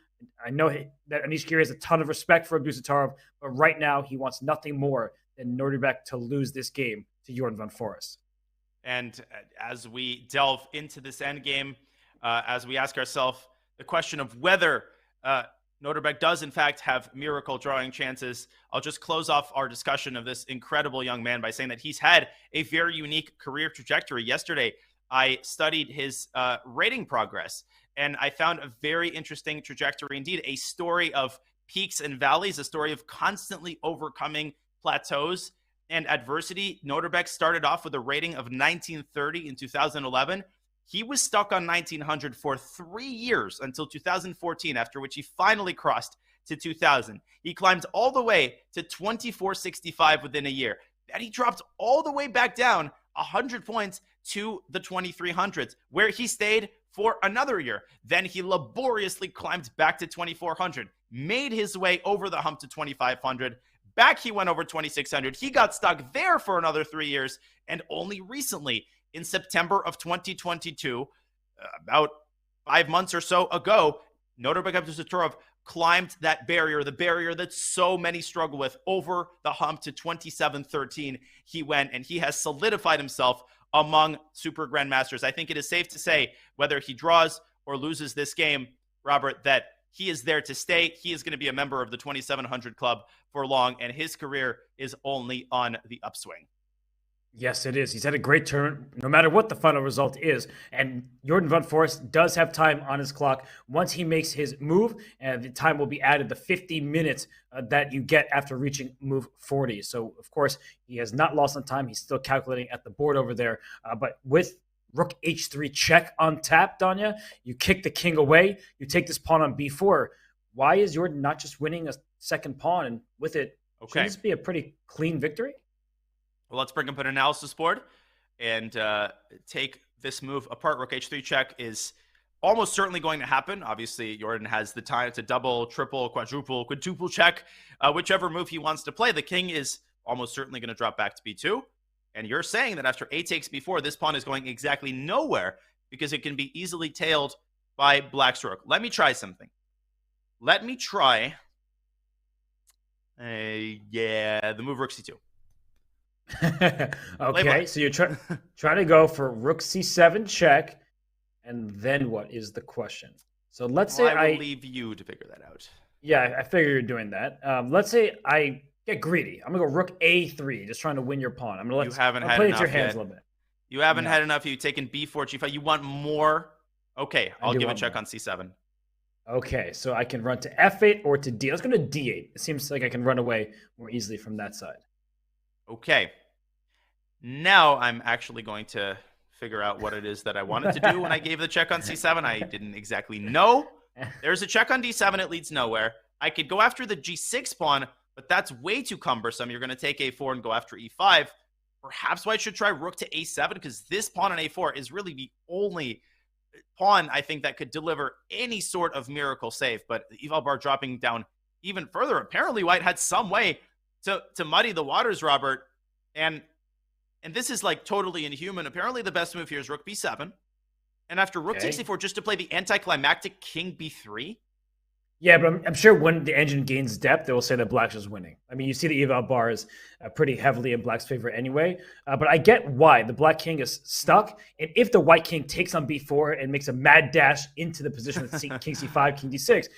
I know that Anish Giri has a ton of respect for Abdusattorov, but right now he wants nothing more than Nodirbek to lose this game to Jordan van Forest. And as we delve into this endgame, as we ask ourselves the question of whether Nodirbek does, in fact, have miracle drawing chances, I'll just close off our discussion of this incredible young man by saying that he's had a very unique career trajectory. Yesterday, I studied his rating progress, and I found a very interesting trajectory indeed, a story of peaks and valleys, a story of constantly overcoming plateaus and adversity. Nodirbek started off with a rating of 1930 in 2011. He was stuck on 1900 for 3 years until 2014, after which he finally crossed to 2000. He climbed all the way to 2465 within a year. Then he dropped all the way back down 100 points to the 2300s, where he stayed for another year. Then he laboriously climbed back to 2400, made his way over the hump to 2500. Back he went over 2600. He got stuck there for another 3 years, and only recently, in September of 2022, about 5 months or so ago, Nodirbek Abdusattorov climbed that barrier, the barrier that so many struggle with, over the hump to 2713. He went, and he has solidified himself among Super Grandmasters. I think it is safe to say, whether he draws or loses this game, Robert, that he is there to stay. He is going to be a member of the 2700 club for long, and his career is only on the upswing. Yes, it is. He's had a great turn, no matter what the final result is. And Jordan van Forest does have time on his clock. Once he makes his move, and the time will be added, the 50 minutes that you get after reaching move 40. So, of course, he has not lost on time. He's still calculating at the board over there. But with Rook H3 check on tap, Danya, you kick the king away. You take this pawn on B4. Why is Jordan not just winning a second pawn? And with it, shouldn't this be a pretty clean victory? Well, let's bring up an analysis board and take this move apart. Rook H3 check is almost certainly going to happen. Obviously, Jordan has the time to double, triple, quadruple check, whichever move he wants to play. The king is almost certainly going to drop back to B2. And you're saying that after A takes B4, this pawn is going exactly nowhere because it can be easily tailed by Black's rook. Let me try something. Let me try, the move Rook C2. Okay, so you're trying to go for Rook C7 check, and then what is the question? So let's say I will leave you to figure that out. Yeah, I figure you're doing that. Let's say I get greedy. I'm gonna go Rook A3, just trying to win your pawn. I'm gonna play with your hands a little bit. You haven't had enough. You've taken B4, G5. You want more? Okay, I'll give a check on C7. Okay, so I can run to F8 or to D. Let's go to D8. It seems like I can run away more easily from that side. Okay. Now I'm actually going to figure out what it is that I wanted to do when I gave the check on C7. I didn't exactly know. There's a check on D7. It leads nowhere. I could go after the G6 pawn, but that's way too cumbersome. You're going to take A4 and go after E5. Perhaps White should try Rook to A7, because this pawn on A4 is really the only pawn, I think, that could deliver any sort of miracle save. But the eval bar dropping down even further. Apparently, White had some way to muddy the waters, Robert. And this is like totally inhuman. Apparently, the best move here is Rook B7. And after Rook takes A4, just to play the anticlimactic King B3. Yeah, but I'm sure when the engine gains depth, they will say that Black's is winning. I mean, you see the eval bar is pretty heavily in Black's favor anyway. But I get why. The Black King is stuck. And if the White King takes on B4 and makes a mad dash into the position with King C5, King D6,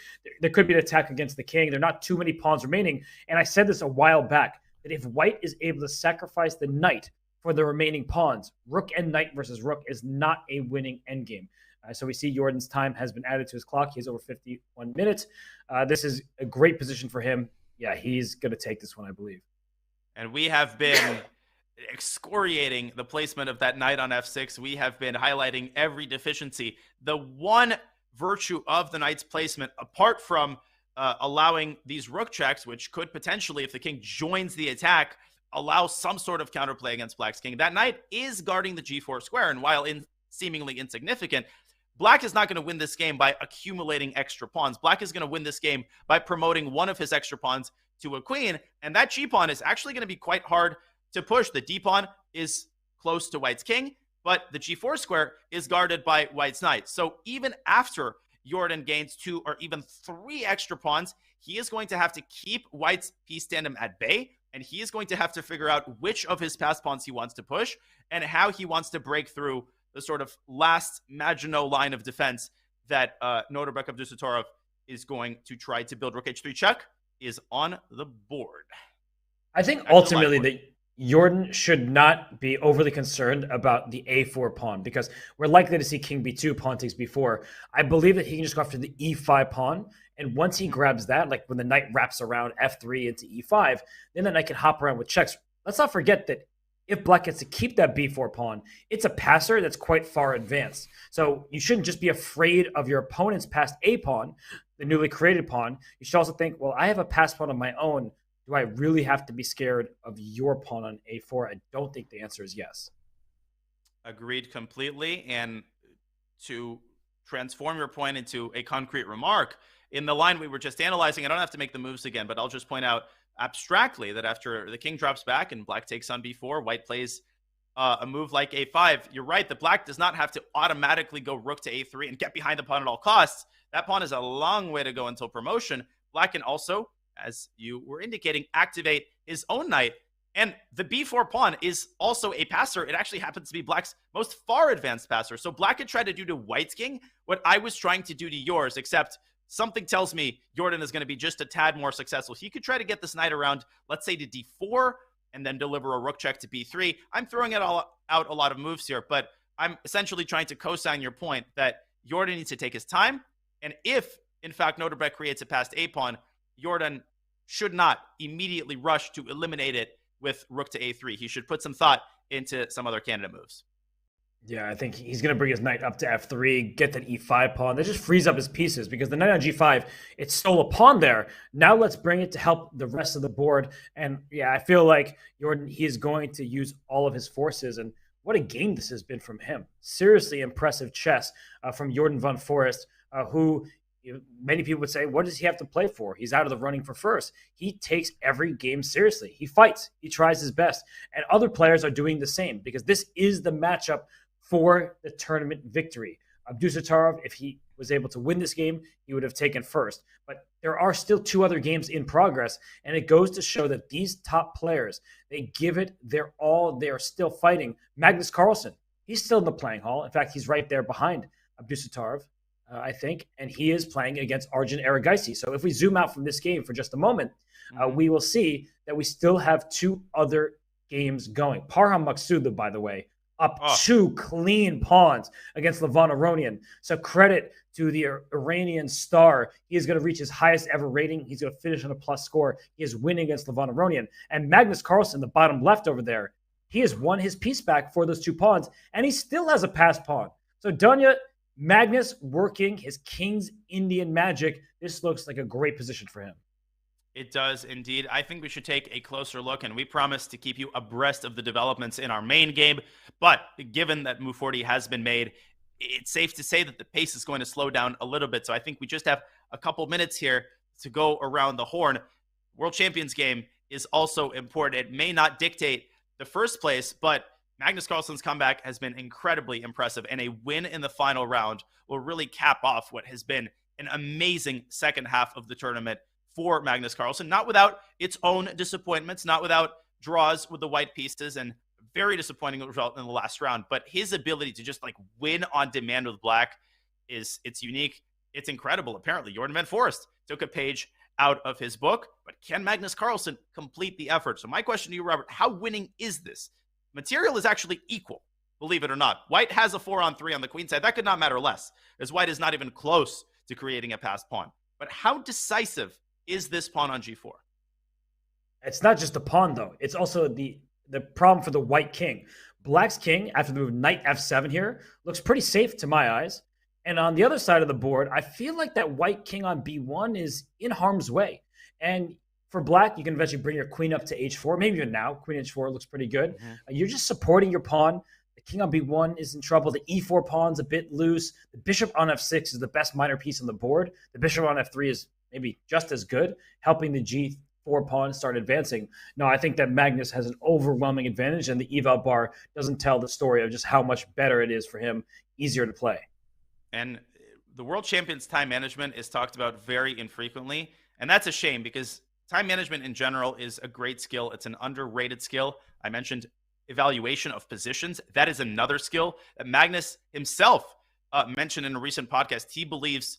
there could be an attack against the King. There are not too many pawns remaining. And I said this a while back, that if White is able to sacrifice the knight for the remaining pawns, Rook and Knight versus Rook is not a winning endgame. So we see Jordan's time has been added to his clock. He has over 51 minutes. This is a great position for him. Yeah, he's going to take this one, I believe. And we have been excoriating the placement of that knight on F6. We have been highlighting every deficiency. The one virtue of the knight's placement, apart from allowing these rook checks, which could potentially, if the king joins the attack, allow some sort of counterplay against Black's king. That knight is guarding the G4 square, and while seemingly insignificant, Black is not going to win this game by accumulating extra pawns. Black is going to win this game by promoting one of his extra pawns to a queen, and that G pawn is actually going to be quite hard to push. The D pawn is close to White's king, but the G4 square is guarded by White's knight. So even after Jordan gains 2 or even 3 extra pawns, he is going to have to keep White's piece tandem at bay, and he is going to have to figure out which of his pass pawns he wants to push and how he wants to break through the sort of last Maginot line of defense that Nodirbek Abdusattorov is going to try to build. Rook h3 check is on the board. I think ultimately that Jordan should not be overly concerned about the a4 pawn because we're likely to see king b2, pawn takes b4. I believe that he can just go after the e5 pawn, and once he grabs that, like when the knight wraps around f3 into e5, then the knight can hop around with checks. Let's not forget that if black gets to keep that b4 pawn, it's a passer that's quite far advanced. So you shouldn't just be afraid of your opponent's passed a pawn, the newly created pawn. You should also think, well, I have a passed pawn of my own. Do I really have to be scared of your pawn on a4? I don't think the answer is yes. Agreed completely. And to transform your point into a concrete remark, in the line we were just analyzing, I don't have to make the moves again, but I'll just point out abstractly that after the king drops back and black takes on b4, white plays a move like a5. You're right, the black does not have to automatically go rook to a3 and get behind the pawn at all costs. That pawn is a long way to go until promotion. Black can also, as you were indicating, activate his own knight. And the b4 pawn is also a passer. It actually happens to be black's most far advanced passer. So black could try to do to white's king what I was trying to do to yours, except something tells me Jordan is going to be just a tad more successful. He could try to get this knight around, let's say, to d4, and then deliver a rook check to b3. I'm throwing it all out a lot of moves here, but I'm essentially trying to co-sign your point that Jordan needs to take his time. And if, in fact, Nodirbek creates a passed a pawn, Jordan should not immediately rush to eliminate it with rook to a3. He should put some thought into some other candidate moves. Yeah, I think he's going to bring his knight up to f3, get that e5 pawn. That just frees up his pieces because the knight on g5, it stole a pawn there. Now let's bring it to help the rest of the board. And yeah, I feel like Jordan, he is going to use all of his forces. And what a game this has been from him. Seriously impressive chess from Jordan van Foreest, who many people would say, what does he have to play for? He's out of the running for first. He takes every game seriously. He fights. He tries his best. And other players are doing the same because this is the matchup for the tournament victory. Abdusattorov, if he was able to win this game, he would have taken first. But there are still two other games in progress, and it goes to show that these top players, they give it their all. They are still fighting. Magnus Carlsen, he's still in the playing hall. In fact, he's right there behind Abdusattorov, I think, and he is playing against Arjun Erigaisi. So if we zoom out from this game for just a moment, we will see that we still have two other games going. Parham Maksudov, by the way, up two clean pawns against Levon Aronian. So credit to the Iranian star. He is going to reach his highest ever rating. He's going to finish on a plus score. He is winning against Levon Aronian. And Magnus Carlsen, the bottom left over there, he has won his piece back for those two pawns, and he still has a passed pawn. So Dunya, Magnus working his King's Indian magic. This looks like a great position for him. It does indeed. I think we should take a closer look, and we promise to keep you abreast of the developments in our main game. But given that move 40 has been made, it's safe to say that the pace is going to slow down a little bit. So I think we just have a couple minutes here to go around the horn. World Champions game is also important. It may not dictate the first place, but Magnus Carlsen's comeback has been incredibly impressive, and a win in the final round will really cap off what has been an amazing second half of the tournament for Magnus Carlsen, not without its own disappointments, not without draws with the white pieces, and very disappointing result in the last round. But his ability to just like win on demand with black it's unique. It's incredible. Apparently, Jordan van Foreest took a page out of his book, but can Magnus Carlsen complete the effort? So my question to you, Robert, how winning is this? Material is actually equal, believe it or not. White has a 4-on-3 on the queen side. That could not matter less, as white is not even close to creating a passed pawn. But how decisive is this pawn on g4? It's not just the pawn, though. It's also the problem for the white king. Black's king, after the move knight f7 here, looks pretty safe to my eyes. And on the other side of the board, I feel like that white king on b1 is in harm's way. And for black, you can eventually bring your queen up to h4. Maybe even now, queen h4 looks pretty good. You're just supporting your pawn. The king on b1 is in trouble. The e4 pawn's a bit loose. The bishop on f6 is the best minor piece on the board. The bishop on f3 is maybe just as good, helping the g4 pawn start advancing. No, I think that Magnus has an overwhelming advantage, and the eval bar doesn't tell the story of just how much better it is for him, easier to play. And the world champion's time management is talked about very infrequently, and that's a shame because time management in general is a great skill. It's an underrated skill. I mentioned evaluation of positions. That is another skill that Magnus himself mentioned in a recent podcast. He believes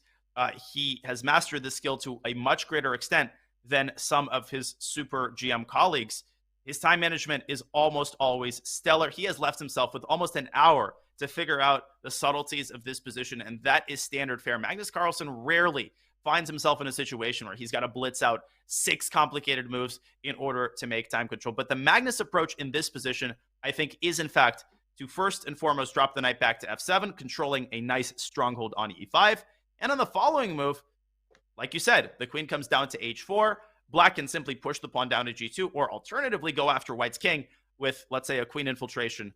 he has mastered this skill to a much greater extent than some of his super GM colleagues. His time management is almost always stellar. He has left himself with almost an hour to figure out the subtleties of this position, and that is standard fare. Magnus Carlsen rarely finds himself in a situation where he's got to blitz out 6 complicated moves in order to make time control. But the Magnus approach in this position, I think, is in fact to first and foremost drop the knight back to f7, controlling a nice stronghold on e5. And on the following move, like you said, the queen comes down to h4. Black can simply push the pawn down to g2, or alternatively go after white's king with, let's say, a queen infiltration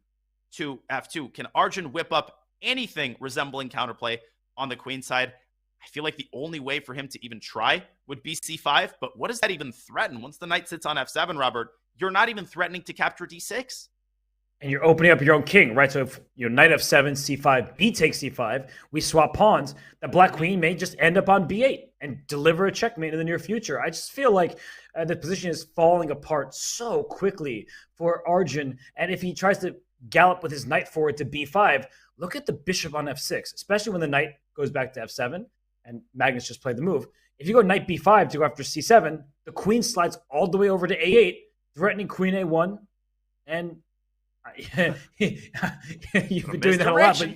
to f2. Can Arjun whip up anything resembling counterplay on the queen side? I feel like the only way for him to even try would be c5, but what does that even threaten? Once the knight sits on f7, Robert, you're not even threatening to capture d6. And you're opening up your own king, right? So if knight f7, c5, b takes c5, we swap pawns, the black queen may just end up on b8 and deliver a checkmate in the near future. I just feel like the position is falling apart so quickly for Arjun. And if he tries to gallop with his knight forward to b5, look at the bishop on f6, especially when the knight goes back to f7 and Magnus just played the move. If you go knight b5 to go after c7, the queen slides all the way over to a8, threatening queen a1. And you've been doing that a lot, but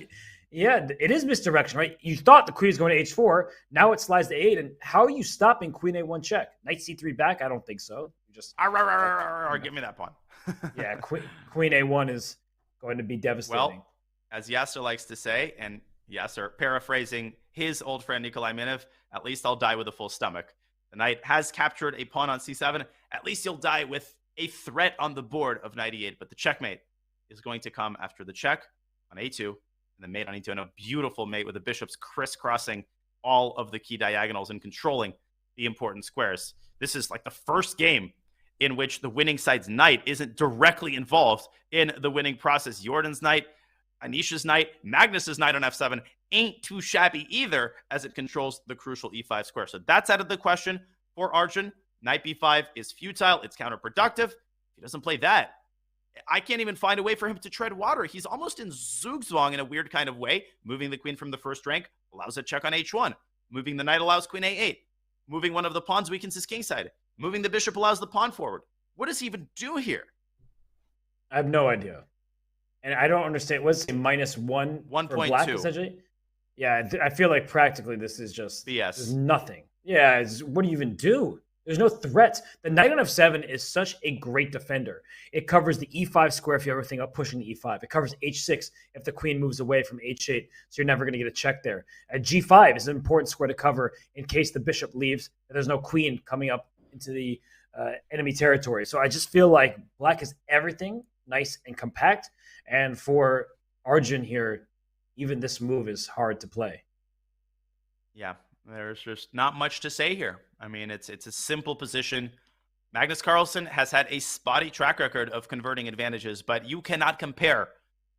yeah, it is misdirection, right? You thought the queen is going to h4, now it slides to 8, and how are you stopping queen a1 check? Knight c3 back? I don't think so. You just give me that pawn. Yeah, queen a1 is going to be devastating. Well, as Yasser likes to say, and Yasser paraphrasing his old friend Nikolai Minev, at least I'll die with a full stomach. The knight has captured a pawn on c7. At least you'll die with a threat on the board of knight e8, but the checkmate is going to come after the check on a2 and the mate on e2. And a beautiful mate with the bishops crisscrossing all of the key diagonals and controlling the important squares. This is like the first game in which the winning side's knight isn't directly involved in the winning process. Jordan's knight, Anish's knight, Magnus's knight on f7 ain't too shabby either, as it controls the crucial e5 square. So that's out of the question for Arjun. Knight b5 is futile. It's counterproductive. If he doesn't play that, I can't even find a way for him to tread water. He's almost in zugzwang in a weird kind of way. Moving the queen from the first rank allows a check on h1. Moving the knight allows queen a8. Moving one of the pawns weakens his king side. Moving the bishop allows the pawn forward. What does he even do here? I have no idea. And I don't understand. What's it, -1 for black, essentially? Yeah, I feel like practically this is just BS. There's nothing. Yeah, what do you even do? There's no threats. The knight on f7 is such a great defender. It covers the e5 square if you have everything up pushing the e5. It covers h6 if the queen moves away from h8, so you're never going to get a check there. G5 is an important square to cover in case the bishop leaves and there's no queen coming up into the enemy territory. So I just feel like black is everything nice and compact. And for Arjun here, even this move is hard to play. Yeah, there's just not much to say here. I mean, it's a simple position. Magnus Carlsen has had a spotty track record of converting advantages, but you cannot compare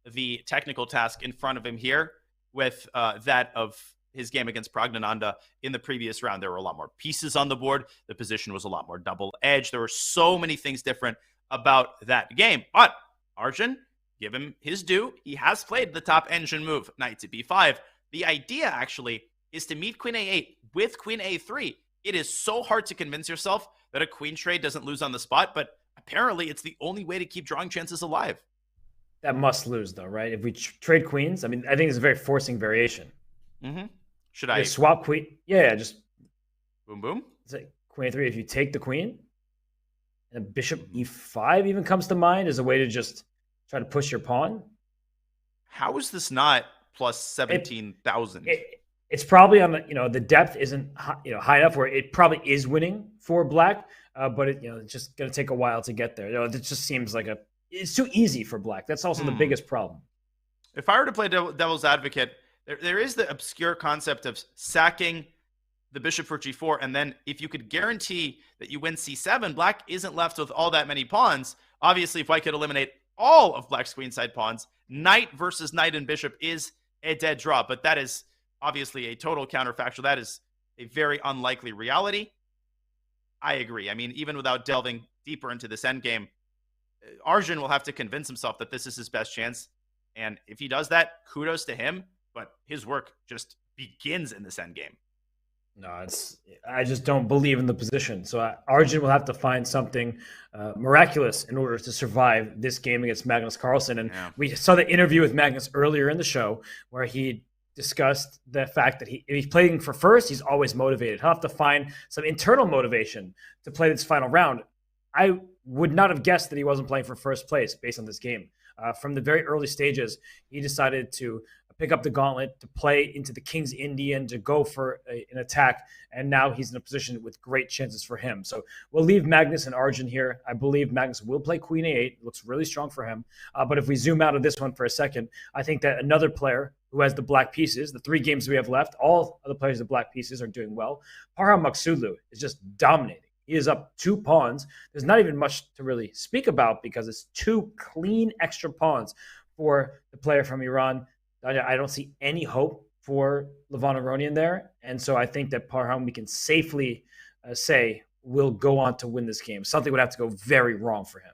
the technical task in front of him here with that of his game against Praggnanandhaa in the previous round. There were a lot more pieces on the board. The position was a lot more double-edged. There were so many things different about that game. But Arjun, give him his due. He has played the top engine move, knight to b5. The idea, actually, is to meet queen a8 with queen a3. It is so hard to convince yourself that a queen trade doesn't lose on the spot, but apparently it's the only way to keep drawing chances alive. That must lose, though, right? If we trade queens, I mean, I think it's a very forcing variation. Mm-hmm. Should I swap queen? Yeah, just boom, boom. It's like queen a3. If you take the queen, and bishop e5 even comes to mind as a way to just try to push your pawn. How is this not plus 17,000? It's probably on the, the depth isn't high enough where it probably is winning for black, but it's just going to take a while to get there. It just seems like it's too easy for black. That's also the biggest problem. If I were to play devil's advocate, there is the obscure concept of sacking the bishop for g4, and then if you could guarantee that you win c7, black isn't left with all that many pawns. Obviously, if I could eliminate all of black's queenside pawns, knight versus knight and bishop is a dead draw, but that is obviously a total counterfactual. That is a very unlikely reality. I agree. I mean, even without delving deeper into this endgame, Arjun will have to convince himself that this is his best chance. And if he does that, kudos to him. But his work just begins in this endgame. No, I just don't believe in the position. So Arjun will have to find something miraculous in order to survive this game against Magnus Carlsen. And we saw the interview with Magnus earlier in the show where he discussed the fact that if he's playing for first, he's always motivated. He'll have to find some internal motivation to play this final round. I would not have guessed that he wasn't playing for first place based on this game. From the very early stages, he decided to pick up the gauntlet, to play into the King's Indian, to go for an attack, and now he's in a position with great chances for him. So we'll leave Magnus and Arjun here. I believe Magnus will play Queen A8. It looks really strong for him. But if we zoom out of this one for a second, I think that another player who has the black pieces, the 3 games we have left, all of the players with black pieces are doing well. Parham Maksudlu is just dominating. He is up 2 pawns. There's not even much to really speak about because it's 2 clean extra pawns for the player from Iran. I don't see any hope for Levon Aronian there. And so I think that Parham, we can safely say, will go on to win this game. Something would have to go very wrong for him.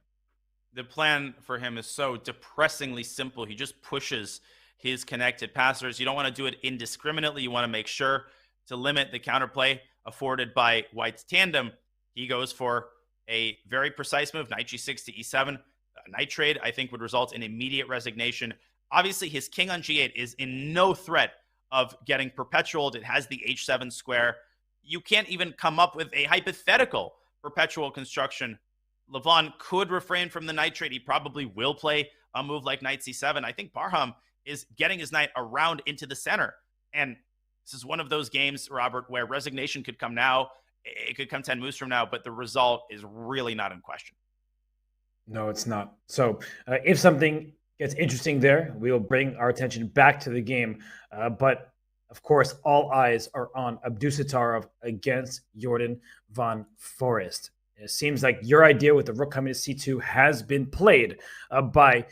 The plan for him is so depressingly simple. He just pushes his connected passers. You don't want to do it indiscriminately. You want to make sure to limit the counterplay afforded by White's tandem. He goes for a very precise move, knight g6 to e7. A knight trade, I think, would result in immediate resignation. Obviously, his king on g8 is in no threat of getting perpetualed. It has the h7 square. You can't even come up with a hypothetical perpetual construction. Levon could refrain from the knight trade. He probably will play a move like knight c7. I think Parham is getting his knight around into the center. And this is one of those games, Robert, where resignation could come now. It could come 10 moves from now, but the result is really not in question. No, it's not. So if something gets interesting there, we will bring our attention back to the game. But, of course, all eyes are on Abdusattorov against Jordan van Foreest. It seems like your idea with the rook coming to c2 has been played by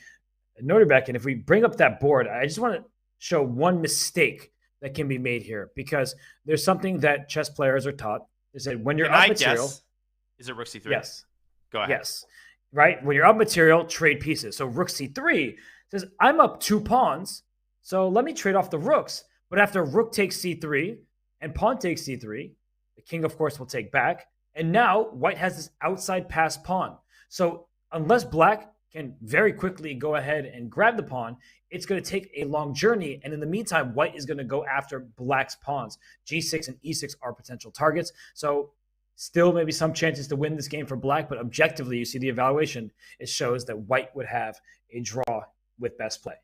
Nodirbek. And if we bring up that board, I just want to show one mistake that can be made here because there's something that chess players are taught. Is that when you're up material... Is it rook c3? Yes. Go ahead. Yes. Right? When you're up material, trade pieces. So rook c3 says, I'm up 2 pawns, so let me trade off the rooks. But after rook takes c3 and pawn takes c3, the king, of course, will take back. And now white has this outside pass pawn. So unless black can very quickly go ahead and grab the pawn, it's going to take a long journey. And in the meantime, white is going to go after black's pawns. G6 and E6 are potential targets. So still maybe some chances to win this game for black, but objectively, you see the evaluation, it shows that white would have a draw with best play.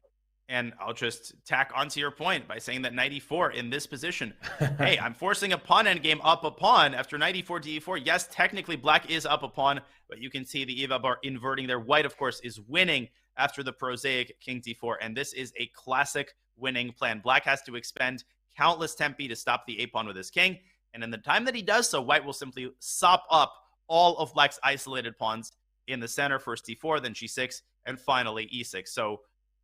And I'll just tack onto your point by saying that knight e4 in this position. Hey, I'm forcing a pawn endgame up a pawn after knight e4 to e4. Yes, technically black is up a pawn, but you can see the Eva bar inverting there. White, of course, is winning after the prosaic king d4, and this is a classic winning plan. Black has to expend countless tempi to stop the a-pawn with his king, and in the time that he does so, white will simply sop up all of black's isolated pawns in the center, first d4, then g6, and finally e6. So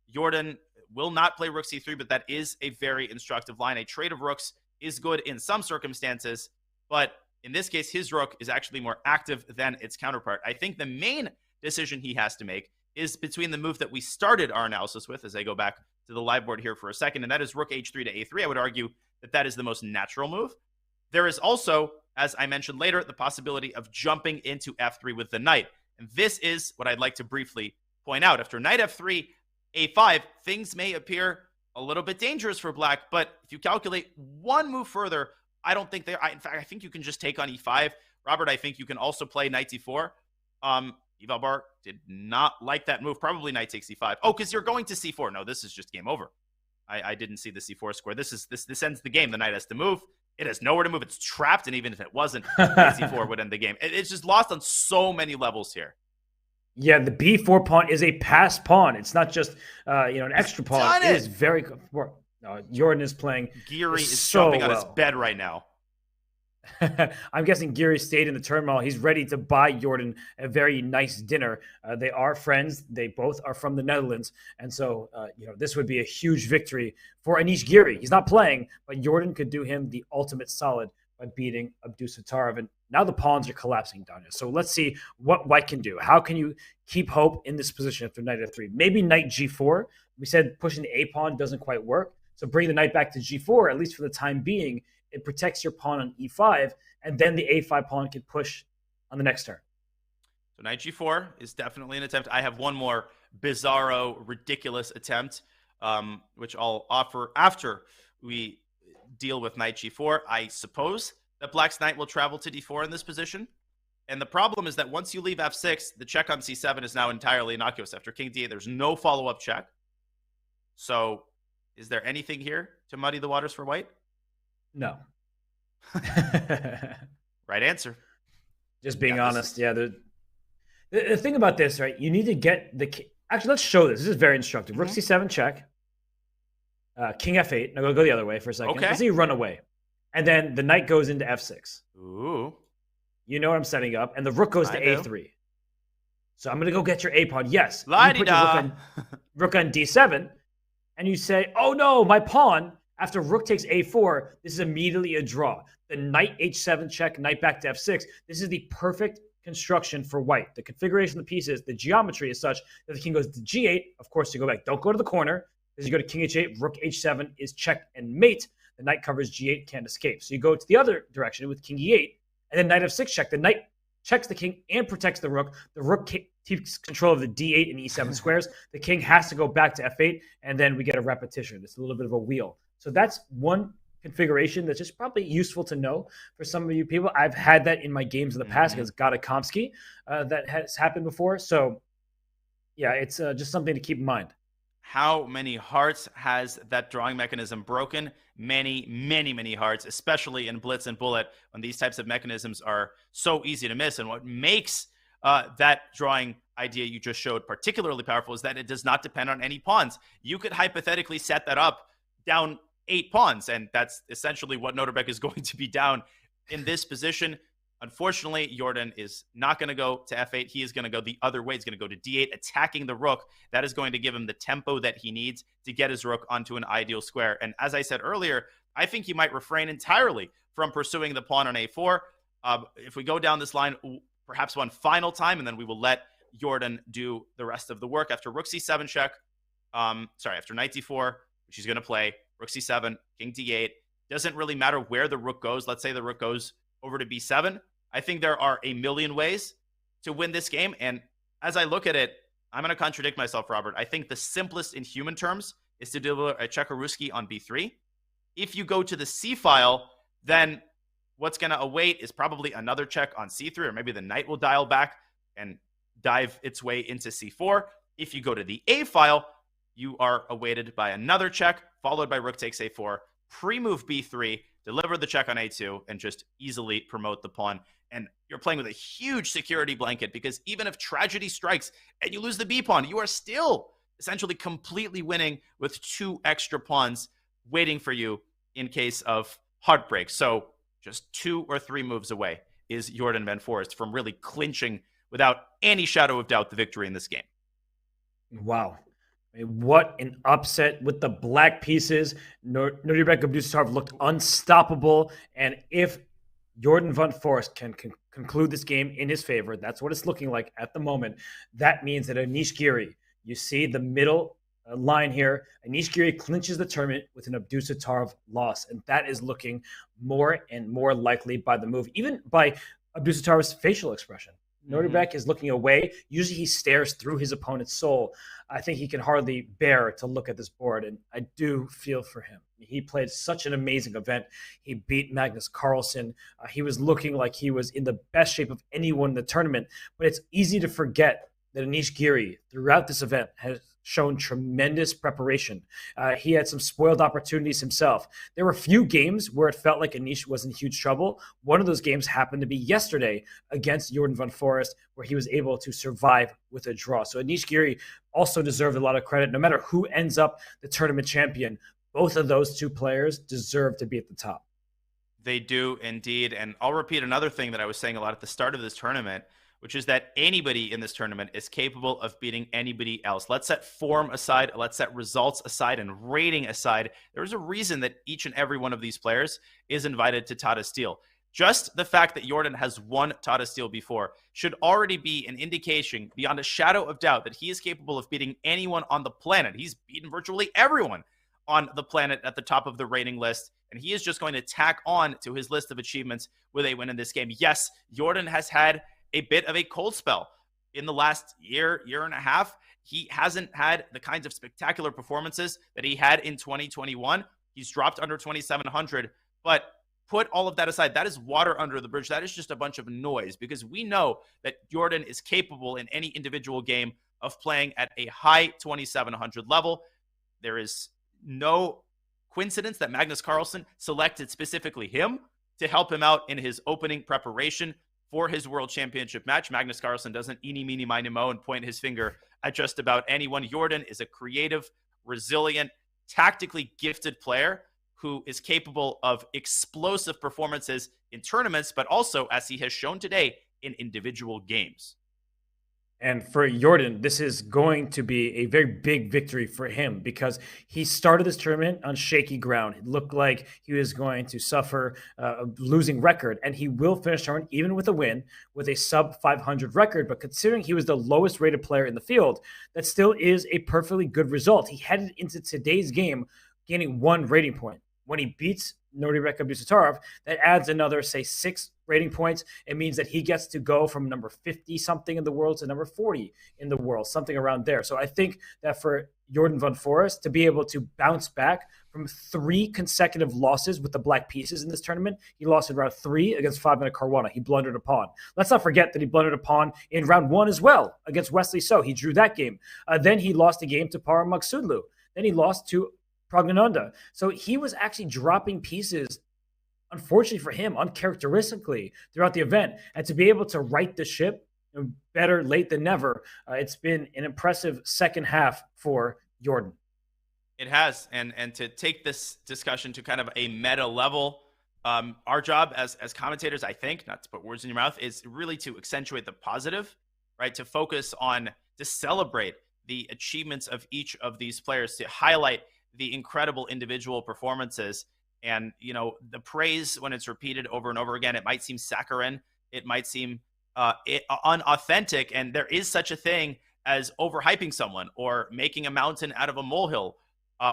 Jordan will not play rook c3, but that is a very instructive line. A trade of rooks is good in some circumstances, but in this case, his rook is actually more active than its counterpart. I think the main decision he has to make is between the move that we started our analysis with, as I go back to the live board here for a second, and that is rook h3 to a3. I would argue that that is the most natural move. There is also, as I mentioned later, the possibility of jumping into f3 with the knight. And this is what I'd like to briefly point out. After knight f3, a5, things may appear a little bit dangerous for black, but if you calculate one move further, I don't think in fact, I think you can just take on e5. Robert, I think you can also play knight d4. Evalbar did not like that move. Probably knight takes e5. Oh, because you're going to c4. No, this is just game over. I didn't see the c4 square. This ends the game. The knight has to move. It has nowhere to move. It's trapped, and even if it wasn't, c4 would end the game. It's just lost on so many levels here. Yeah, the b4 pawn is a pass pawn. It's not just an extra pawn. It is very good. Jordan is playing. Giri is so jumping on his bed right now. I'm guessing Giri stayed in the tournament. He's ready to buy Jordan a very nice dinner. They are friends. They both are from the Netherlands. And so, this would be a huge victory for Anish Giri. He's not playing, but Jordan could do him the ultimate solid by beating Abdusattorov. And now the pawns are collapsing down here. So let's see what White can do. How can you keep hope in this position after knight f3? Maybe knight g4. We said pushing the a pawn doesn't quite work. So bring the knight back to g4, at least for the time being. It protects your pawn on e5, and then the a5 pawn can push on the next turn. So knight g4 is definitely an attempt. I have one more bizarro, ridiculous attempt, which I'll offer after we deal with knight g4. I suppose that black's knight will travel to d4 in this position. And the problem is that once you leave f6, the check on c7 is now entirely innocuous. After king d8, there's no follow-up check. So is there anything here to muddy the waters for white? No. Right answer. Just being honest. Yeah. The thing about this, right? You need to get the... Actually, let's show this. This is very instructive. Rook c7 check. King f8. Now go the other way for a second. Okay. Let's say you run away. And then the knight goes into f6. Ooh. You know what I'm setting up. And the rook goes to a3. So I'm going to go get your a pawn. Yes. You put your rook on d7. And you say, oh no, my pawn, after rook takes a4, this is immediately a draw. The knight h7 check, knight back to f6. This is the perfect construction for white. The configuration of the pieces, the geometry is such that the king goes to g8. Of course, you go back. Don't go to the corner. As you go to king h8, rook h7 is check and mate. The knight covers g8, can't escape. So you go to the other direction with king e8, and then knight f6 check. The knight checks the king and protects the rook. The rook keeps control of the d8 and e7 squares. The king has to go back to f8, and then we get a repetition. It's a little bit of a wheel. So that's one configuration that's just probably useful to know for some of you people. I've had that in my games in the past against Gadakomsky. That has happened before. So, yeah, it's just something to keep in mind. How many hearts has that drawing mechanism broken? Many, many, many hearts, especially in Blitz and Bullet, when these types of mechanisms are so easy to miss. And what makes that drawing idea you just showed particularly powerful is that it does not depend on any pawns. You could hypothetically set that up down 8 pawns, and that's essentially what Nodirbek is going to be down in this position. Unfortunately, Jordan is not going to go to f8. He is going to go the other way. He's going to go to d8, attacking the rook. That is going to give him the tempo that he needs to get his rook onto an ideal square. And as I said earlier, I think he might refrain entirely from pursuing the pawn on a4. If we go down this line perhaps one final time, and then we will let Jordan do the rest of the work. After rook c7 check, after knight d4, which he's going to play, rook c7, king d8. Doesn't really matter where the rook goes. Let's say the rook goes over to b7. I think there are a million ways to win this game. And as I look at it, I'm going to contradict myself, Robert. I think the simplest in human terms is to deliver a Czechoslovakia on b3. If you go to the c file, then what's going to await is probably another check on c3, or maybe the knight will dial back and dive its way into c4. If you go to the a file, you are awaited by another check, followed by rook takes a4, pre-move b3, deliver the check on a2, and just easily promote the pawn. And you're playing with a huge security blanket, because even if tragedy strikes and you lose the b pawn, you are still essentially completely winning with 2 extra pawns waiting for you in case of heartbreak. So just 2 or 3 moves away is Jordan Van Forest from really clinching without any shadow of doubt the victory in this game. Wow. What an upset with the black pieces. Nodirbek Abdusattorov looked unstoppable. And if Jordan Van Forest can conclude this game in his favor, that's what it's looking like at the moment. That means that Anish Giri, you see the middle line here, Anish Giri clinches the tournament with an Abdusattorov loss. And that is looking more and more likely by the move, even by Abdusattorov's facial expression. Nodirbek is looking away. Usually he stares through his opponent's soul. I think he can hardly bear to look at this board, and I do feel for him. He played such an amazing event. He beat Magnus Carlsen. He was looking like he was in the best shape of anyone in the tournament, but it's easy to forget that Anish Giri, throughout this event, has shown tremendous preparation. He had some spoiled opportunities himself. There were a few games where it felt like Anish was in huge trouble. One of those games happened to be yesterday against Jordan Van Forest, where he was able to survive with a draw. So Anish Giri also deserved a lot of credit. No matter who ends up the tournament champion, both of those 2 players deserve to be at the top. They do indeed. And I'll repeat another thing that I was saying a lot at the start of this tournament. which is that anybody in this tournament is capable of beating anybody else. Let's set form aside, let's set results aside, and rating aside. There's a reason that each and every one of these players is invited to Tata Steel. Just the fact that Jordan has won Tata Steel before should already be an indication beyond a shadow of doubt that he is capable of beating anyone on the planet. He's beaten virtually everyone on the planet at the top of the rating list, and he is just going to tack on to his list of achievements with a win in this game. Yes, Jordan has had a bit of a cold spell in the last year and a half. He hasn't had the kinds of spectacular performances that he had in 2021. He's dropped under 2,700, but put all of that aside. That is water under the bridge. That is just a bunch of noise, because we know that Jordan is capable in any individual game of playing at a high 2,700 level. There is no coincidence that Magnus Carlsen selected specifically him to help him out in his opening preparation for his World Championship match. Magnus Carlsen doesn't eeny, meeny, miny, mo and point his finger at just about anyone. Jordan is a creative, resilient, tactically gifted player who is capable of explosive performances in tournaments, but also, as he has shown today, in individual games. And for Jordan, this is going to be a very big victory for him, because he started this tournament on shaky ground. It looked like he was going to suffer a losing record, and he will finish the tournament even with a win with a sub 500 record. But considering he was the lowest rated player in the field, that still is a perfectly good result. He headed into today's game gaining 1 rating point. When he beats Nodirbek Abdusattorov, that adds another, say, 6 rating points. It means that he gets to go from number 50-something in the world to number 40 in the world, something around there. So I think that for Jordan van Forest to be able to bounce back from 3 consecutive losses with the black pieces in this tournament, he lost in round 3 against Fabiano Caruana. He blundered a pawn. Let's not forget that he blundered a pawn in round 1 as well against Wesley So. He drew that game. Then he lost a game to Parham Magsudlu. Then he lost to Pragnananda. So he was actually dropping pieces, unfortunately for him, uncharacteristically throughout the event. And to be able to right the ship, better late than never, it's been an impressive second half for Jordan. It has. And to take this discussion to kind of a meta level, our job as commentators, I think, not to put words in your mouth, is really to accentuate the positive, right? To focus on, to celebrate the achievements of each of these players, to highlight the incredible individual performances. And, you know, the praise, when it's repeated over and over again, it might seem saccharine, it might seem unauthentic, and there is such a thing as overhyping someone, or making a mountain out of a molehill,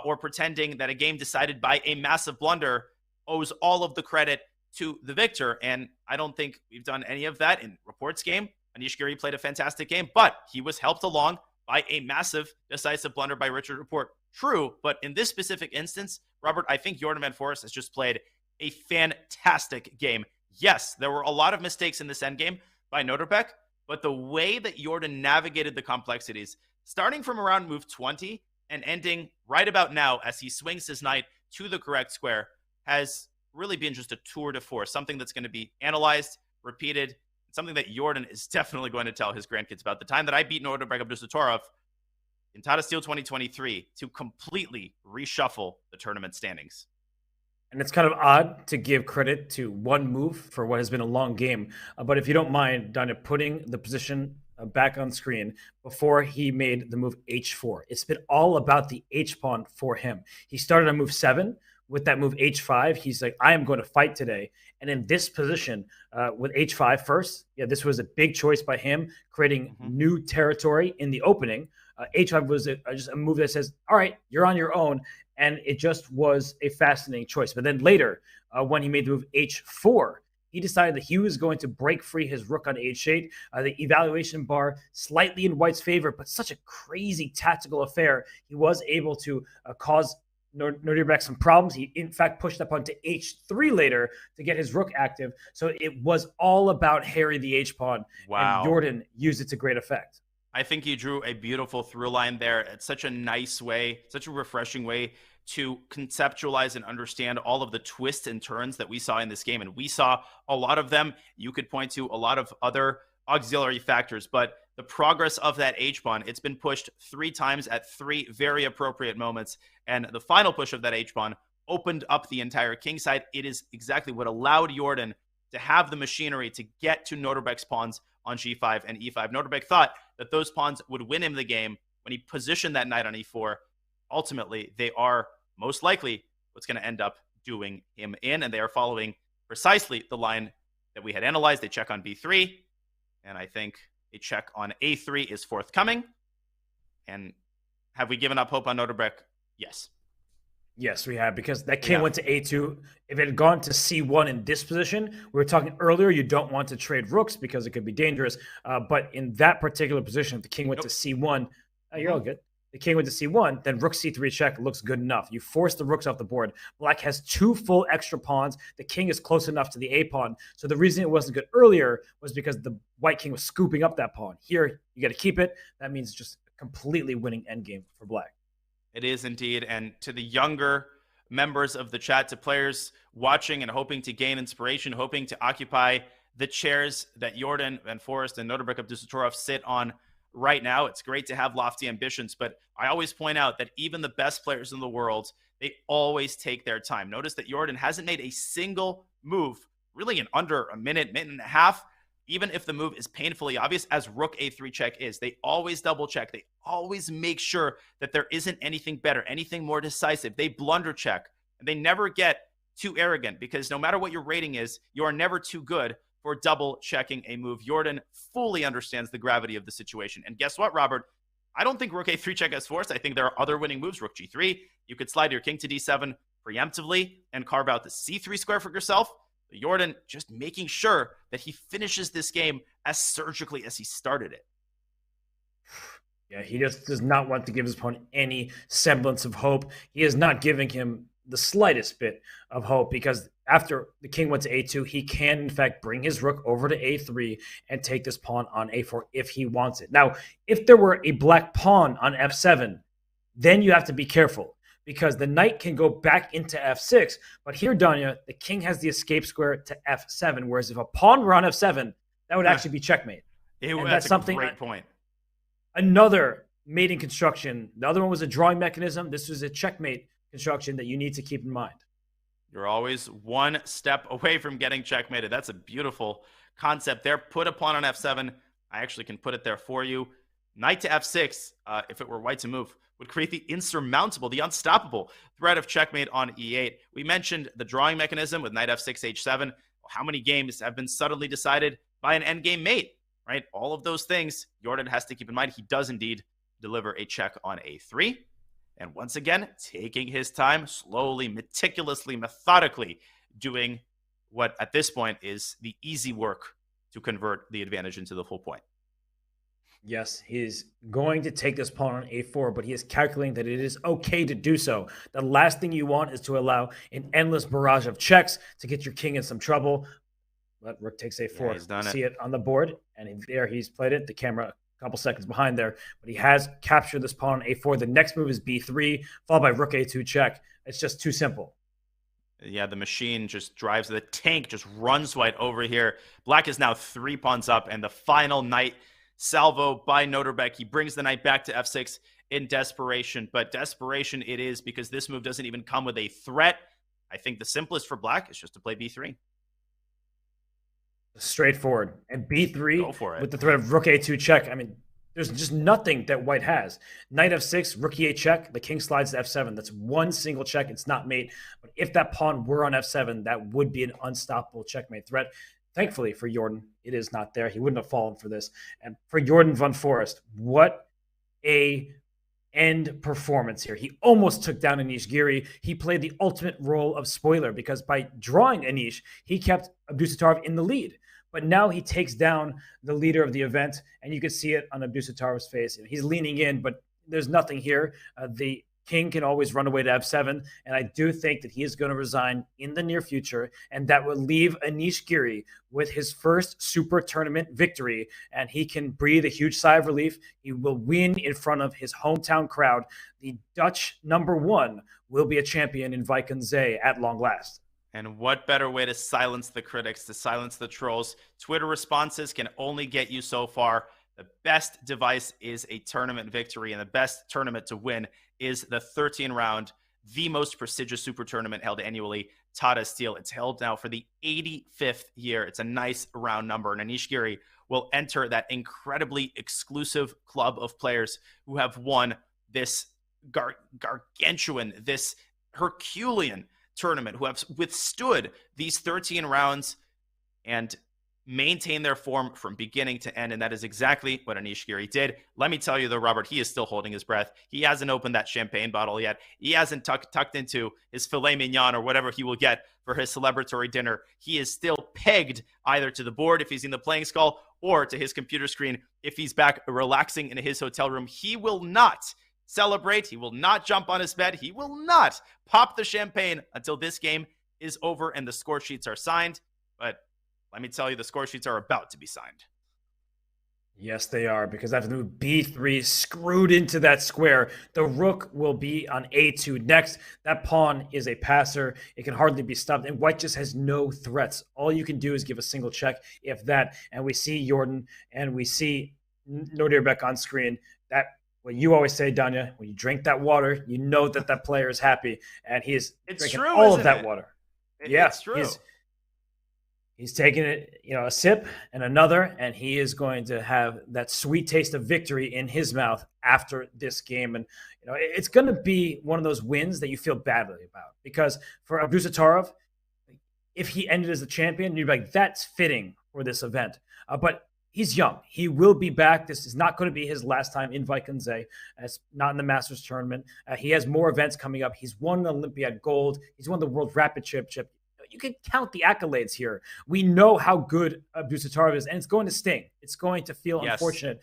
or pretending that a game decided by a massive blunder owes all of the credit to the victor. And I don't think we've done any of that in Report's game. Anish Giri played a fantastic game, but he was helped along by a massive decisive blunder by Richard Report. True, but in this specific instance, Robert, I think Jordan van Forest has just played a fantastic game. Yes, there were a lot of mistakes in this endgame by Nodirbek, but the way that Jordan navigated the complexities, starting from around move 20 and ending right about now as he swings his knight to the correct square, has really been just a tour de force, something that's going to be analyzed, repeated, something that Jordan is definitely going to tell his grandkids about. The time that I beat Nodirbek Abdusattorov in Tata Steel 2023 to completely reshuffle the tournament standings. And it's kind of odd to give credit to one move for what has been a long game. But if you don't mind, Donna, putting the position back on screen before he made the move h4. It's been all about the h-pawn for him. He started on move 7. With that move h5, he's like, I am going to fight today. And in this position, with h5 first, this was a big choice by him, creating new territory in the opening. H5 was just a move that says, all right, you're on your own. And it just was a fascinating choice. But then later, when he made the move h4, he decided that he was going to break free his rook on h8. The evaluation bar slightly in White's favor, but such a crazy tactical affair. He was able to cause Nodirbek some problems. He, in fact, pushed up onto h3 later to get his rook active. So it was all about Harry the h-pawn. Wow. And Jordan used it to great effect. I think you drew a beautiful through line there. It's such a nice way, such a refreshing way to conceptualize and understand all of the twists and turns that we saw in this game. And we saw a lot of them. You could point to a lot of other auxiliary factors, but the progress of that H-pawn, it's been pushed 3 times at 3 very appropriate moments. And the final push of that H-pawn opened up the entire king side. It is exactly what allowed Jordan to have the machinery to get to Nodirbek's pawns on g5 and e5. Nodirbek thought that those pawns would win him the game when he positioned that knight on e4. Ultimately, they are most likely what's going to end up doing him in, and they are following precisely the line that we had analyzed. They check on b3, and I think a check on a3 is forthcoming. And have we given up hope on Nodirbek? Yes. Yes, we have, because that king went to a2. If it had gone to c1 in this position, we were talking earlier, you don't want to trade rooks because it could be dangerous. But in that particular position, if the king went to c1, you're all good. The king went to c1, then rook c3 check looks good enough. You force the rooks off the board. Black has 2 full extra pawns. The king is close enough to the a pawn. So the reason it wasn't good earlier was because the white king was scooping up that pawn. Here, you got to keep it. That means just a completely winning endgame for black. It is indeed. And to the younger members of the chat, to players watching and hoping to gain inspiration, hoping to occupy the chairs that Jordan, Van Forest, and Nodirbek Abdusattorov sit on right now, it's great to have lofty ambitions, but I always point out that even the best players in the world, they always take their time. Notice that Jordan hasn't made a single move really in under a minute, minute and a half, even if the move is painfully obvious, as rook a3 check is. They always double check. They always make sure that there isn't anything better, anything more decisive. They blunder check, and they never get too arrogant, because no matter what your rating is, you are never too good for double checking a move. Jordan fully understands the gravity of the situation. And guess what, Robert? I don't think rook a3 check has force. I think there are other winning moves. Rook g3. You could slide your king to d7 preemptively and carve out the c3 square for yourself. Jordan just making sure that he finishes this game as surgically as he started it. Yeah, he just does not want to give his opponent any semblance of hope. He is not giving him the slightest bit of hope, because after the king went to a2, he can, in fact, bring his rook over to a3 and take this pawn on a4 if he wants it. Now, if there were a black pawn on f7, then you have to be careful, because the knight can go back into f6. But here, Danya, the king has the escape square to f7, whereas if a pawn were on f7, that would actually be checkmate. That's something. Great point. Another mating construction. The other one was a drawing mechanism. This was a checkmate construction that you need to keep in mind. You're always one step away from getting checkmated. That's a beautiful concept there. Put a pawn on f7. I actually can put it there for you. Knight to f6, if it were white to move, would create the insurmountable, the unstoppable threat of checkmate on e8. We mentioned the drawing mechanism with knight f6, h7. Well, how many games have been suddenly decided by an endgame mate, right? All of those things Jordan has to keep in mind. He does indeed deliver a check on a3. And once again, taking his time, slowly, meticulously, methodically doing what at this point is the easy work to convert the advantage into the full point. Yes, he's going to take this pawn on a4, but he is calculating that it is okay to do so. The last thing you want is to allow an endless barrage of checks to get your king in some trouble. But rook takes a4. Yeah, he's done See it on the board, and there he's played it. The camera a couple seconds behind there, but he has captured this pawn on a4. The next move is b3, followed by rook a2 check. It's just too simple. Yeah, the machine just drives, the tank just runs white over here. Black is now 3 pawns up, and the final knight salvo by Nodirbek. He brings the knight back to f6 in desperation, but desperation it is, because this move doesn't even come with a threat. I think the simplest for black is just to play b3. Straightforward. And b3 Go for it. With the threat of rook a2 check. I mean, there's just nothing that white has. Knight f6, rook e8 check, the king slides to f7. That's one single check. It's not mate. But if that pawn were on f7, that would be an unstoppable checkmate threat. Thankfully for Jordan, it is not there. He wouldn't have fallen for this. And for Jordan Van Forest, what a end performance here. He almost took down Anish Giri. He played the ultimate role of spoiler, because by drawing Anish, he kept Abdusattorov in the lead. But now he takes down the leader of the event, and you can see it on Abdusattorov's face. He's leaning in, but there's nothing here. The king can always run away to f7, and I do think that he is going to resign in the near future, and that will leave Anish Giri with his first super tournament victory, and he can breathe a huge sigh of relief. He will win in front of his hometown crowd. The Dutch #1 will be a champion in Wijk at long last. And what better way to silence the critics, to silence the trolls? Twitter responses can only get you so far. The best device is a tournament victory, and the best tournament to win is the 13 round, the most prestigious super tournament held annually, Tata Steel. It's held now for the 85th year. It's a nice round number. And Anish Giri will enter that incredibly exclusive club of players who have won this gargantuan, this Herculean tournament, who have withstood these 13 rounds and maintain their form from beginning to end. And that is exactly what Anish Giri did. Let me tell you though, Robert, he is still holding his breath. He hasn't opened that champagne bottle yet. He hasn't tucked into his filet mignon or whatever he will get for his celebratory dinner. He is still pegged either to the board if he's in the playing skull or to his computer screen if he's back relaxing in his hotel room. He will not celebrate. He will not jump on his bed. He will not pop the champagne until this game is over and the score sheets are signed. But let me tell you, the score sheets are about to be signed. Yes, they are, because after the move B3 screwed into that square, the rook will be on A2 next. That pawn is a passer. It can hardly be stopped, and white just has no threats. All you can do is give a single check, if that, and we see Jordan and we see Nodirbek on screen. That, what you always say, Danya, when you drink that water, you know that that player is happy, and he is drinking all of that water. Yeah, it's true. He's taking it, a sip and another, and he is going to have that sweet taste of victory in his mouth after this game. And, it's going to be one of those wins that you feel badly about, because for Abdusattorov, if he ended as the champion, you'd be like, that's fitting for this event. But he's young. He will be back. This is not going to be his last time in Wijk. It's not in the Masters tournament. He has more events coming up. He's won an Olympiad gold. He's won the World Rapid Chip. You can count the accolades here. We know how good Abdusattorov is, and it's going to sting. It's going to feel unfortunate.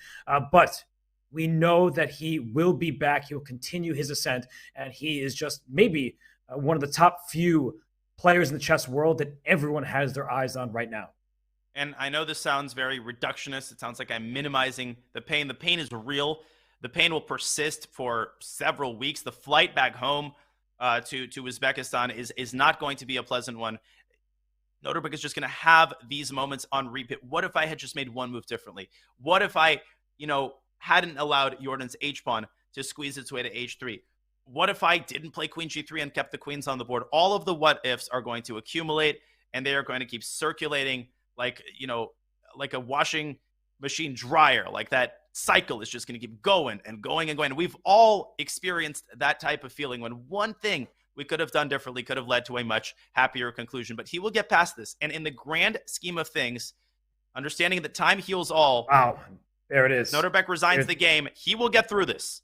But we know that he will be back. He will continue his ascent, and he is just maybe one of the top few players in the chess world that everyone has their eyes on right now. And I know this sounds very reductionist. It sounds like I'm minimizing the pain. The pain is real. The pain will persist for several weeks. The flight back home to Uzbekistan is not going to be a pleasant one. Nodirbek is just going to have these moments on repeat. What if I had just made one move differently? What if I, hadn't allowed Jordan's H-pawn to squeeze its way to H3? What if I didn't play Queen G3 and kept the queens on the board? All of the what ifs are going to accumulate, and they are going to keep circulating like a washing machine dryer. Like that cycle is just going to keep going and going and going. We've all experienced that type of feeling when one thing we could have done differently could have led to a much happier conclusion. But he will get past this. And in the grand scheme of things, understanding that time heals all. Wow, there it is. Nodirbek resigns the game. He will get through this.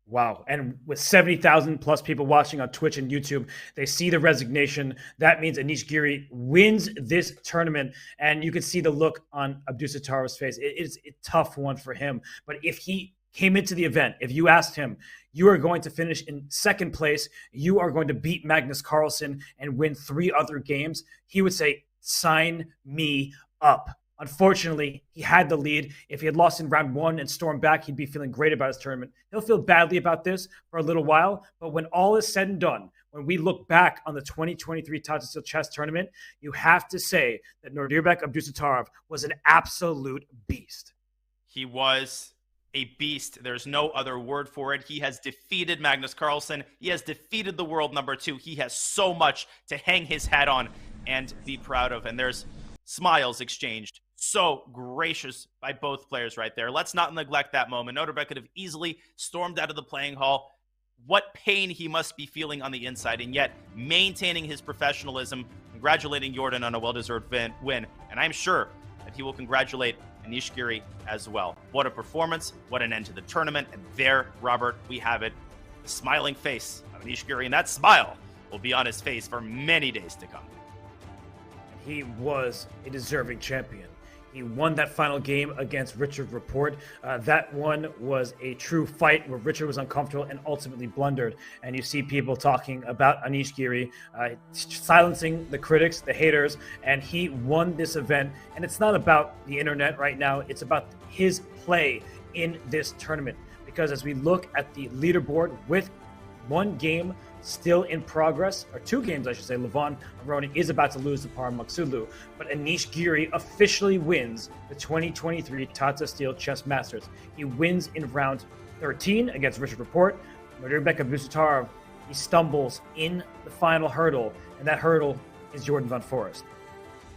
Wow. And with 70,000 plus people watching on Twitch and YouTube, they see the resignation. That means Anish Giri wins this tournament. And you can see the look on Abdusattorov's face. It's a tough one for him. But if he came into the event, if you asked him, you are going to finish in second place, you are going to beat Magnus Carlsen and win 3 other games, he would say, sign me up. Unfortunately, he had the lead. If he had lost in round 1 and stormed back, he'd be feeling great about his tournament. He'll feel badly about this for a little while, but when all is said and done, when we look back on the 2023 Tata Steel Chess Tournament, you have to say that Nodirbek Abdusattorov was an absolute beast. He was a beast. There's no other word for it. He has defeated Magnus Carlsen. He has defeated the world number 2. He has so much to hang his hat on and be proud of. And there's smiles exchanged. So gracious by both players right there. Let's not neglect that moment. Nodirbek could have easily stormed out of the playing hall. What pain he must be feeling on the inside, and yet maintaining his professionalism, congratulating Jordan on a well-deserved win. And I'm sure that he will congratulate Anish Giri as well. What a performance. What an end to the tournament. And there, Robert, we have it. The smiling face of Anish Giri, and that smile will be on his face for many days to come. He was a deserving champion. He won that final game against Richard Rapport. That one was a true fight where Richard was uncomfortable and ultimately blundered. And you see people talking about Anish Giri, silencing the critics, the haters, and he won this event. And it's not about the internet right now. It's about his play in this tournament. Because as we look at the leaderboard with one game still in progress, or 2 games, I should say. Levon Aroni is about to lose to Parham Maghsoodloo, but Anish Giri officially wins the 2023 Tata Steel Chess Masters. He wins in round 13 against Richard Rapport. Nodirbek Abdusattorov, he stumbles in the final hurdle, and that hurdle is Jordan van Forest.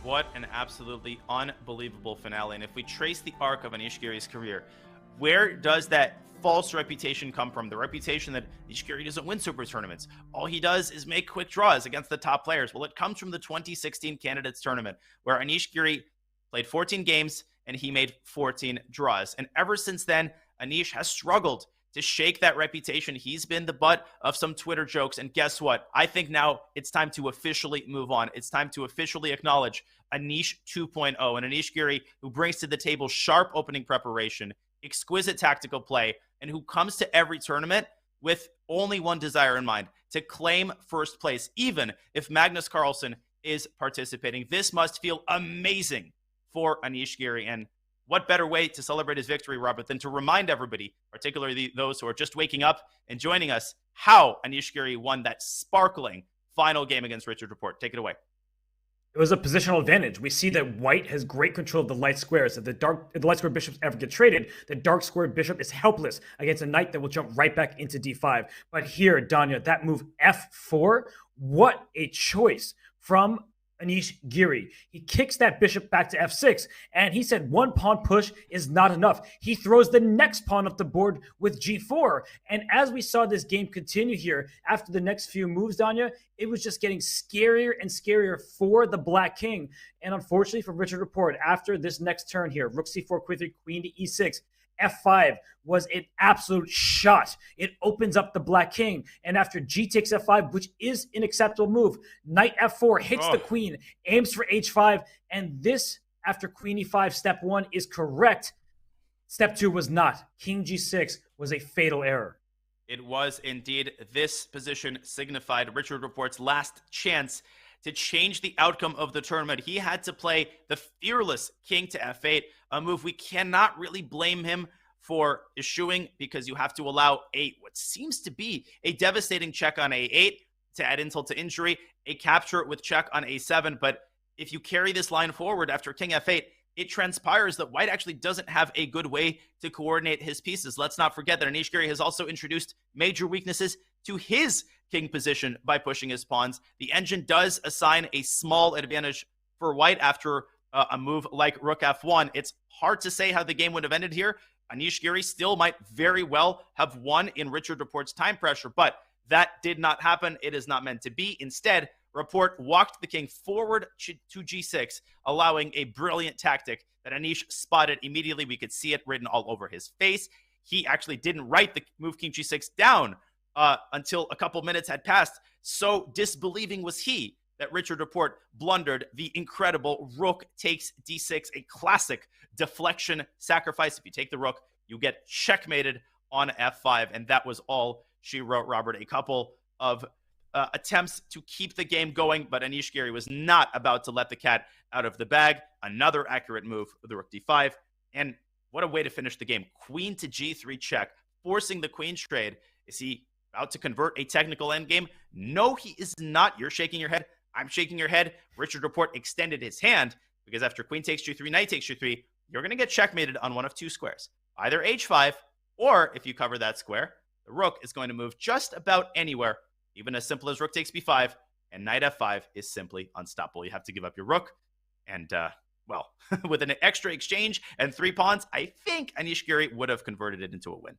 What an absolutely unbelievable finale. And if we trace the arc of Anish Giri's career, where does that false reputation come from? The reputation that Anish Giri doesn't win super tournaments. All he does is make quick draws against the top players. Well, it comes from the 2016 Candidates Tournament, where Anish Giri played 14 games and he made 14 draws. And ever since then, Anish has struggled to shake that reputation. He's been the butt of some Twitter jokes. And guess what? I think now it's time to officially move on. It's time to officially acknowledge Anish 2.0, and Anish Giri, who brings to the table sharp opening preparation, exquisite tactical play, and who comes to every tournament with only one desire in mind: to claim first place, even if Magnus Carlsen is participating. This must feel amazing for Anish Giri. And what better way to celebrate his victory, Robert, than to remind everybody, particularly those who are just waking up and joining us, how Anish Giri won that sparkling final game against Richard Rapport. Take it away. It was a positional advantage. We see that white has great control of the light squares. If the light square bishops ever get traded, the dark square bishop is helpless against a knight that will jump right back into d5. But here, Danya, that move f4, what a choice from Anish Giri. He kicks that bishop back to f6, and he said one pawn push is not enough. He throws the next pawn up the board with g4. And as we saw this game continue here, after the next few moves, Danya, it was just getting scarier and scarier for the Black King. And unfortunately for Richard Rapport, after this next turn here, rook c4, queen 3, queen to e6, f5 was an absolute shot. It opens up the Black King. And after g takes f5, which is an acceptable move, knight f4 hits the queen, aims for h5. And this, after queen e5, step 1 is correct. Step 2 was not. King g6 was a fatal error. It was indeed. This position signified Richard Rapport's last chance to change the outcome of the tournament. He had to play the fearless king to f8, a move we cannot really blame him for eschewing, because you have to allow what seems to be a devastating check on a8 to add insult to injury, a capture with check on a7. But if you carry this line forward after king f8, it transpires that white actually doesn't have a good way to coordinate his pieces. Let's not forget that Anish Giri has also introduced major weaknesses to his king position by pushing his pawns. The engine does assign a small advantage for white after a move like rook f1. It's hard to say how the game would have ended here. Anish Giri still might very well have won in Richard Rapport's time pressure, but that did not happen. It is not meant to be. Instead, Rapport walked the king forward to g6, allowing a brilliant tactic that Anish spotted immediately. We could see it written all over his face. He actually didn't write the move king g6 down until a couple minutes had passed. So disbelieving was he that Richard Rapport blundered the incredible rook takes d6, a classic deflection sacrifice. If you take the rook, you get checkmated on f5, and that was all she wrote, Robert. A couple of attempts to keep the game going, but Anish Giri was not about to let the cat out of the bag. Another accurate move with the rook d5, and what a way to finish the game. Queen to g3 check, forcing the queen trade. Is he about to convert a technical endgame? No, he is not. You're shaking your head. I'm shaking your head. Richard Rapport extended his hand, because after queen takes g3, knight takes g3, you're going to get checkmated on one of two squares. Either h5, or if you cover that square, the rook is going to move just about anywhere, even as simple as rook takes b5, and knight f5 is simply unstoppable. You have to give up your rook, and, well, with an extra exchange and 3 pawns, I think Anish Giri would have converted it into a win.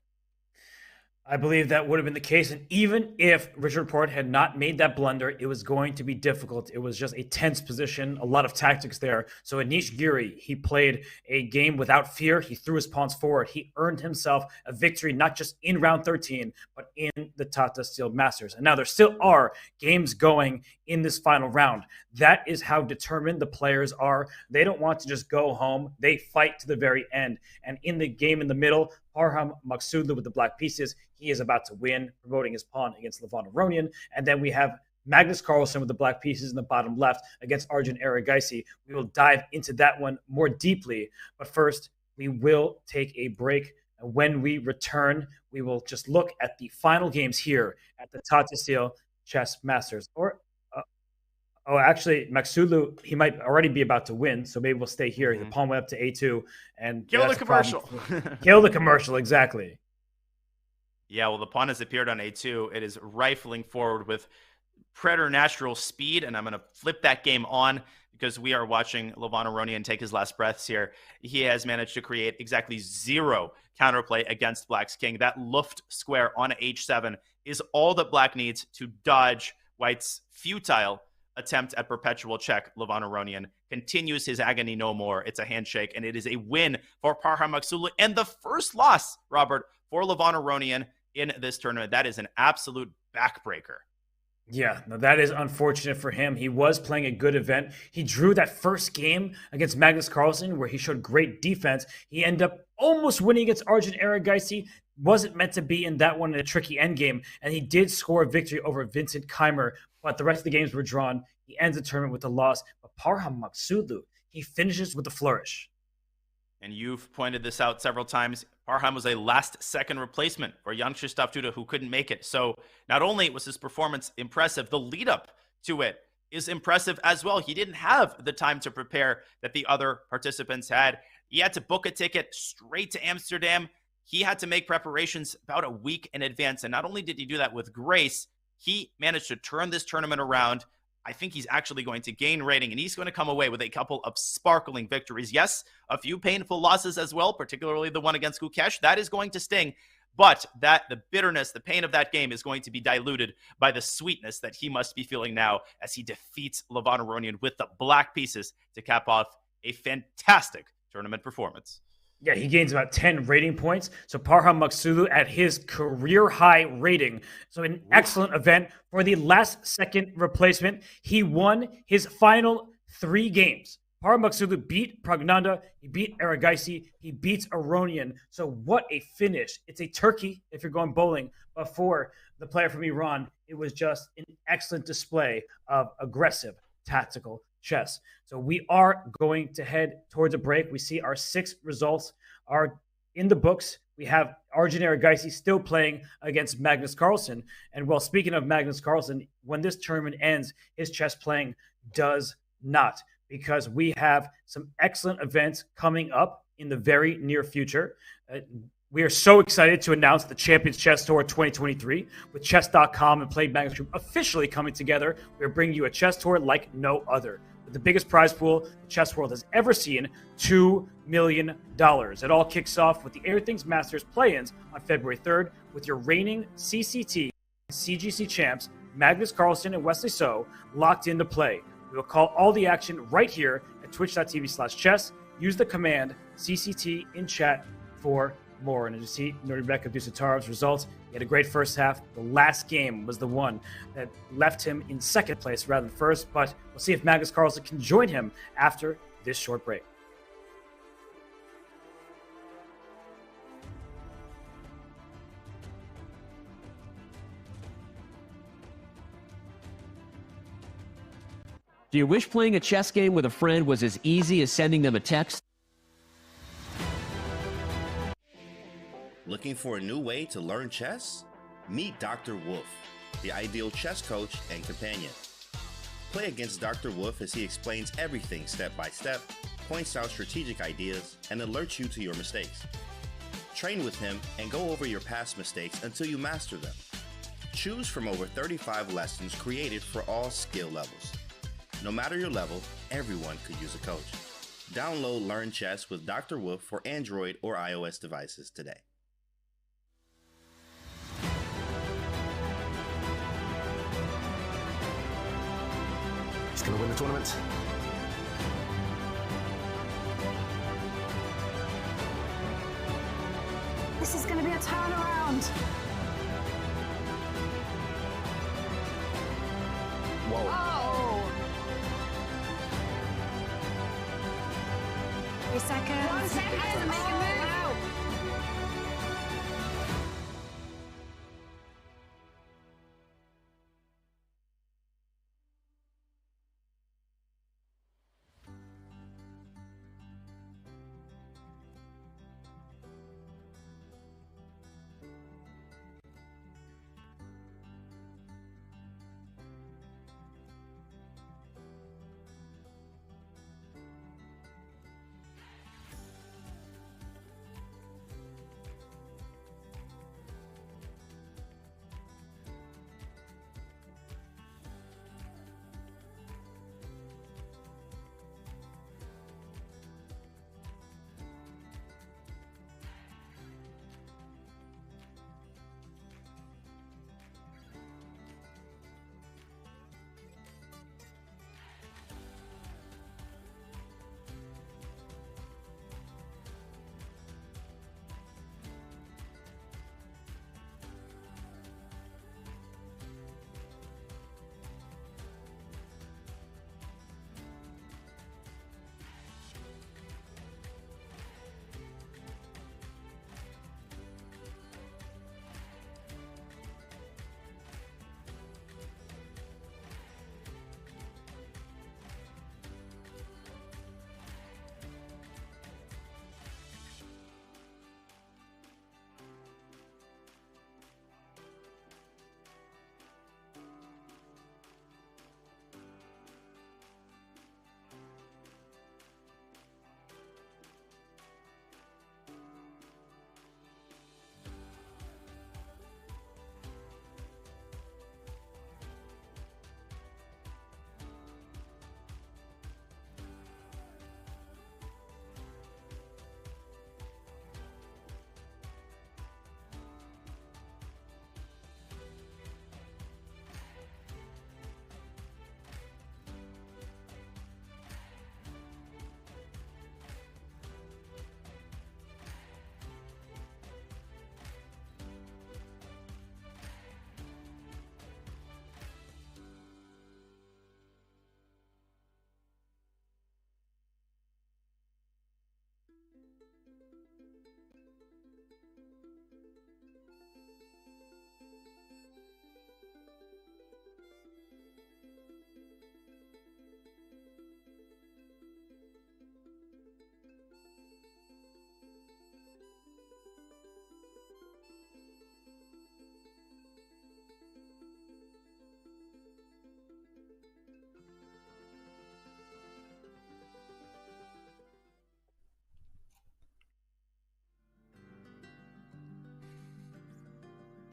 I believe that would have been the case. And even if Richard Rapport had not made that blunder, it was going to be difficult. It was just a tense position, a lot of tactics there. So Anish Giri, he played a game without fear. He threw his pawns forward. He earned himself a victory, not just in round 13, but in the Tata Steel Masters. And now there still are games going in this final round. That is how determined the players are. They don't want to just go home. They fight to the very end. And in the game in the middle, Parham Maksudlu with the black pieces, he is about to win, promoting his pawn against Levon Aronian. And then we have Magnus Carlsen with the black pieces in the bottom left against Arjun Erigaisi. We will dive into that one more deeply. But first, we will take a break. And when we return, we will just look at the final games here at the Tata Steel Chess Masters. Actually, Maksudlu, he might already be about to win, so maybe we'll stay here. The pawn went up to a2. And kill the commercial. Kill the commercial, exactly. Yeah, well, the pawn has appeared on a2. It is rifling forward with preternatural speed, and I'm going to flip that game on because we are watching Levon Aronian take his last breaths here. He has managed to create exactly 0 counterplay against Black's king. That Luft square on h7 is all that Black needs to dodge White's futile attempt at perpetual check. Levon Aronian continues his agony no more. It's a handshake, and it is a win for Parham Magsulu, and the first loss, Robert, for Levon Aronian in this tournament. That is an absolute backbreaker. Yeah, no, that is unfortunate for him. He was playing a good event. He drew that first game against Magnus Carlsen where he showed great defense. He ended up almost winning against Arjun Erigaisi. Wasn't meant to be in that one in a tricky endgame. And he did score a victory over Vincent Keimer, but the rest of the games were drawn. He ends the tournament with a loss. But Parham Magsulu, he finishes with a flourish. And you've pointed this out several times. Parham was a last-second replacement for Jan Krzysztof Duda, who couldn't make it. So not only was his performance impressive, the lead-up to it is impressive as well. He didn't have the time to prepare that the other participants had. He had to book a ticket straight to Amsterdam. He had to make preparations about a week in advance. And not only did he do that with grace, he managed to turn this tournament around. I think he's actually going to gain rating, and he's going to come away with a couple of sparkling victories. Yes, a few painful losses as well, particularly the one against Gukesh. That is going to sting, but the bitterness, the pain of that game is going to be diluted by the sweetness that he must be feeling now as he defeats Levon Aronian with the black pieces to cap off a fantastic tournament performance. Yeah, he gains about 10 rating points. So Parham Magsulu at his career high rating. So an excellent event for the last second replacement. He won his final 3 games. Parham Magsulu beat Pragnanda, he beat Erigaisi, he beats Aronian. So what a finish. It's a turkey if you're going bowling. But for the player from Iran, it was just an excellent display of aggressive tactical chess. So we are going to head towards a break. We see our 6 results are in the books. We have Arjun Erigaisi still playing against Magnus Carlsen. And well, speaking of Magnus Carlsen, when this tournament ends, his chess playing does not, because we have some excellent events coming up in the very near future. We are so excited to announce the Champions Chess Tour 2023 with Chess.com and Play Magnus Group officially coming together. We're bringing you a chess tour like no other. With the biggest prize pool the chess world has ever seen, $2 million. It all kicks off with the Everything's Masters play-ins on February 3rd with your reigning CCT and CGC champs, Magnus Carlsen and Wesley So, locked into play. We will call all the action right here at twitch.tv/chess. Use the command CCT in chat for more. And as you see, Nodirbek Abdusatarov's results, he had a great first half. The last game was the one that left him in second place rather than first, but we'll see if Magnus Carlsen can join him after this short break. Do you wish playing a chess game with a friend was as easy as sending them a text? Looking for a new way to learn chess? Meet Dr. Wolf, the ideal chess coach and companion. Play against Dr. Wolf as he explains everything step by step, points out strategic ideas, and alerts you to your mistakes. Train with him and go over your past mistakes until you master them. Choose from over 35 lessons created for all skill levels. No matter your level, everyone could use a coach. Download Learn Chess with Dr. Wolf for Android or iOS devices today. He's going to win the tournament. This is going to be a turnaround. Whoa. Oh. 3 seconds. 1 second. Make a move.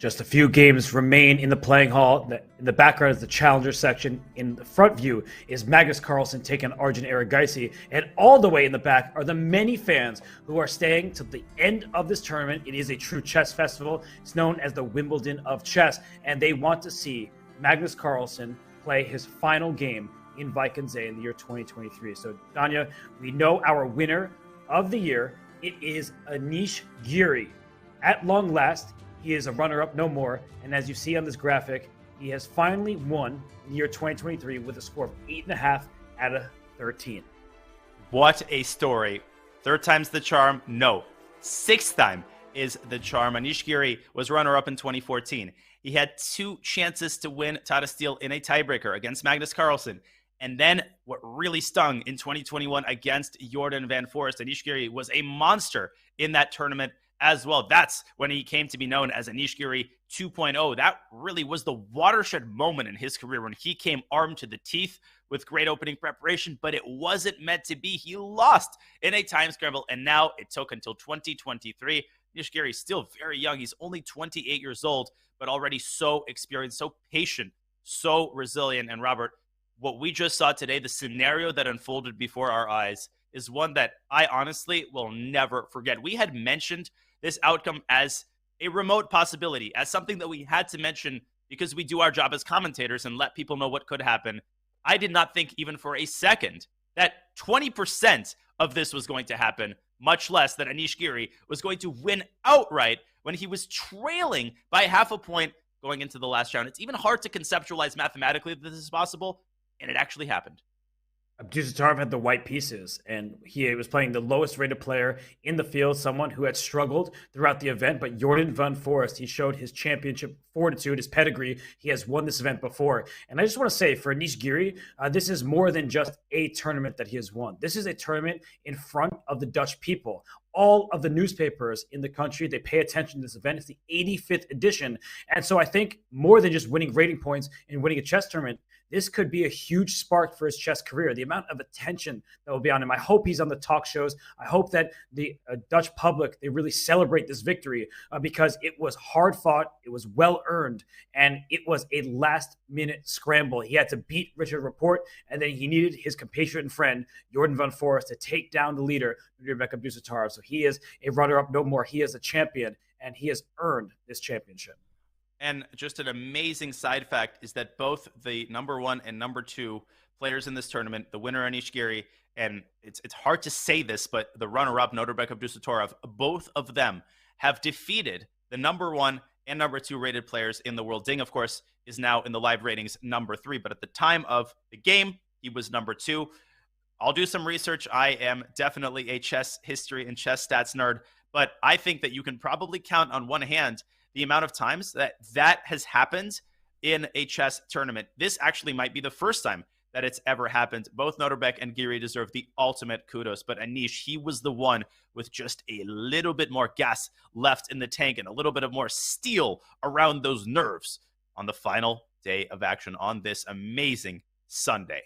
Just a few games remain in the playing hall. In the background is the challenger section. In the front view is Magnus Carlsen taking on Arjun Erigaisi. And all the way in the back are the many fans who are staying to the end of this tournament. It is a true chess festival. It's known as the Wimbledon of chess. And they want to see Magnus Carlsen play his final game in Wijk in the year 2023. So, Danya, we know our winner of the year. It is Anish Giri. At long last, he is a runner-up no more, and as you see on this graphic, he has finally won in the year 2023 with a score of 8.5 out of 13. What a story. Third time's the charm? No. Sixth time is the charm. Anish Giri was runner-up in 2014. He had 2 chances to win Tata Steel in a tiebreaker against Magnus Carlsen. And then what really stung in 2021 against Jordan van Foreest, Anish Giri was a monster in that tournament as well. That's when he came to be known as Anish Giri 2.0. That really was the watershed moment in his career when he came armed to the teeth with great opening preparation, but it wasn't meant to be. He lost in a time scramble, and now it took until 2023. Anish Giri is still very young. He's only 28 years old, but already so experienced, so patient, so resilient. And Robert, what we just saw today, the scenario that unfolded before our eyes, is one that I honestly will never forget. We had mentioned this outcome as a remote possibility, as something that we had to mention because we do our job as commentators and let people know what could happen. I did not think even for a second that 20% of this was going to happen, much less that Anish Giri was going to win outright when he was trailing by half a point going into the last round. It's even hard to conceptualize mathematically that this is possible, and it actually happened. Abdusattorov had the white pieces, and he was playing the lowest rated player in the field, someone who had struggled throughout the event. But Jordan van Foreest, he showed his championship fortitude, his pedigree. He has won this event before. And I just want to say, for Anish Giri, this is more than just a tournament that he has won. This is a tournament in front of the Dutch people. All of the newspapers in the country, they pay attention to this event. It's the 85th edition. And so I think more than just winning rating points and winning a chess tournament, this could be a huge spark for his chess career. The amount of attention that will be on him. I hope he's on the talk shows. I hope that the Dutch public, they really celebrate this victory because it was hard fought. It was well earned. And it was a last minute scramble. He had to beat Richard Rapport, and then he needed his compatriot and friend, Jordan van Foreest, to take down the leader, Nodirbek Abdusattorov. So he is a runner-up no more. He is a champion, and he has earned this championship. And just an amazing side fact is that both the number 1 and number 2 players in this tournament, the winner Anish Giri, and it's hard to say this, but the runner-up Nodirbek Abdusattorov, both of them have defeated the number 1 and number 2 rated players in the world. Ding, of course, is now in the live ratings number 3, but at the time of the game, he was number 2. I'll do some research. I am definitely a chess history and chess stats nerd, but I think that you can probably count on one hand the amount of times that has happened in a chess tournament. This actually might be the first time that it's ever happened. Both Nodirbek and Giri deserve the ultimate kudos, but Anish, he was the one with just a little bit more gas left in the tank and a little bit of more steel around those nerves on the final day of action on this amazing Sunday.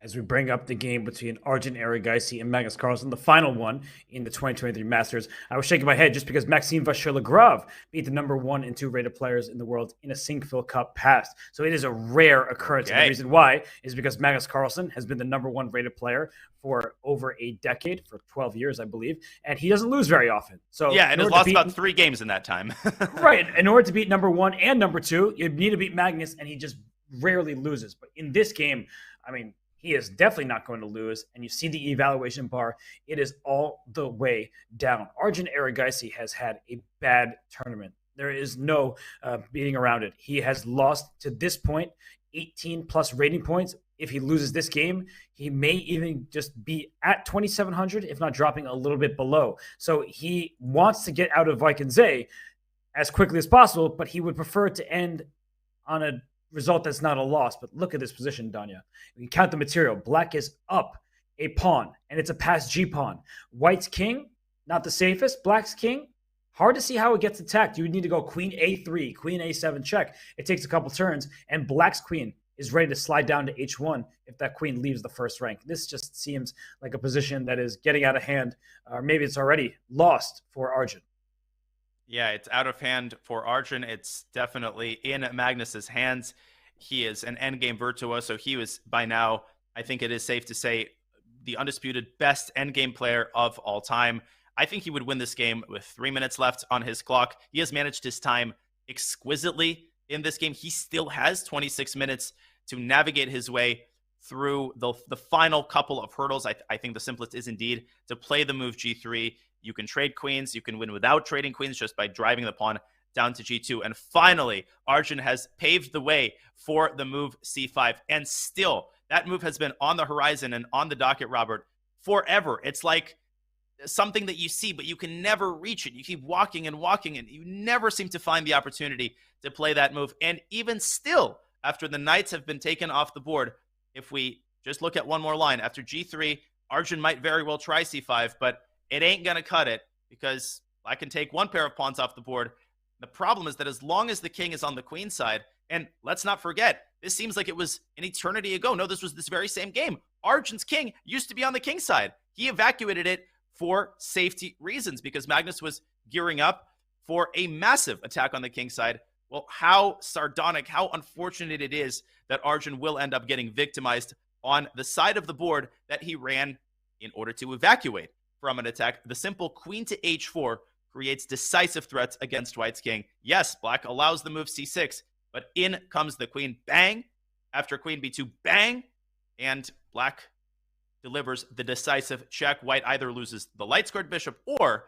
As we bring up the game between Arjun Erigaisi and Magnus Carlsen, the final one in the 2023 Masters, I was shaking my head just because Maxime Vachier-Lagrave beat the number 1 and 2 rated players in the world in a Sinquefield Cup past. So it is a rare occurrence. Okay. And the reason why is because Magnus Carlsen has been the number 1 rated player for over a decade, for 12 years, I believe, and he doesn't lose very often. So yeah, and has lost about 3 games in that time. Right. In order to beat number 1 and number 2, you need to beat Magnus, and he just rarely loses. But in this game, I mean, he is definitely not going to lose. And you see the evaluation bar. It is all the way down. Arjun Erigaisi has had a bad tournament. There is no beating around it. He has lost to this point 18 plus rating points. If he loses this game, he may even just be at 2,700, if not dropping a little bit below. So he wants to get out of Wijk as quickly as possible, but he would prefer to end on a result that's not a loss. But look at this position, Danya. We count the material. Black is up a pawn, and it's a passed G pawn. White's king, not the safest. Black's king, hard to see how it gets attacked. You would need to go queen A3, queen A7 check. It takes a couple turns, and Black's queen is ready to slide down to H1 if that queen leaves the first rank. This just seems like a position that is getting out of hand, or maybe it's already lost for Arjun. Yeah, it's out of hand for Arjun. It's definitely in Magnus's hands. He is an endgame virtuoso. He was, by now, I think it is safe to say, the undisputed best endgame player of all time. I think he would win this game with 3 minutes left on his clock. He has managed his time exquisitely in this game. He still has 26 minutes to navigate his way through the final couple of hurdles. I think the simplest is indeed to play the move G3. You can trade queens. You can win without trading queens just by driving the pawn down to G2. And finally, Arjun has paved the way for the move C5. And still, that move has been on the horizon and on the docket, Robert, forever. It's like something that you see, but you can never reach it. You keep walking and walking, and you never seem to find the opportunity to play that move. And even still, after the knights have been taken off the board, if we just look at one more line, after G3, Arjun might very well try C5, but it ain't going to cut it because I can take one pair of pawns off the board. The problem is that as long as the king is on the queen side, and let's not forget, this seems like it was an eternity ago. No, this was this very same game. Arjun's king used to be on the king side. He evacuated it for safety reasons because Magnus was gearing up for a massive attack on the king side. Well, how sardonic, how unfortunate it is that Arjun will end up getting victimized on the side of the board that he ran in order to evacuate from an attack. The simple queen to h4 creates decisive threats against White's king. Yes, black allows the move c6, but in comes the queen, bang, after queen b2, bang, and black delivers the decisive check. White either loses the light squared bishop or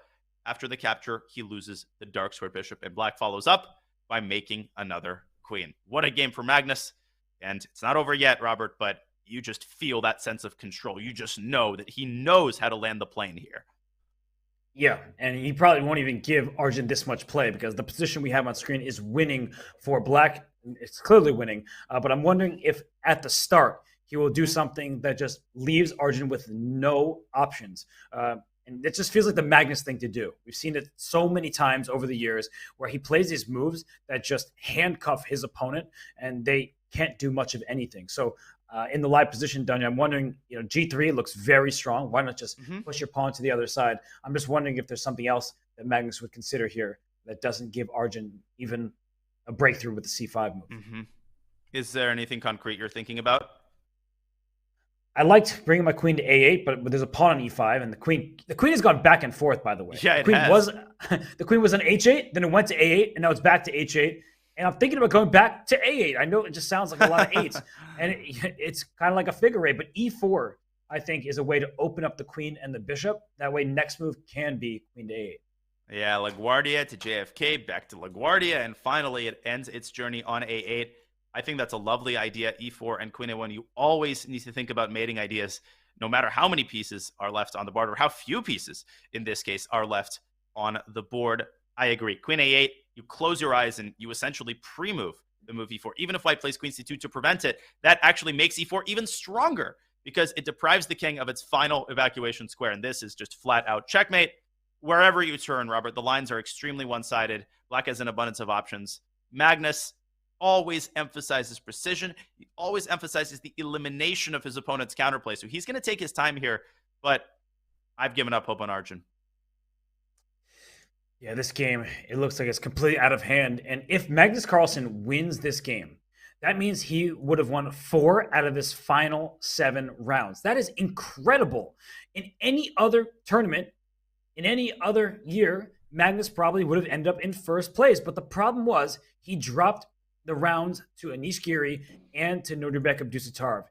after the capture, he loses the dark squared bishop, and black follows up by making another queen. What a game for Magnus. And it's not over yet, Robert, but you just feel that sense of control. You just know that he knows how to land the plane here. Yeah, and he probably won't even give Arjun this much play because the position we have on screen is winning for black. It's clearly winning, but I'm wondering if at the start he will do something that just leaves Arjun with no options. And it just feels like the Magnus thing to do. We've seen it so many times over the years where he plays these moves that just handcuff his opponent and they can't do much of anything. So in the live position, Dunya, I'm wondering, G3 looks very strong. Why not just push your pawn to the other side? I'm just wondering if there's something else that Magnus would consider here that doesn't give Arjun even a breakthrough with the C5 move. Is there anything concrete you're thinking about? I liked bringing my queen to A8, but there's a pawn on E5, and the queen has gone back and forth, by the way. Yeah, the queen was on H8, then it went to A8, and now it's back to H8. And I'm thinking about going back to A8. I know it just sounds like a lot of eights, and it's kind of like a figure eight, but E4, I think, is a way to open up the queen and the bishop. That way, next move can be queen to A8. Yeah, LaGuardia to JFK, back to LaGuardia, and finally it ends its journey on A8. I think that's a lovely idea, E4 and Queen A1. You always need to think about mating ideas, no matter how many pieces are left on the board, or how few pieces, in this case, are left on the board. I agree. Queen A8, you close your eyes and you essentially pre-move the move E4. Even if White plays Queen C2 to prevent it, that actually makes E4 even stronger because it deprives the king of its final evacuation square. And this is just flat out checkmate. Wherever you turn, Robert, the lines are extremely one-sided. Black has an abundance of options. Magnus always emphasizes precision. He always emphasizes the elimination of his opponent's counterplay. So he's going to take his time here, but I've given up hope on Arjun. Yeah, this game, it looks like it's completely out of hand. And if Magnus Carlsen wins this game, that means he would have won 4 out of his final 7 rounds. That is incredible. In any other tournament, in any other year, Magnus probably would have ended up in first place. But the problem was he dropped the rounds to Anish Giri and to Nodirbek Abdusattorov.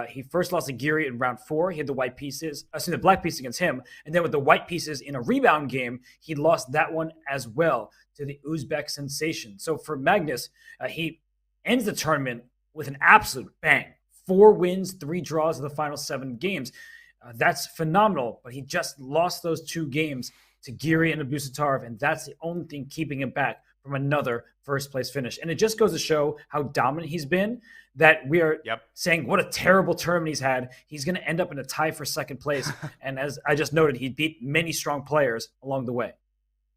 He first lost to Giri in round 4. He had the white pieces, the black piece against him. And then with the white pieces in a rebound game, he lost that one as well to the Uzbek sensation. So for Magnus, he ends the tournament with an absolute bang. 4 wins, 3 draws in the final 7 games. That's phenomenal, but he just lost those 2 games to Giri and Abdusattorov, and that's the only thing keeping him back from another first-place finish. And it just goes to show how dominant he's been that we are saying what a terrible tournament he's had. He's going to end up in a tie for second place. And as I just noted, he beat many strong players along the way.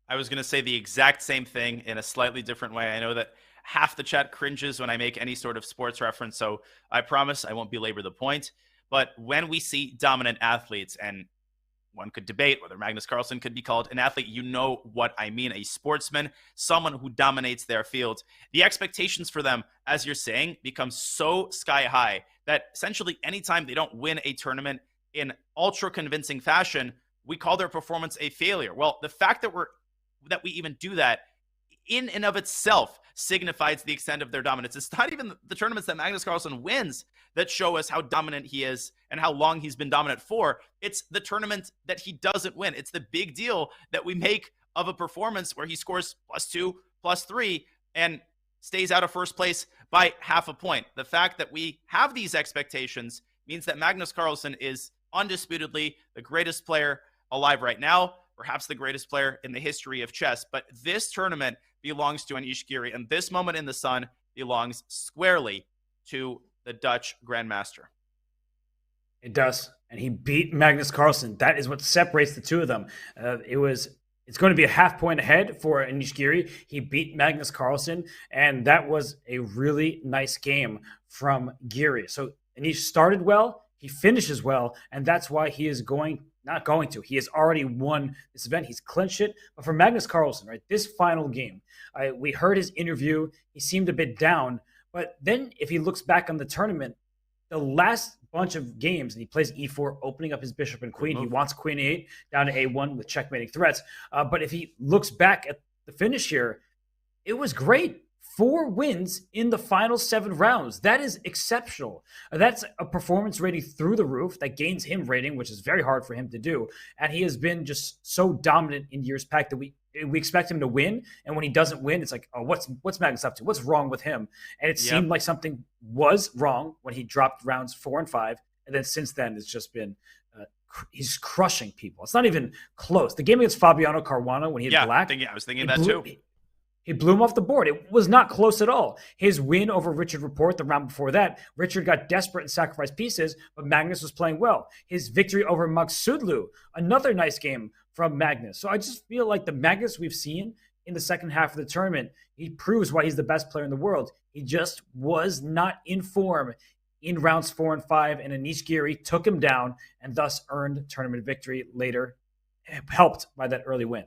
I was going to say the exact same thing in a slightly different way. I know that half the chat cringes when I make any sort of sports reference, so I promise I won't belabor the point. But when we see dominant athletes, and one could debate whether Magnus Carlsen could be called an athlete. You know what I mean. A sportsman, someone who dominates their field. The expectations for them, as you're saying, become so sky high that essentially anytime they don't win a tournament in ultra convincing fashion, we call their performance a failure. Well, the fact that we even do that in and of itself signifies the extent of their dominance. It's not even the tournaments that Magnus Carlsen wins that show us how dominant he is and how long he's been dominant for. It's the tournament that he doesn't win. It's the big deal that we make of a performance where he scores +2, +3, and stays out of first place by half a point. The fact that we have these expectations means that Magnus Carlsen is undisputedly the greatest player alive right now, perhaps the greatest player in the history of chess. But this tournament belongs to Anish Giri, and this moment in the sun belongs squarely to the Dutch Grandmaster. It does, and he beat Magnus Carlsen. That is what separates the two of them. It's going to be a half point ahead for Anish Giri. He beat Magnus Carlsen, and that was a really nice game from Giri. So Anish started well, he finishes well, and that's why he is he has already won this event. He's clinched it. But for Magnus Carlsen, right, this final game, we heard his interview. He seemed a bit down. But then if he looks back on the tournament, the last bunch of games, and he plays e4, opening up his bishop and queen. He wants queen e8 down to a1 with checkmating threats. But if he looks back at the finish here, it was great. 4 wins in the final 7 rounds. That is exceptional. That's a performance rating through the roof that gains him rating, which is very hard for him to do. And he has been just so dominant in years past that we expect him to win. And when he doesn't win, it's like, oh, what's Magnus up to? What's wrong with him? And it seemed like something was wrong when he dropped rounds 4 and 5. And then since then, it's just been he's crushing people. It's not even close. The game against Fabiano Caruana when he had black. I was thinking that too. He blew him off the board. It was not close at all. His win over Richard Rapport the round before that, Richard got desperate and sacrificed pieces, but Magnus was playing well. His victory over Magsudlu, another nice game from Magnus. So I just feel like the Magnus we've seen in the second half of the tournament, he proves why he's the best player in the world. He just was not in form in rounds 4 and 5, and Anish Giri took him down and thus earned tournament victory later, helped by that early win.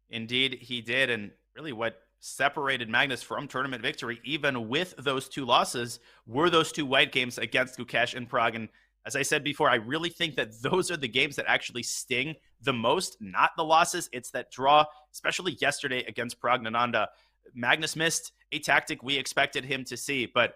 Indeed, he did. And really what separated Magnus from tournament victory, even with those 2 losses, were those 2 white games against Gukesh and Prague. And as I said before, I really think that those are the games that actually sting the most, not the losses. It's that draw, especially yesterday against Pragnananda. Magnus missed a tactic we expected him to see, but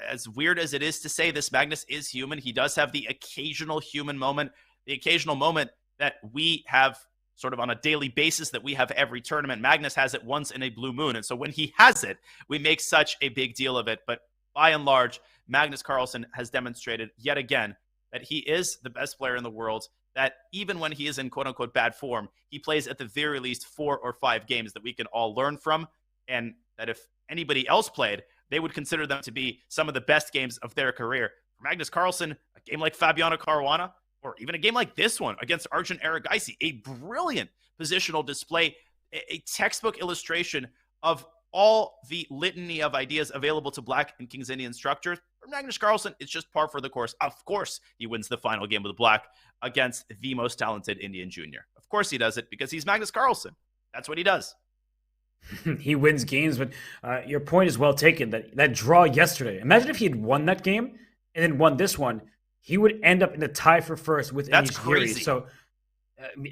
as weird as it is to say this, Magnus is human. He does have the occasional human moment, the occasional moment that we have sort of on a daily basis, that we have every tournament. Magnus has it once in a blue moon. And so when he has it, we make such a big deal of it. But by and large, Magnus Carlsen has demonstrated yet again that he is the best player in the world, that even when he is in quote unquote bad form, he plays at the very least 4 or 5 games that we can all learn from. And that if anybody else played, they would consider them to be some of the best games of their career. For Magnus Carlsen, a game like Fabiano Caruana, or even a game like this one against Arjun Erigaisi, a brilliant positional display, a textbook illustration of all the litany of ideas available to Black and King's Indian structures. For Magnus Carlsen, it's just par for the course. Of course, he wins the final game with Black against the most talented Indian junior. Of course he does it, because he's Magnus Carlsen. That's what he does. He wins games, but your point is well taken. That draw yesterday, imagine if he had won that game and then won this one, he would end up in the tie for first with Anish Giri. So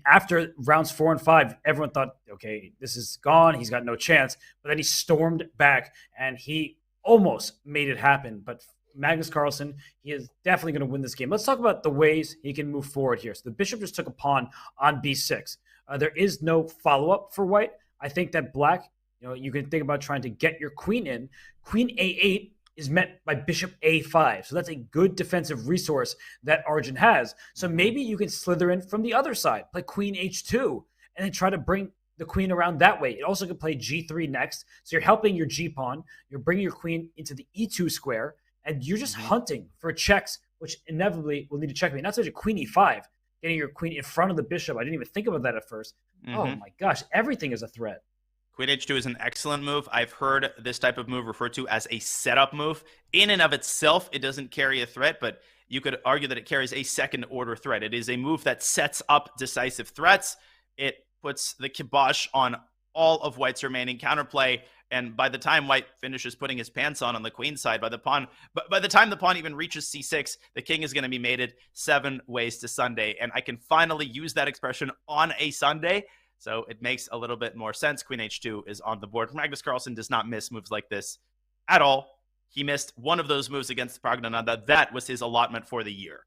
after rounds 4 and 5, everyone thought, okay, this is gone. He's got no chance. But then he stormed back and he almost made it happen. But Magnus Carlsen, he is definitely going to win this game. Let's talk about the ways he can move forward here. So the bishop just took a pawn on b6. There is no follow-up for white. I think that Black, you can think about trying to get your queen in. Queen a8 is met by bishop a5. So that's a good defensive resource that Arjun has. So maybe you can slither in from the other side, play queen h2, and then try to bring the queen around that way. It also can play g3 next. So you're helping your g-pawn. You're bringing your queen into the e2 square, and you're just hunting for checks, which inevitably will need to checkmate. Not such a queen e5, getting your queen in front of the bishop. I didn't even think about that at first. Oh my gosh, everything is a threat. Queen h2 is an excellent move. I've heard this type of move referred to as a setup move. In and of itself, it doesn't carry a threat, but you could argue that it carries a second order threat. It is a move that sets up decisive threats. It puts the kibosh on all of White's remaining counterplay. And by the time White finishes putting his pants on the queen side, by the time the pawn even reaches c6, the king is going to be mated 7 ways to Sunday. And I can finally use that expression on a Sunday. So it makes a little bit more sense. Queen h2 is on the board. Magnus Carlsen does not miss moves like this at all. He missed one of those moves against Pragnananda. That was his allotment for the year.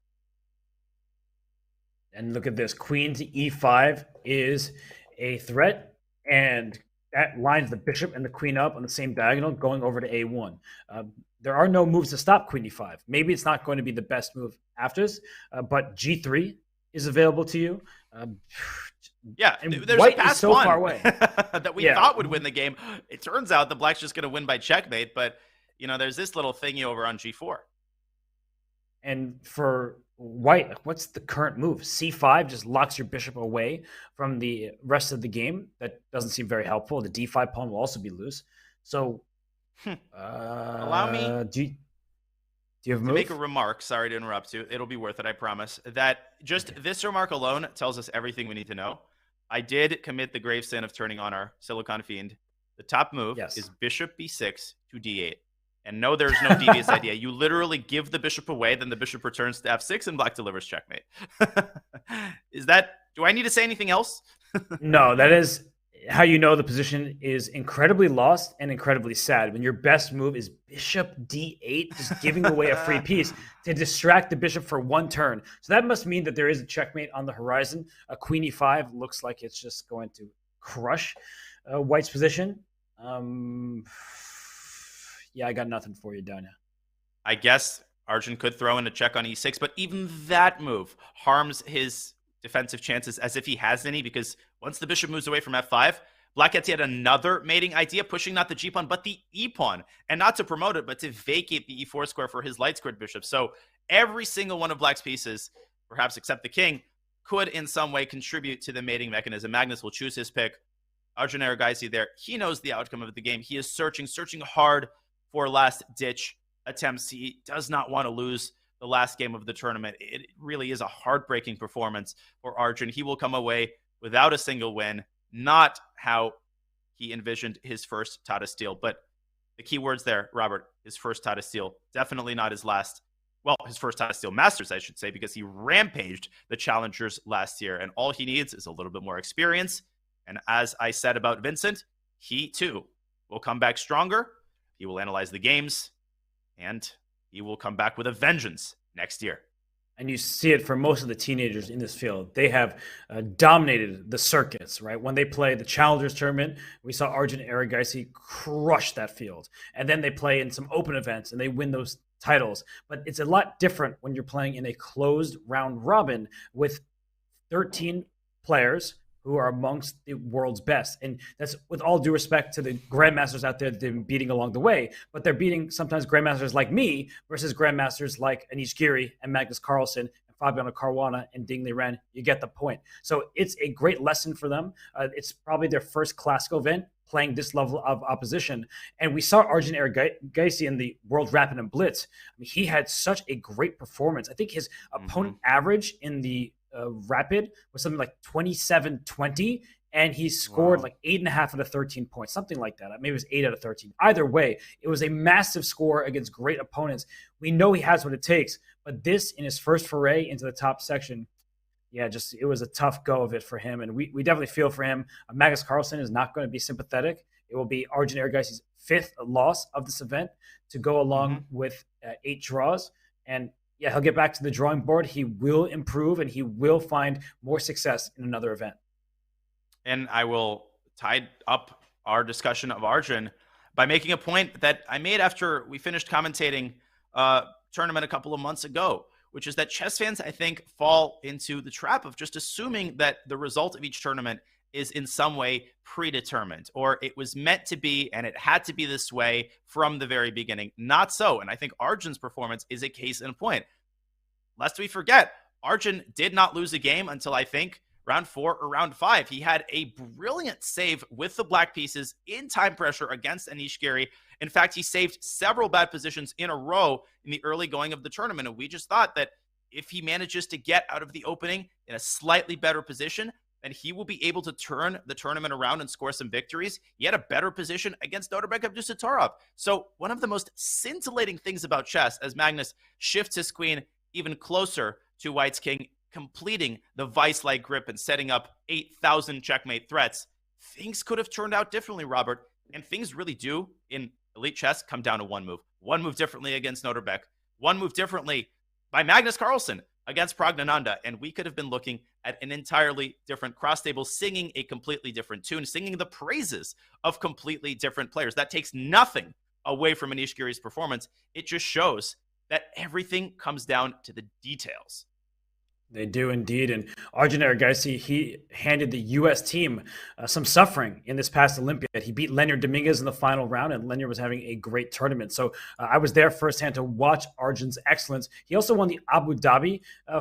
And look at this. Queen to e5 is a threat, and that lines the bishop and the queen up on the same diagonal, going over to a1. There are no moves to stop queen e5. Maybe it's not going to be the best move after this, but g3 is available to you. Yeah, and there's White a past is so one far away that we thought would win the game. It turns out the black's just going to win by checkmate, but there's this little thingy over on g4. And for White, what's the current move? c5 just locks your bishop away from the rest of the game. That doesn't seem very helpful. The d5 pawn will also be loose. So, allow me do you have a to move? make a remark. Sorry to interrupt you. It'll be worth it, I promise. That just this remark alone tells us everything we need to know. I did commit the grave sin of turning on our Silicon Fiend. The top move is bishop b6 to d8. And no, there's no devious idea. You literally give the bishop away, then the bishop returns to f6, and black delivers checkmate. Do I need to say anything else? No, that is how you know the position is incredibly lost and incredibly sad. When your best move is bishop d8, just giving away a free piece to distract the bishop for one turn. So that must mean that there is a checkmate on the horizon. A queen e5 looks like it's just going to crush White's position. Yeah, I got nothing for you, Danya. I guess Arjun could throw in a check on e6, but even that move harms his defensive chances as if he has any, because once the bishop moves away from f5, black gets yet another mating idea, pushing not the g-pawn, but the e-pawn. And not to promote it, but to vacate the e4 square for his light-squared bishop. So every single one of black's pieces, perhaps except the king, could in some way contribute to the mating mechanism. Magnus will choose his pick. Arjun Erigaisi there. He knows the outcome of the game. He is searching hard for last-ditch attempts. He does not want to lose the last game of the tournament. It really is a heartbreaking performance for Arjun. He will come away without a single win. Not how he envisioned his first Tata Steel. But the key words there, Robert, his first Tata Steel. Definitely not his last. Well, his first Tata Steel Masters, I should say, because he rampaged the challengers last year. And all he needs is a little bit more experience. And as I said about Vincent, he too will come back stronger. He will analyze the games, and he will come back with a vengeance next year. And you see it for most of the teenagers in this field. They have dominated the circuits, right? When they play the Challengers Tournament, we saw Arjun Erigaisi crush that field. And then they play in some open events, and they win those titles. But it's a lot different when you're playing in a closed round robin with 13 players who are amongst the world's best. And that's with all due respect to the grandmasters out there that they've been beating along the way, but they're beating sometimes grandmasters like me versus grandmasters like Anish Giri and Magnus Carlsen and Fabiano Caruana and Ding Liren. You get the point. So it's a great lesson for them. It's probably their first classical event playing this level of opposition. And we saw Arjun Erigaisi in the World Rapid and Blitz. I mean, he had such a great performance. I think his opponent average in the Rapid was something like 27-20, and he scored like 8.5 out of 13 points, something like that. Maybe it was 8 out of 13. Either way, it was a massive score against great opponents. We know he has what it takes, but this in his first foray into the top section, it was a tough go of it for him, and we definitely feel for him. Magnus Carlsen is not going to be sympathetic. It will be Arjun Erigaisi's 5th loss of this event to go along with 8 draws, and he'll get back to the drawing board. He will improve, and he will find more success in another event. And I will tie up our discussion of Arjun by making a point that I made after we finished commentating a tournament a couple of months ago, which is that chess fans, I think, fall into the trap of just assuming that the result of each tournament is in some way predetermined, or it was meant to be and it had to be this way from the very beginning. Not so. And I think Arjun's performance is a case in point. Lest we forget, Arjun did not lose a game until I think round 4 or round 5. He had a brilliant save with the black pieces in time pressure against Anish Giri, In fact, he saved several bad positions in a row in the early going of the tournament. And we just thought that if he manages to get out of the opening in a slightly better position, then he will be able to turn the tournament around and score some victories. He had a better position against Nodirbek Abdusattorov. So one of the most scintillating things about chess, as Magnus shifts his queen even closer to White's king, completing the vice-like grip and setting up 8,000 checkmate threats, things could have turned out differently, Robert. And things really do, in elite chess, come down to one move. One move differently against Nodirbek. One move differently by Magnus Carlsen against Pragnananda. And we could have been looking at an entirely different cross table, singing a completely different tune, singing the praises of completely different players. That takes nothing away from Anish Giri's performance. It just shows that everything comes down to the details. They do indeed. And Arjun Erigaisi, he handed the U.S. team some suffering in this past Olympiad. He beat Leonard Dominguez in the final round, and Leonard was having a great tournament. So I was there firsthand to watch Arjun's excellence. He also won the Abu Dhabi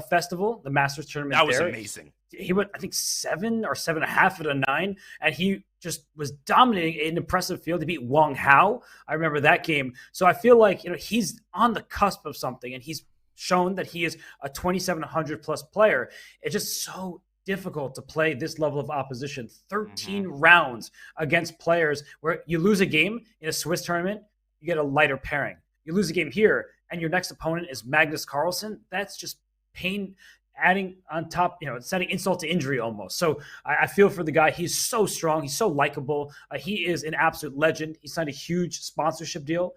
Festival, the Masters tournament. That was amazing. He went, I think, 7 or 7.5 out of 9, and he just was dominating an impressive field. He beat Wang Hao. I remember that game. So I feel like, he's on the cusp of something, and he's shown that he is a 2,700 plus player. It's just so difficult to play this level of opposition. 13 rounds against players where you lose a game in a Swiss tournament, you get a lighter pairing. You lose a game here, and your next opponent is Magnus Carlsen. That's just pain adding on top, setting insult to injury almost. So I feel for the guy. He's so strong. He's so likable. He is an absolute legend. He signed a huge sponsorship deal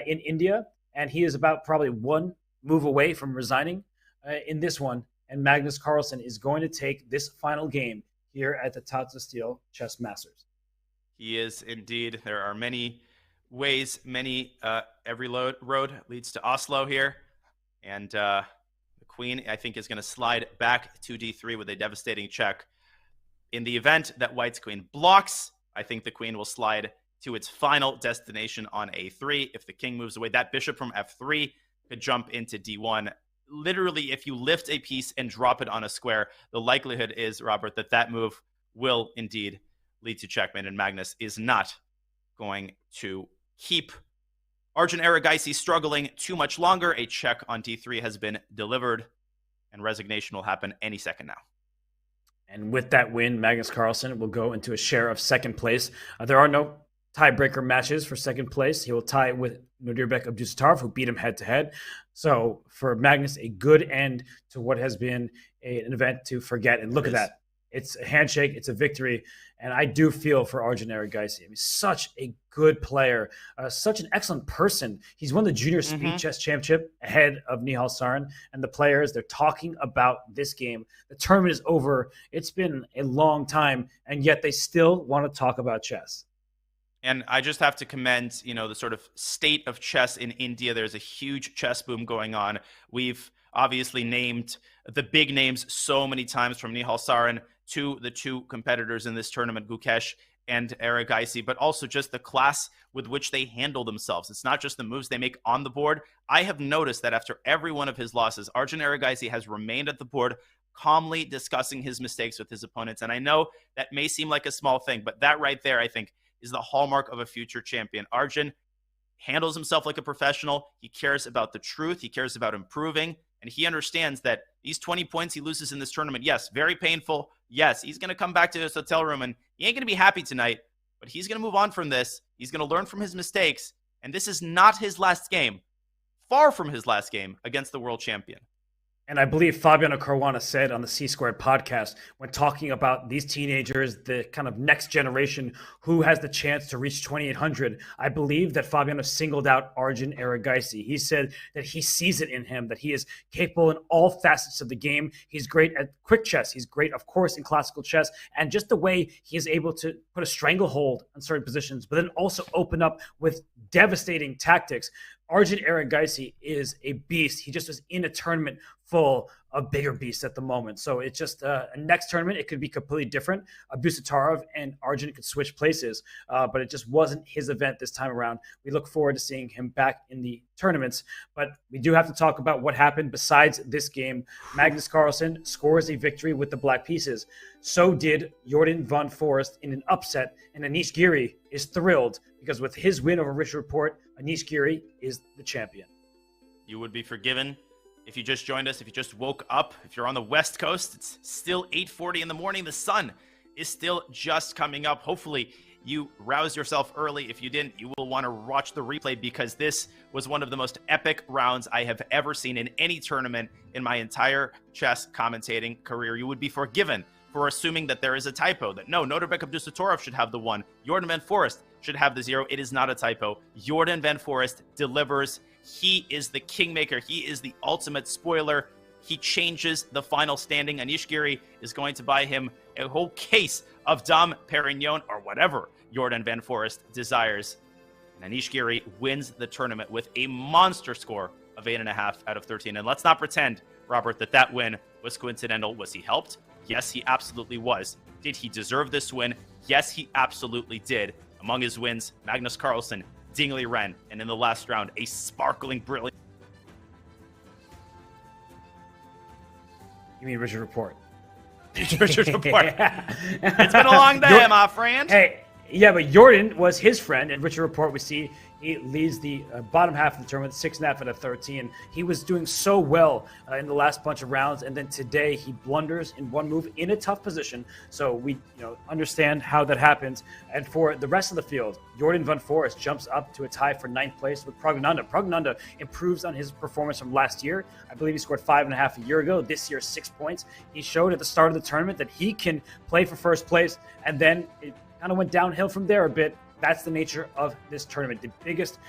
in India, and he is about probably one move away from resigning in this one. And Magnus Carlsen is going to take this final game here at the Tata Steel Chess Masters. He is indeed. There are many ways, every road leads to Oslo here. And the queen, I think, is going to slide back to d3 with a devastating check. In the event that White's queen blocks, I think the queen will slide to its final destination on a3. If the king moves away, that bishop from f3 could jump into d1. Literally, if you lift a piece and drop it on a square, the likelihood is, Robert, that move will indeed lead to checkmate, and Magnus is not going to keep Arjun Erigaisi struggling too much longer. A check on d3 has been delivered, and resignation will happen any second now. And with that win, Magnus Carlsen will go into a share of second place. There are no tiebreaker matches for second place. He will tie with Nodirbek Abdusattorov, who beat him head-to-head. So for Magnus, a good end to what has been an event to forget. And look at that. It's a handshake. It's a victory. And I do feel for Arjun Erigaisi. I mean, such a good player, such an excellent person. He's won the Junior Speed Chess Championship ahead of Nihal Sarin. And the players, they're talking about this game. The tournament is over. It's been a long time, and yet they still want to talk about chess. And I just have to commend, the sort of state of chess in India. There's a huge chess boom going on. We've obviously named the big names so many times, from Nihal Sarin to the two competitors in this tournament, Gukesh and Erigaisi, but also just the class with which they handle themselves. It's not just the moves they make on the board. I have noticed that after every one of his losses, Arjun Erigaisi has remained at the board, calmly discussing his mistakes with his opponents. And I know that may seem like a small thing, but that right there, I think, is the hallmark of a future champion. Arjun handles himself like a professional. He cares about the truth. He cares about improving. And he understands that these 20 points he loses in this tournament, yes, very painful. Yes, he's going to come back to his hotel room and he ain't going to be happy tonight, but he's going to move on from this. He's going to learn from his mistakes. And this is not his last game. Far from his last game against the world champion. And I believe Fabiano Caruana said on the C-Squared podcast, when talking about these teenagers, the kind of next generation who has the chance to reach 2,800, I believe that Fabiano singled out Arjun Erigaisi. He said that he sees it in him, that he is capable in all facets of the game. He's great at quick chess. He's great, of course, in classical chess. And just the way he is able to put a stranglehold on certain positions, but then also open up with devastating tactics. Arjun Erigaisi is a beast. He just was in a tournament full of bigger beasts at the moment. So it's just next tournament, it could be completely different. Busatarov and Arjun could switch places, but it just wasn't his event this time around. We look forward to seeing him back in the tournaments, but we do have to talk about what happened besides this game. Magnus Carlsen scores a victory with the black pieces. So did Jordan van Forest in an upset, and Anish Giri is thrilled because with his win over Richard Report, Anish Giri is the champion. You would be forgiven if you just joined us, if you just woke up. If you're on the West Coast, it's still 8:40 in the morning. The sun is still just coming up. Hopefully, you roused yourself early. If you didn't, you will want to watch the replay because this was one of the most epic rounds I have ever seen in any tournament in my entire chess commentating career. You would be forgiven for assuming that there is a typo, that no, Nodirbek Abdusatorov should have the 1, Jordan van Forest should have the 0. It is not a typo. Jordan van Forest delivers. He is the kingmaker. He is the ultimate spoiler. He changes the final standing. Anish Giri is going to buy him a whole case of Dom Perignon or whatever Jordan van Forest desires. And Anish Giri wins the tournament with a monster score of 8.5 out of 13. And let's not pretend, Robert, that win was coincidental. Was he helped? Yes, he absolutely was. Did he deserve this win? Yes, he absolutely did. Among his wins, Magnus Carlsen, Ding Liren, and in the last round, a sparkling, brilliant... You mean Richard Report? Richard Report. It's been a long day, my friend. Hey, yeah, but Jordan was his friend, and Richard Report, we see he leads the bottom half of the tournament, 6.5 out of 13. He was doing so well in the last bunch of rounds, and then today he blunders in one move in a tough position. So we understand how that happens. And for the rest of the field, Jordan van Forest jumps up to a tie for 9th place with Pragnanda. Pragnanda improves on his performance from last year. I believe he scored 5.5 a year ago. This year, 6 points. He showed at the start of the tournament that he can play for first place, and then it kind of went downhill from there a bit. That's the nature of this tournament. The biggest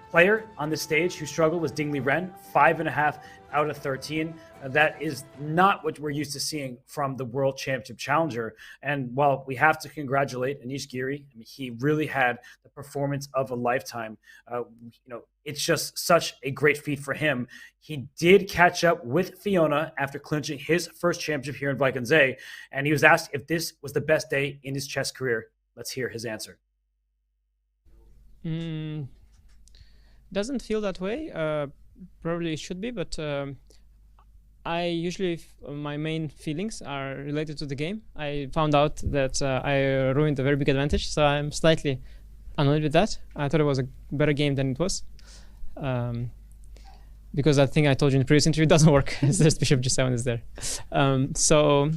player on the stage who struggled was Ding Liren, 5.5 out of 13. That is not what we're used to seeing from the World Championship challenger. And while we have to congratulate Anish Giri, I mean, he really had the performance of a lifetime. It's just such a great feat for him. He did catch up with Fiona after clinching his first championship here in Wijk aan Zee, and he was asked if this was the best day in his chess career. Let's hear his answer. Doesn't feel that way. Probably it should be, but I usually, my main feelings are related to the game. I found out that I ruined a very big advantage, so I'm slightly annoyed with that. I thought it was a better game than it was. Because I think I told you in the previous interview, it doesn't work. There's Bishop G7 is there. So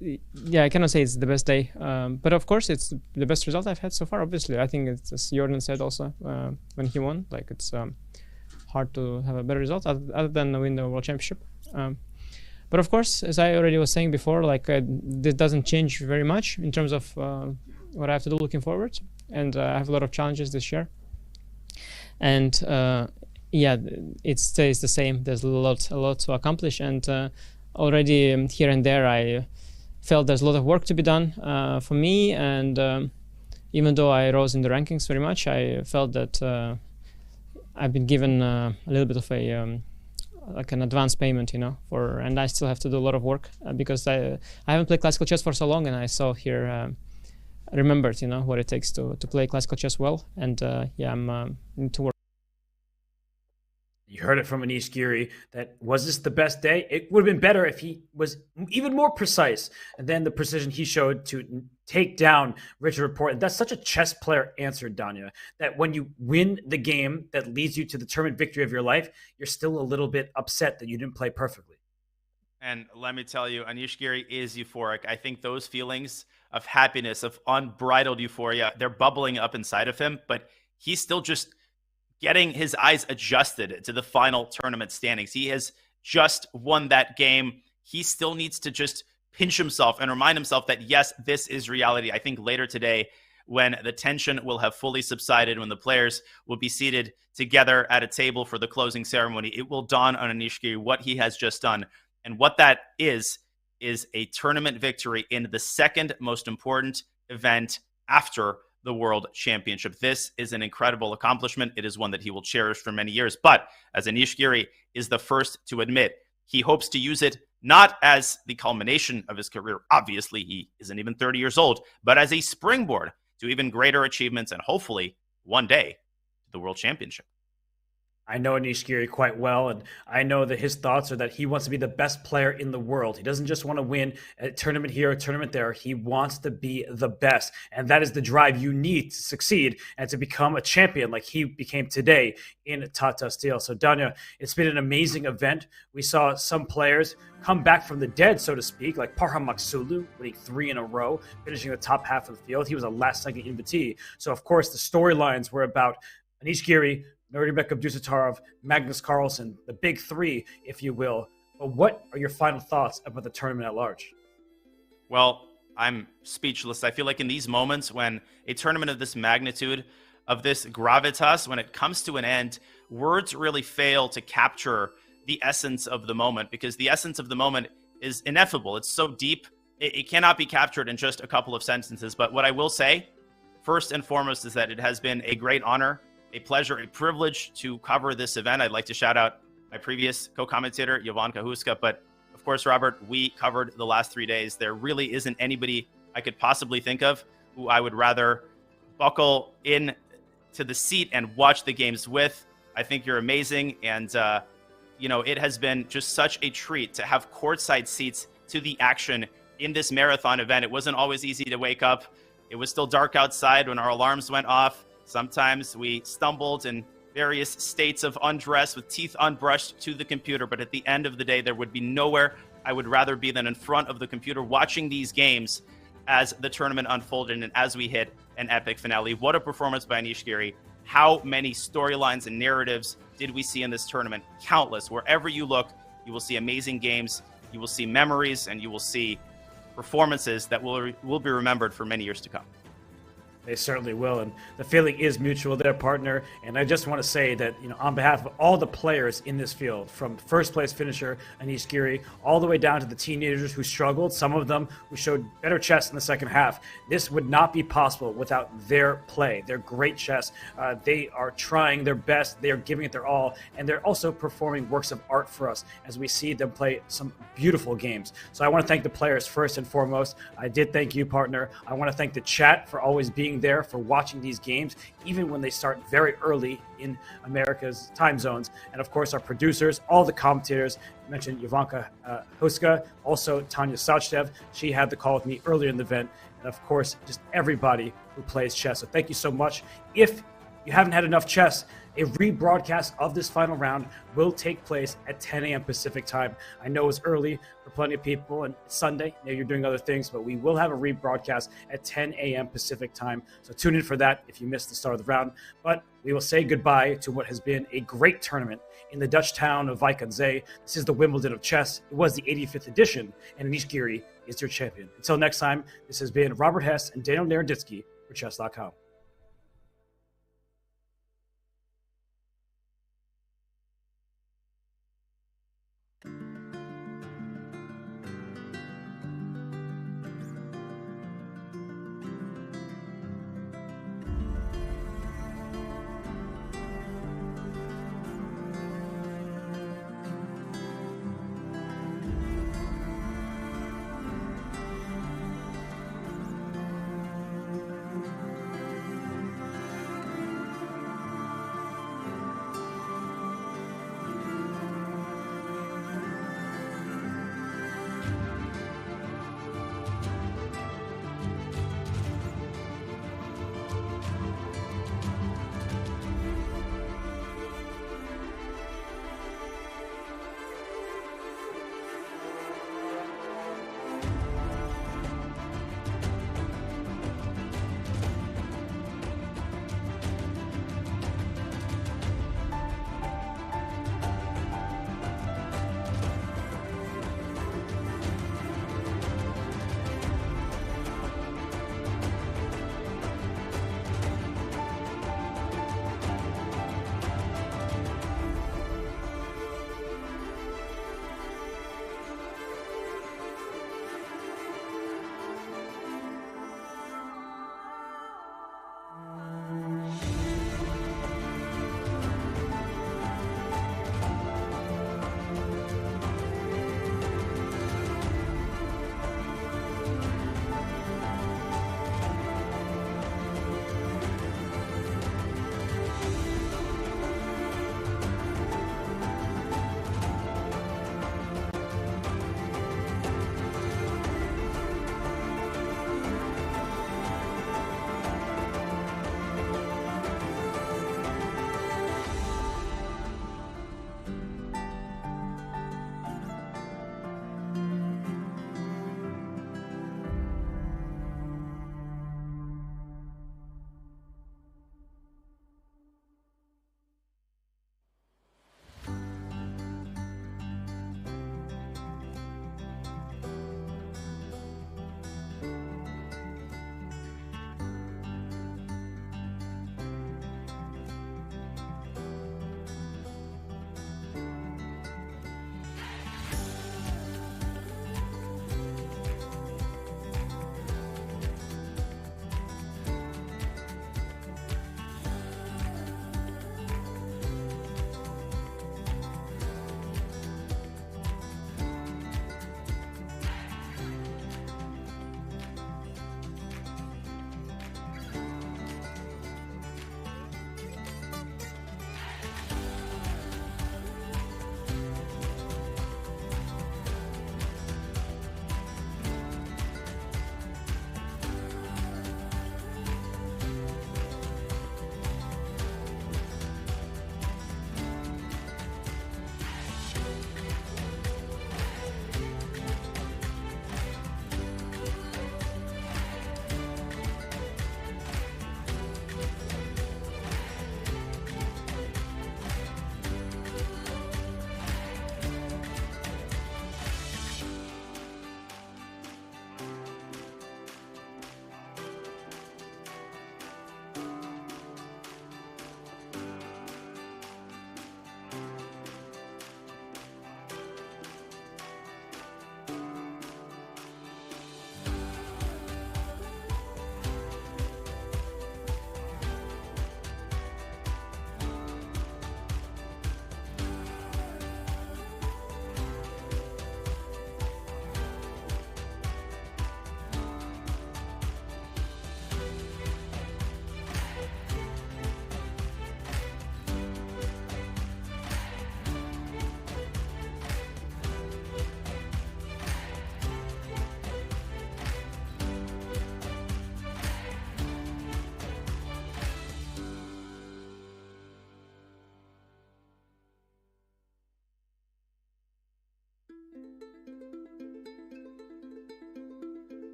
yeah, I cannot say it's the best day, but of course it's the best result I've had so far. Obviously, I think it's, as Jordan said also when he won, like it's hard to have a better result other than win the World Championship. But of course, as I already was saying before, like this doesn't change very much in terms of what I have to do looking forward, and I have a lot of challenges this year. And yeah, it stays the same. There's a lot to accomplish, and already here and there I felt there's a lot of work to be done for me, and even though I rose in the rankings very much, I felt that I've been given a little bit of a like an advance payment, and I still have to do a lot of work because I haven't played classical chess for so long, and I saw here remembered what it takes to play classical chess well, and yeah, I'm need to work. You heard it from Anish Giri. That was this the best day? It would have been better if he was even more precise than the precision he showed to take down Richard Report. And that's such a chess player answer, Danya, that when you win the game that leads you to the tournament victory of your life, you're still a little bit upset that you didn't play perfectly. And let me tell you, Anish Giri is euphoric. I think those feelings of happiness, of unbridled euphoria, they're bubbling up inside of him, but he's still just getting his eyes adjusted to the final tournament standings. He has just won that game. He still needs to just pinch himself and remind himself that, yes, this is reality. I think later today, when the tension will have fully subsided, when the players will be seated together at a table for the closing ceremony, it will dawn on Anish Giri what he has just done. And what that is a tournament victory in the second most important event after the World Championship. This is an incredible accomplishment. It is one that he will cherish for many years. But as Anish Giri is the first to admit, he hopes to use it not as the culmination of his career. Obviously, he isn't even 30 years old, but as a springboard to even greater achievements and hopefully one day the World Championship. I know Anish Giri quite well, and I know that his thoughts are that he wants to be the best player in the world. He doesn't just want to win a tournament here, a tournament there. He wants to be the best, and that is the drive you need to succeed and to become a champion like he became today in Tata Steel. So, Danya, it's been an amazing event. We saw some players come back from the dead, so to speak, like Parham Maksulu winning 3 in a row, finishing the top half of the field. He was a last-second invitee. So, of course, the storylines were about Anish Giri, Nodirbek Abdusattorov, Magnus Carlsen, the big three, if you will. But what are your final thoughts about the tournament at large? Well, I'm speechless. I feel like in these moments when a tournament of this magnitude, of this gravitas, when it comes to an end, words really fail to capture the essence of the moment, because the essence of the moment is ineffable. It's so deep, it cannot be captured in just a couple of sentences. But what I will say, first and foremost, is that it has been a great honor, a pleasure, a privilege to cover this event. I'd like to shout out my previous co-commentator, Jovanka Huska. But of course, Robert, we covered the last 3 days. There really isn't anybody I could possibly think of who I would rather buckle in to the seat and watch the games with. I think you're amazing. And, it has been just such a treat to have courtside seats to the action in this marathon event. It wasn't always easy to wake up. It was still dark outside when our alarms went off. Sometimes we stumbled in various states of undress with teeth unbrushed to the computer. But at the end of the day, there would be nowhere I would rather be than in front of the computer watching these games as the tournament unfolded and as we hit an epic finale. What a performance by Anish Giri. How many storylines and narratives did we see in this tournament? Countless. Wherever you look, you will see amazing games, you will see memories, and you will see performances that will be remembered for many years to come. They certainly will, and the feeling is mutual there, partner. And I just want to say that, on behalf of all the players in this field, from first place finisher Anish Giri, all the way down to the teenagers who struggled, some of them who showed better chess in the second half, this would not be possible without their play, their great chess. They are trying their best, they are giving it their all, and they're also performing works of art for us as we see them play some beautiful games. So I want to thank the players first and foremost. I did thank you, partner. I want to thank the chat for always being there, for watching these games, even when they start very early in America's time zones. And of course, our producers, all the commentators. I mentioned Jovanka Huska, also Tanya Sachdev. She had the call with me earlier in the event. And of course, just everybody who plays chess. So thank you so much. If you haven't had enough chess, a rebroadcast of this final round will take place at 10 a.m. Pacific time. I know it's early for plenty of people, and it's Sunday. You're doing other things, but we will have a rebroadcast at 10 a.m. Pacific time. So tune in for that if you missed the start of the round. But we will say goodbye to what has been a great tournament in the Dutch town of Wijk. This is the Wimbledon of chess. It was the 85th edition, and Anish Giri is your champion. Until next time, this has been Robert Hess and Daniel Naroditsky for Chess.com.